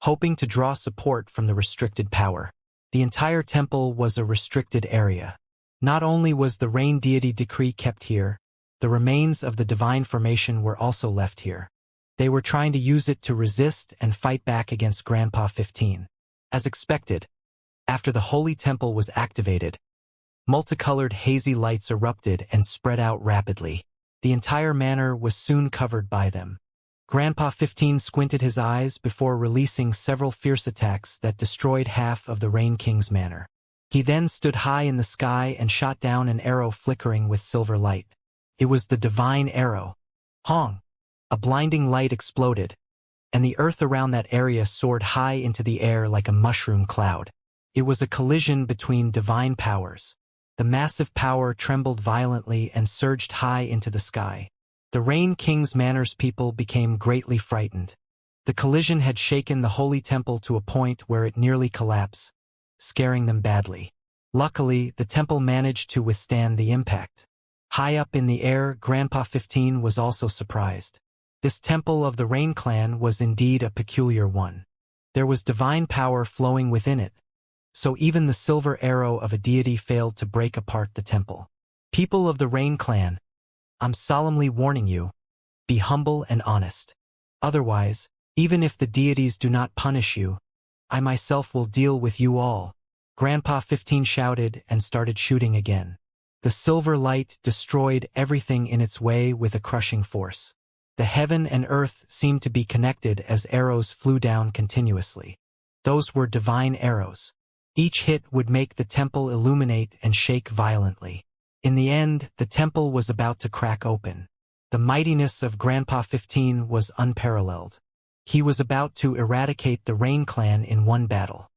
hoping to draw support from the restricted power. The entire temple was a restricted area. Not only was the rain deity decree kept here, the remains of the divine formation were also left here. They were trying to use it to resist and fight back against Grandpa 15. As expected, after the holy temple was activated, multicolored hazy lights erupted and spread out rapidly. The entire manor was soon covered by them. Grandpa 15 squinted his eyes before releasing several fierce attacks that destroyed half of the Rain King's manor. He then stood high in the sky and shot down an arrow flickering with silver light. It was the divine arrow. Hong! A blinding light exploded, and the earth around that area soared high into the air like a mushroom cloud. It was a collision between divine powers. The massive power trembled violently and surged high into the sky. The Rain King's manor's people became greatly frightened. The collision had shaken the holy temple to a point where it nearly collapsed, scaring them badly. Luckily, the temple managed to withstand the impact. High up in the air, Grandpa 15 was also surprised. This temple of the Rain clan was indeed a peculiar one. There was divine power flowing within it, so even the silver arrow of a deity failed to break apart the temple. People of the Rain clan, I'm solemnly warning you, be humble and honest. Otherwise, even if the deities do not punish you, I myself will deal with you all. Grandpa 15 shouted and started shooting again. The silver light destroyed everything in its way with a crushing force. The heaven and earth seemed to be connected as arrows flew down continuously. Those were divine arrows. Each hit would make the temple illuminate and shake violently. In the end, the temple was about to crack open. The mightiness of Grandpa 15 was unparalleled. He was about to eradicate the Rain clan in one battle.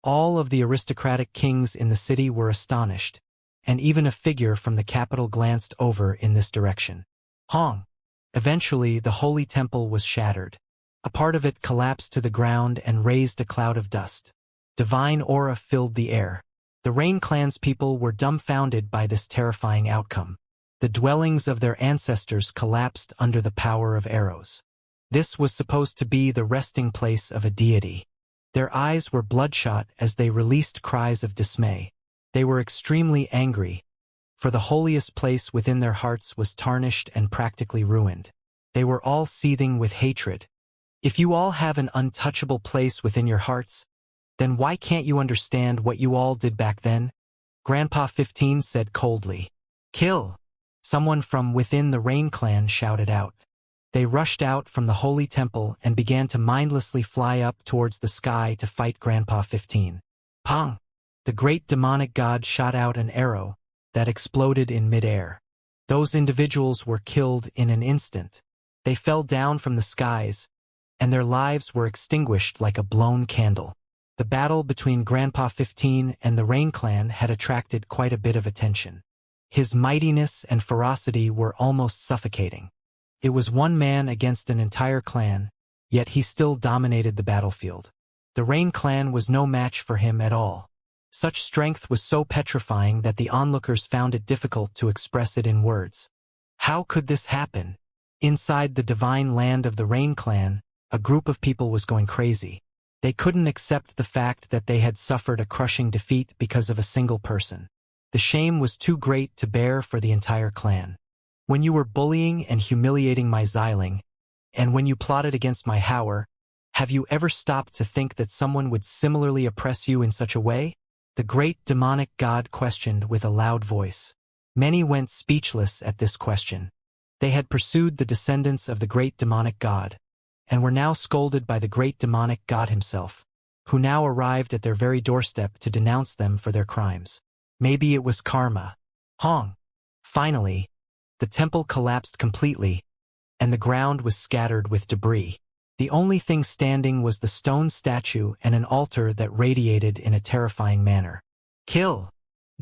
All of the aristocratic kings in the city were astonished, and even a figure from the capital glanced over in this direction. Hong! Eventually, the holy temple was shattered. A part of it collapsed to the ground and raised a cloud of dust. Divine aura filled the air. The Rain clan's people were dumbfounded by this terrifying outcome. The dwellings of their ancestors collapsed under the power of arrows. This was supposed to be the resting place of a deity. Their eyes were bloodshot as they released cries of dismay. They were extremely angry, for the holiest place within their hearts was tarnished and practically ruined. They were all seething with hatred. If you all have an untouchable place within your hearts, then why can't you understand what you all did back then? Grandpa 15 said coldly. Kill! Someone from within the Rain clan shouted out. They rushed out from the holy temple and began to mindlessly fly up towards the sky to fight Grandpa 15. Pong! The great demonic god shot out an arrow that exploded in midair. Those individuals were killed in an instant. They fell down from the skies, and their lives were extinguished like a blown candle. The battle between Grandpa 15 and the Rain clan had attracted quite a bit of attention. His mightiness and ferocity were almost suffocating. It was one man against an entire clan, yet he still dominated the battlefield. The Rain clan was no match for him at all. Such strength was so petrifying that the onlookers found it difficult to express it in words. How could this happen? Inside the divine land of the Rain clan, A group of people was going crazy. They couldn't accept the fact that they had suffered a crushing defeat because of a single person. The shame was too great to bear for the entire clan. When you were bullying and humiliating my Xiling, and when you plotted against my Howler, have you ever stopped to think that someone would similarly oppress you in such a way? The great demonic god questioned with a loud voice. Many went speechless at this question. They had pursued the descendants of the great demonic god, and were now scolded by the great demonic god himself, who now arrived at their very doorstep to denounce them for their crimes. Maybe it was karma. Hong. Finally, the temple collapsed completely, and the ground was scattered with debris. The only thing standing was the stone statue and an altar that radiated in a terrifying manner. Kill!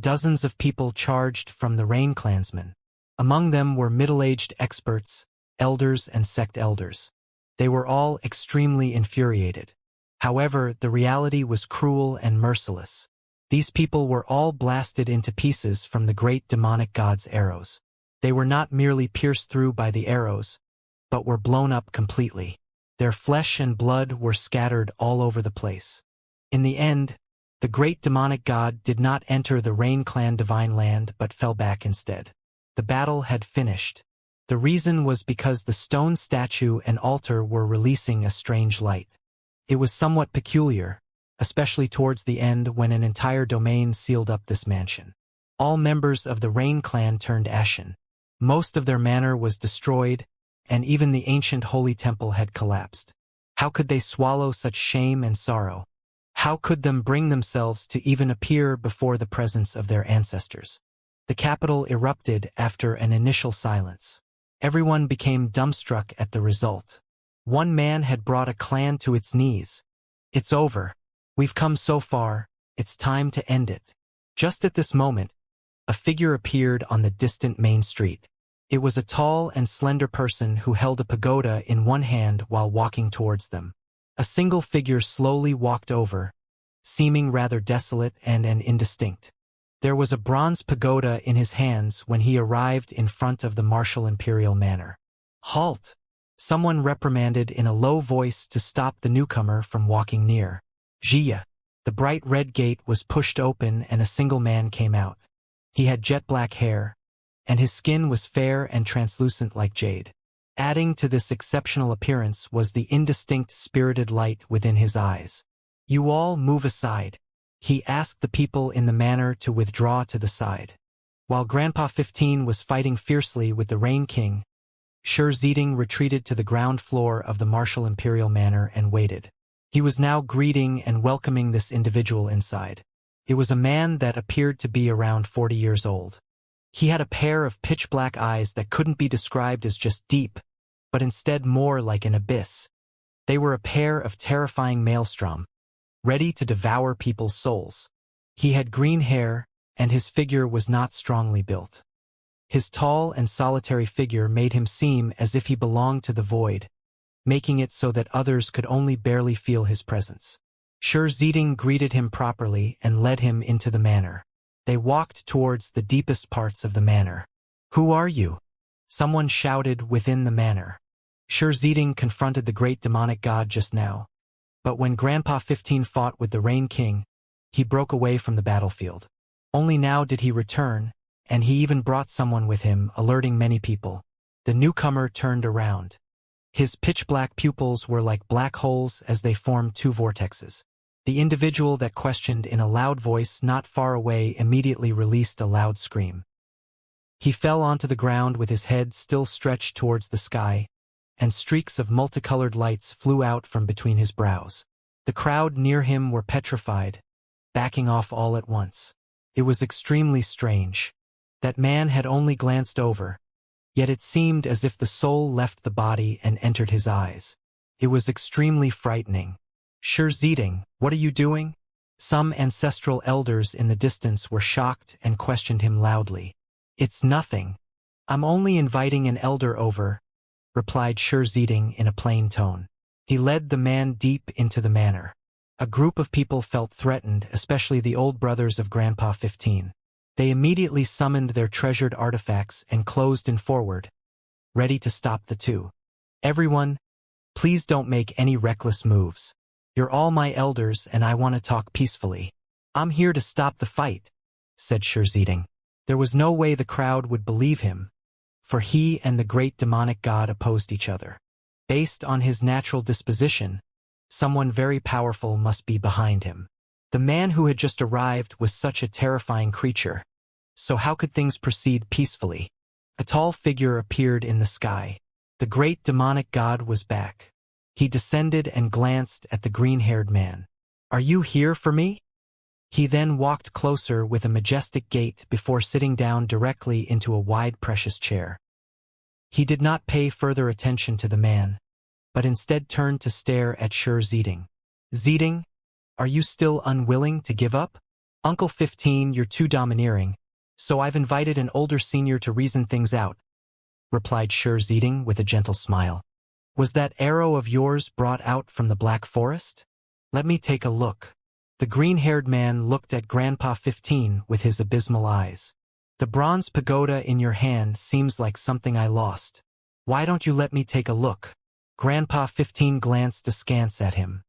Dozens of people charged from the Rain clansmen. Among them were middle-aged experts, elders and sect elders. They were all extremely infuriated. However, the reality was cruel and merciless. These people were all blasted into pieces from the great demonic god's arrows. They were not merely pierced through by the arrows, but were blown up completely. Their flesh and blood were scattered all over the place. In the end, the great demonic god did not enter the Rain clan divine land but fell back instead. The battle had finished. The reason was because the stone statue and altar were releasing a strange light. It was somewhat peculiar, especially towards the end when an entire domain sealed up this mansion. All members of the Rain clan turned ashen. Most of their manor was destroyed, and even the ancient holy temple had collapsed. How could they swallow such shame and sorrow? How could them bring themselves to even appear before the presence of their ancestors? The capital erupted after an initial silence. Everyone became dumbstruck at the result. One man had brought a clan to its knees. It's over. We've come so far, it's time to end it. Just at this moment, a figure appeared on the distant main street. It was a tall and slender person who held a pagoda in one hand while walking towards them. A single figure slowly walked over, seeming rather desolate and indistinct. There was a bronze pagoda in his hands when he arrived in front of the martial imperial manor. Halt! Someone reprimanded in a low voice to stop the newcomer from walking near. Xianxia. The bright red gate was pushed open and a single man came out. He had jet black hair, and his skin was fair and translucent like jade. Adding to this exceptional appearance was the indistinct spirited light within his eyes. You all move aside. He asked the people in the manor to withdraw to the side. While Grandpa 15 was fighting fiercely with the Rain King, Xianxia retreated to the ground floor of the martial imperial manor and waited. He was now greeting and welcoming this individual inside. It was a man that appeared to be around 40 years old. He had a pair of pitch-black eyes that couldn't be described as just deep, but instead more like an abyss. They were a pair of terrifying maelstrom, ready to devour people's souls. He had green hair, and his figure was not strongly built. His tall and solitary figure made him seem as if he belonged to the void, making it so that others could only barely feel his presence. Xianxia greeted him properly and led him into the manor. They walked towards the deepest parts of the manor. Who are you? Someone shouted within the manor. Xianxia confronted the great demonic god just now, but when Grandpa 15 fought with the Rain King, he broke away from the battlefield. Only now did he return, and he even brought someone with him, alerting many people. The newcomer turned around. His pitch-black pupils were like black holes as they formed two vortexes. The individual that questioned in a loud voice not far away immediately released a loud scream. He fell onto the ground with his head still stretched towards the sky, and streaks of multicolored lights flew out from between his brows. The crowd near him were petrified, backing off all at once. It was extremely strange. That man had only glanced over, yet it seemed as if the soul left the body and entered his eyes. It was extremely frightening. Xianxia, what are you doing? Some ancestral elders in the distance were shocked and questioned him loudly. It's nothing. I'm only inviting an elder over, replied Xianxia in a plain tone. He led the man deep into the manor. A group of people felt threatened, especially the old brothers of Grandpa 15. They immediately summoned their treasured artifacts and closed in forward, ready to stop the two. Everyone, Please don't make any reckless moves. You're all my elders and I want to talk peacefully. I'm here to stop the fight, said Xianxia. There was no way the crowd would believe him, for he and the great demonic god opposed each other. Based on his natural disposition, someone very powerful must be behind him. The man who had just arrived was such a terrifying creature, so how could things proceed peacefully? A tall figure appeared in the sky. The great demonic god was back. He descended and glanced at the green-haired man. Are you here for me? He then walked closer with a majestic gait before sitting down directly into a wide precious chair. He did not pay further attention to the man, but instead turned to stare at Xianxia. Zeding, are you still unwilling to give up? Uncle 15, you're too domineering, so I've invited an older senior to reason things out, replied Xianxia with a gentle smile. Was that arrow of yours brought out from the Black Forest? Let me take a look. The green-haired man looked at Grandpa 15 with his abysmal eyes. The bronze pagoda in your hand seems like something I lost. Why don't you let me take a look? Grandpa 15 glanced askance at him.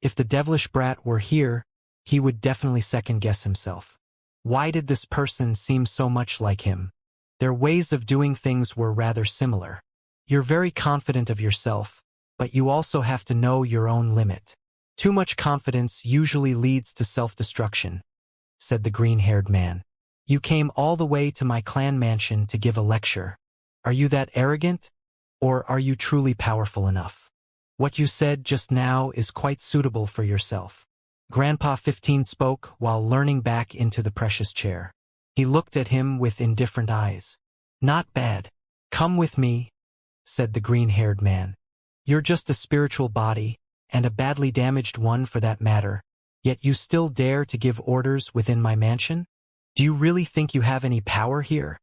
If the devilish brat were here, he would definitely second-guess himself. Why did this person seem so much like him? Their ways of doing things were rather similar. You're very confident of yourself, but you also have to know your own limit. Too much confidence usually leads to self-destruction, said the green-haired man. You came all the way to my clan mansion to give a lecture. Are you that arrogant? Or are you truly powerful enough? What you said just now is quite suitable for yourself. Grandpa 15 spoke while leaning back into the precious chair. He looked at him with indifferent eyes. Not bad. Come with me, said the green-haired man. You're just a spiritual body, and a badly damaged one for that matter, yet you still dare to give orders within my mansion? Do you really think you have any power here?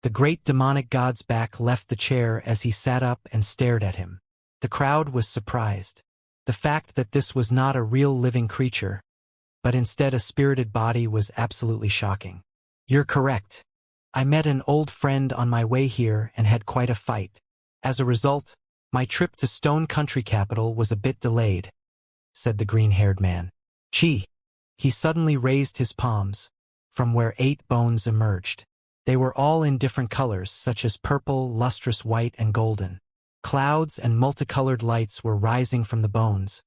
The great demonic god's back left the chair as he sat up and stared at him. The crowd was surprised. The fact that this was not a real living creature, but instead a spirited body was absolutely shocking. You're correct. I met an old friend on my way here and had quite a fight. As a result, my trip to Stone Country Capital was a bit delayed, said the green-haired man. Gee! He suddenly raised his palms, from where 8 bones emerged. They were all in different colors, such as purple, lustrous white, and golden. Clouds and multicolored lights were rising from the bones,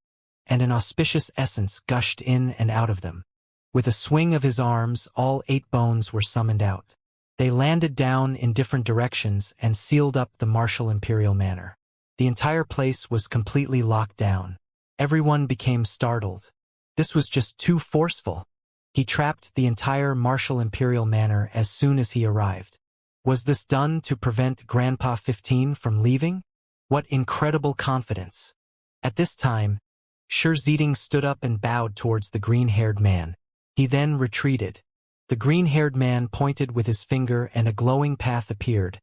and an auspicious essence gushed in and out of them. With a swing of his arms, all 8 bones were summoned out. They landed down in different directions and sealed up the martial imperial manor. The entire place was completely locked down. Everyone became startled. This was just too forceful. He trapped the entire martial imperial manor as soon as he arrived. Was this done to prevent Grandpa 15 from leaving? What incredible confidence! At this time, Xianxia stood up and bowed towards the green-haired man. He then retreated. The green-haired man pointed with his finger and a glowing path appeared,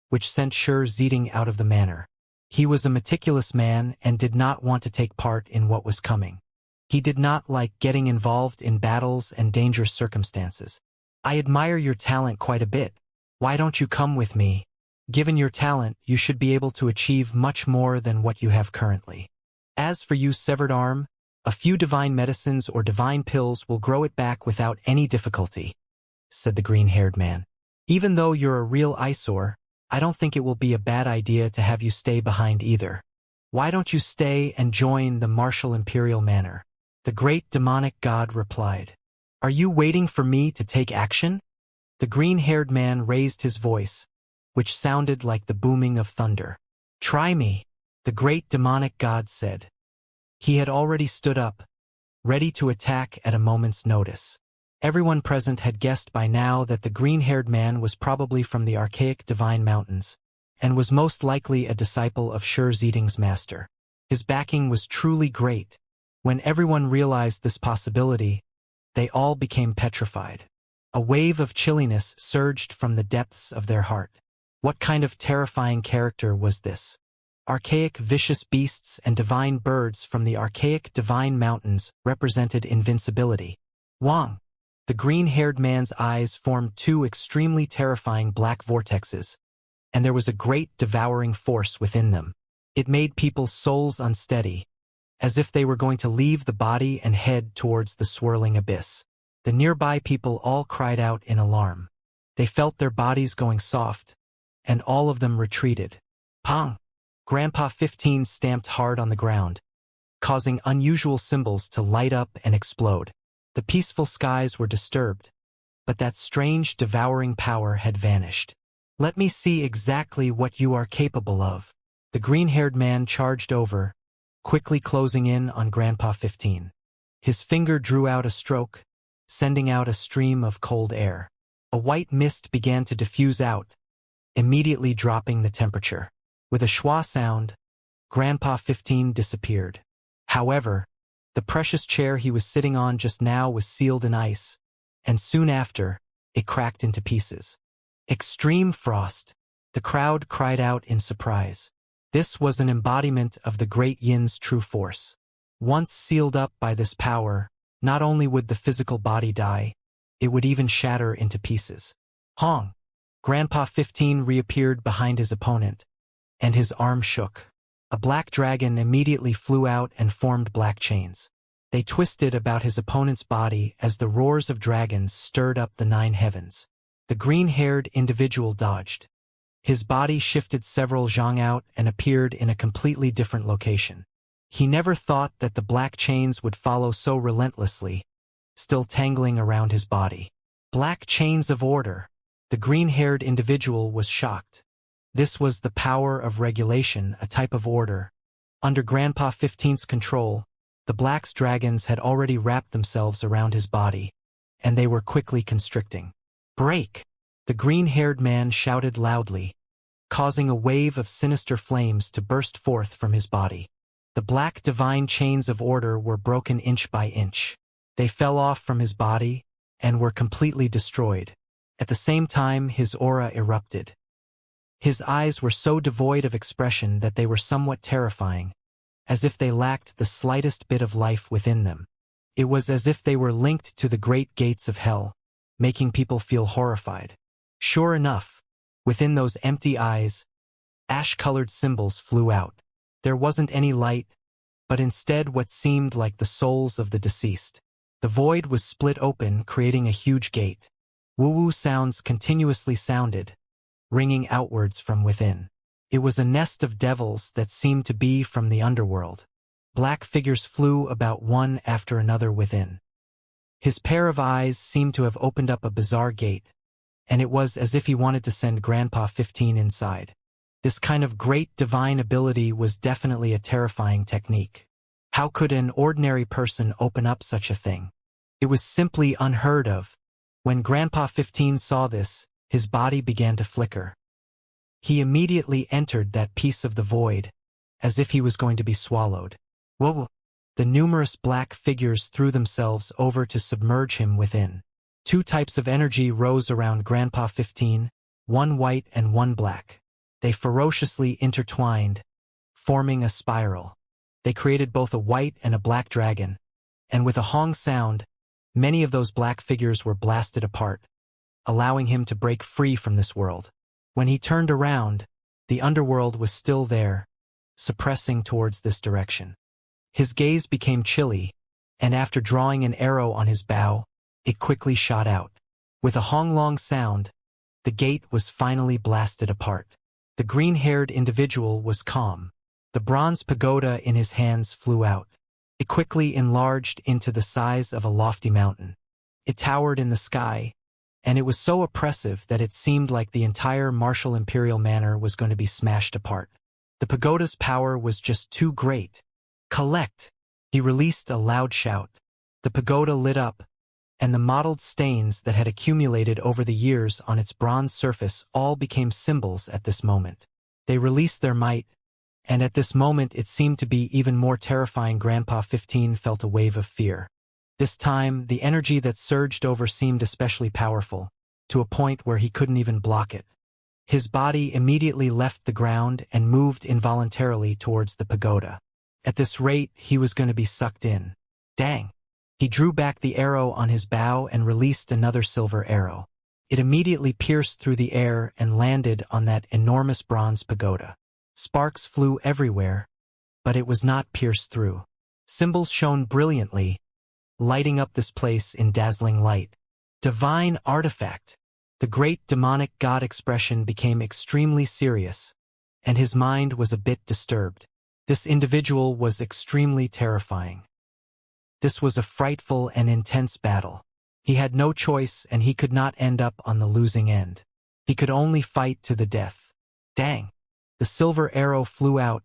which sent Xianxia out of the manor. He was a meticulous man and did not want to take part in what was coming. He did not like getting involved in battles and dangerous circumstances. I admire your talent quite a bit. Why don't you come with me? Given your talent, you should be able to achieve much more than what you have currently. As for you, severed arm, a few divine medicines or divine pills will grow it back without any difficulty, said the green-haired man. Even though you're a real eyesore, I don't think it will be a bad idea to have you stay behind either. Why don't you stay and join the martial imperial manor? The great demonic god replied. Are you waiting for me to take action? The green-haired man raised his voice, which sounded like the booming of thunder. Try me, the great demonic god said. He had already stood up, ready to attack at a moment's notice. Everyone present had guessed by now that the green-haired man was probably from the archaic divine mountains, and was most likely a disciple of Xianxia's master. His backing was truly great. When everyone realized this possibility, they all became petrified. A wave of chilliness surged from the depths of their heart. What kind of terrifying character was this? Archaic vicious beasts and divine birds from the archaic divine mountains represented invincibility. Wang! The green-haired man's eyes formed 2 extremely terrifying black vortexes, and there was a great devouring force within them. It made people's souls unsteady, as if they were going to leave the body and head towards the swirling abyss. The nearby people all cried out in alarm. They felt their bodies going soft, and all of them retreated. Pong! Grandpa 15 stamped hard on the ground, causing unusual symbols to light up and explode. The peaceful skies were disturbed, but that strange devouring power had vanished. Let me see exactly what you are capable of. The green-haired man charged over, quickly closing in on Grandpa 15. His finger drew out a stroke, sending out a stream of cold air. A white mist began to diffuse out, immediately dropping the temperature. With a schwa sound, Grandpa 15 disappeared. However, the precious chair he was sitting on just now was sealed in ice, and soon after, it cracked into pieces. Extreme frost! The crowd cried out in surprise. This was an embodiment of the great Yin's true force. Once sealed up by this power, not only would the physical body die, it would even shatter into pieces. Hong! Grandpa 15 reappeared behind his opponent, and his arm shook. A black dragon immediately flew out and formed black chains. They twisted about his opponent's body as the roars of dragons stirred up the 9 heavens. The green-haired individual dodged. His body shifted several zhang out and appeared in a completely different location. He never thought that the black chains would follow so relentlessly, still tangling around his body. Black chains of order. The green-haired individual was shocked. This was the power of regulation, a type of order. Under Grandpa 15's control, the black's dragons had already wrapped themselves around his body, and they were quickly constricting. Break! The green-haired man shouted loudly, causing a wave of sinister flames to burst forth from his body. The black divine chains of order were broken inch by inch. They fell off from his body and were completely destroyed. At the same time, his aura erupted. His eyes were so devoid of expression that they were somewhat terrifying, as if they lacked the slightest bit of life within them. It was as if they were linked to the great gates of hell, making people feel horrified. Sure enough, within those empty eyes, ash-colored symbols flew out. There wasn't any light, but instead what seemed like the souls of the deceased. The void was split open, creating a huge gate. Woo-woo sounds continuously sounded, ringing outwards from within. It was a nest of devils that seemed to be from the underworld. Black figures flew about one after another within. His pair of eyes seemed to have opened up a bizarre gate, and it was as if he wanted to send Grandpa 15 inside. This kind of great divine ability was definitely a terrifying technique. How could an ordinary person open up such a thing? It was simply unheard of. When Grandpa 15 saw this, his body began to flicker. He immediately entered that piece of the void, as if he was going to be swallowed. Whoa! The numerous black figures threw themselves over to submerge him within. 2 types of energy rose around Grandpa 15, one white and one black. They ferociously intertwined, forming a spiral. They created both a white and a black dragon, and with a hong sound, many of those black figures were blasted apart, allowing him to break free from this world. When he turned around, the underworld was still there, suppressing towards this direction. His gaze became chilly, and after drawing an arrow on his bow, it quickly shot out. With a hong-long sound, the gate was finally blasted apart. The green-haired individual was calm. The bronze pagoda in his hands flew out. It quickly enlarged into the size of a lofty mountain. It towered in the sky, and it was so oppressive that it seemed like the entire martial imperial manor was going to be smashed apart. The pagoda's power was just too great. Collect! He released a loud shout. The pagoda lit up, and the mottled stains that had accumulated over the years on its bronze surface all became symbols at this moment. They released their might, and at this moment it seemed to be even more terrifying. Grandpa 15 felt a wave of fear. This time, the energy that surged over seemed especially powerful, to a point where he couldn't even block it. His body immediately left the ground and moved involuntarily towards the pagoda. At this rate, he was going to be sucked in. Dang! He drew back the arrow on his bow and released another silver arrow. It immediately pierced through the air and landed on that enormous bronze pagoda. Sparks flew everywhere, but it was not pierced through. Symbols shone brilliantly, lighting up this place in dazzling light. Divine artifact. The great demonic god expression became extremely serious, and his mind was a bit disturbed. This individual was extremely terrifying. This was a frightful and intense battle. He had no choice, and he could not end up on the losing end. He could only fight to the death. Dang! The silver arrow flew out,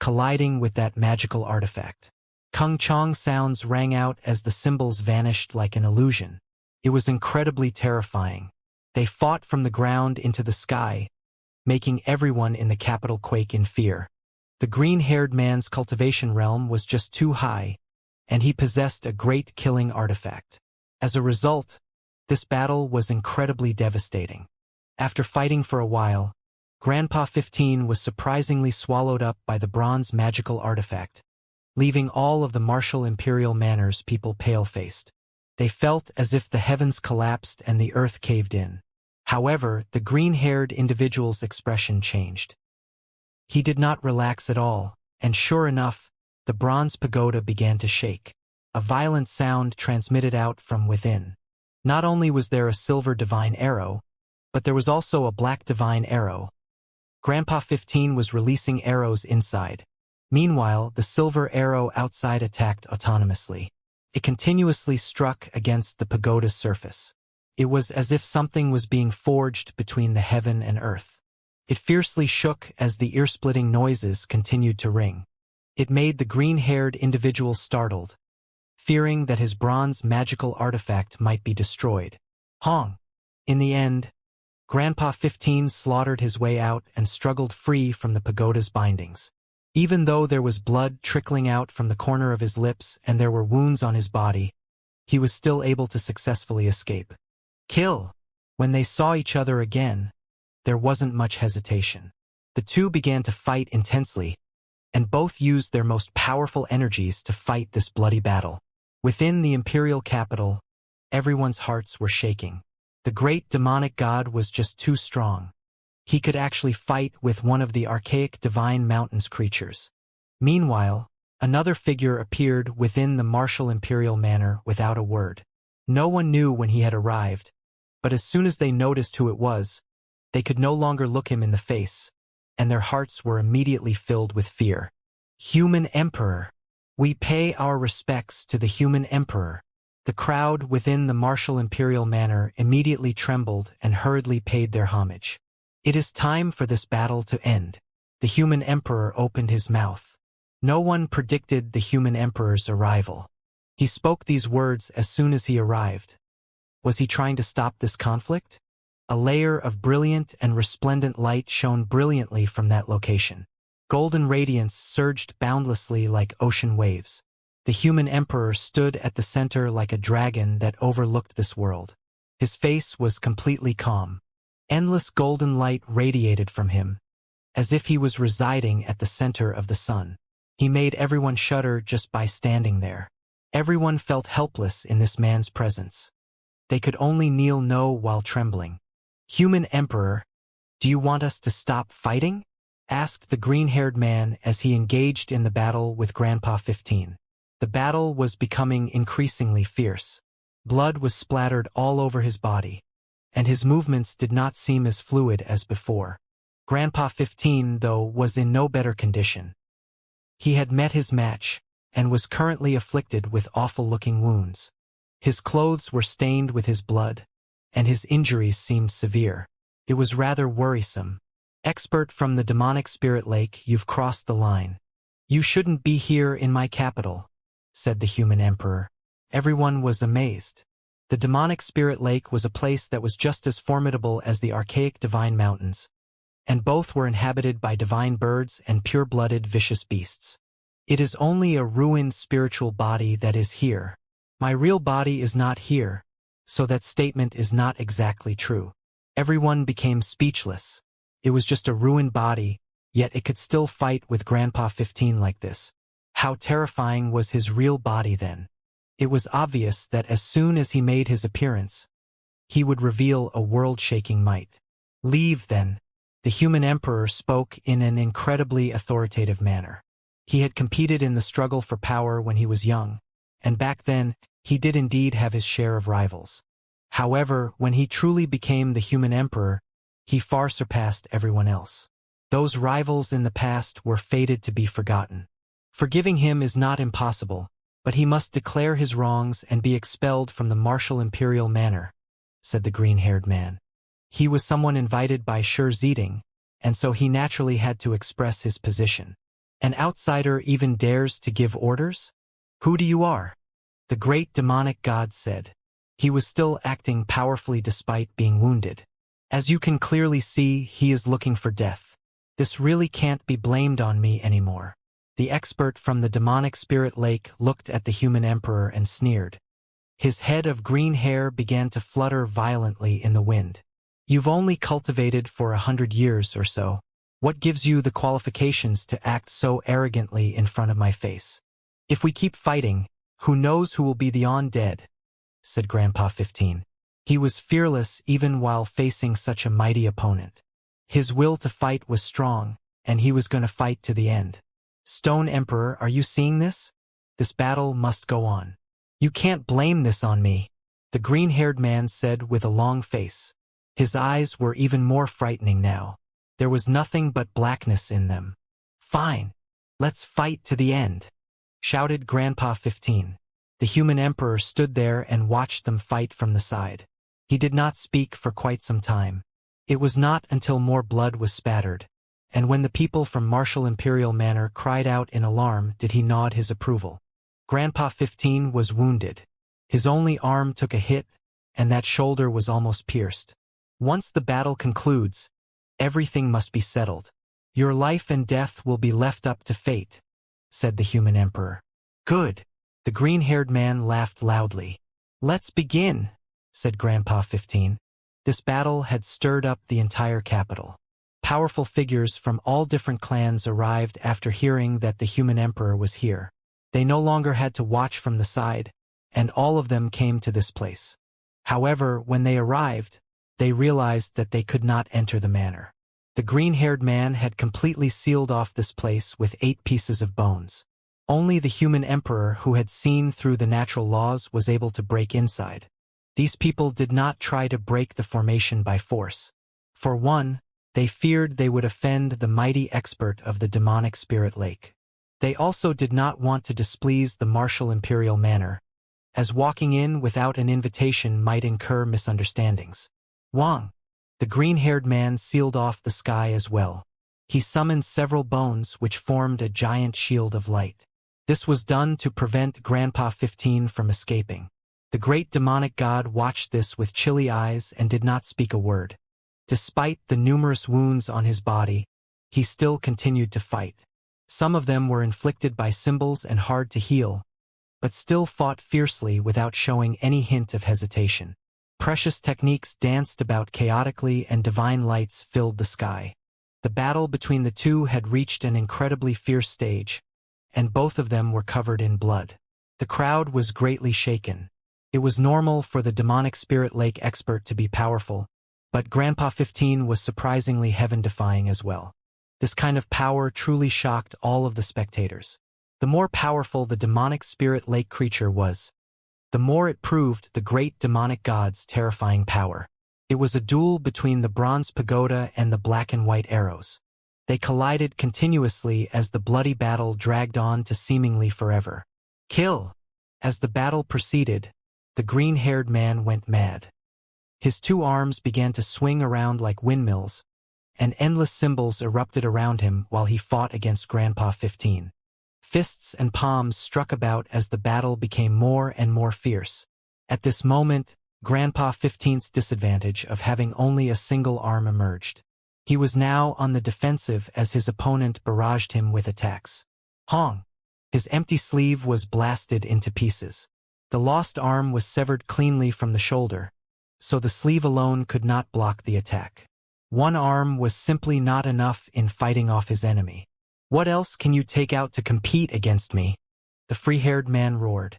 colliding with that magical artifact. Kung Chong sounds rang out as the symbols vanished like an illusion. It was incredibly terrifying. They fought from the ground into the sky, making everyone in the capital quake in fear. The green-haired man's cultivation realm was just too high, and he possessed a great killing artifact. As a result, this battle was incredibly devastating. After fighting for a while, Grandpa 15 was surprisingly swallowed up by the bronze magical artifact, leaving all of the martial imperial manners people pale-faced. They felt as if the heavens collapsed and the earth caved in. However, the green-haired individual's expression changed. He did not relax at all, and sure enough, the bronze pagoda began to shake. A violent sound transmitted out from within. Not only was there a silver divine arrow, but there was also a black divine arrow. Grandpa 15 was releasing arrows inside. Meanwhile, the silver arrow outside attacked autonomously. It continuously struck against the pagoda's surface. It was as if something was being forged between the heaven and earth. It fiercely shook as the ear-splitting noises continued to ring. It made the green-haired individual startled, fearing that his bronze magical artifact might be destroyed. Hong! In the end, Grandpa 15 slaughtered his way out and struggled free from the pagoda's bindings. Even though there was blood trickling out from the corner of his lips and there were wounds on his body, he was still able to successfully escape. Kill! When they saw each other again, there wasn't much hesitation. The two began to fight intensely, and both used their most powerful energies to fight this bloody battle. Within the imperial capital, everyone's hearts were shaking. The great demonic god was just too strong. He could actually fight with one of the archaic divine mountains creatures. Meanwhile, another figure appeared within the martial imperial manor without a word. No one knew when he had arrived, but as soon as they noticed who it was, they could no longer look him in the face, and their hearts were immediately filled with fear. Human Emperor! We pay our respects to the Human Emperor. The crowd within the martial imperial manor immediately trembled and hurriedly paid their homage. It is time for this battle to end. The Human Emperor opened his mouth. No one predicted the Human Emperor's arrival. He spoke these words as soon as he arrived. Was he trying to stop this conflict? A layer of brilliant and resplendent light shone brilliantly from that location. Golden radiance surged boundlessly like ocean waves. The Human Emperor stood at the center like a dragon that overlooked this world. His face was completely calm. Endless golden light radiated from him, as if he was residing at the center of the sun. He made everyone shudder just by standing there. Everyone felt helpless in this man's presence. They could only kneel no while trembling. Human Emperor, do you want us to stop fighting? Asked the green-haired man as he engaged in the battle with Grandpa 15. The battle was becoming increasingly fierce. Blood was splattered all over his body, and his movements did not seem as fluid as before. Grandpa 15, though, was in no better condition. He had met his match, and was currently afflicted with awful-looking wounds. His clothes were stained with his blood, and his injuries seemed severe. It was rather worrisome. Expert from the demonic spirit lake, you've crossed the line. You shouldn't be here in my capital, said the Human Emperor. Everyone was amazed. The demonic spirit lake was a place that was just as formidable as the archaic divine mountains, and both were inhabited by divine birds and pure-blooded vicious beasts. It is only a ruined spiritual body that is here. My real body is not here, so that statement is not exactly true. Everyone became speechless. It was just a ruined body, yet it could still fight with Grandpa 15 like this. How terrifying was his real body then? It was obvious that as soon as he made his appearance, he would reveal a world-shaking might. Leave then. The human emperor spoke in an incredibly authoritative manner. He had competed in the struggle for power when he was young, and back then, he did indeed have his share of rivals. However, when he truly became the human emperor, he far surpassed everyone else. Those rivals in the past were fated to be forgotten. Forgiving him is not impossible, but he must declare his wrongs and be expelled from the martial imperial manor, said the green-haired man. He was someone invited by Xianxia, and so he naturally had to express his position. An outsider even dares to give orders? Who do you are? The great demonic god said. He was still acting powerfully despite being wounded. As you can clearly see, he is looking for death. This really can't be blamed on me anymore. The expert from the demonic spirit lake looked at the human emperor and sneered. His head of green hair began to flutter violently in the wind. You've only cultivated for 100 years or so. What gives you the qualifications to act so arrogantly in front of my face? If we keep fighting, who knows who will be the undead, said Grandpa 15. He was fearless even while facing such a mighty opponent. His will to fight was strong, and he was going to fight to the end. Stone Emperor, are you seeing this? This battle must go on. You can't blame this on me, the green-haired man said with a long face. His eyes were even more frightening now. There was nothing but blackness in them. Fine. Let's fight to the end, shouted Grandpa 15. The human emperor stood there and watched them fight from the side. He did not speak for quite some time. It was not until more blood was spattered, and when the people from Martial Imperial Manor cried out in alarm did he nod his approval. Grandpa 15 was wounded. His only arm took a hit, and that shoulder was almost pierced. Once the battle concludes, everything must be settled. Your life and death will be left up to fate, said the human emperor. Good. The green-haired man laughed loudly. Let's begin, said Grandpa 15. This battle had stirred up the entire capital. Powerful figures from all different clans arrived after hearing that the human emperor was here. They no longer had to watch from the side, and all of them came to this place. However, when they arrived, they realized that they could not enter the manor. The green-haired man had completely sealed off this place with 8 pieces of bones. Only the human emperor who had seen through the natural laws was able to break inside. These people did not try to break the formation by force. For one, they feared they would offend the mighty expert of the demonic spirit lake. They also did not want to displease the Martial Imperial Manor, as walking in without an invitation might incur misunderstandings. Wang, the green-haired man, sealed off the sky as well. He summoned several bones which formed a giant shield of light. This was done to prevent Grandpa 15 from escaping. The great demonic god watched this with chilly eyes and did not speak a word. Despite the numerous wounds on his body, he still continued to fight. Some of them were inflicted by symbols and hard to heal, but still fought fiercely without showing any hint of hesitation. Precious techniques danced about chaotically and divine lights filled the sky. The battle between the two had reached an incredibly fierce stage, and both of them were covered in blood. The crowd was greatly shaken. It was normal for the demonic spirit lake expert to be powerful, but Grandpa 15 was surprisingly heaven-defying as well. This kind of power truly shocked all of the spectators. The more powerful the demonic spirit lake creature was, the more it proved the great demonic god's terrifying power. It was a duel between the bronze pagoda and the black and white arrows. They collided continuously as the bloody battle dragged on to seemingly forever. Kill! As the battle proceeded, the green-haired man went mad. His 2 arms began to swing around like windmills, and endless symbols erupted around him while he fought against Grandpa 15. Fists and palms struck about as the battle became more and more fierce. At this moment, Grandpa 15's disadvantage of having only a single arm emerged. He was now on the defensive as his opponent barraged him with attacks. Hong! His empty sleeve was blasted into pieces. The lost arm was severed cleanly from the shoulder, so the sleeve alone could not block the attack. One arm was simply not enough in fighting off his enemy. What else can you take out to compete against me? The free-haired man roared.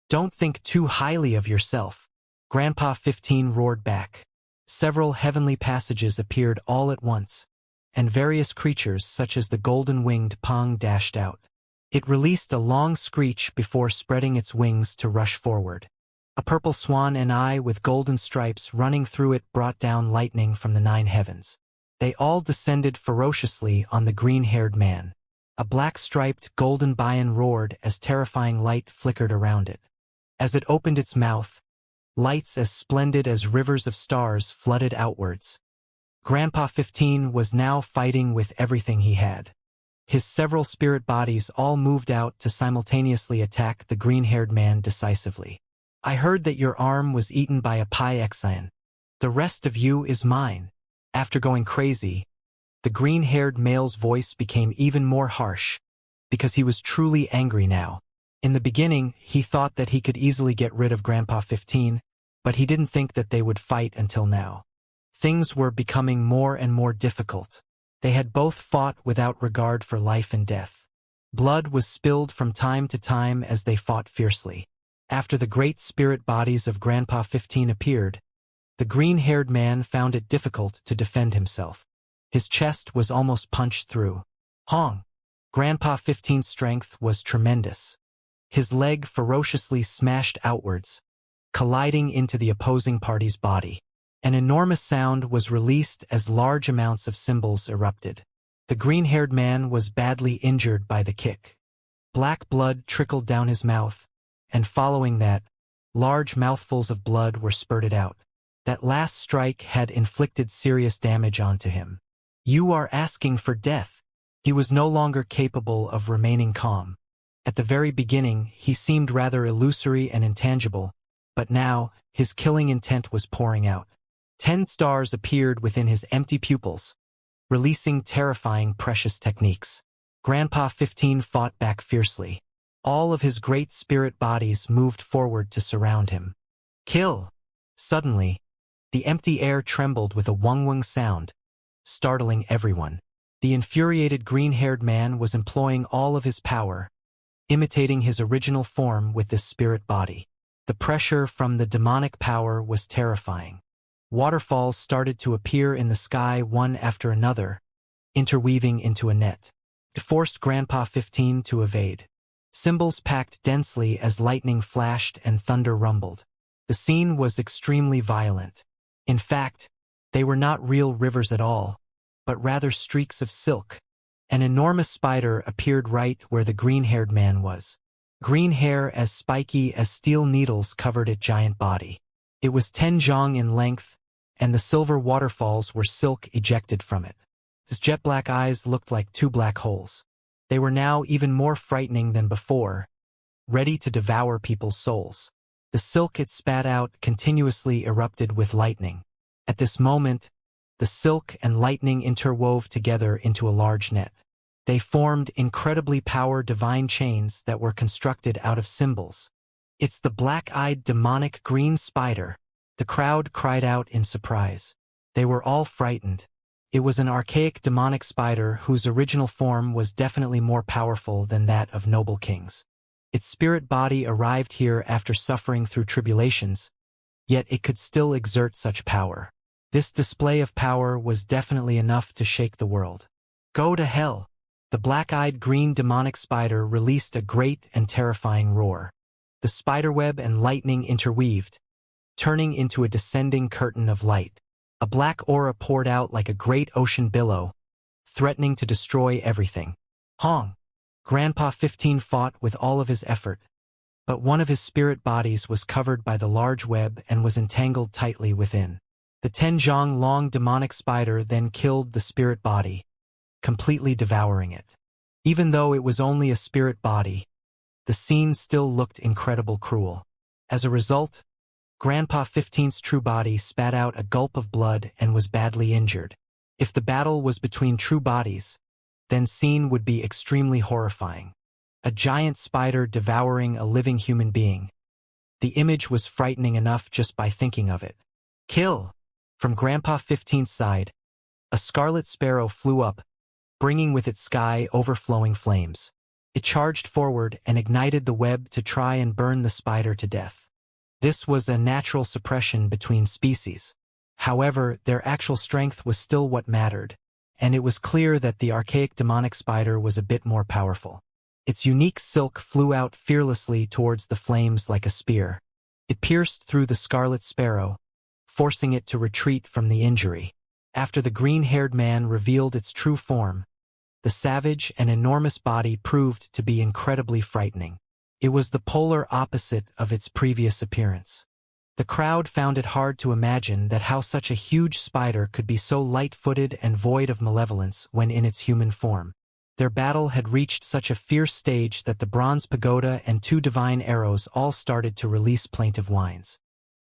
Don't think too highly of yourself, Grandpa 15 roared back. Several heavenly passages appeared all at once, and various creatures such as the golden-winged pong dashed out. It released a long screech before spreading its wings to rush forward. A purple swan and eye with golden stripes running through it brought down lightning from the 9 heavens. They all descended ferociously on the green-haired man. A black-striped golden bion roared as terrifying light flickered around it. As it opened its mouth, lights as splendid as rivers of stars flooded outwards. Grandpa 15 was now fighting with everything he had. His several spirit bodies all moved out to simultaneously attack the green-haired man decisively. I heard that your arm was eaten by a P14. The rest of you is mine. After going crazy, the green-haired male's voice became even more harsh, because he was truly angry now. In the beginning, he thought that he could easily get rid of Grandpa 15, but he didn't think that they would fight until now. Things were becoming more and more difficult. They had both fought without regard for life and death. Blood was spilled from time to time as they fought fiercely. After the great spirit bodies of Grandpa 15 appeared, the green-haired man found it difficult to defend himself. His chest was almost punched through. Hong! Grandpa 15's strength was tremendous. His leg ferociously smashed outwards, colliding into the opposing party's body. An enormous sound was released as large amounts of symbols erupted. The green-haired man was badly injured by the kick. Black blood trickled down his mouth, and following that, large mouthfuls of blood were spurted out. That last strike had inflicted serious damage onto him. You are asking for death. He was no longer capable of remaining calm. At the very beginning, he seemed rather illusory and intangible, but now, his killing intent was pouring out. 10 stars appeared within his empty pupils, releasing terrifying precious techniques. Grandpa 15 fought back fiercely. All of his great spirit bodies moved forward to surround him. Kill! Suddenly, the empty air trembled with a wung-wung sound, startling everyone. The infuriated green-haired man was employing all of his power, imitating his original form with this spirit body. The pressure from the demonic power was terrifying. Waterfalls started to appear in the sky one after another, interweaving into a net. It forced Grandpa 15 to evade. Symbols packed densely as lightning flashed and thunder rumbled. The scene was extremely violent. In fact, they were not real rivers at all, but rather streaks of silk. An enormous spider appeared right where the green-haired man was. Green hair as spiky as steel needles covered its giant body. It was 10 zhang in length, and the silver waterfalls were silk ejected from it. His jet-black eyes looked like 2 black holes. They were now even more frightening than before, ready to devour people's souls. The silk it spat out continuously erupted with lightning. At this moment, the silk and lightning interwove together into a large net. They formed incredibly power-divine chains that were constructed out of symbols. It's the black-eyed demonic green spider. The crowd cried out in surprise. They were all frightened. It was an archaic demonic spider whose original form was definitely more powerful than that of noble kings. Its spirit body arrived here after suffering through tribulations, yet it could still exert such power. This display of power was definitely enough to shake the world. Go to hell! The black-eyed green demonic spider released a great and terrifying roar. The spiderweb and lightning interweaved, turning into a descending curtain of light. A black aura poured out like a great ocean billow, threatening to destroy everything. Hong! Grandpa 15 fought with all of his effort, but one of his spirit bodies was covered by the large web and was entangled tightly within. The 10 zhang long demonic spider then killed the spirit body, completely devouring it. Even though it was only a spirit body, the scene still looked incredibly cruel. As a result, Grandpa 15's true body spat out a gulp of blood and was badly injured. If the battle was between true bodies, then scene would be extremely horrifying. A giant spider devouring a living human being. The image was frightening enough just by thinking of it. Kill! From Grandpa 15's side, a scarlet sparrow flew up, bringing with it sky overflowing flames. It charged forward and ignited the web to try and burn the spider to death. This was a natural suppression between species. However, their actual strength was still what mattered. and it was clear that the archaic demonic spider was a bit more powerful. Its unique silk flew out fearlessly towards the flames like a spear. It pierced through the scarlet sparrow, forcing it to retreat from the injury. After the green-haired man revealed its true form, the savage and enormous body proved to be incredibly frightening. It was the polar opposite of its previous appearance. The crowd found it hard to imagine that how such a huge spider could be so light-footed and void of malevolence when in its human form. Their battle had reached such a fierce stage that the bronze pagoda and 2 divine arrows all started to release plaintive whines.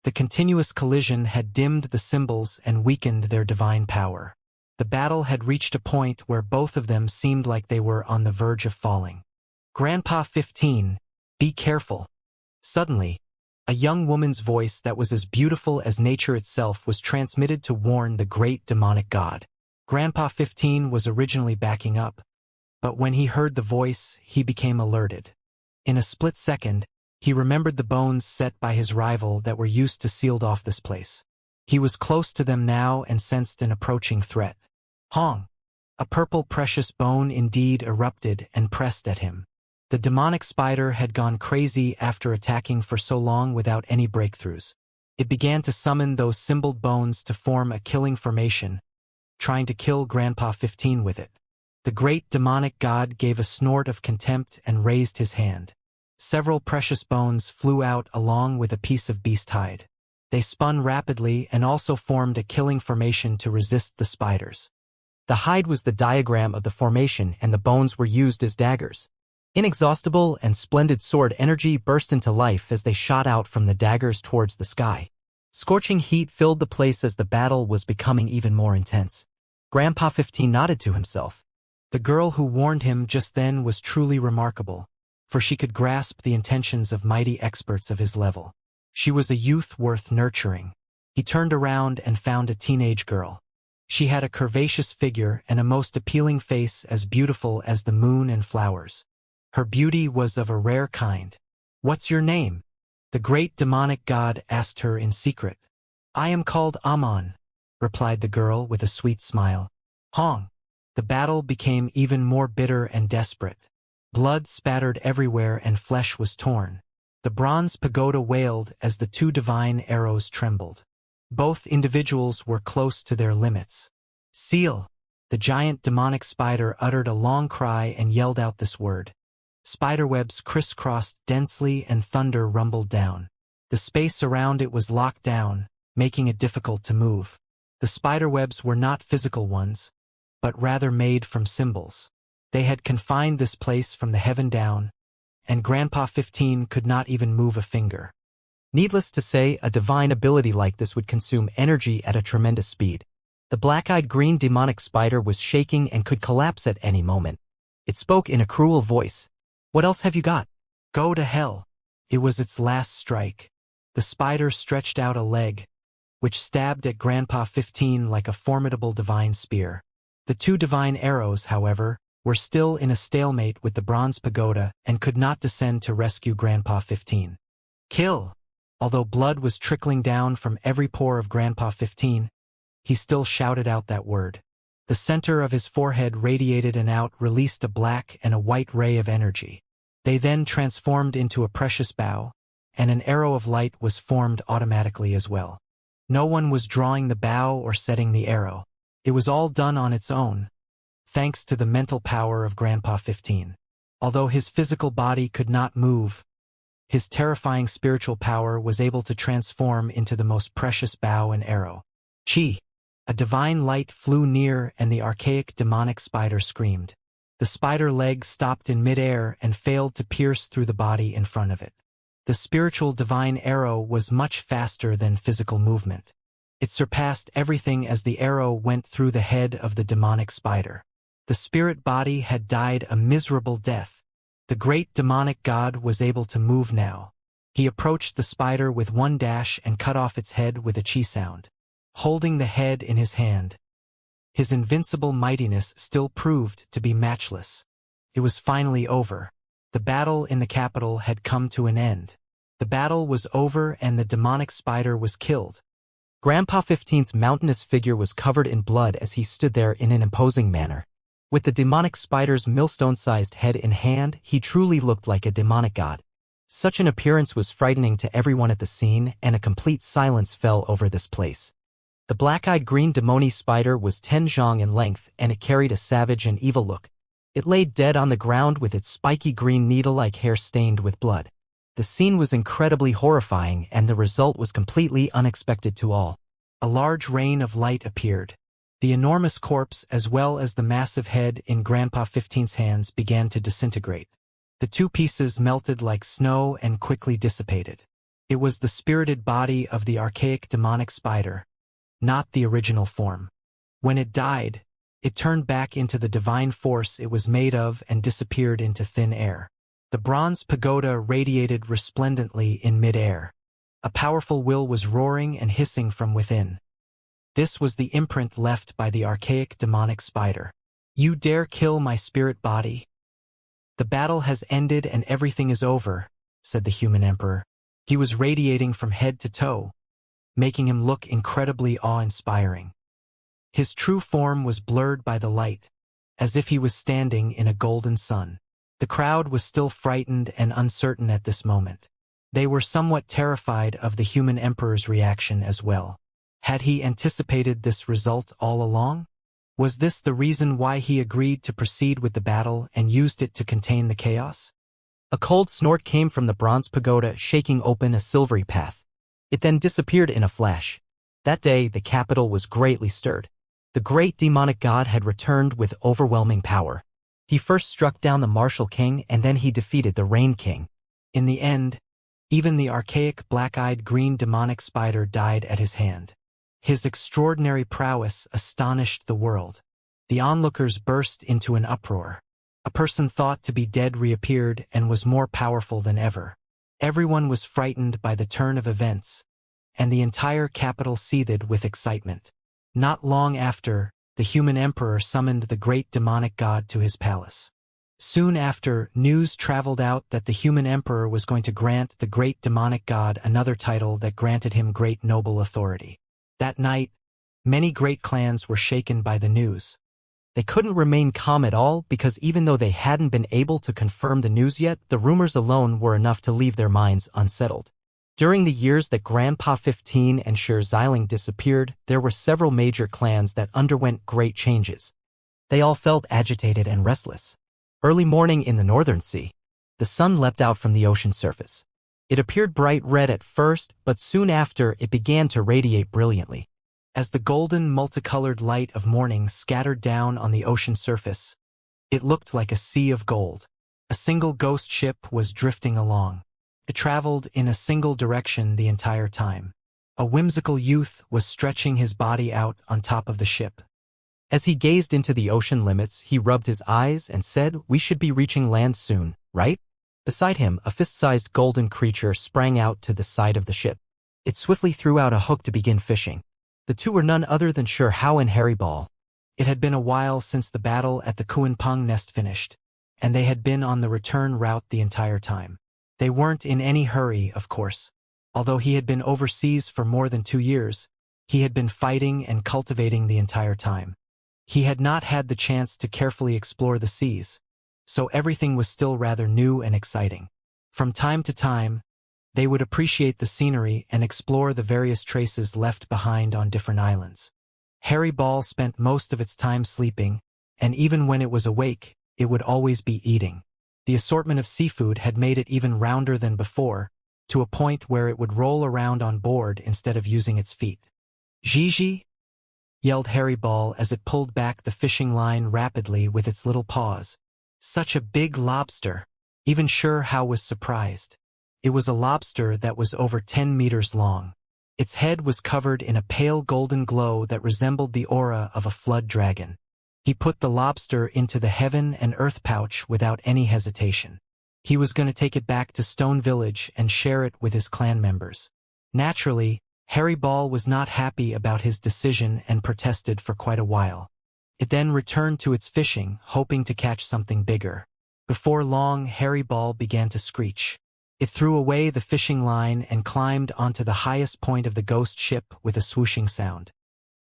The continuous collision had dimmed the symbols and weakened their divine power. The battle had reached a point where both of them seemed like they were on the verge of falling. "Grandpa 15, be careful." Suddenly, a young woman's voice that was as beautiful as nature itself was transmitted to warn the great demonic god. Grandpa 15 was originally backing up, but when he heard the voice, he became alerted. In a split second, he remembered the bones set by his rival that were used to sealed off this place. He was close to them now and sensed an approaching threat. Hong! A purple precious bone indeed erupted and pressed at him. The demonic spider had gone crazy after attacking for so long without any breakthroughs. It began to summon those symboled bones to form a killing formation, trying to kill Grandpa 15 with it. The great demonic god gave a snort of contempt and raised his hand. Several precious bones flew out along with a piece of beast hide. They spun rapidly and also formed a killing formation to resist the spiders. The hide was the diagram of the formation and the bones were used as daggers. Inexhaustible and splendid sword energy burst into life as they shot out from the daggers towards the sky. Scorching heat filled the place as the battle was becoming even more intense. Grandpa 15 nodded to himself. The girl who warned him just then was truly remarkable, for she could grasp the intentions of mighty experts of his level. She was a youth worth nurturing. He turned around and found a teenage girl. She had a curvaceous figure and a most appealing face as beautiful as the moon and flowers. Her beauty was of a rare kind. "What's your name?" the great demonic god asked her in secret. "I am called Amon," replied the girl with a sweet smile. Hong! The battle became even more bitter and desperate. Blood spattered everywhere and flesh was torn. The bronze pagoda wailed as the 2 divine arrows trembled. Both individuals were close to their limits. "Seal!" The giant demonic spider uttered a long cry and yelled out this word. Spiderwebs crisscrossed densely and thunder rumbled down. The space around it was locked down, making it difficult to move. The spiderwebs were not physical ones, but rather made from symbols. They had confined this place from the heaven down, and Grandpa 15 could not even move a finger. Needless to say, a divine ability like this would consume energy at a tremendous speed. The black-eyed green demonic spider was shaking and could collapse at any moment. It spoke in a cruel voice. "What else have you got?" "Go to hell." It was its last strike. The spider stretched out a leg, which stabbed at Grandpa 15 like a formidable divine spear. The 2 divine arrows, however, were still in a stalemate with the bronze pagoda and could not descend to rescue Grandpa 15. "Kill!" Although blood was trickling down from every pore of Grandpa 15, he still shouted out that word. The center of his forehead radiated and out released a black and a white ray of energy. They then transformed into a precious bow, and an arrow of light was formed automatically as well. No one was drawing the bow or setting the arrow. It was all done on its own, thanks to the mental power of Grandpa 15. Although his physical body could not move, his terrifying spiritual power was able to transform into the most precious bow and arrow. Chi! A divine light flew near and the archaic demonic spider screamed. The spider leg stopped in midair and failed to pierce through the body in front of it. The spiritual divine arrow was much faster than physical movement. It surpassed everything as the arrow went through the head of the demonic spider. The spirit body had died a miserable death. The great demonic god was able to move now. He approached the spider with one dash and cut off its head with a chi sound. Holding the head in his hand, his invincible mightiness still proved to be matchless. It was finally over. The battle in the capital had come to an end. The battle was over and the demonic spider was killed. Grandpa 15's mountainous figure was covered in blood as he stood there in an imposing manner. With the demonic spider's millstone-sized head in hand, he truly looked like a demonic god. Such an appearance was frightening to everyone at the scene, and a complete silence fell over this place. The black-eyed green demoni spider was 10 zhang in length, and it carried a savage and evil look. It lay dead on the ground with its spiky green needle-like hair stained with blood. The scene was incredibly horrifying, and the result was completely unexpected to all. A large rain of light appeared. The enormous corpse, as well as the massive head in Grandpa 15's hands, began to disintegrate. The two pieces melted like snow and quickly dissipated. It was the spirited body of the archaic demonic spider, not the original form. When it died, it turned back into the divine force it was made of and disappeared into thin air. The bronze pagoda radiated resplendently in mid-air. A powerful will was roaring and hissing from within. This was the imprint left by the archaic demonic spider. "You dare kill my spirit body? The battle has ended and everything is over," said the human emperor. He was radiating from head to toe, making him look incredibly awe-inspiring. His true form was blurred by the light, as if he was standing in a golden sun. The crowd was still frightened and uncertain at this moment. They were somewhat terrified of the human emperor's reaction as well. Had he anticipated this result all along? Was this the reason why he agreed to proceed with the battle and used it to contain the chaos? A cold snort came from the bronze pagoda, shaking open a silvery path. It then disappeared in a flash. That day, the capital was greatly stirred. The great demonic god had returned with overwhelming power. He first struck down the martial king, and then he defeated the rain king. In the end, even the archaic black-eyed green demonic spider died at his hand. His extraordinary prowess astonished the world. The onlookers burst into an uproar. A person thought to be dead reappeared and was more powerful than ever. Everyone was frightened by the turn of events, and the entire capital seethed with excitement. Not long after, the human emperor summoned the great demonic god to his palace. Soon after, news traveled out that the human emperor was going to grant the great demonic god another title that granted him great noble authority. That night, many great clans were shaken by the news. They couldn't remain calm at all because even though they hadn't been able to confirm the news yet, the rumors alone were enough to leave their minds unsettled. During the years that Grandpa 15 and Xianxia disappeared, there were several major clans that underwent great changes. They all felt agitated and restless. Early morning in the northern sea, the sun leapt out from the ocean surface. It appeared bright red at first, but soon after it began to radiate brilliantly. As the golden multicolored light of morning scattered down on the ocean surface, it looked like a sea of gold. A single ghost ship was drifting along. It traveled in a single direction the entire time. A whimsical youth was stretching his body out on top of the ship. As he gazed into the ocean limits, he rubbed his eyes and said, "We should be reaching land soon, right?" Beside him, a fist-sized golden creature sprang out to the side of the ship. It swiftly threw out a hook to begin fishing. The two were none other than Xianxia and Harry Ball. It had been a while since the battle at the Kuanpeng nest finished, and they had been on the return route the entire time. They weren't in any hurry, of course. Although he had been overseas for more than 2 years, he had been fighting and cultivating the entire time. He had not had the chance to carefully explore the seas, so everything was still rather new and exciting. From time to time, they would appreciate the scenery and explore the various traces left behind on different islands. Harry Ball spent most of its time sleeping, and even when it was awake, it would always be eating. The assortment of seafood had made it even rounder than before, to a point where it would roll around on board instead of using its feet. "Gigi!" yelled Harry Ball as it pulled back the fishing line rapidly with its little paws. Such a big lobster! Even Xianxia was surprised. It was a lobster that was over 10 meters long. Its head was covered in a pale golden glow that resembled the aura of a flood dragon. He put the lobster into the heaven and earth pouch without any hesitation. He was going to take it back to Stone Village and share it with his clan members. Naturally, Harry Ball was not happy about his decision and protested for quite a while. It then returned to its fishing, hoping to catch something bigger. Before long, Harry Ball began to screech. It threw away the fishing line and climbed onto the highest point of the ghost ship with a swooshing sound.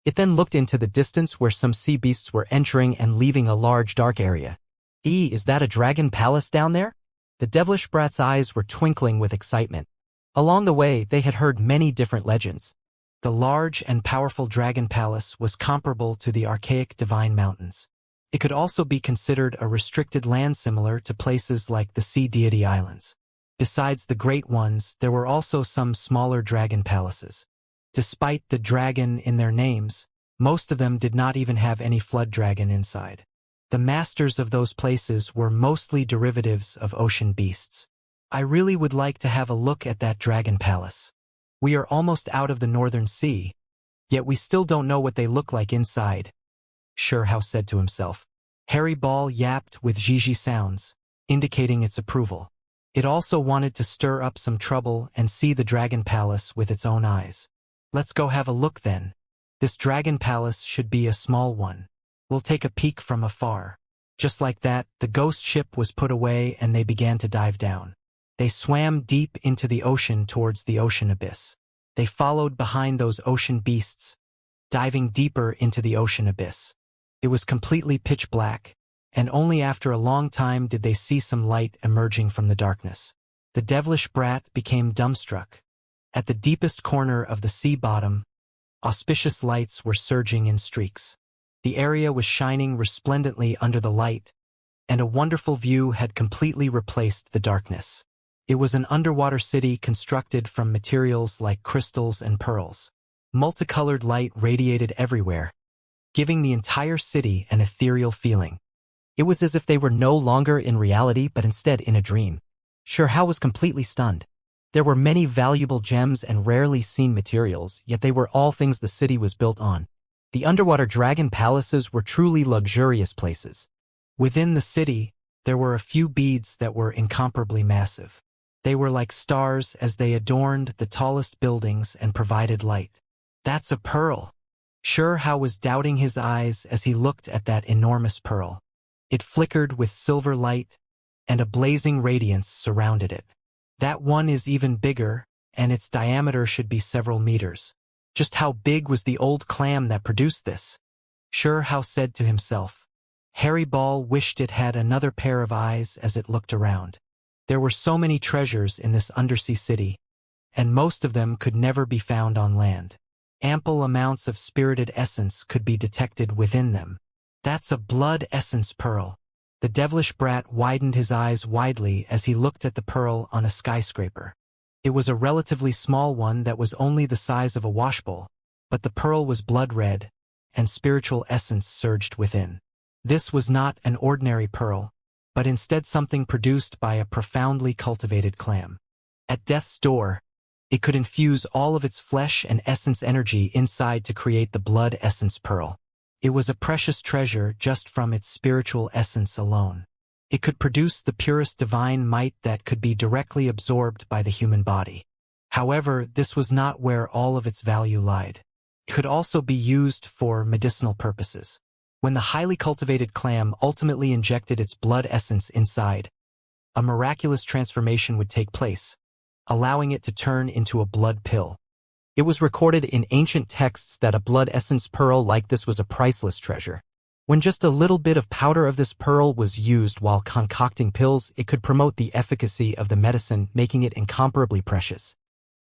It then looked into the distance where some sea beasts were entering and leaving a large dark area. Is that a dragon palace down there? The devilish brat's eyes were twinkling with excitement. Along the way, they had heard many different legends. The large and powerful dragon palace was comparable to the archaic divine mountains. It could also be considered a restricted land similar to places like the Sea Deity Islands. Besides the great ones, there were also some smaller dragon palaces. Despite the dragon in their names, most of them did not even have any flood dragon inside. The masters of those places were mostly derivatives of ocean beasts. I really would like to have a look at that dragon palace. We are almost out of the northern sea, yet we still don't know what they look like inside, Xianxia said to himself. Harry Ball yapped with zhizhi sounds, indicating its approval. It also wanted to stir up some trouble and see the dragon palace with its own eyes. Let's go have a look then. This dragon palace should be a small one. We'll take a peek from afar. Just like that, the ghost ship was put away and they began to dive down. They swam deep into the ocean towards the ocean abyss. They followed behind those ocean beasts, diving deeper into the ocean abyss. It was completely pitch black, and only after a long time did they see some light emerging from the darkness. The devilish brat became dumbstruck. At the deepest corner of the sea bottom, auspicious lights were surging in streaks. The area was shining resplendently under the light, and a wonderful view had completely replaced the darkness. It was an underwater city constructed from materials like crystals and pearls. Multicolored light radiated everywhere, giving the entire city an ethereal feeling. It was as if they were no longer in reality but instead in a dream. Xianxia was completely stunned. There were many valuable gems and rarely seen materials, yet they were all things the city was built on. The underwater dragon palaces were truly luxurious places. Within the city, there were a few beads that were incomparably massive. They were like stars as they adorned the tallest buildings and provided light. That's a pearl. Xianxia was doubting his eyes as he looked at that enormous pearl. It flickered with silver light, and a blazing radiance surrounded it. That one is even bigger, and its diameter should be several meters. Just how big was the old clam that produced this? Xianxia said to himself. Harry Ball wished it had another pair of eyes as it looked around. There were so many treasures in this undersea city, and most of them could never be found on land. Ample amounts of spirited essence could be detected within them. That's a blood essence pearl. The devilish brat widened his eyes widely as he looked at the pearl on a skyscraper. It was a relatively small one that was only the size of a washbowl, but the pearl was blood red, and spiritual essence surged within. This was not an ordinary pearl, but instead something produced by a profoundly cultivated clam. At death's door, it could infuse all of its flesh and essence energy inside to create the blood essence pearl. It was a precious treasure just from its spiritual essence alone. It could produce the purest divine might that could be directly absorbed by the human body. However, this was not where all of its value lied. It could also be used for medicinal purposes. When the highly cultivated clam ultimately injected its blood essence inside, a miraculous transformation would take place, allowing it to turn into a blood pill. It was recorded in ancient texts that a blood essence pearl like this was a priceless treasure. When just a little bit of powder of this pearl was used while concocting pills, it could promote the efficacy of the medicine, making it incomparably precious.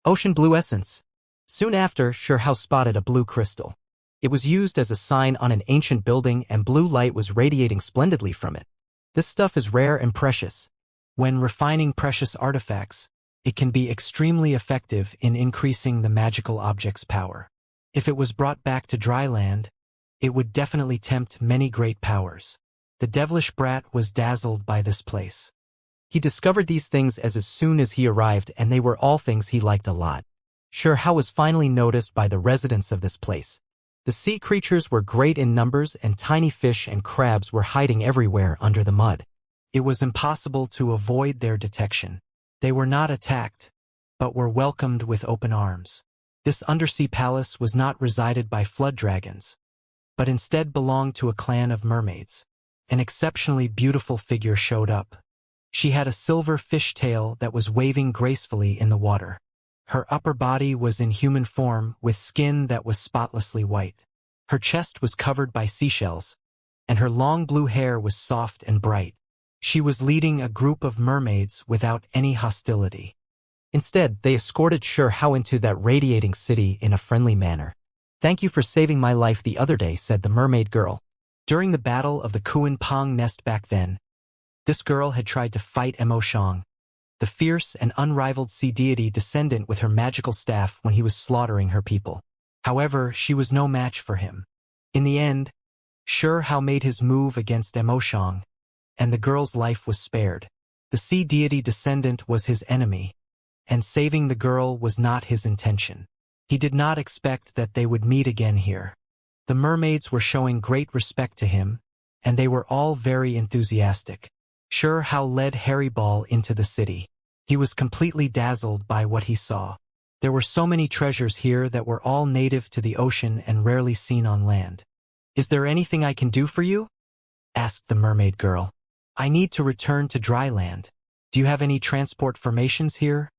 Ocean blue essence. Soon after, Xianxia spotted a blue crystal. It was used as a sign on an ancient building, and blue light was radiating splendidly from it. This stuff is rare and precious. When refining precious artifacts, it can be extremely effective in increasing the magical object's power. If it was brought back to dry land, it would definitely tempt many great powers. The devilish brat was dazzled by this place. He discovered these things as soon as he arrived, and they were all things he liked a lot. Xianxia was finally noticed by the residents of this place. The sea creatures were great in numbers, and tiny fish and crabs were hiding everywhere under the mud. It was impossible to avoid their detection. They were not attacked, but were welcomed with open arms. This undersea palace was not resided by flood dragons, but instead belonged to a clan of mermaids. An exceptionally beautiful figure showed up. She had a silver fishtail that was waving gracefully in the water. Her upper body was in human form with skin that was spotlessly white. Her chest was covered by seashells, and her long blue hair was soft and bright. She was leading a group of mermaids without any hostility. Instead, they escorted Hao into that radiating city in a friendly manner. "Thank you for saving my life the other day," said the mermaid girl. During the battle of the Kuan Pang nest back then, this girl had tried to fight Mo Shang, the fierce and unrivaled sea deity descendant with her magical staff when he was slaughtering her people. However, she was no match for him. In the end, Hao made his move against Mo Shang, and the girl's life was spared. The sea deity descendant was his enemy, and saving the girl was not his intention. He did not expect that they would meet again here. The mermaids were showing great respect to him, and they were all very enthusiastic. Hao led Harry Ball into the city. He was completely dazzled by what he saw. There were so many treasures here that were all native to the ocean and rarely seen on land. "Is there anything I can do for you?" asked the mermaid girl. "I need to return to dry land. Do you have any transport formations here?"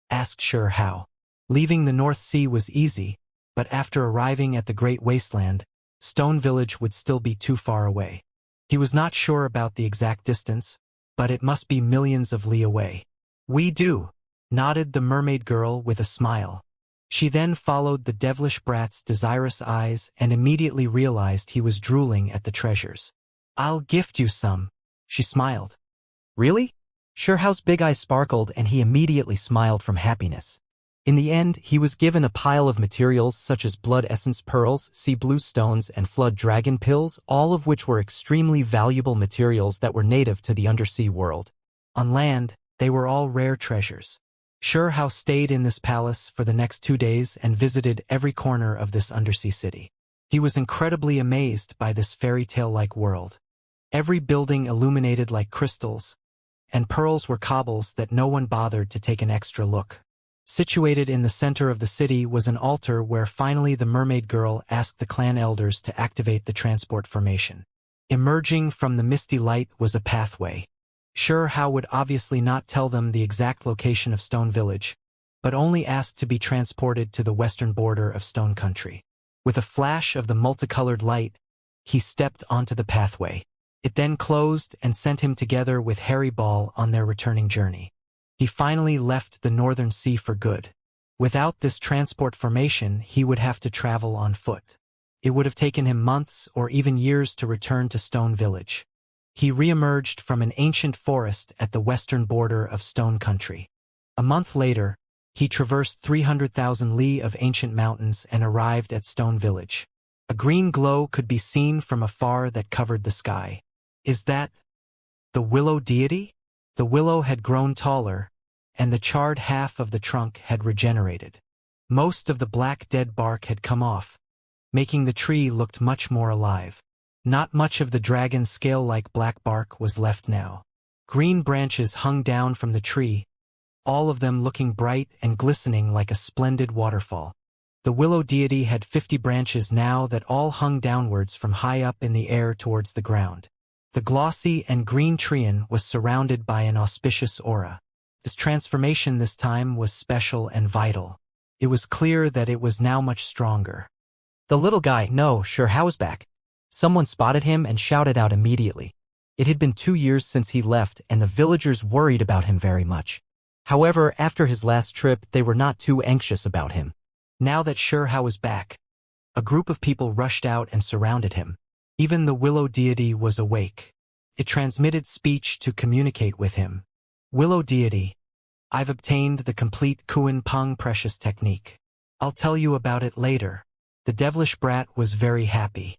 asked Hao. Leaving the North Sea was easy, but after arriving at the Great Wasteland, Stone Village would still be too far away. He was not sure about the exact distance, but it must be millions of li away. "We do," nodded the mermaid girl with a smile. She then followed the devilish brat's desirous eyes and immediately realized he was drooling at the treasures. "I'll gift you some," she smiled. "Really?" Hao's big eyes sparkled and he immediately smiled from happiness. In the end, he was given a pile of materials such as blood essence pearls, sea blue stones, and flood dragon pills, all of which were extremely valuable materials that were native to the undersea world. On land, they were all rare treasures. Hao stayed in this palace for the next 2 days and visited every corner of this undersea city. He was incredibly amazed by this fairy tale-like world. Every building illuminated like crystals, and pearls were cobbles that no one bothered to take an extra look. Situated in the center of the city was an altar where finally the mermaid girl asked the clan elders to activate the transport formation. Emerging from the misty light was a pathway. Hao would obviously not tell them the exact location of Stone Village, but only asked to be transported to the western border of Stone Country. With a flash of the multicolored light, he stepped onto the pathway. It then closed and sent him together with Harry Ball on their returning journey. He finally left the Northern Sea for good. Without this transport formation, he would have to travel on foot. It would have taken him months or even years to return to Stone Village. He re-emerged from an ancient forest at the western border of Stone Country. A month later, he traversed 300,000 li of ancient mountains and arrived at Stone Village. A green glow could be seen from afar that covered the sky. Is that the willow deity? The willow had grown taller, and the charred half of the trunk had regenerated. Most of the black dead bark had come off, making the tree look much more alive. Not much of the dragon scale-like black bark was left now. Green branches hung down from the tree, all of them looking bright and glistening like a splendid waterfall. The willow deity had 50 branches now that all hung downwards from high up in the air towards the ground. The glossy and green treant was surrounded by an auspicious aura. This transformation this time was special and vital. It was clear that it was now much stronger. "The little guy, no, Hao is back." Someone spotted him and shouted out immediately. It had been 2 years since he left and the villagers worried about him very much. However, after his last trip, they were not too anxious about him. Now that Hao was back, a group of people rushed out and surrounded him. Even the willow deity was awake. It transmitted speech to communicate with him. "Willow deity, I've obtained the complete Kuan Pang precious technique. I'll tell you about it later." The devilish brat was very happy.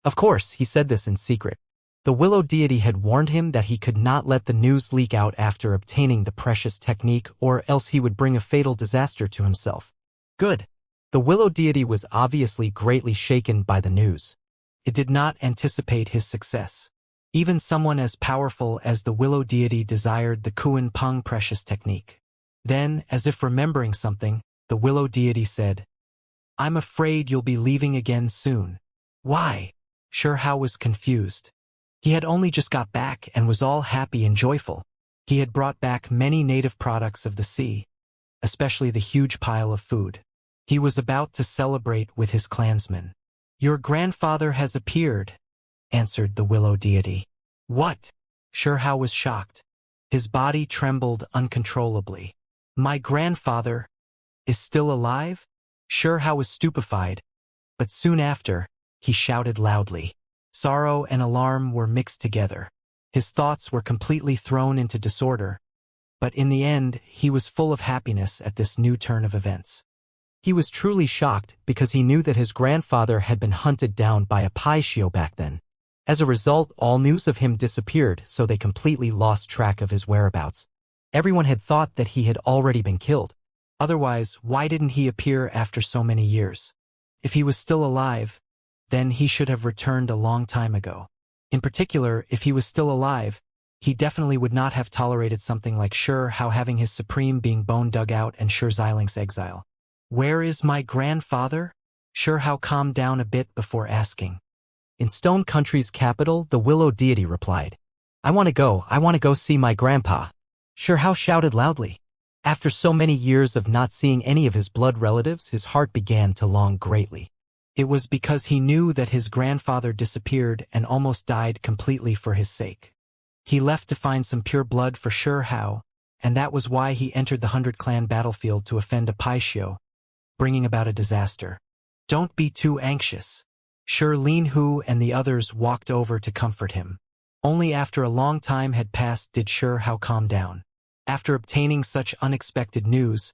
Of course, he said this in secret. The willow deity had warned him that he could not let the news leak out after obtaining the precious technique or else he would bring a fatal disaster to himself. Good. The willow deity was obviously greatly shaken by the news. It did not anticipate his success. Even someone as powerful as the willow deity desired the Kuan Pang precious technique. Then, as if remembering something, the willow deity said, "I'm afraid you'll be leaving again soon." "Why?" Hao was confused. He had only just got back and was all happy and joyful. He had brought back many native products of the sea, especially the huge pile of food. He was about to celebrate with his clansmen. "Your grandfather has appeared," answered the willow deity. "What?" Shurhao was shocked. His body trembled uncontrollably. "My grandfather is still alive?" Shurhao was stupefied, but soon after, he shouted loudly. Sorrow and alarm were mixed together. His thoughts were completely thrown into disorder, but in the end, he was full of happiness at this new turn of events. He was truly shocked because he knew that his grandfather had been hunted down by a Paishio back then. As a result, all news of him disappeared, so they completely lost track of his whereabouts. Everyone had thought that he had already been killed. Otherwise, why didn't he appear after so many years? If he was still alive, then he should have returned a long time ago. In particular, if he was still alive, he definitely would not have tolerated something like Shurhao having his supreme being bone dug out and Xianxia's exile. "Where is my grandfather?" Shurhao calmed down a bit before asking. "In Stone Country's capital," the willow deity replied. I want to go see my grandpa." Shurhao shouted loudly. After so many years of not seeing any of his blood relatives, his heart began to long greatly. It was because he knew that his grandfather disappeared and almost died completely for his sake. He left to find some pure blood for Shurhao, and that was why he entered the 100-clan battlefield to offend a Paishio, bringing about a disaster. "Don't be too anxious." Lin Hu and the others walked over to comfort him. Only after a long time had passed did Shurhao calm down. After obtaining such unexpected news,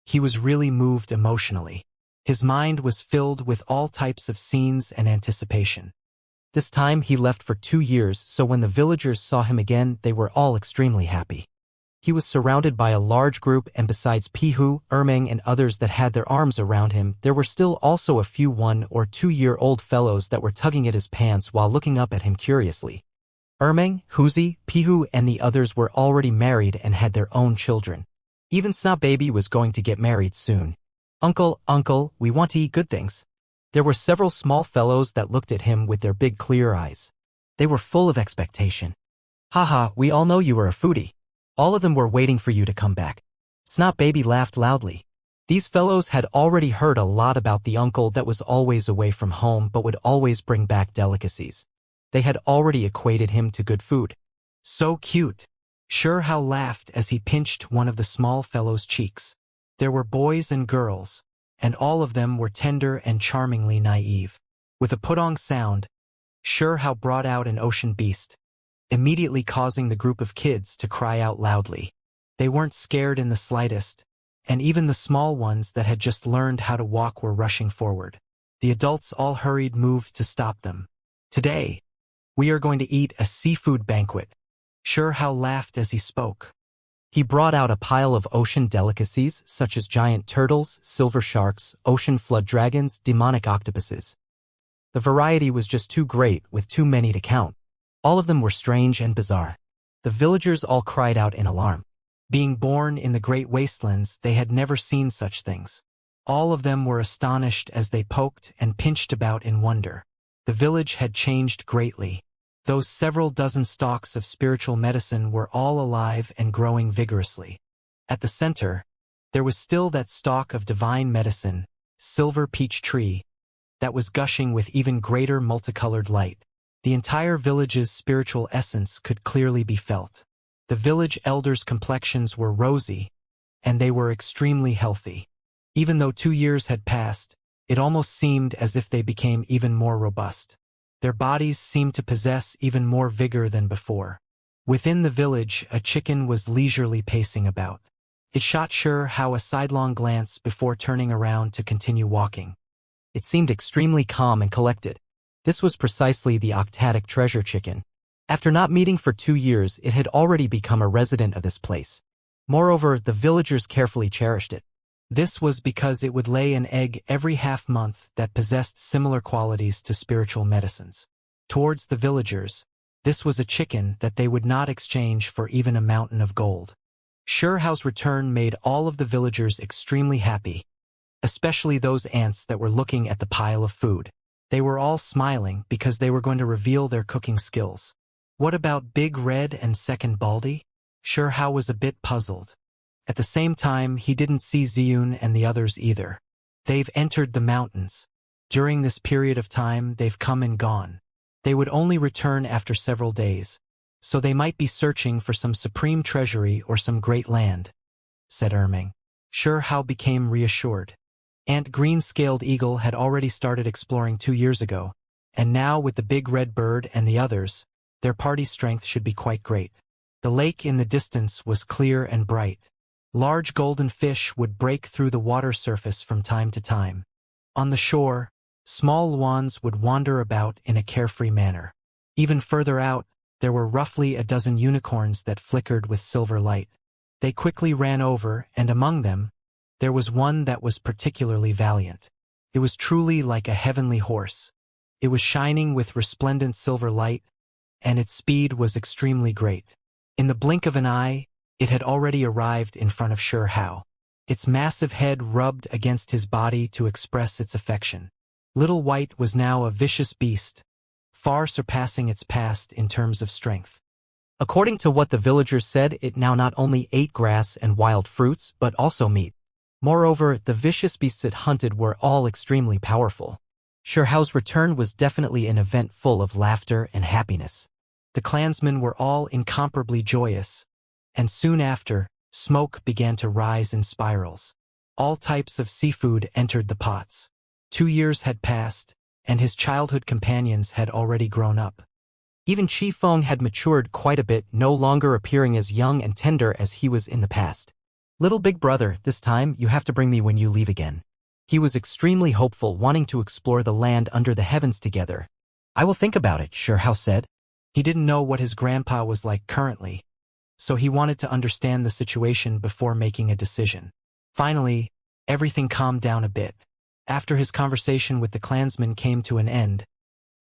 he was really moved emotionally. His mind was filled with all types of scenes and anticipation. This time he left for 2 years, so when the villagers saw him again, they were all extremely happy. He was surrounded by a large group, and besides Pihu, Ermeng, and others that had their arms around him, there were still also a few 1- or 2-year-old fellows that were tugging at his pants while looking up at him curiously. Ermeng, Huzi, Pihu, and the others were already married and had their own children. Even Snot Baby was going to get married soon. Uncle, we want to eat good things." There were several small fellows that looked at him with their big clear eyes. They were full of expectation. "Haha, we all know you are a foodie. All of them were waiting for you to come back." Snot Baby laughed loudly. These fellows had already heard a lot about the uncle that was always away from home but would always bring back delicacies. They had already equated him to good food. "So cute." Shurhao laughed as he pinched one of the small fellow's cheeks. There were boys and girls, and all of them were tender and charmingly naive. With a putong sound, Shurhao brought out an ocean beast, immediately causing the group of kids to cry out loudly. They weren't scared in the slightest, and even the small ones that had just learned how to walk were rushing forward. The adults all hurried moved to stop them. "Today, we are going to eat a seafood banquet." Shurhao laughed as he spoke. He brought out a pile of ocean delicacies such as giant turtles, silver sharks, ocean flood dragons, demonic octopuses. The variety was just too great, with too many to count. All of them were strange and bizarre. The villagers all cried out in alarm. Being born in the great wastelands, they had never seen such things. All of them were astonished as they poked and pinched about in wonder. The village had changed greatly. Those several dozen stalks of spiritual medicine were all alive and growing vigorously. At the center, there was still that stalk of divine medicine, silver peach tree, that was gushing with even greater multicolored light. The entire village's spiritual essence could clearly be felt. The village elders' complexions were rosy, and they were extremely healthy. Even though 2 years had passed, it almost seemed as if they became even more robust. Their bodies seemed to possess even more vigor than before. Within the village, a chicken was leisurely pacing about. It shot Shurhao a sidelong glance before turning around to continue walking. It seemed extremely calm and collected. This was precisely the octatic treasure chicken. After not meeting for 2 years, it had already become a resident of this place. Moreover, the villagers carefully cherished it. This was because it would lay an egg every half-month that possessed similar qualities to spiritual medicines. Towards the villagers, this was a chicken that they would not exchange for even a mountain of gold. Shurhao's return made all of the villagers extremely happy, especially those ants that were looking at the pile of food. They were all smiling because they were going to reveal their cooking skills. "What about Big Red and Second Baldy?" Sure Hao was a bit puzzled. At the same time, he didn't see Ziyun and the others either. They've entered the mountains. During this period of time, they've come and gone. They would only return after several days, so they might be searching for some supreme treasury or some great land, said Erming. Sure Hao became reassured. Aunt Green-Scaled Eagle had already started exploring 2 years ago, and now with the big red bird and the others, their party strength should be quite great. The lake in the distance was clear and bright. Large golden fish would break through the water surface from time to time. On the shore, small luans would wander about in a carefree manner. Even further out, there were roughly a dozen unicorns that flickered with silver light. They quickly ran over, and among them, there was one that was particularly valiant. It was truly like a heavenly horse. It was shining with resplendent silver light, and its speed was extremely great. In the blink of an eye, it had already arrived in front of Sure Hao. Its massive head rubbed against his body to express its affection. Little White was now a vicious beast, far surpassing its past in terms of strength. According to what the villagers said, it now not only ate grass and wild fruits, but also meat. Moreover, the vicious beasts it hunted were all extremely powerful. Sure Hao's return was definitely an event full of laughter and happiness. The clansmen were all incomparably joyous, and soon after, smoke began to rise in spirals. All types of seafood entered the pots. 2 years had passed, and his childhood companions had already grown up. Even Chi Feng had matured quite a bit, no longer appearing as young and tender as he was in the past. Little big brother, this time you have to bring me when you leave again. He was extremely hopeful, wanting to explore the land under the heavens together. I will think about it, Sure Hao said. He didn't know what his grandpa was like currently, so he wanted to understand the situation before making a decision. Finally, everything calmed down a bit. After his conversation with the clansmen came to an end,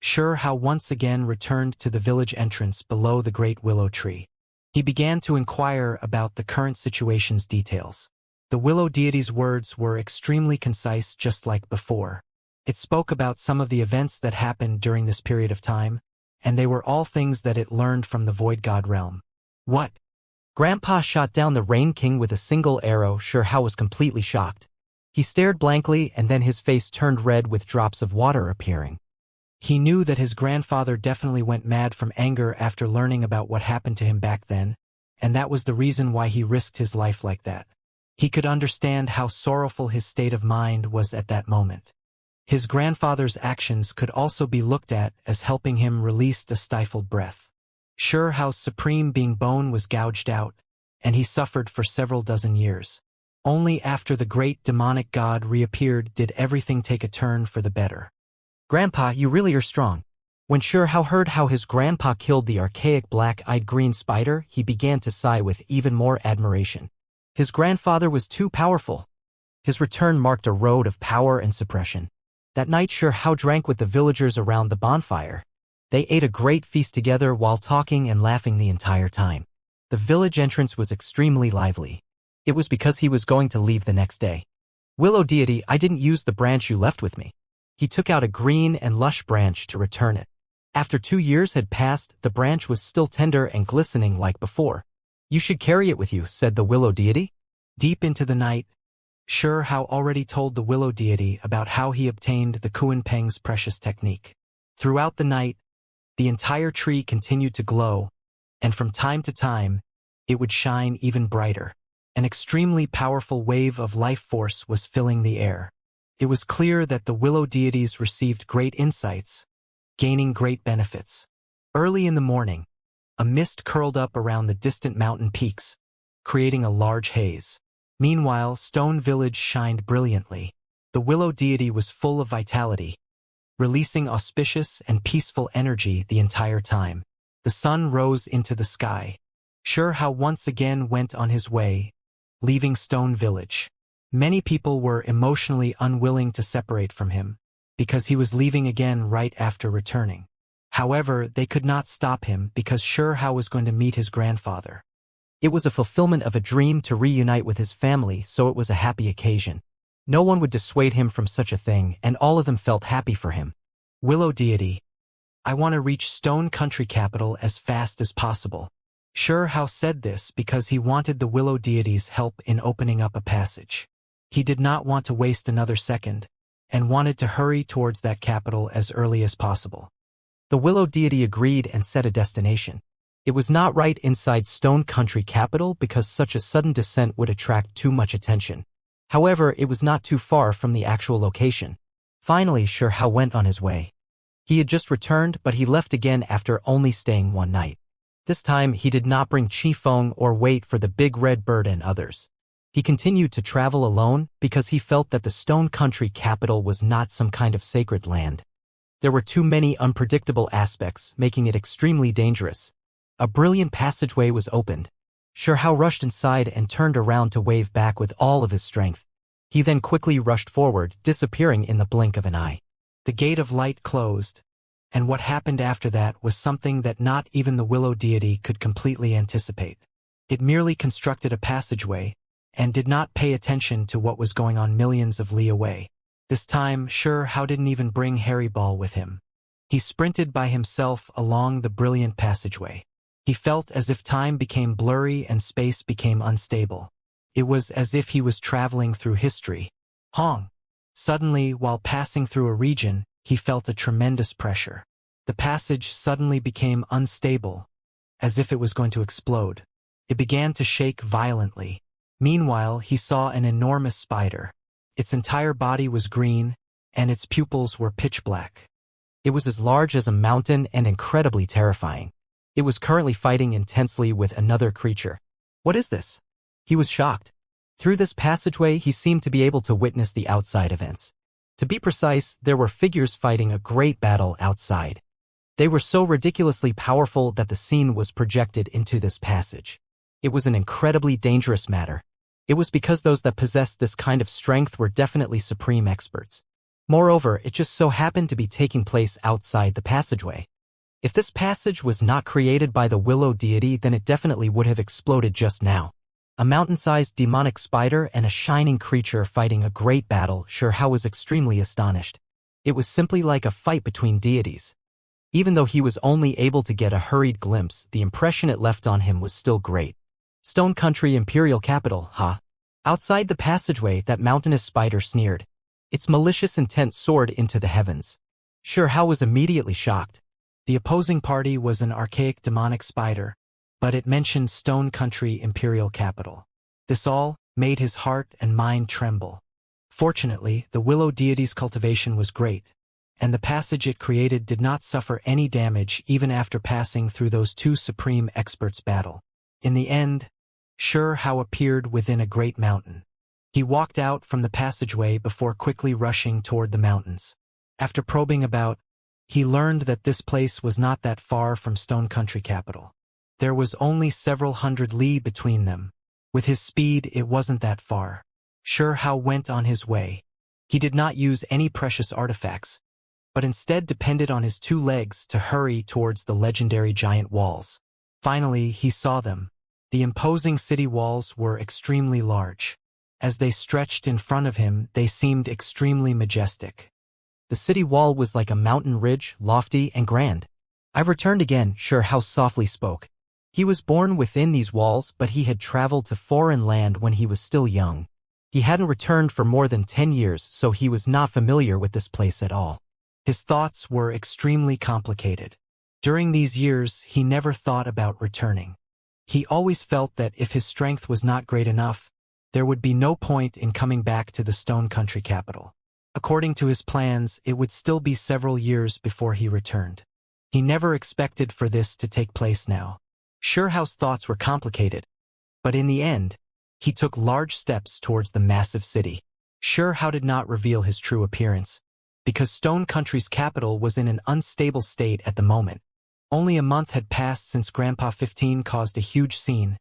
Sure Hao once again returned to the village entrance below the great willow tree. He began to inquire about the current situation's details. The willow deity's words were extremely concise, just like before. It spoke about some of the events that happened during this period of time, and they were all things that it learned from the Void God realm. What? Grandpa shot down the Rain King with a single arrow. Sure Hao was completely shocked. He stared blankly, and then his face turned red with drops of water appearing. He knew that his grandfather definitely went mad from anger after learning about what happened to him back then, and that was the reason why he risked his life like that. He could understand how sorrowful his state of mind was at that moment. His grandfather's actions could also be looked at as helping him release a stifled breath. Sure Hao's supreme being bone was gouged out, and he suffered for several dozen years. Only after the great demonic god reappeared did everything take a turn for the better. Grandpa, you really are strong. When Sure Hao heard how his grandpa killed the archaic black-eyed green spider, he began to sigh with even more admiration. His grandfather was too powerful. His return marked a road of power and suppression. That night Sure Hao drank with the villagers around the bonfire. They ate a great feast together while talking and laughing the entire time. The village entrance was extremely lively. It was because he was going to leave the next day. Willow deity, I didn't use the branch you left with me. He took out a green and lush branch to return it. After 2 years had passed, the branch was still tender and glistening like before. You should carry it with you, said the willow deity. Deep into the night, Sure Hao already told the willow deity about how he obtained the Kuan-Peng's precious technique. Throughout the night, the entire tree continued to glow, and from time to time, it would shine even brighter. An extremely powerful wave of life force was filling the air. It was clear that the willow deities received great insights, gaining great benefits. Early in the morning, a mist curled up around the distant mountain peaks, creating a large haze. Meanwhile, Stone Village shined brilliantly. The willow deity was full of vitality, releasing auspicious and peaceful energy the entire time. The sun rose into the sky. Sure Hao once again went on his way, leaving Stone Village. Many people were emotionally unwilling to separate from him, because he was leaving again right after returning. However, they could not stop him because Sure Hao was going to meet his grandfather. It was a fulfillment of a dream to reunite with his family, so it was a happy occasion. No one would dissuade him from such a thing, and all of them felt happy for him. Willow deity, I want to reach Stone Country capital as fast as possible. Sure Hao said this because he wanted the Willow deity's help in opening up a passage. He did not want to waste another second, and wanted to hurry towards that capital as early as possible. The Willow deity agreed and set a destination. It was not right inside Stone Country capital because such a sudden descent would attract too much attention. However, it was not too far from the actual location. Finally, Sure Hao went on his way. He had just returned, but he left again after only staying one night. This time, he did not bring Qifeng or wait for the big red bird and others. He continued to travel alone because he felt that the Stone Country capital was not some kind of sacred land. There were too many unpredictable aspects, making it extremely dangerous. A brilliant passageway was opened. Sure Hao rushed inside and turned around to wave back with all of his strength. He then quickly rushed forward, disappearing in the blink of an eye. The gate of light closed, and what happened after that was something that not even the Willow deity could completely anticipate. It merely constructed a passageway, and did not pay attention to what was going on millions of li away. This time, Sure Hao didn't even bring Harry Ball with him. He sprinted by himself along the brilliant passageway. He felt as if time became blurry and space became unstable. It was as if he was traveling through history. Hong! Suddenly, while passing through a region, he felt a tremendous pressure. The passage suddenly became unstable, as if it was going to explode. It began to shake violently. Meanwhile, he saw an enormous spider. Its entire body was green, and its pupils were pitch black. It was as large as a mountain and incredibly terrifying. It was currently fighting intensely with another creature. What is this? He was shocked. Through this passageway, he seemed to be able to witness the outside events. To be precise, there were figures fighting a great battle outside. They were so ridiculously powerful that the scene was projected into this passage. It was an incredibly dangerous matter. It was because those that possessed this kind of strength were definitely supreme experts. Moreover, it just so happened to be taking place outside the passageway. If this passage was not created by the Willow deity, then it definitely would have exploded just now. A mountain-sized demonic spider and a shining creature fighting a great battle, Sure Hao was extremely astonished. It was simply like a fight between deities. Even though he was only able to get a hurried glimpse, the impression it left on him was still great. Stone Country Imperial Capital, huh? Outside the passageway, that mountainous spider sneered. Its malicious intent soared into the heavens. Sure Hao was immediately shocked. The opposing party was an archaic demonic spider, but it mentioned Stone Country Imperial Capital. This all made his heart and mind tremble. Fortunately, the Willow deity's cultivation was great, and the passage it created did not suffer any damage even after passing through those two supreme experts' battle. In the end, Sure Hao appeared within a great mountain. He walked out from the passageway before quickly rushing toward the mountains. After probing about, he learned that this place was not that far from Stone Country capital. There was only several hundred li between them. With his speed, it wasn't that far. Sure Hao went on his way. He did not use any precious artifacts, but instead depended on his two legs to hurry towards the legendary giant walls. Finally, he saw them. The imposing city walls were extremely large. As they stretched in front of him, they seemed extremely majestic. The city wall was like a mountain ridge, lofty and grand. "I've returned again," Sure Hao softly spoke. He was born within these walls, but he had traveled to foreign land when he was still young. He hadn't returned for more than 10 years, so he was not familiar with this place at all. His thoughts were extremely complicated. During these years, he never thought about returning. He always felt that if his strength was not great enough, there would be no point in coming back to the Stone Country capital. According to his plans, it would still be several years before he returned. He never expected for this to take place now. Sure Hao's thoughts were complicated, but in the end, he took large steps towards the massive city. Sure Hao did not reveal his true appearance, because Stone Country's capital was in an unstable state at the moment. Only a month had passed since Grandpa 15 caused a huge scene,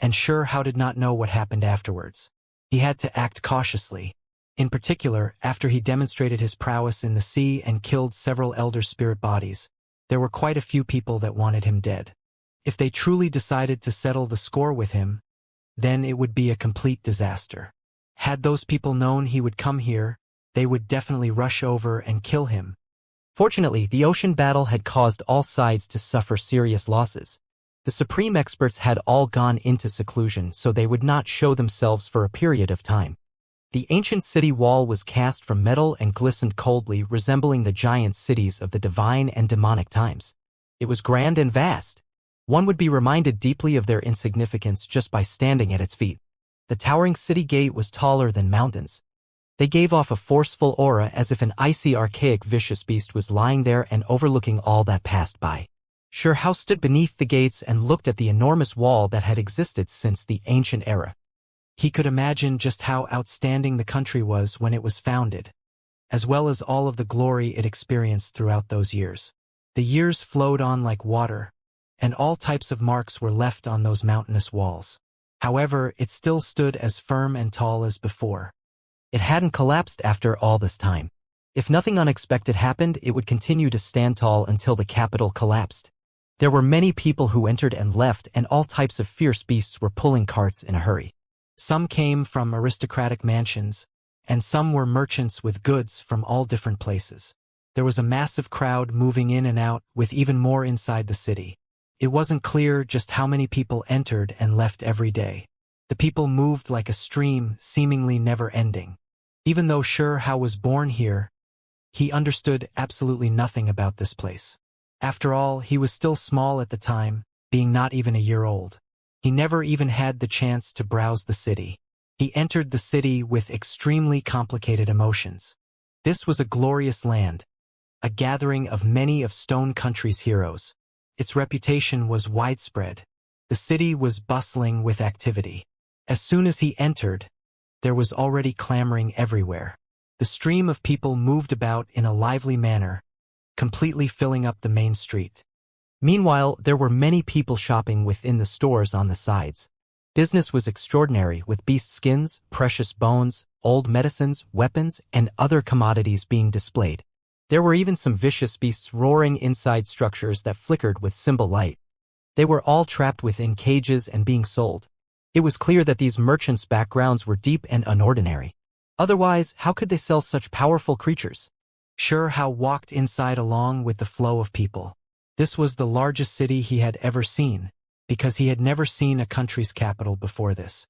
and Sure Hao did not know what happened afterwards. He had to act cautiously. In particular, after he demonstrated his prowess in the sea and killed several elder spirit bodies, there were quite a few people that wanted him dead. If they truly decided to settle the score with him, then it would be a complete disaster. Had those people known he would come here, they would definitely rush over and kill him. Fortunately, the ocean battle had caused all sides to suffer serious losses. The supreme experts had all gone into seclusion so they would not show themselves for a period of time. The ancient city wall was cast from metal and glistened coldly, resembling the giant cities of the divine and demonic times. It was grand and vast. One would be reminded deeply of their insignificance just by standing at its feet. The towering city gate was taller than mountains. They gave off a forceful aura as if an icy, archaic, vicious beast was lying there and overlooking all that passed by. Hao stood beneath the gates and looked at the enormous wall that had existed since the ancient era. He could imagine just how outstanding the country was when it was founded, as well as all of the glory it experienced throughout those years. The years flowed on like water, and all types of marks were left on those mountainous walls. However, it still stood as firm and tall as before. It hadn't collapsed after all this time. If nothing unexpected happened, it would continue to stand tall until the capital collapsed. There were many people who entered and left, and all types of fierce beasts were pulling carts in a hurry. Some came from aristocratic mansions, and some were merchants with goods from all different places. There was a massive crowd moving in and out, with even more inside the city. It wasn't clear just how many people entered and left every day. The people moved like a stream, seemingly never ending. Even though Hao was born here, he understood absolutely nothing about this place. After all, he was still small at the time, being not even a year old. He never even had the chance to browse the city. He entered the city with extremely complicated emotions. This was a glorious land, a gathering of many of Stone Country's heroes. Its reputation was widespread. The city was bustling with activity. As soon as he entered, there was already clamoring everywhere. The stream of people moved about in a lively manner, completely filling up the main street. Meanwhile, there were many people shopping within the stores on the sides. Business was extraordinary, with beast skins, precious bones, old medicines, weapons, and other commodities being displayed. There were even some vicious beasts roaring inside structures that flickered with symbol light. They were all trapped within cages and being sold. It was clear that these merchants' backgrounds were deep and unordinary. Otherwise, how could they sell such powerful creatures? Hao walked inside along with the flow of people. This was the largest city he had ever seen, because he had never seen a country's capital before this.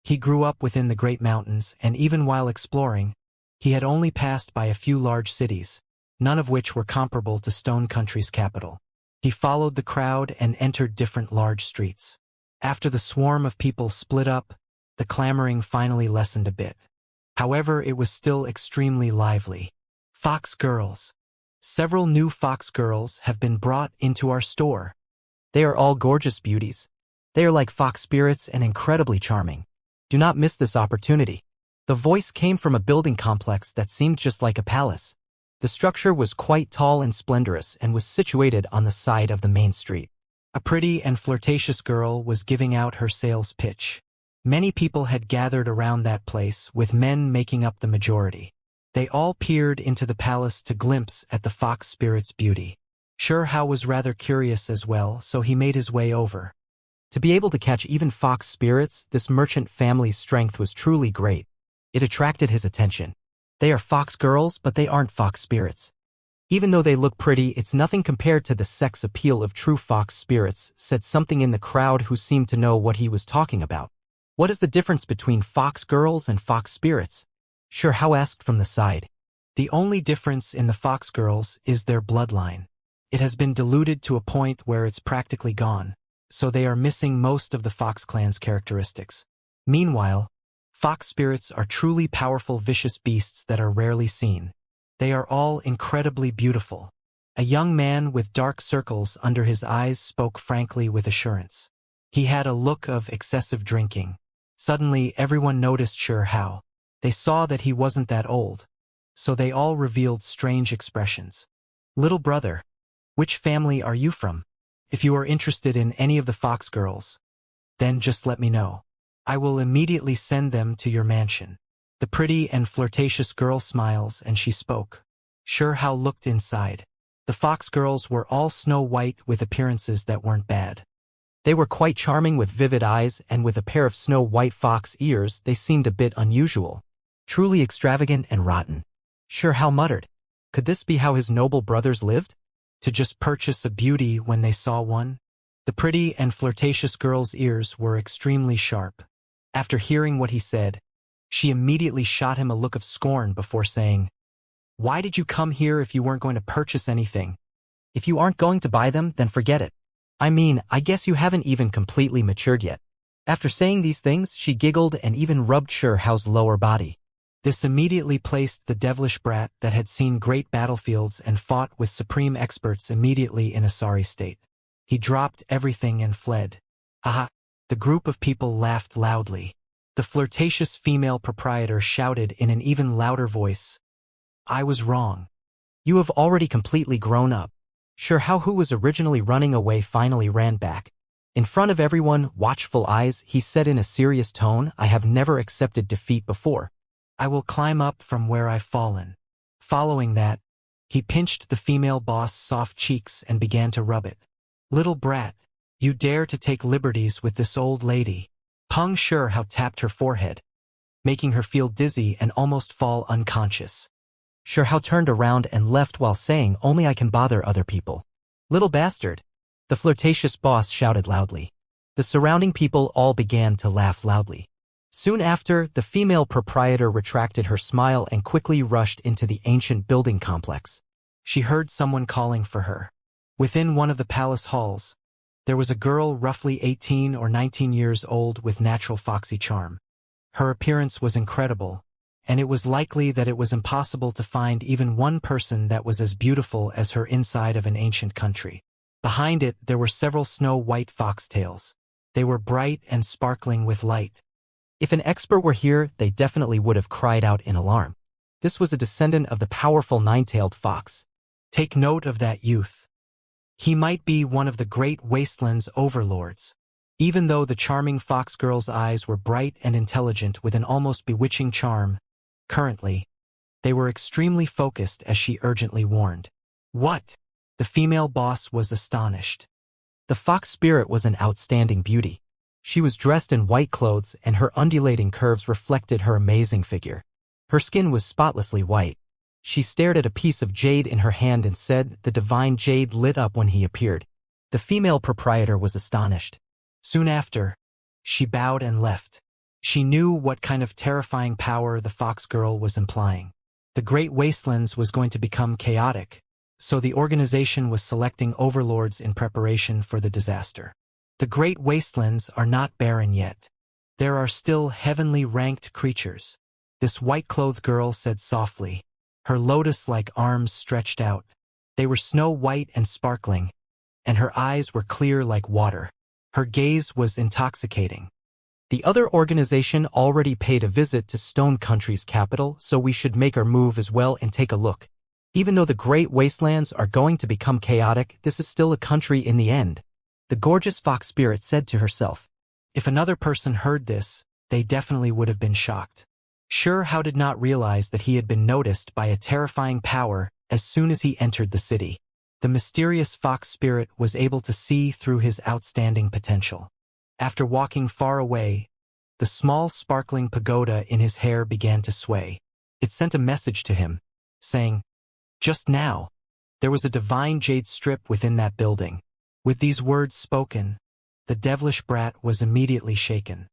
He grew up within the Great Mountains, and even while exploring, he had only passed by a few large cities, none of which were comparable to Stone Country's capital. He followed the crowd and entered different large streets. After the swarm of people split up, the clamoring finally lessened a bit. However, it was still extremely lively. Fox girls. Several new fox girls have been brought into our store. They are all gorgeous beauties. They are like fox spirits and incredibly charming. Do not miss this opportunity. The voice came from a building complex that seemed just like a palace. The structure was quite tall and splendorous and was situated on the side of the main street. A pretty and flirtatious girl was giving out her sales pitch. Many people had gathered around that place, with men making up the majority. They all peered into the palace to glimpse at the fox spirit's beauty. Hao was rather curious as well, so he made his way over. To be able to catch even fox spirits, this merchant family's strength was truly great. It attracted his attention. They are fox girls, but they aren't fox spirits. Even though they look pretty, it's nothing compared to the sex appeal of true fox spirits, said something in the crowd who seemed to know what he was talking about. What is the difference between fox girls and fox spirits? Hao asked from the side. The only difference in the fox girls is their bloodline. It has been diluted to a point where it's practically gone, so they are missing most of the fox clan's characteristics. Meanwhile, fox spirits are truly powerful, vicious beasts that are rarely seen. They are all incredibly beautiful. A young man with dark circles under his eyes spoke frankly with assurance. He had a look of excessive drinking. Suddenly, everyone noticed Hao. They saw that he wasn't that old, so they all revealed strange expressions. Little brother, which family are you from? If you are interested in any of the fox girls, then just let me know. I will immediately send them to your mansion. The pretty and flirtatious girl smiles and she spoke. Hao looked inside. The fox girls were all snow white with appearances that weren't bad. They were quite charming with vivid eyes, and with a pair of snow-white fox ears they seemed a bit unusual. Truly extravagant and rotten. Hao muttered. Could this be how his noble brothers lived? To just purchase a beauty when they saw one? The pretty and flirtatious girl's ears were extremely sharp. After hearing what he said, she immediately shot him a look of scorn before saying, "Why did you come here if you weren't going to purchase anything? If you aren't going to buy them, then forget it. I mean, I guess you haven't even completely matured yet." After saying these things, she giggled and even rubbed Xiao's lower body. This immediately placed the devilish brat that had seen great battlefields and fought with supreme experts immediately in a sorry state. He dropped everything and fled. Haha! The group of people laughed loudly. The flirtatious female proprietor shouted in an even louder voice, "I was wrong. You have already completely grown up." Xiao, who was originally running away, finally ran back. In front of everyone, watchful eyes, he said in a serious tone, "I have never accepted defeat before. I will climb up from where I've fallen." Following that, he pinched the female boss' soft cheeks and began to rub it. "Little brat, you dare to take liberties with this old lady." Peng Xiao tapped her forehead, making her feel dizzy and almost fall unconscious. Xiao turned around and left while saying, "Only I can bother other people." "Little bastard!" the flirtatious boss shouted loudly. The surrounding people all began to laugh loudly. Soon after, the female proprietor retracted her smile and quickly rushed into the ancient building complex. She heard someone calling for her. Within one of the palace halls, there was a girl roughly 18 or 19 years old with natural foxy charm. Her appearance was incredible, and it was likely that it was impossible to find even one person that was as beautiful as her inside of an ancient country. Behind it, there were several snow-white foxtails. They were bright and sparkling with light. If an expert were here, they definitely would have cried out in alarm. This was a descendant of the powerful nine-tailed fox. Take note of that youth. He might be one of the great wasteland's overlords. Even though the charming fox girl's eyes were bright and intelligent with an almost bewitching charm, currently, they were extremely focused as she urgently warned. "What?" The female boss was astonished. The fox spirit was an outstanding beauty. She was dressed in white clothes and her undulating curves reflected her amazing figure. Her skin was spotlessly white. She stared at a piece of jade in her hand and said, "The divine jade lit up when he appeared." The female proprietor was astonished. Soon after, she bowed and left. She knew what kind of terrifying power the fox girl was implying. The Great Wastelands was going to become chaotic, so the organization was selecting overlords in preparation for the disaster. The Great Wastelands are not barren yet. There are still heavenly ranked creatures. This white-clothed girl said softly, her lotus-like arms stretched out. They were snow-white and sparkling, and her eyes were clear like water. Her gaze was intoxicating. The other organization already paid a visit to Stone Country's capital, so we should make our move as well and take a look. Even though the Great Wastelands are going to become chaotic, this is still a country in the end. The gorgeous fox spirit said to herself. If another person heard this, they definitely would have been shocked. Xiao did not realize that he had been noticed by a terrifying power as soon as he entered the city. The mysterious fox spirit was able to see through his outstanding potential. After walking far away, the small sparkling pagoda in his hair began to sway. It sent a message to him, saying, "Just now, there was a divine jade strip within that building." With these words spoken, the devilish brat was immediately shaken.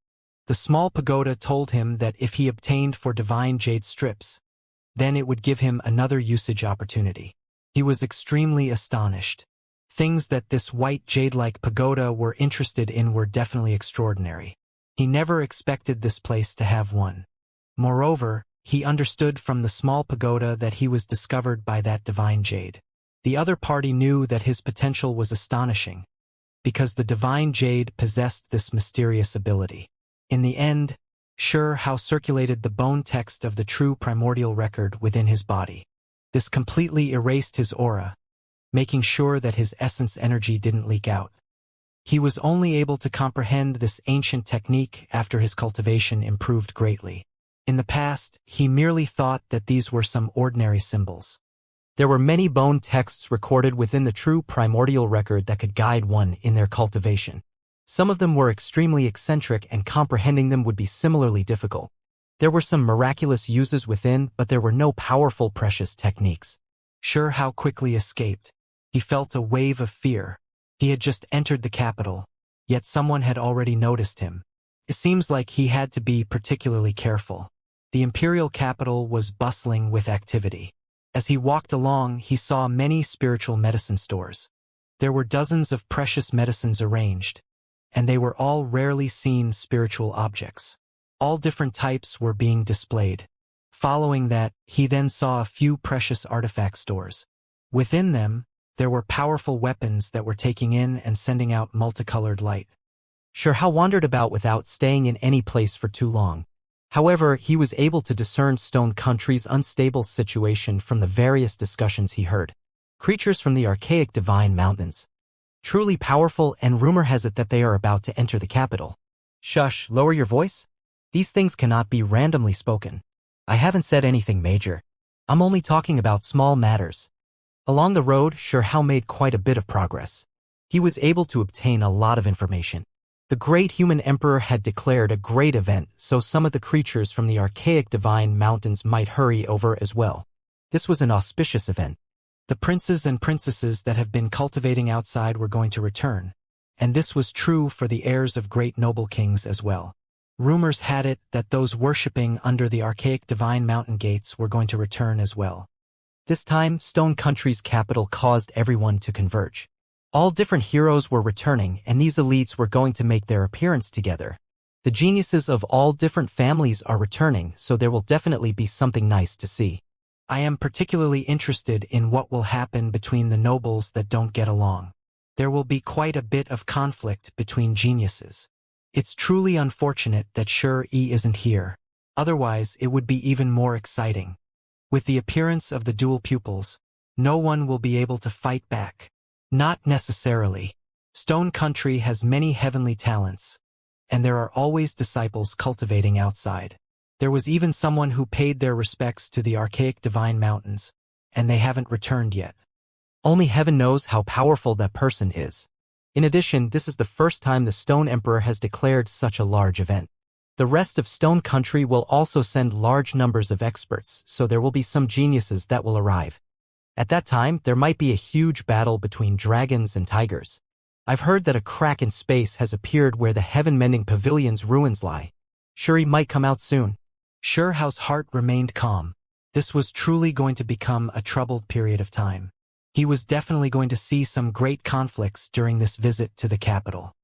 The small pagoda told him that if he obtained for divine jade strips, then it would give him another usage opportunity. He was extremely astonished. Things that this white jade-like pagoda were interested in were definitely extraordinary. He never expected this place to have one. Moreover, he understood from the small pagoda that he was discovered by that divine jade. The other party knew that his potential was astonishing, because the divine jade possessed this mysterious ability. In the end, Xiao circulated the bone text of the true primordial record within his body. This completely erased his aura, making sure that his essence energy didn't leak out. He was only able to comprehend this ancient technique after his cultivation improved greatly. In the past, he merely thought that these were some ordinary symbols. There were many bone texts recorded within the true primordial record that could guide one in their cultivation. Some of them were extremely eccentric and comprehending them would be similarly difficult. There were some miraculous uses within, but there were no powerful precious techniques. Xiao quickly escaped. He felt a wave of fear. He had just entered the capital, yet someone had already noticed him. It seems like he had to be particularly careful. The imperial capital was bustling with activity. As he walked along, he saw many spiritual medicine stores. There were dozens of precious medicines arranged, and they were all rarely seen spiritual objects. All different types were being displayed. Following that, he then saw a few precious artifact stores. Within them, there were powerful weapons that were taking in and sending out multicolored light. Xianxia wandered about without staying in any place for too long. However, he was able to discern Stone Country's unstable situation from the various discussions he heard. Creatures from the archaic divine mountains. Truly powerful, and rumor has it that they are about to enter the capital. Shush, lower your voice. These things cannot be randomly spoken. I haven't said anything major. I'm only talking about small matters. Along the road, Xianxia made quite a bit of progress. He was able to obtain a lot of information. The great human emperor had declared a great event, so some of the creatures from the archaic divine mountains might hurry over as well. This was an auspicious event. The princes and princesses that have been cultivating outside were going to return, and this was true for the heirs of great noble kings as well. Rumors had it that those worshipping under the archaic divine mountain gates were going to return as well. This time, Stone Country's capital caused everyone to converge. All different heroes were returning, and these elites were going to make their appearance together. The geniuses of all different families are returning, so there will definitely be something nice to see. I am particularly interested in what will happen between the nobles that don't get along. There will be quite a bit of conflict between geniuses. It's truly unfortunate that Xianxia isn't here. Otherwise, it would be even more exciting. With the appearance of the dual pupils, no one will be able to fight back. Not necessarily. Stone Country has many heavenly talents, and there are always disciples cultivating outside. There was even someone who paid their respects to the archaic divine mountains, and they haven't returned yet. Only heaven knows how powerful that person is. In addition, this is the first time the Stone Emperor has declared such a large event. The rest of Stone Country will also send large numbers of experts, so there will be some geniuses that will arrive. At that time, there might be a huge battle between dragons and tigers. I've heard that a crack in space has appeared where the heaven-mending pavilion's ruins lie. Xianxia might come out soon. Xiao's heart remained calm. This was truly going to become a troubled period of time. He was definitely going to see some great conflicts during this visit to the capital.